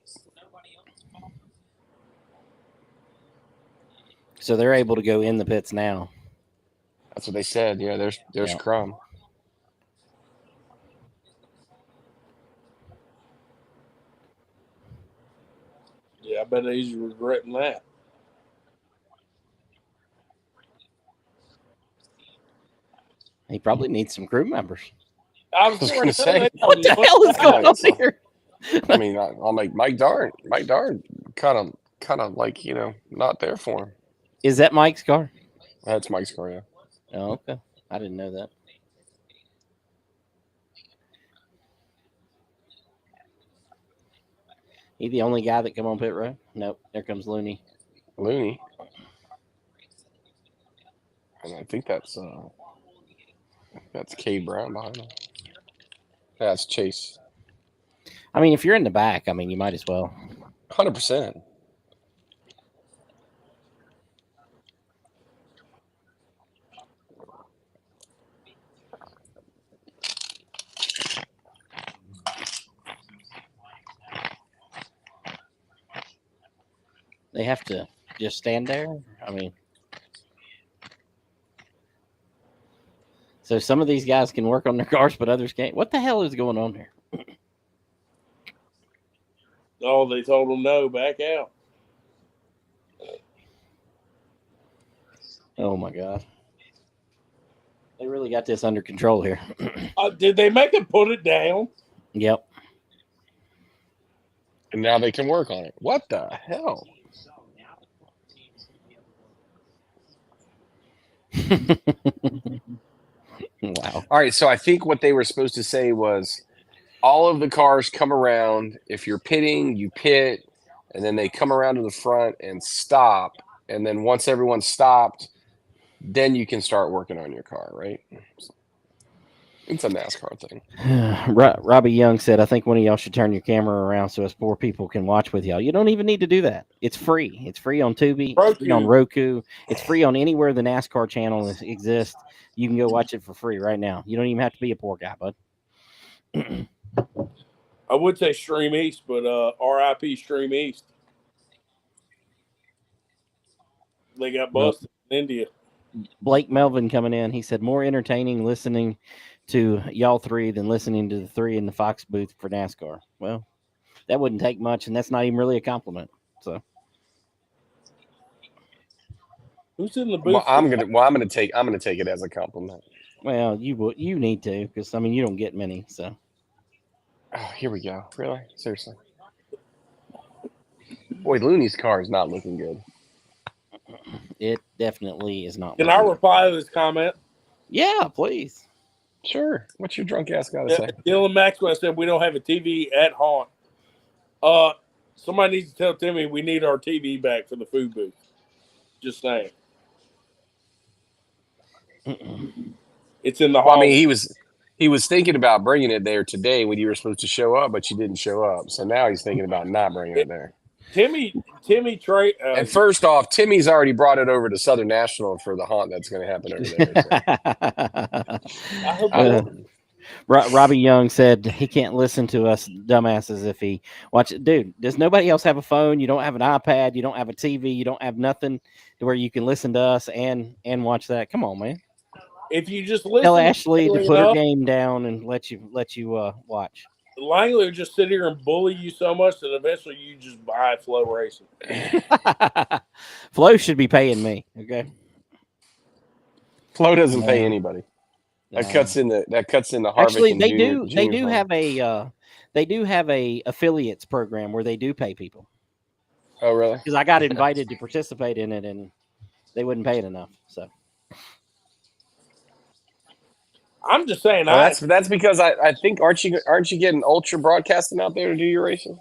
B: So they're able to go in the pits now.
E: That's what they said. Yeah, there's Crumb.
A: Yeah, I bet he's regretting that.
B: He probably needs some crew members.
A: I was going to say,
B: what the hell is going on here?
E: I mean, I'm like Mike Darn kind of like, not there for him.
B: Is that Mike's car?
E: That's Mike's car, yeah.
B: Oh, okay. I didn't know that. He the only guy that come on pit road? Nope. There comes Looney.
E: And I think that's K Brown behind him. That's Chase.
B: I mean, if you're in the back, I mean, you might as well.
E: 100%.
B: They have to just stand there. I mean, so some of these guys can work on their cars, but others can't. What the hell is going on here?
A: Oh, they told him no, back out.
B: Oh my God. They really got this under control here.
A: Did they make him put it down?
B: Yep.
E: And now they can work on it. What the hell?
B: Wow.
E: All right, so I think what they were supposed to say was all of the cars come around. If you're pitting, you pit, and then they come around to the front and stop. And then once everyone's stopped, then you can start working on your car, right? It's a NASCAR thing.
B: Robbie Young said, I think one of y'all should turn your camera around so us poor people can watch with y'all. You don't even need to do that. It's free. It's free on Tubi. It's free on Roku. It's free on anywhere the NASCAR channel exists. You can go watch it for free right now. You don't even have to be a poor guy, bud.
A: I would say Stream East, but RIP Stream East. They got busted in India.
B: Blake Melvin coming in. He said, more entertaining listening to y'all three than listening to the three in the Fox booth for NASCAR. Well, that wouldn't take much, and that's not even really a compliment. So,
A: who's in the booth?
E: Well, I'm gonna take it as a compliment.
B: Well, you need to, because I mean you don't get many. So,
E: oh, here we go. Really, seriously. Boy, Looney's car is not looking good.
B: It definitely is not.
A: Can I reply to this comment?
B: Yeah, please.
E: Sure. What's your drunk ass got to say?
A: Dylan Maxwell said we don't have a TV at Haunt. Somebody needs to tell Timmy we need our TV back for the food booth. Just saying. It's in the hall.
E: Well, I mean, he was thinking about bringing it there today when you were supposed to show up, but you didn't show up. So now he's thinking about not bringing it there.
A: Timmy Trey.
E: And first off, Timmy's already brought it over to Southern National for the haunt that's going to happen over there. So.
B: Robbie Young said he can't listen to us dumbasses if he watch it. Dude, does nobody else have a phone? You don't have an iPad. You don't have a TV. You don't have nothing to where you can listen to us and watch that. Come on, man.
A: If you just listen,
B: tell Ashley to put her game down and let you watch.
A: Langley will just sit here and bully you so much that eventually you just buy Flow Racing.
B: Flow should be paying me, okay?
E: Flow doesn't pay anybody. That cuts in the Harvick.
B: Actually,
E: and
B: they
E: junior,
B: do.
E: Junior
B: They do have a affiliates program where they do pay people.
E: Oh, really?
B: Because I got invited to participate in it, and they wouldn't pay it enough. So
A: I'm just saying.
E: Well, that's because I think aren't you getting Ultra Broadcasting out there to do your racing?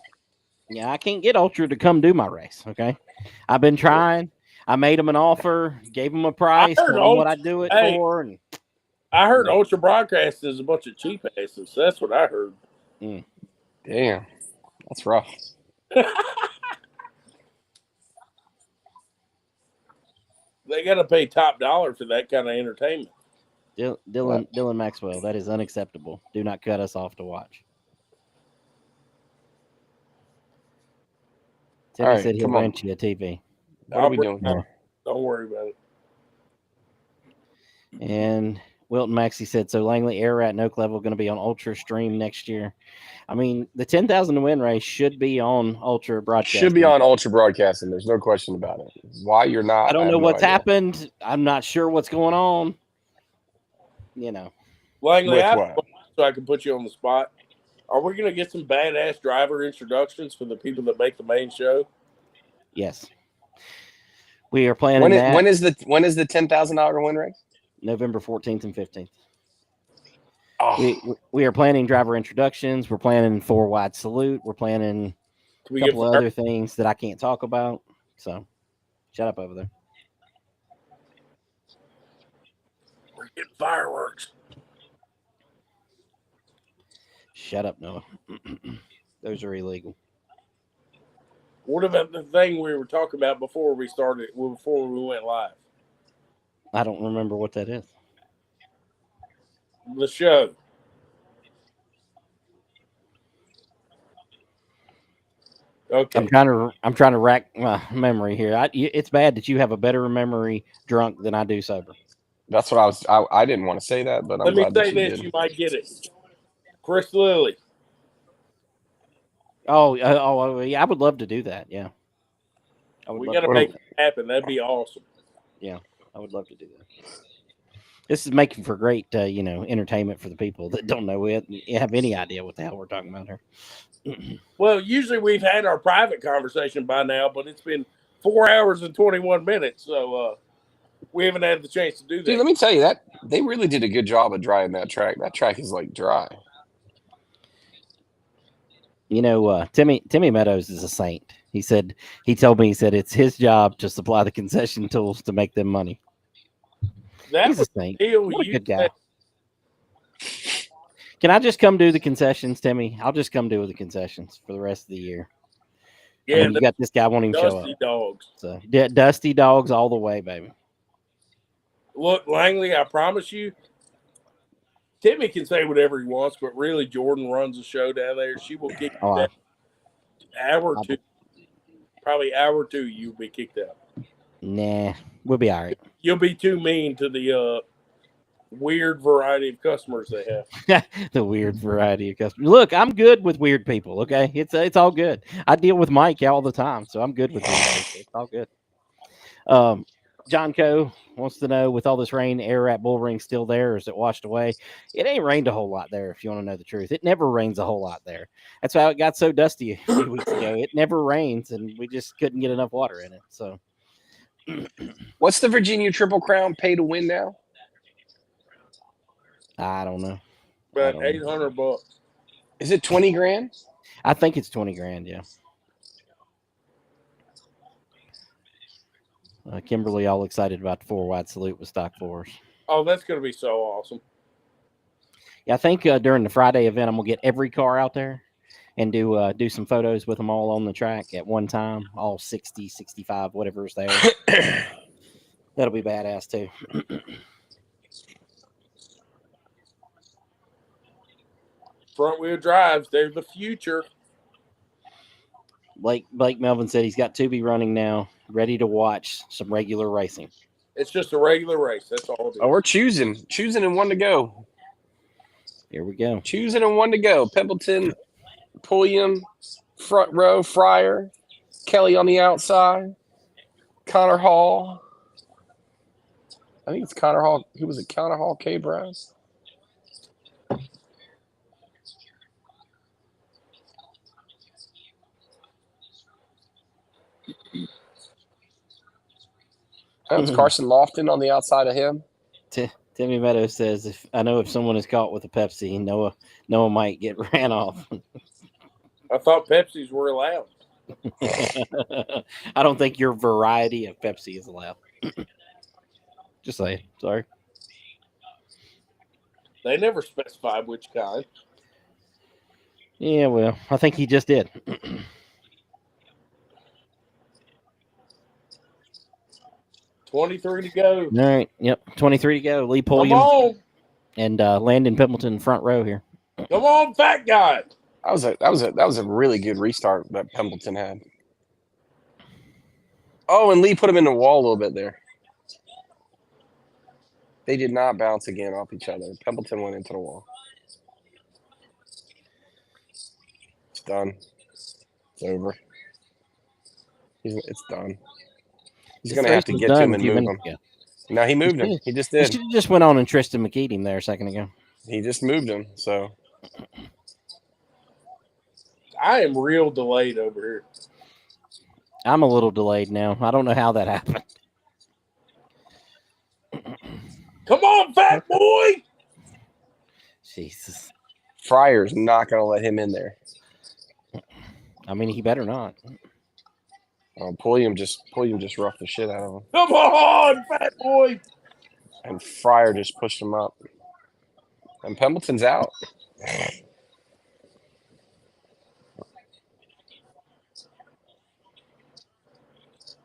B: Yeah, I can't get Ultra to come do my race. Okay, I've been trying. I made them an offer, gave them a price, told them what I do it for, and
A: I heard Ultra Broadcast is a bunch of cheap asses. That's what I heard.
E: Damn, that's rough.
A: They got to pay top dollar for that kind of entertainment.
B: Dylan Maxwell, that is unacceptable. Do not cut us off to watch. Timmy said he'll rent you a TV.
E: What are we doing?
A: Don't worry about it.
B: And Wilton Maxey said, so Langley, Air Rat, and Oak Level going to be on Ultra Stream next year. I mean, the 10,000 to win race should be on Ultra Broadcasting.
E: Should be on Ultra Broadcasting. There's no question about it. Why you're not?
B: I don't know what's happened. I'm not sure what's going on. You know.
A: Langley, so I can put you on the spot. Are we going to get some badass driver introductions for the people that make the main show?
B: Yes. We are planning that.
E: When is the $10,000 win race?
B: November 14th and 15th.
E: Oh.
B: We are planning driver introductions. We're planning 4-wide salute. We're planning a couple of other things that I can't talk about. So, shut up over there.
A: We're getting fireworks.
B: Shut up, Noah. Those are illegal.
A: What about the thing we were talking about before we went live?
B: I don't remember what that is.
A: The show. Okay.
E: I'm
B: trying to rack my memory here. It's bad that you have a better memory drunk than I do sober.
E: That's what I didn't want to say that, but
A: let me say this: you might get it. Chris Lilly.
B: Oh, yeah, I would love to do that. Yeah.
A: We got to make it happen. That'd be awesome.
B: Yeah, I would love to do that. This is making for great, entertainment for the people that don't know have any idea what the hell we're talking about here.
A: Well, usually we've had our private conversation by now, but it's been 4 hours and 21 minutes, so we haven't had the chance to do that.
E: Dude, let me tell you that they really did a good job of drying that track. That track is like dry.
B: You know, Timmy Meadows is a saint. He told me it's his job to supply the concession tools to make them money. He's a saint. What a good guy. Can I just come do the concessions, Timmy? I'll just come do the concessions for the rest of the year. Yeah, you got this guy won't even show up.
A: Dusty dogs.
B: So, dusty dogs all the way, baby.
A: Look, Langley, I promise you, Timmy can say whatever he wants, but really, Jordan runs the show down there. She will kick you down. Hour or two. Probably hour or two, you'll be kicked out.
B: Nah, we'll be all right.
A: You'll be too mean to the weird variety of customers they have.
B: The weird variety of customers. Look, I'm good with weird people, okay? It's all good. I deal with Mike all the time, so I'm good with weird people. It's all good. John Coe wants to know, with all this rain, Air Rat Bull Ring still there, or is it washed away? It ain't rained a whole lot there, if you want to know the truth. It never rains a whole lot there. That's how it got so dusty a few weeks ago. It never rains, and we just couldn't get enough water in it. So,
E: what's the Virginia Triple Crown pay to win now?
B: I don't know.
A: About $800.
E: Is it 20 grand?
B: I think it's 20 grand. Yeah. Kimberly, all excited about the 4-wide salute with stock 4s.
A: Oh, that's going to be so awesome.
B: Yeah, I think during the Friday event, I'm going to get every car out there and do some photos with them all on the track at one time, all 60, 65, whatever's there. That'll be badass, too.
A: Front-wheel drives, they're the future.
B: Blake Melvin said he's got Tubi running now, ready to watch some regular racing.
A: It's just a regular race. That's all it is.
E: Oh, we're choosing and one to go.
B: Here we go.
E: Choosing and one to go. Pimpleton, Pulliam, front row, Fryer, Kelly on the outside, Connor Hall. I think it's Connor Hall. Who was it? Connor Hall, K. Brown. Oh, it's Carson Lofton on the outside of him.
B: Timmy Meadows says, if someone is caught with a Pepsi, Noah might get ran off.
A: I thought Pepsis were allowed.
B: I don't think your variety of Pepsi is allowed. Just saying. Sorry.
A: They never specified which kind.
B: Yeah, well, I think he just did.
A: 23 to go.
B: All right. Yep. 23 to go. Lee
A: Come
B: Pulliam
A: on.
B: and Landon Pimpleton front row here.
A: Come on, fat guy.
E: That was a really good restart that Pembleton had. Oh, and Lee put him in the wall a little bit there. They did not bounce again off each other. Pembleton went into the wall. It's done. It's over. It's done. He's going to have to get to him and move him. No, he moved him. He just did.
B: He should have just went on and Tristan McKeed him there a second ago.
E: He just moved him, so.
A: I am real delayed over here.
B: I'm a little delayed now. I don't know how that happened.
A: Come on, fat boy.
B: Jesus.
E: Fryer's not going to let him in there.
B: I mean, he better not.
E: Pulliam just roughed the shit out of him.
A: Come on, fat boy.
E: And Fryer just pushed him up. And Pembleton's out.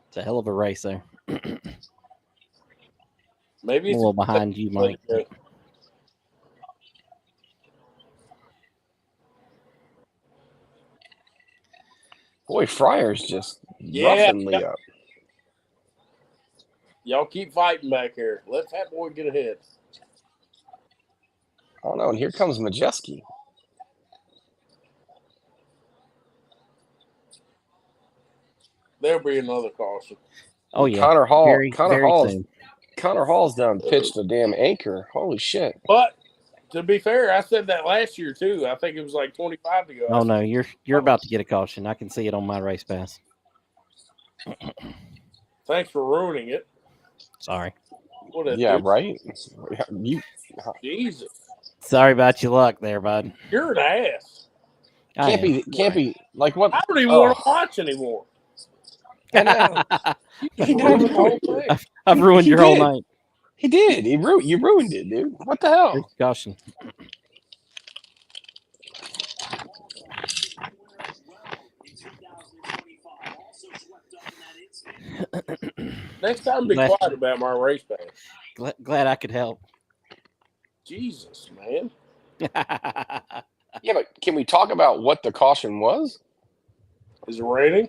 B: It's a hell of a race there.
A: Maybe
B: I'm a little behind you, Mike.
E: Boy, Fryer's just roughing Lee up.
A: Y'all keep fighting back here. Let Fat Boy get ahead.
E: Oh, no, and here comes Majeski.
A: There'll be another caution.
B: Oh, yeah.
E: Connor Hall's done pitched a damn anchor. Holy shit.
A: But to be fair, I said that last year too. I think it was like 25 to go.
B: Oh no, you're about to get a caution. I can see it on my race pass.
A: Thanks for ruining it.
B: Sorry.
E: Yeah,
A: dude.
E: right?
A: Jesus.
B: Sorry about your luck there, bud.
A: You're an ass.
E: Can't be like what?
A: I don't even want to watch anymore.
B: I've ruined your whole night.
E: He did. You ruined it, dude. What the hell?
B: Caution.
A: Next time, be quiet about my race pass.
B: Glad I could help.
A: Jesus, man.
E: Yeah, but can we talk about what the caution was?
A: Is it raining?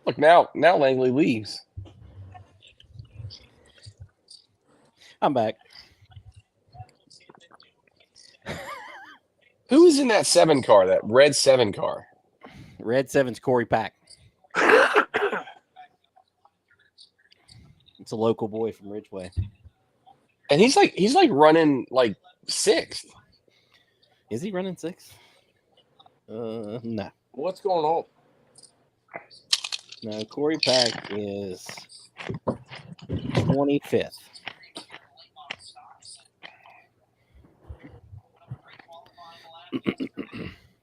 E: Look, now Langley leaves.
B: I'm back.
E: Who is in that 7 car, that red 7 car?
B: Red 7's Corey Pack. It's a local boy from Ridgeway.
E: And he's like running like 6th.
B: Is he running 6th? No.
A: What's going on?
B: No, Corey Pack is 25th.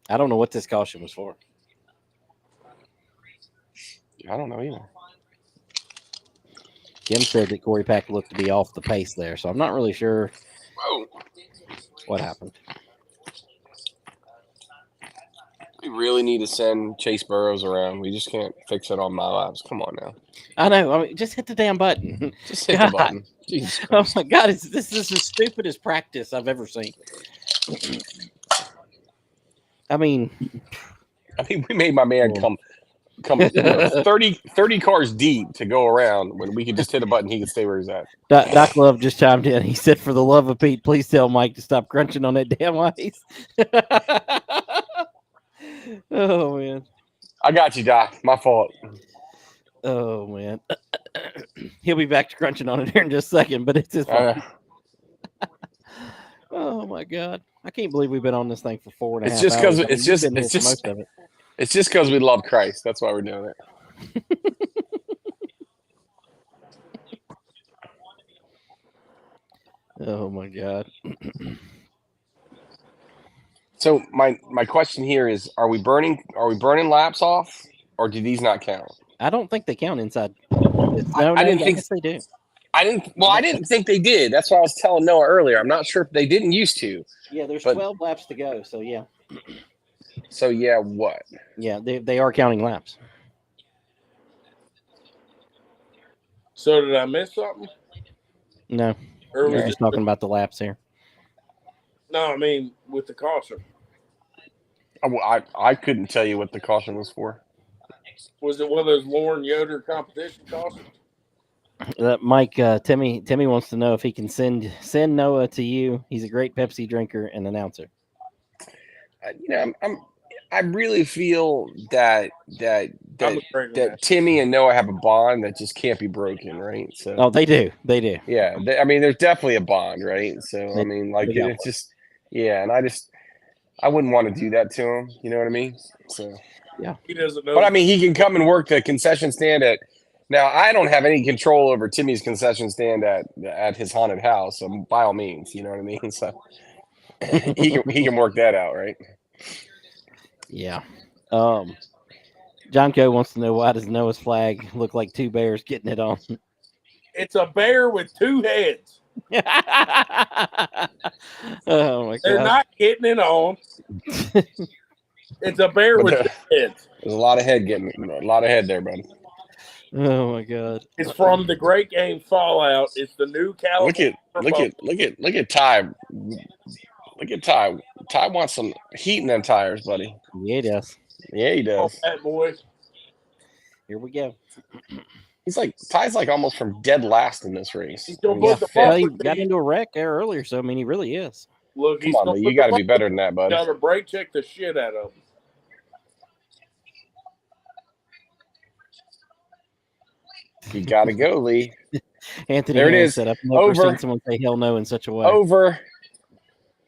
B: I don't know what this caution was for.
E: I don't know either.
B: Kim said that Corey Pack looked to be off the pace there, so I'm not really sure what happened.
E: We really need to send Chase Burrows around. We just can't fix it on my laps. Come on now.
B: I know. I mean, just hit the damn button.
E: Just hit the button. Jesus Christ.
B: Oh my God! This is the stupidest practice I've ever seen. I mean,
E: we made my man come 30 cars deep to go around when we could just hit a button. He could stay where he's at.
B: Doc Love just chimed in. He said, "For the love of Pete, please tell Mike to stop crunching on that damn ice." Oh man,
E: I got you, Doc. My fault.
B: Oh man, he'll be back to crunching on it here in just a second, but it's his fault. Oh my God, I can't believe we've been on this thing for 4.5 hours.
E: It's just because we love Christ. That's why we're doing it.
B: Oh my god.
E: So my question here is: Are we burning laps off, or do these not count?
B: I don't think they count inside.
E: I
B: No,
E: didn't
B: I
E: think
B: guess they do.
E: I didn't think they did. That's why I was telling Noah earlier. I'm not sure if they didn't used to.
B: Yeah, there's
E: But
B: 12 laps to go, so yeah.
E: So yeah, what?
B: Yeah, they are counting laps.
A: So did I miss something?
B: No,
A: Or was
B: we're
A: it
B: just talking about the laps here.
A: No, I mean with the caution.
E: I couldn't tell you what the caution was for.
A: Was it one of those Lauren Yoder competition cautions?
B: Mike, Timmy wants to know if he can send Noah to you. He's a great Pepsi drinker and announcer.
E: I really feel that Timmy and Noah have a bond that just can't be broken, right? So
B: Oh, they do.
E: yeah, I mean, there's definitely a bond, right? So I mean, like
B: they got
E: it's just and I wouldn't want to do that to him. You know what I mean? So
B: yeah,
A: he doesn't know.
E: But I mean, he can come and work the concession stand at. Now, I don't have any control over Timmy's concession stand at his haunted house. So by all means, you know what I mean. So he can work that out, right?
B: Yeah. John Coe wants to know, why does Noah's flag look like two bears getting it on?
A: It's a bear with two heads.
B: Oh my god!
A: They're not getting it on. It's a bear with two heads.
E: There's a lot of head there, buddy.
B: Oh my god!
A: It's from the great game Fallout. It's the new California.
E: Look at Ty. Look at Ty. Ty wants some heat in them tires, buddy.
B: Yeah, he does.
E: Yeah, he does.
A: Oh, that boy.
B: Here we go.
E: Ty's like almost from dead last in this race.
A: He's gonna put the bumper.
B: He got into a wreck there earlier, so I mean, he really is.
A: Look,
E: come on, you got to be better than that, buddy.
A: Got to brake check the shit out of him.
E: You got to go, Lee.
B: Anthony,
E: there it is.
B: Set up. I've never seen someone say hell no in such a way.
E: Over.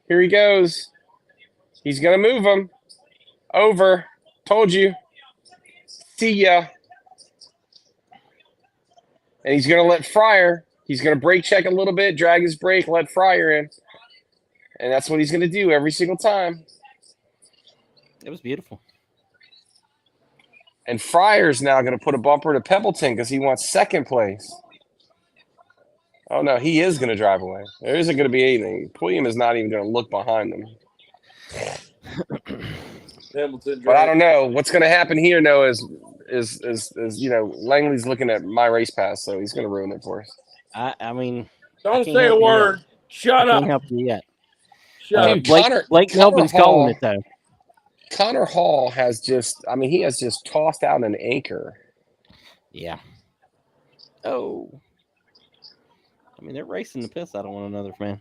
E: Here he goes. He's gonna move him. Over. Told you. See ya. And he's going to let Fryer. He's going to brake check a little bit, drag his brake, let Fryer in. And that's what he's going to do every single time.
B: It was beautiful.
E: And Fryer's now going to put a bumper to Pebbleton because he wants second place. Oh, no, he is going to drive away. There isn't going to be anything. Pulliam is not even going to look behind him. But I don't know. What's going to happen here, Noah, is Langley's looking at my race pass, so he's going to ruin it for us.
B: I mean,
A: don't say a word. Shut up.
B: Can't help you yet.
A: Shut up.
B: Blake Melvin's calling it though.
E: Connor Hall has just tossed out an anchor.
B: Yeah. Oh. I mean, they're racing the piss out of one another, man.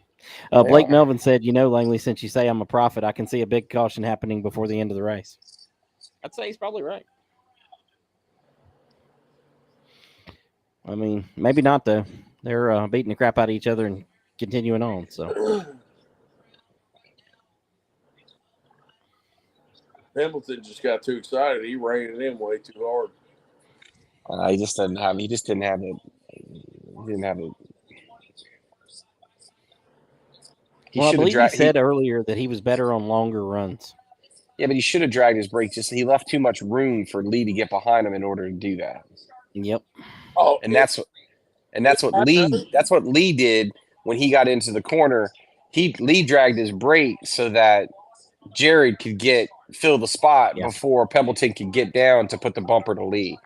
B: Blake Melvin said, Langley, since you say I'm a prophet, I can see a big caution happening before the end of the race. I'd say he's probably right. I mean, maybe not, though. They're beating the crap out of each other and continuing on. So
A: Hamilton just got too excited. He reined it in way too hard.
E: He didn't have it. He didn't have it.
B: I believe he said earlier that he was better on longer runs.
E: Yeah, but he should have dragged his brake. He left too much room for Lee to get behind him in order to do that.
B: Yep.
E: Oh, that's what Lee did when he got into the corner. Lee dragged his brake so that Jared could fill the spot before Pebbleton could get down to put the bumper to Lee.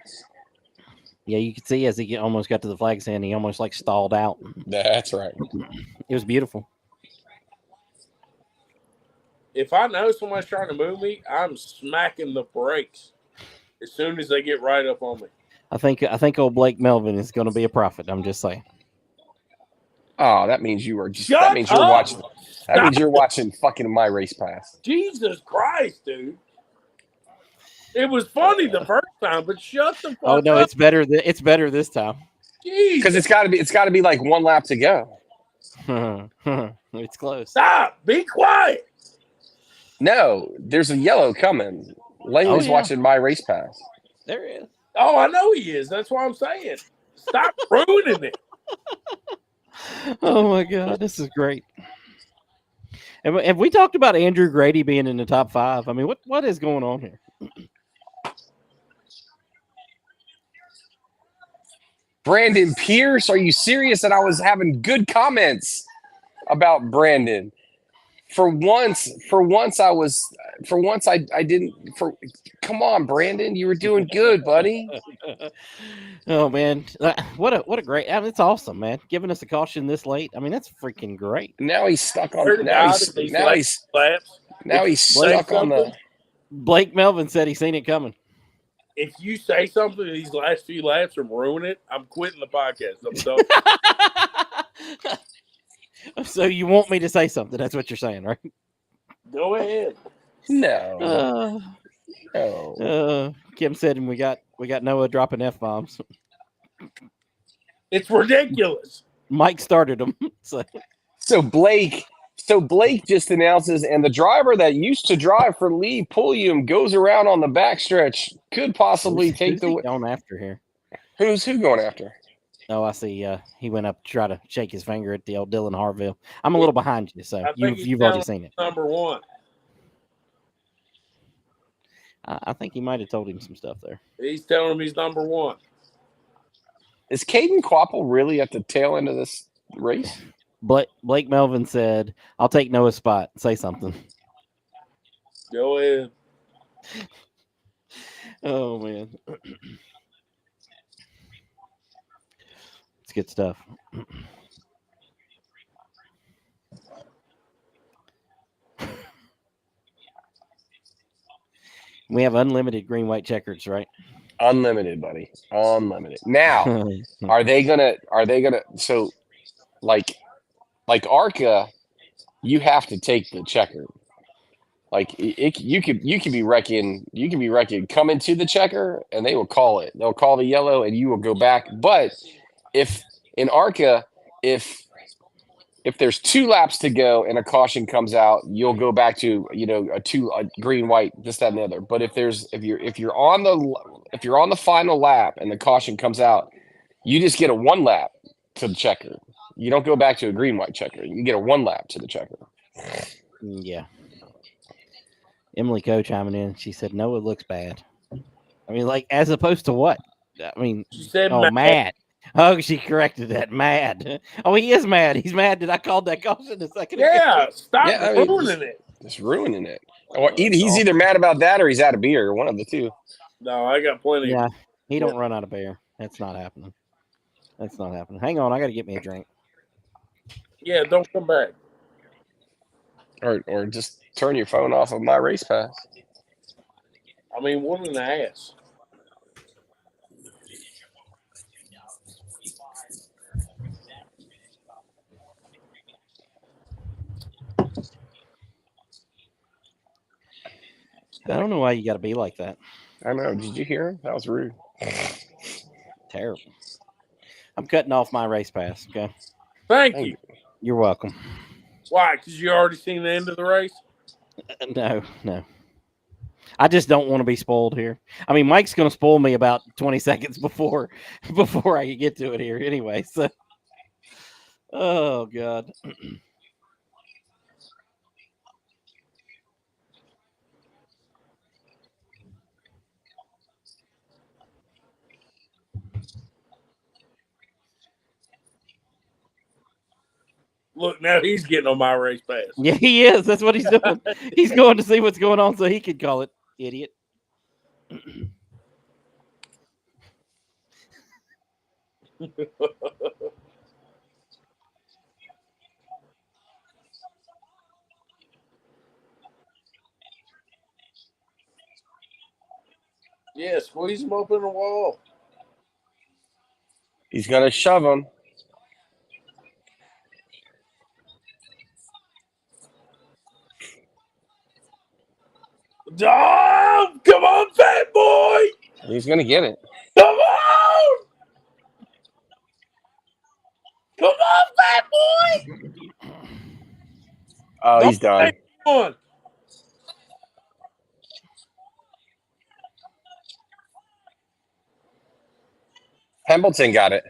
B: Yeah, you could see as he almost got to the flag stand, he almost stalled out.
E: That's right.
B: It was beautiful.
A: If I know somebody's trying to move me, I'm smacking the brakes as soon as they get right up on me.
B: I think old Blake Melvin is going to be a prophet. I'm just saying.
E: Oh, that means you are. That means you're watching. That means you're watching fucking My Race Pass.
A: Jesus Christ, dude! It was funny the first time, but shut the fuck up.
B: Oh no, it's better. It's better this time.
E: Because it's got to be like one lap to go.
B: It's close.
A: Stop! Be quiet.
E: No, there's a yellow coming. Langley's watching My Race Pass.
B: There is.
A: Oh, I know he is. That's what I'm saying. Stop ruining it.
B: Oh my God, this is great. Have we talked about Andrew Grady being in the top 5? I mean, what is going on here?
E: Brandon Pierce, are you serious? And I was having good comments about Brandon. For once I didn't. Come on, Brandon, you were doing good, buddy.
B: Oh man, what a great! I mean, it's awesome, man. Giving us a caution this late. I mean, that's freaking great.
E: Now he's stuck on.
A: Swear to
E: Now
A: God,
E: he's
A: if these
E: now he's
A: laps,
E: now
A: if
E: he's
A: you say
E: stuck on the.
A: something-
B: Blake Melvin said he's seen it coming.
A: If you say something in these last few laps and ruin it, I'm quitting the podcast. I'm done.
B: So you want me to say something? That's what you're saying, right?
A: Go ahead.
E: No.
B: Kim said, and we got Noah dropping F-bombs.
A: It's ridiculous.
B: Mike started them.
E: So Blake just announces, and the driver that used to drive for Lee Pulliam goes around on the backstretch. Could possibly take the.
B: Going after here.
E: Who's going after?
B: Oh, I see. He went up to try to shake his finger at the old Dylan Harville. I'm a little behind you, so you've already seen it.
A: Number 1.
B: I think he might have told him some stuff there.
A: He's telling him he's number 1.
E: Is Caden Quapple really at the tail end of this race?
B: Blake Melvin said, "I'll take Noah's spot. Say something."
A: Go ahead.
B: Oh man, it's good stuff. We have unlimited green white checkers, right?
E: Unlimited, buddy. Unlimited. Now, are they gonna so like ARCA, you have to take the checker. Like you could be wrecking coming to the checker and they will call it. They'll call the yellow and you will go back. But if in ARCA, if there's 2 laps to go and a caution comes out, you'll go back to a green, white, this, that, and the other. But if you're on the final lap and the caution comes out, you just get a 1 lap to the checker. You don't go back to a green, white checker. You get a 1 lap to the checker.
B: Yeah. Emily Coe chiming in. She said, "No, it looks bad." I mean, like, as opposed to what? I mean,
A: She said
B: mad. Oh, she corrected that. Mad. Oh, he is mad. He's mad that I called that caution a second ago.
A: Yeah, stop ruining it.
E: Just ruining it. Or he's either mad about that or he's out of beer. One of the two.
A: No, I got plenty.
B: Yeah, he don't run out of beer. That's not happening. That's not happening. Hang on, I got to get me a drink.
A: Yeah, don't come back.
E: Or just turn your phone off of my race pass.
A: I mean, what an ass.
B: I don't know why you got to be like that.
E: I know. Did you hear him? That was rude.
B: Terrible. I'm cutting off my race pass. Okay.
A: Thank you.
B: You're welcome.
A: Why? Because you already seen the end of the race?
B: No. I just don't want to be spoiled here. I mean, Mike's going to spoil me about 20 seconds before I get to it here anyway. So, oh, God.
A: Look, now he's getting on my race pass.
B: Yeah, he is. That's what he's doing. He's going to see what's going on so he could call it, idiot.
A: Yeah, squeeze him up in the wall.
E: He's going to shove him.
A: Oh, come on, fat boy!
E: He's going to get it.
A: Come on! Come on, fat boy!
E: Oh, he's done.
A: Come on.
E: Hamilton got it.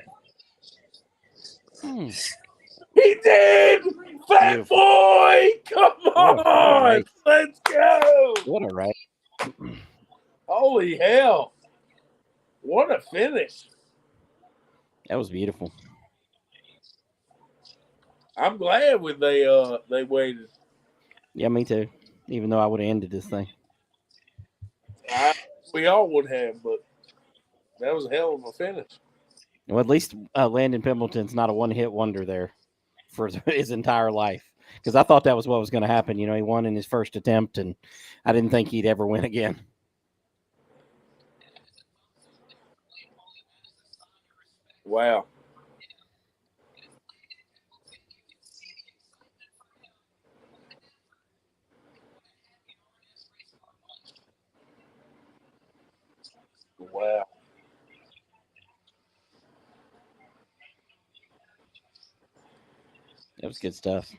A: did! Fat
B: Beautiful.
A: boy! Come
B: What a
A: on!
B: race.
A: Let's go!
B: What a race.
A: Holy hell. What a finish.
B: That was beautiful.
A: I'm glad when they waited.
B: Yeah, me too. Even though I would have ended this thing.
A: We all would have, but that was a hell of a finish.
B: Well, at least Landon Pimpleton's not a one-hit wonder there for his entire life. Because I thought that was what was going to happen. You know, he won in his first attempt, and I didn't think he'd ever win again.
A: Wow. Wow.
B: That was good stuff.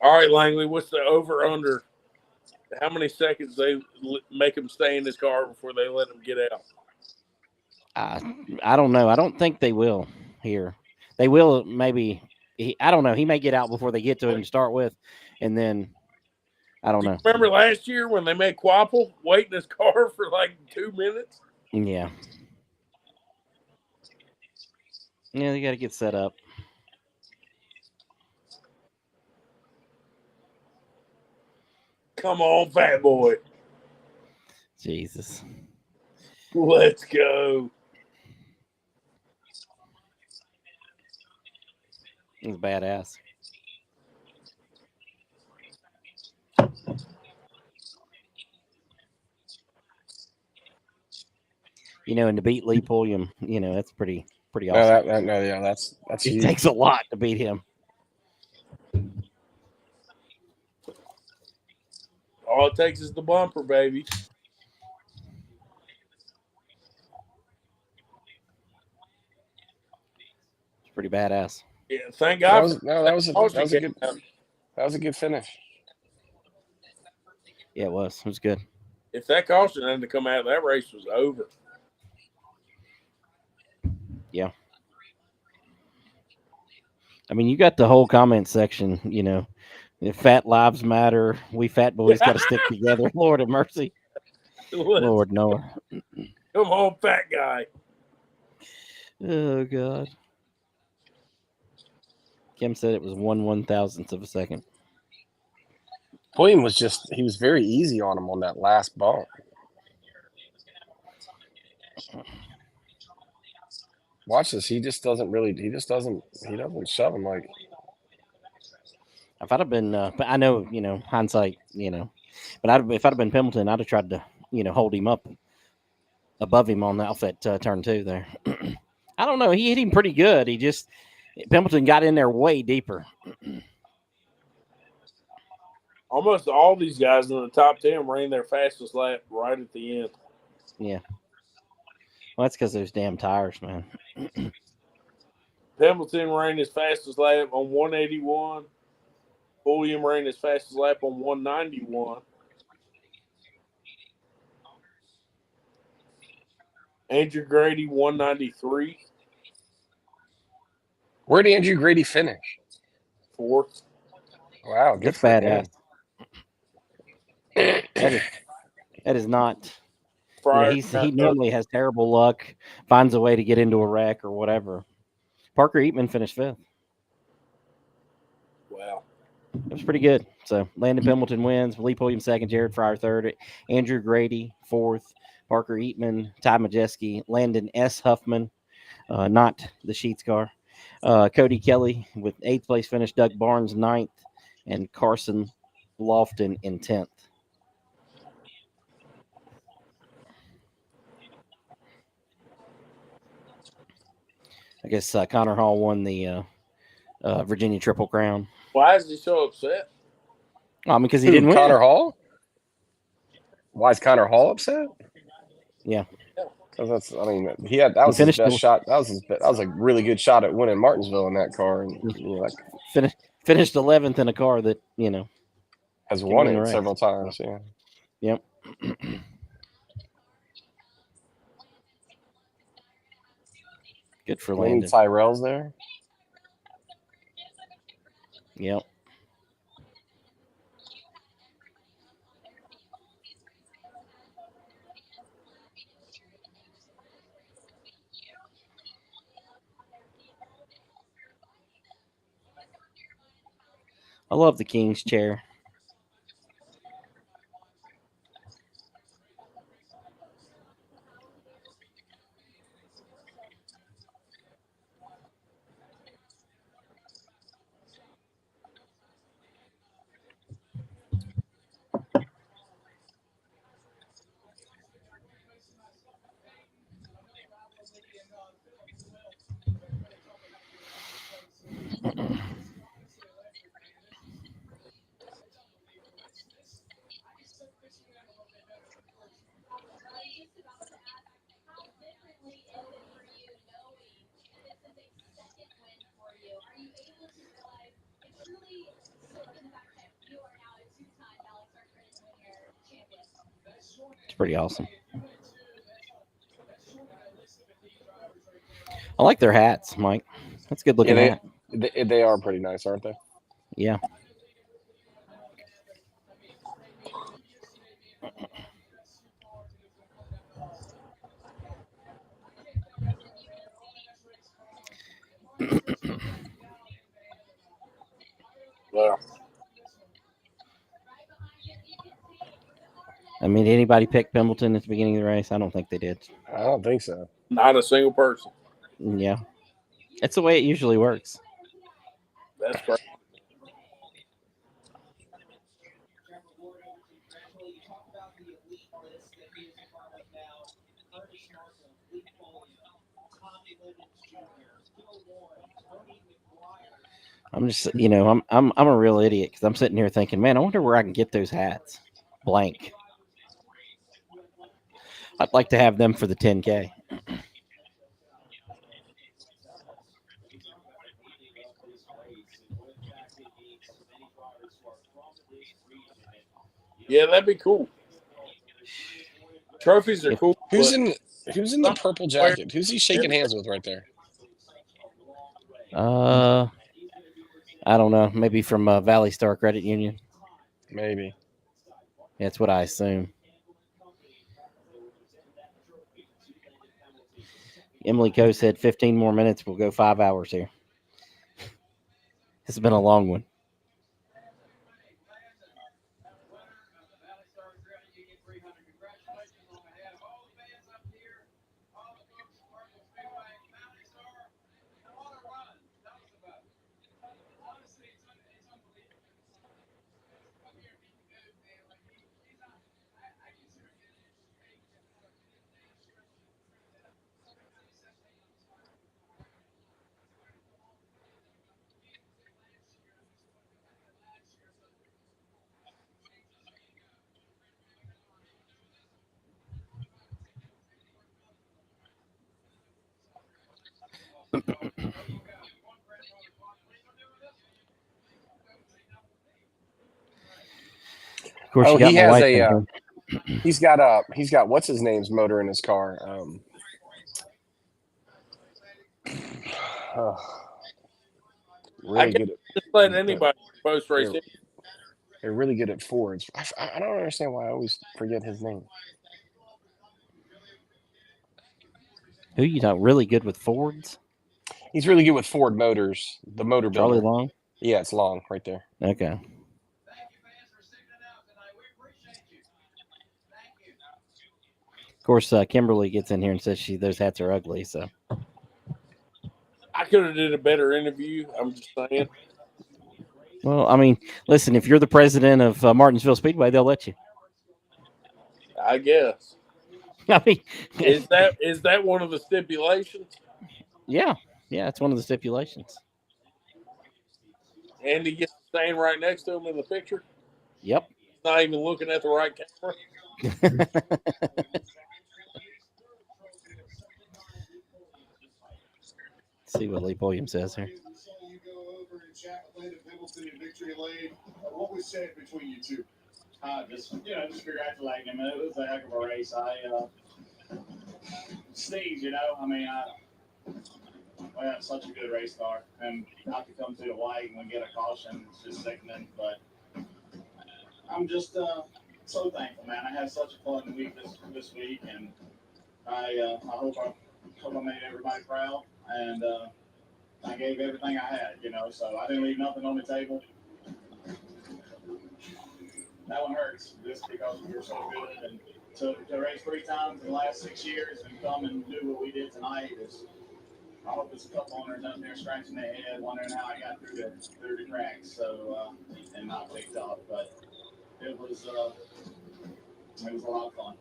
A: All right, Langley, what's the over-under? How many seconds they make him stay in his car before they let him get out?
B: I don't know. I don't think they will here. They will maybe. I don't know. He may get out before they get to him to start with, and then I don't know.
A: Remember last year when they made Quapple wait in his car for like 2 minutes?
B: Yeah. Yeah, they got to get set up.
A: Come on, fat boy.
B: Jesus.
A: Let's go.
B: It was badass. You know, and to beat Lee Pulliam, you know, that's pretty awesome.
E: That's
B: It
E: huge.
B: takes a lot to beat him.
A: All it takes is the bumper, baby.
B: It's pretty badass.
A: Yeah, thank God.
E: That was a good finish.
B: Yeah, it was. It was good.
A: If that caution hadn't come out, that race was over.
B: Yeah. I mean, you got the whole comment section, you know. If fat lives matter, we fat boys got to stick together. Lord have mercy. Lord, no.
A: Come on, fat guy.
B: Oh, God. Kim said it was 1/1000th of a second.
E: Pulliam was he was very easy on him on that last bump. Watch this. He doesn't shove him like.
B: If I'd have been, but I know, you know, hindsight, you know, but if I'd have been Pimpleton, I'd have tried to, you know, hold him up above him on that turn 2 there. I don't know. He hit him pretty good. Pimpleton got in there way deeper.
A: Almost all these guys in the top 10 ran their fastest lap right at the end.
B: Yeah. Well, that's because those damn tires, man.
A: Pimpleton ran his fastest lap on 181. Pulliam ran his fastest lap on 191. Andrew Grady, 193.
E: Where did Andrew Grady finish?
A: 4th.
E: Wow, good
B: That's
E: for
B: badass.
E: him.
B: That is not.
A: Prior,
B: he normally has terrible luck, finds a way to get into a wreck or whatever. Parker Eatman finished 5th.
A: Wow.
B: It was pretty good. So Landon Pimpleton wins, Lee Pulliam 2nd, Jared Fryer 3rd, Andrew Grady 4th, Parker Eatman, Ty Majeski, Landon S. Huffman, not the Sheets car, Cody Kelly with 8th place finish, Doug Barnes 9th, and Carson Lofton in 10th. I guess Connor Hall won the Virginia Triple Crown.
A: Why is he so upset?
B: I mean, because he didn't win.
E: Connor Hall? Why is Connor Hall upset?
B: Yeah.
E: Because that was his best shot. That was a really good shot at winning Martinsville in that car, and
B: finished 11th in a car that, you know,
E: has won it several times. Yeah.
B: Yep. Good for Landon.
E: Tyrell's there.
B: Yep. I love the King's chair. It's pretty awesome. I like their hats, Mike. That's a good looking hat.
E: They are pretty nice, aren't they?
B: Yeah.
A: Well,
B: I mean, did anybody pick Pimbleton at the beginning of the race? I don't think they did.
E: I don't think so.
A: not a single person.
B: Yeah. It's the way it usually works.
A: That's great.
B: I'm just, I'm a real idiot because I'm sitting here thinking, man, I wonder where I can get those hats. Blank. I'd like to have them for the 10K.
A: Yeah, that'd be cool. Trophies are cool.
E: Who's
A: but
E: in the purple jacket? Who's he shaking hands with right there?
B: I don't know. Maybe from Valley Star Credit Union.
E: Maybe.
B: That's what I assume. Emily Coe said 15 more minutes. We'll go 5 hours here. It's been a long one. Of course, you got
E: he
B: my
E: has
B: wife
E: a.
B: in here.
E: He's got what's his name's motor in his car. Really good.
A: Just let anybody post race.
E: They're really good at Fords. I don't understand why I always forget his name.
B: Who you know really good with Fords?
E: He's really good with Ford motors. The motor
B: Charlie
E: builder.
B: Long?
E: Yeah, it's Long right there.
B: Okay. Of course, Kimberly gets in here and says those hats are ugly. So
A: I could have did a better interview. I'm just saying.
B: well, I mean, listen, if you're the president of Martinsville Speedway, they'll let you.
A: I guess.
B: I mean,
A: Is that one of the stipulations?
B: yeah, it's one of the stipulations.
A: Andy gets to stand right next to him in the picture.
B: Yep.
A: He's not even looking at the right camera.
B: See what Lee Williams says here.
G: What was said between you two? Just congratulating him. It was a heck of a race. Steve, I mean, we have such a good race car, and not to come to the white and we get a caution, it's just sickening. But I'm just so thankful, man. I had such a fun week this week, and I hope I made everybody proud, and I gave everything I had, So I didn't leave nothing on the table. That one hurts just because we were so good, and to race 3 times in the last 6 years and come and do what we did tonight is. I hope there's a couple owners out there scratching their head, wondering how I got through the cracks, and not picked up. But it was a lot of fun.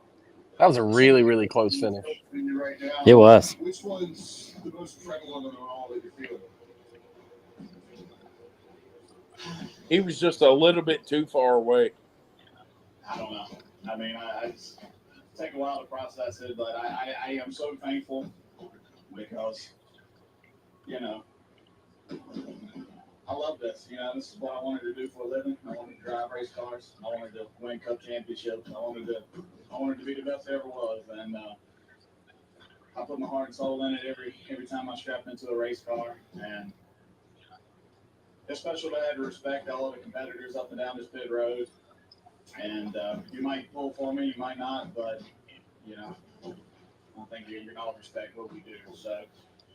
E: That was a really, really close finish.
G: Right now,
B: It was.
G: Which one's the most prevalent on all that you feel?
A: He was just a little bit too far away.
G: I don't know. I mean, I just take a while to process it, but I am so thankful because, I love this. This is what I wanted to do for a living. I wanted to drive race cars. I wanted to win cup championships. I wanted to be the best I ever was, and I put my heart and soul in it every time I strapped into a race car, and it's special to have to respect all of the competitors up and down this pit road. And you might pull for me, you might not, but I think you're all respect what we do. So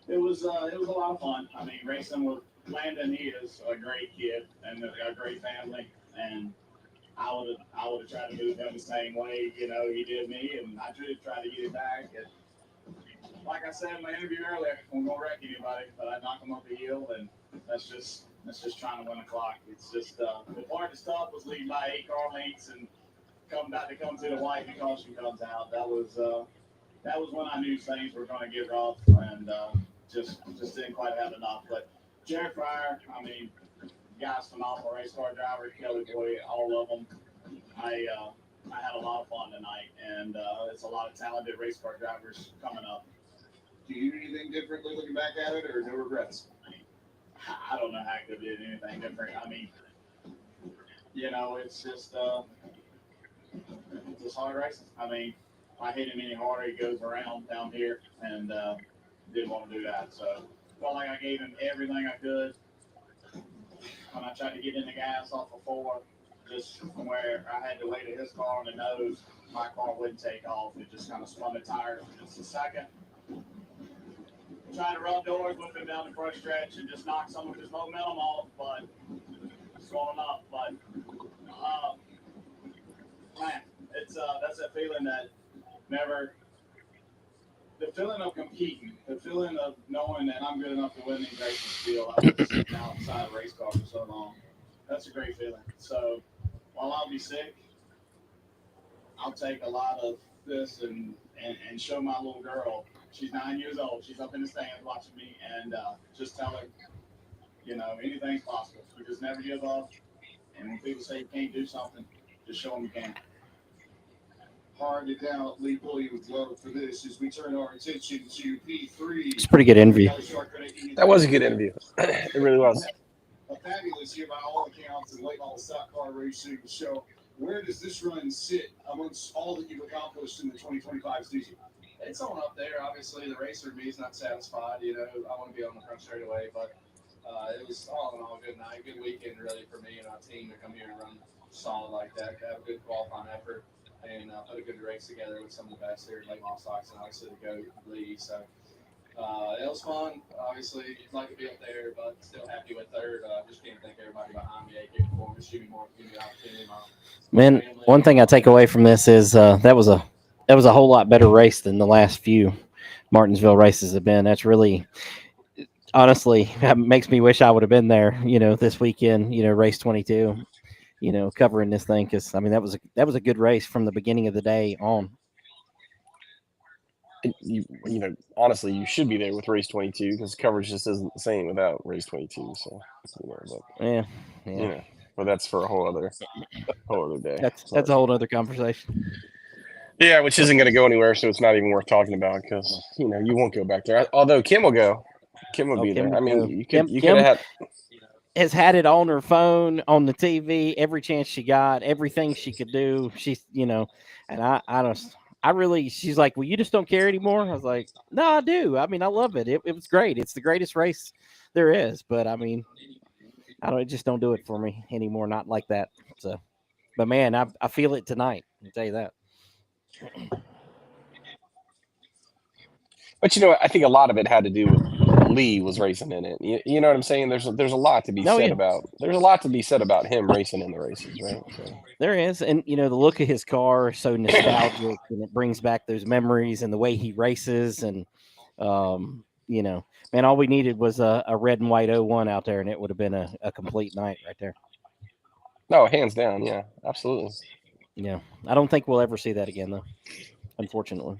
G: it was a lot of fun. I mean, racing with Landon, he is a great kid and a great family, and I would have tried to move him the same way, he did me, and I did try to get it back. And like I said in my interview earlier, I'm gonna wreck anybody, but I knock him up the hill, and that's just trying to win a clock. It's just the part of stuff was leading by 8 car lengths and come to the white and the caution comes out. That was when I knew things were going to get rough, and just didn't quite have enough. But Jared Fryer, I mean, guy's phenomenal race car driver. Kelly Boy, all of them. I had a lot of fun tonight, and it's a lot of talented race car drivers coming up. Do you do anything differently looking back at it, or no regrets? I don't know how I could do anything different. I mean, it's just hard racing. I mean, if I hit him any harder, he goes around down here, and didn't want to do that. So felt like I gave him everything I could. When I tried to get in the gas off of 4, just from where I had to wait at his car on the nose, my car wouldn't take off. It just kind of spun the tires for just a second. Trying to run doors with him down the front stretch and just knock some of his momentum off, but slowing up. But man, it's that's that feeling that never. The feeling of competing, the feeling of knowing that I'm good enough to win these races still. I was sitting outside a race car for so long. That's a great feeling. So while I'll be sick, I'll take a lot of this and show my little girl. She's 9 years old. She's up in the stands watching me, and just tell her, anything's possible. You just never give up. And when people say you can't do something, just show them you can. Hard to doubt Lee Pulley would love for this as we turn our attention to P3.
B: It's a pretty good interview.
E: That was a good interview. It really was.
G: A fabulous year by all accounts in late model stock car racing. So where does this run sit amongst all that you've accomplished in the 2025 season? It's on up there. Obviously, the racer in me is not satisfied. I want to be on the front straight away, but it was all in all a good night, good weekend really for me and our team to come here and run solid like that, to have a good qualifying effort, and put a good race together with some of the best here in late model stocks, and obviously to go lead. So it was fun. Obviously, you'd like to be up there, but still happy with third. Just can't thank everybody behind me. Give me more, give me the opportunity.
B: Man, one thing I take away from this is that was a whole lot better race than the last few Martinsville races have been. That's really, honestly, makes me wish I would have been there, this weekend, race 22, covering this thing. Cause I mean, that was a good race from the beginning of the day on.
E: Honestly, you should be there with race 22 because coverage just isn't the same without race 22. So,
B: Yeah.
E: But that's for a whole other day.
B: That's a whole other conversation.
E: Yeah, which isn't going to go anywhere, so it's not even worth talking about because you won't go back there. Although Kim will go, Kim will be there. I mean, you could have had.
B: Has had it on her phone, on the TV, every chance she got, everything she could do. She's, and she's like, well, you just don't care anymore. I was like, no, I do. I mean, I love it. It was great. It's the greatest race there is. But I mean, it just don't do it for me anymore. Not like that. So, but man, I feel it tonight. I'll tell you that.
E: But I think a lot of it had to do with Lee was racing in it. You know what I'm saying? There's a lot to be said about. There's a lot to be said about him racing in the races, right? So.
B: There is, and the look of his car is so nostalgic, and it brings back those memories and the way he races, and man, all we needed was a red and white 01 out there, and it would have been a complete night right there.
E: No, hands down, yeah, absolutely.
B: Yeah, I don't think we'll ever see that again, though, unfortunately.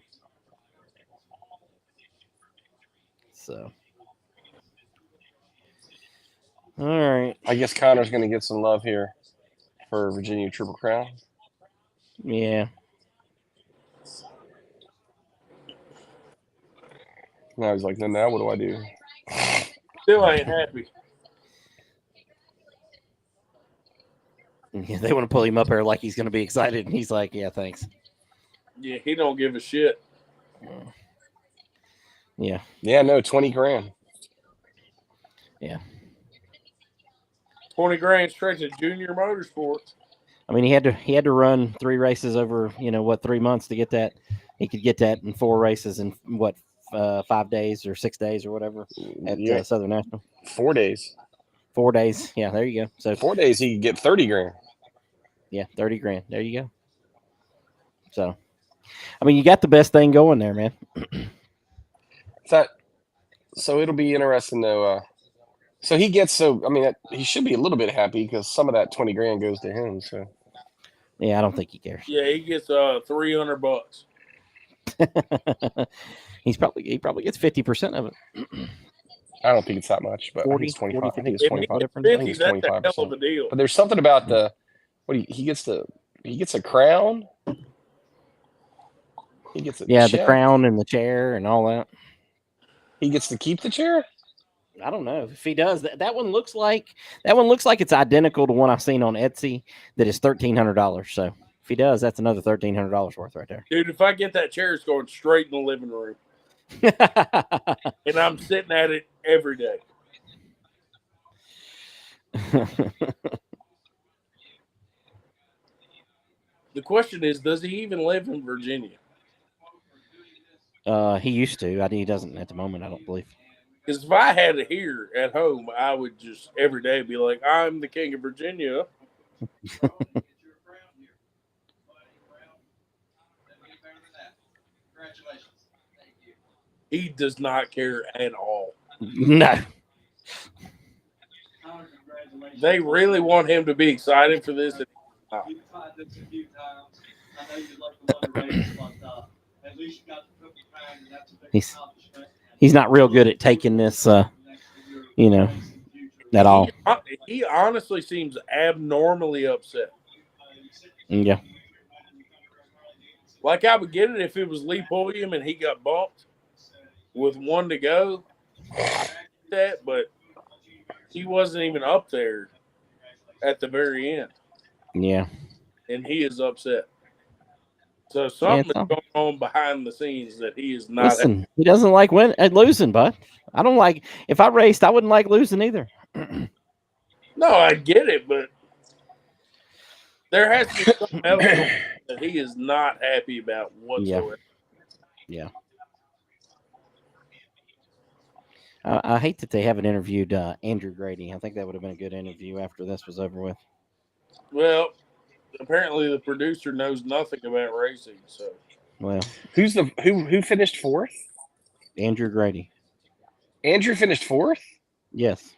B: So, all right.
E: I guess Connor's going to get some love here for Virginia Triple Crown.
B: Yeah.
E: Now he's like, now what do I do?
A: Still ain't happy.
B: Yeah, they want to pull him up there like he's going to be excited, and he's like, yeah, thanks.
A: Yeah, he don't give a shit.
B: Yeah.
E: Yeah, no, 20 grand.
B: Yeah.
A: 20 grand straight to junior motorsports.
B: I mean, he had to run 3 races over, 3 months to get that. He could get that in 4 races in 5 days or 6 days or whatever at Southern National.
E: 4 days.
B: 4 days. Yeah, there you go. So
E: 4 days, he could get 30 grand.
B: Yeah, 30 grand. There you go. So, I mean, you got the best thing going there, man.
E: So it'll be interesting though. So he gets he should be a little bit happy because some of that 20 grand goes to him. So
B: yeah, I don't think he cares.
A: Yeah, he gets $300.
B: He probably gets 50% of it.
E: I don't think it's that much, but
B: 40,
E: I think it's 25.
B: 40,
E: I think it's 25. I think it's 25%.
A: That's a hell of a deal.
E: But there's something about he gets a crown. He gets
B: the crown and the chair and all that.
E: He gets to keep the chair.
B: I don't know if he does. That one looks like it's identical to one I've seen on Etsy that is $1,300. So if he does, that's another $1,300 worth right there.
A: Dude, if I get that chair, it's going straight in the living room. And I'm sitting at it every day. The question is, does he even live in Virginia?
B: He used to. He doesn't at the moment, I don't believe.
A: Because if I had it here at home, I would just every day be like, I'm the king of Virginia. He does not care at all.
B: No.
A: They really want him to be excited for this.
B: He's not real good at taking this, at all.
A: He honestly seems abnormally upset.
B: Yeah.
A: Like I would get it if it was Lee Pulliam and he got bumped with 1 to go. But he wasn't even up there at the very end.
B: Yeah. And
A: he is upset. So something is going on behind the scenes that he is not.
B: Listen, he doesn't like losing, bud. I don't like. If I raced, I wouldn't like losing either.
A: No, I get it, but there has to be something else that he is not happy about whatsoever.
B: Yeah. I hate that they haven't interviewed Andrew Grady. I think that would have been a good interview after this was over with.
A: Well, apparently the producer knows nothing about racing. So,
B: well,
E: who finished 4th?
B: Andrew Grady.
E: Andrew finished 4th?
B: Yes.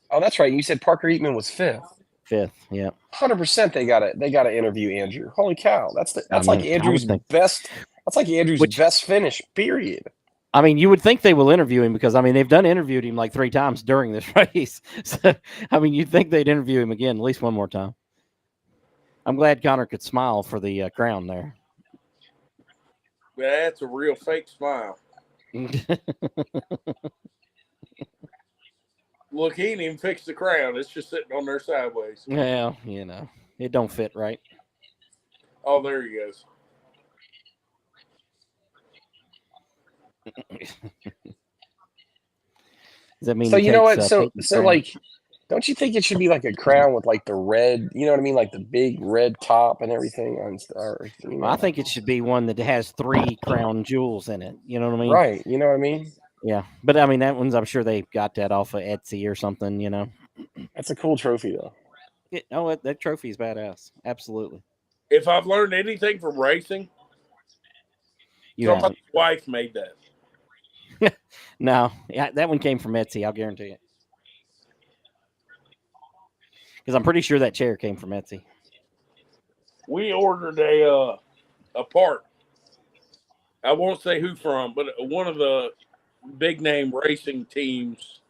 E: Oh, that's right. You said Parker Eatman was 5th.
B: 5th, yeah.
E: 100%. They gotta interview Andrew. Holy cow! That's like Andrew's best. That's like Andrew's best finish. Period.
B: I mean, you would think they will interview him because, I mean, they've interviewed him like 3 times during this race. So, I mean, you'd think they'd interview him again at least one more time. I'm glad Connor could smile for the crown there.
A: That's a real fake smile. Look, he didn't even fix the crown. It's just sitting on there sideways.
B: Well, it don't fit right.
A: Oh, there he goes.
B: Does that mean
E: So
B: he
E: you know
B: takes
E: what? So
B: Peyton's
E: so
B: crown?
E: like, don't you think it should be like a crown with like the red? You know what I mean? Like the big red top and everything on. Or, you
B: Well, I
E: know,
B: think it should be one that has 3 crown jewels in it. You know what I mean?
E: right? You know what I mean?
B: Yeah, but I mean that one's. I'm sure they got that off of Etsy or something. You know.
E: That's a cool trophy though.
B: That trophy is badass. Absolutely.
A: If I've learned anything from racing,
B: You
A: somebody's
B: haven't.
A: wife made that.
B: No, yeah, that one came from Etsy. I'll guarantee it. Because I'm pretty sure that chair came from Etsy.
A: We ordered a part. I won't say who from, but one of the big name racing teams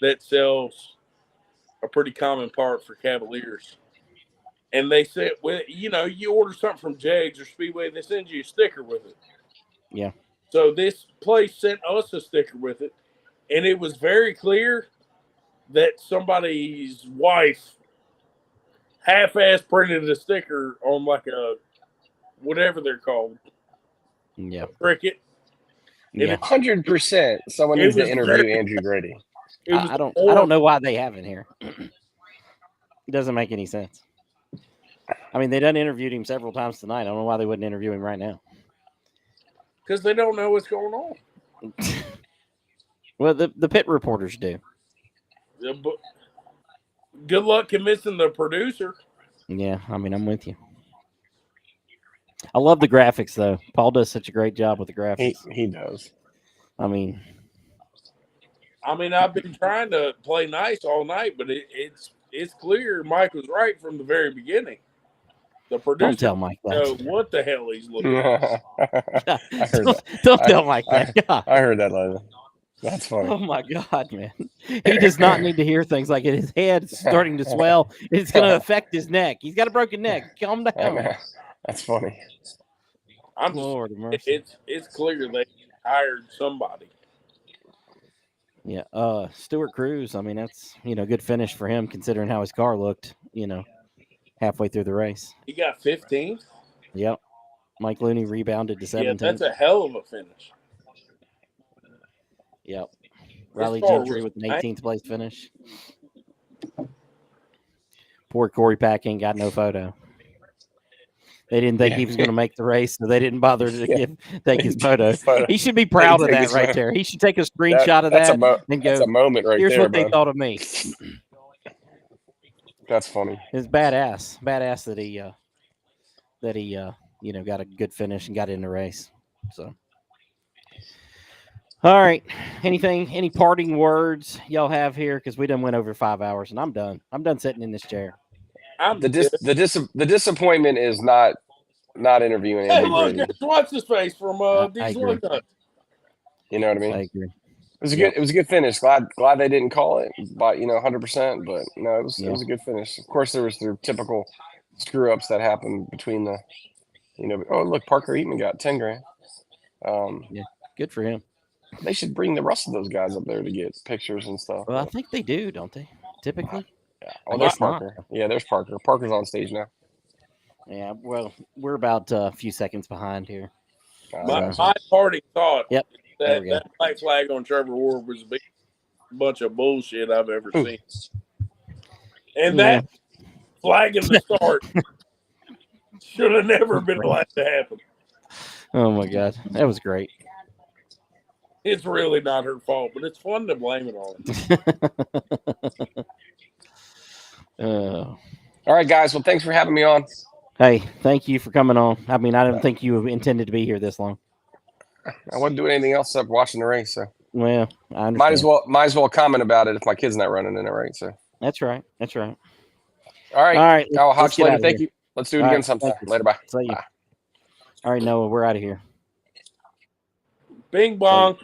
A: that sells a pretty common part for Cavaliers. And they said, well, you know, you order something from Jags or Speedway, they send you a sticker with it.
B: Yeah.
A: So this place sent us a sticker with it, and it was very clear that somebody's wife half-ass printed a sticker on like a whatever they're called,
B: Yeah.
A: a cricket. And
B: Yeah.
E: 100%. Someone
A: it
E: needs to
A: was
E: interview
A: very-
E: Andrew Grady.
A: It was
B: I don't know why they have it here. It doesn't make any sense. I mean, they done interviewed him several times tonight. I don't know why they wouldn't interview him right now.
A: because they don't know what's going on.
B: Well, the pit reporters do.
A: Good luck convincing the producer.
B: Yeah, I mean, I'm with you. I love the graphics though. Paul does such a great job with the graphics.
E: He does.
B: I mean,
A: I've been trying to play nice all night, but it's clear Mike was right from the very beginning. The producer
B: don't tell Mike
A: know
B: that.
A: what the hell he's looking at.
E: I heard that.
B: Don't tell Mike that. God.
E: I heard that later. That's funny.
B: Oh my God, man. He does not need to hear things like it. His head's starting to swell. It's going to affect his neck. He's got a broken neck. Calm down.
E: That's funny.
A: I'm
B: Lord of mercy.
A: it's clear they hired somebody.
B: Yeah. Stuart Cruz, I mean, that's, good finish for him considering how his car looked, halfway through the race.
A: He got 15th.
B: Yep. Mike Looney rebounded to 17th.
A: Yeah, that's a hell of a finish.
B: Yep. Riley
A: car
B: Gentry
A: was
B: with an 18th place finish. Poor Corey Pack ain't got no photo. They didn't think he was going to make the race, so they didn't bother to take his photo. He should be proud of that right there. He should take a screenshot of that and go,
E: that's a moment right
B: here's
E: there,
B: what they thought of me.
E: That's funny.
B: It's badass. Badass that he got a good finish and got in the race. So, all right. Any parting words y'all have here? Because we done went over 5 hours, and I'm done. I'm done sitting in this chair.
E: The disappointment is not interviewing
A: Hey,
E: Andrew
A: look,
E: Grady.
A: what's his face from Diesel Gun?
E: You know what I mean?
B: I agree.
E: It was a good finish. Glad they didn't call it, but 100%. But no, it was a good finish. Of course, there was the typical screw ups that happened between the, oh look, Parker Eatman got $10,000.
B: Yeah, good for him.
E: They should bring the rest of those guys up there to get pictures and stuff.
B: Well, I think they do, don't they? Typically.
E: Yeah. Oh, there's Parker. Not. Yeah, there's Parker. Parker's on stage now.
B: Yeah. Well, we're about a few seconds behind here.
A: My party thought.
B: Yep.
A: That black flag on Trevor Ward was a big bunch of bullshit I've ever seen. And that flag in the start should have never been allowed to happen.
B: Oh my God, that was great.
A: It's really not her fault, but it's fun to blame it on.
E: All right, guys. Well, thanks for having me on.
B: Hey, thank you for coming on. I mean, I didn't think you intended to be here this long.
E: I wasn't doing anything else except watching the race. So,
B: well, I understand.
E: Might as well comment about it if my kid's not running in a race. So,
B: that's right.
E: All right. I'll hot later. Thank you. Let's do it again sometime. Later. Bye.
B: Bye. All right, Noah, we're out of here.
A: Bing bong.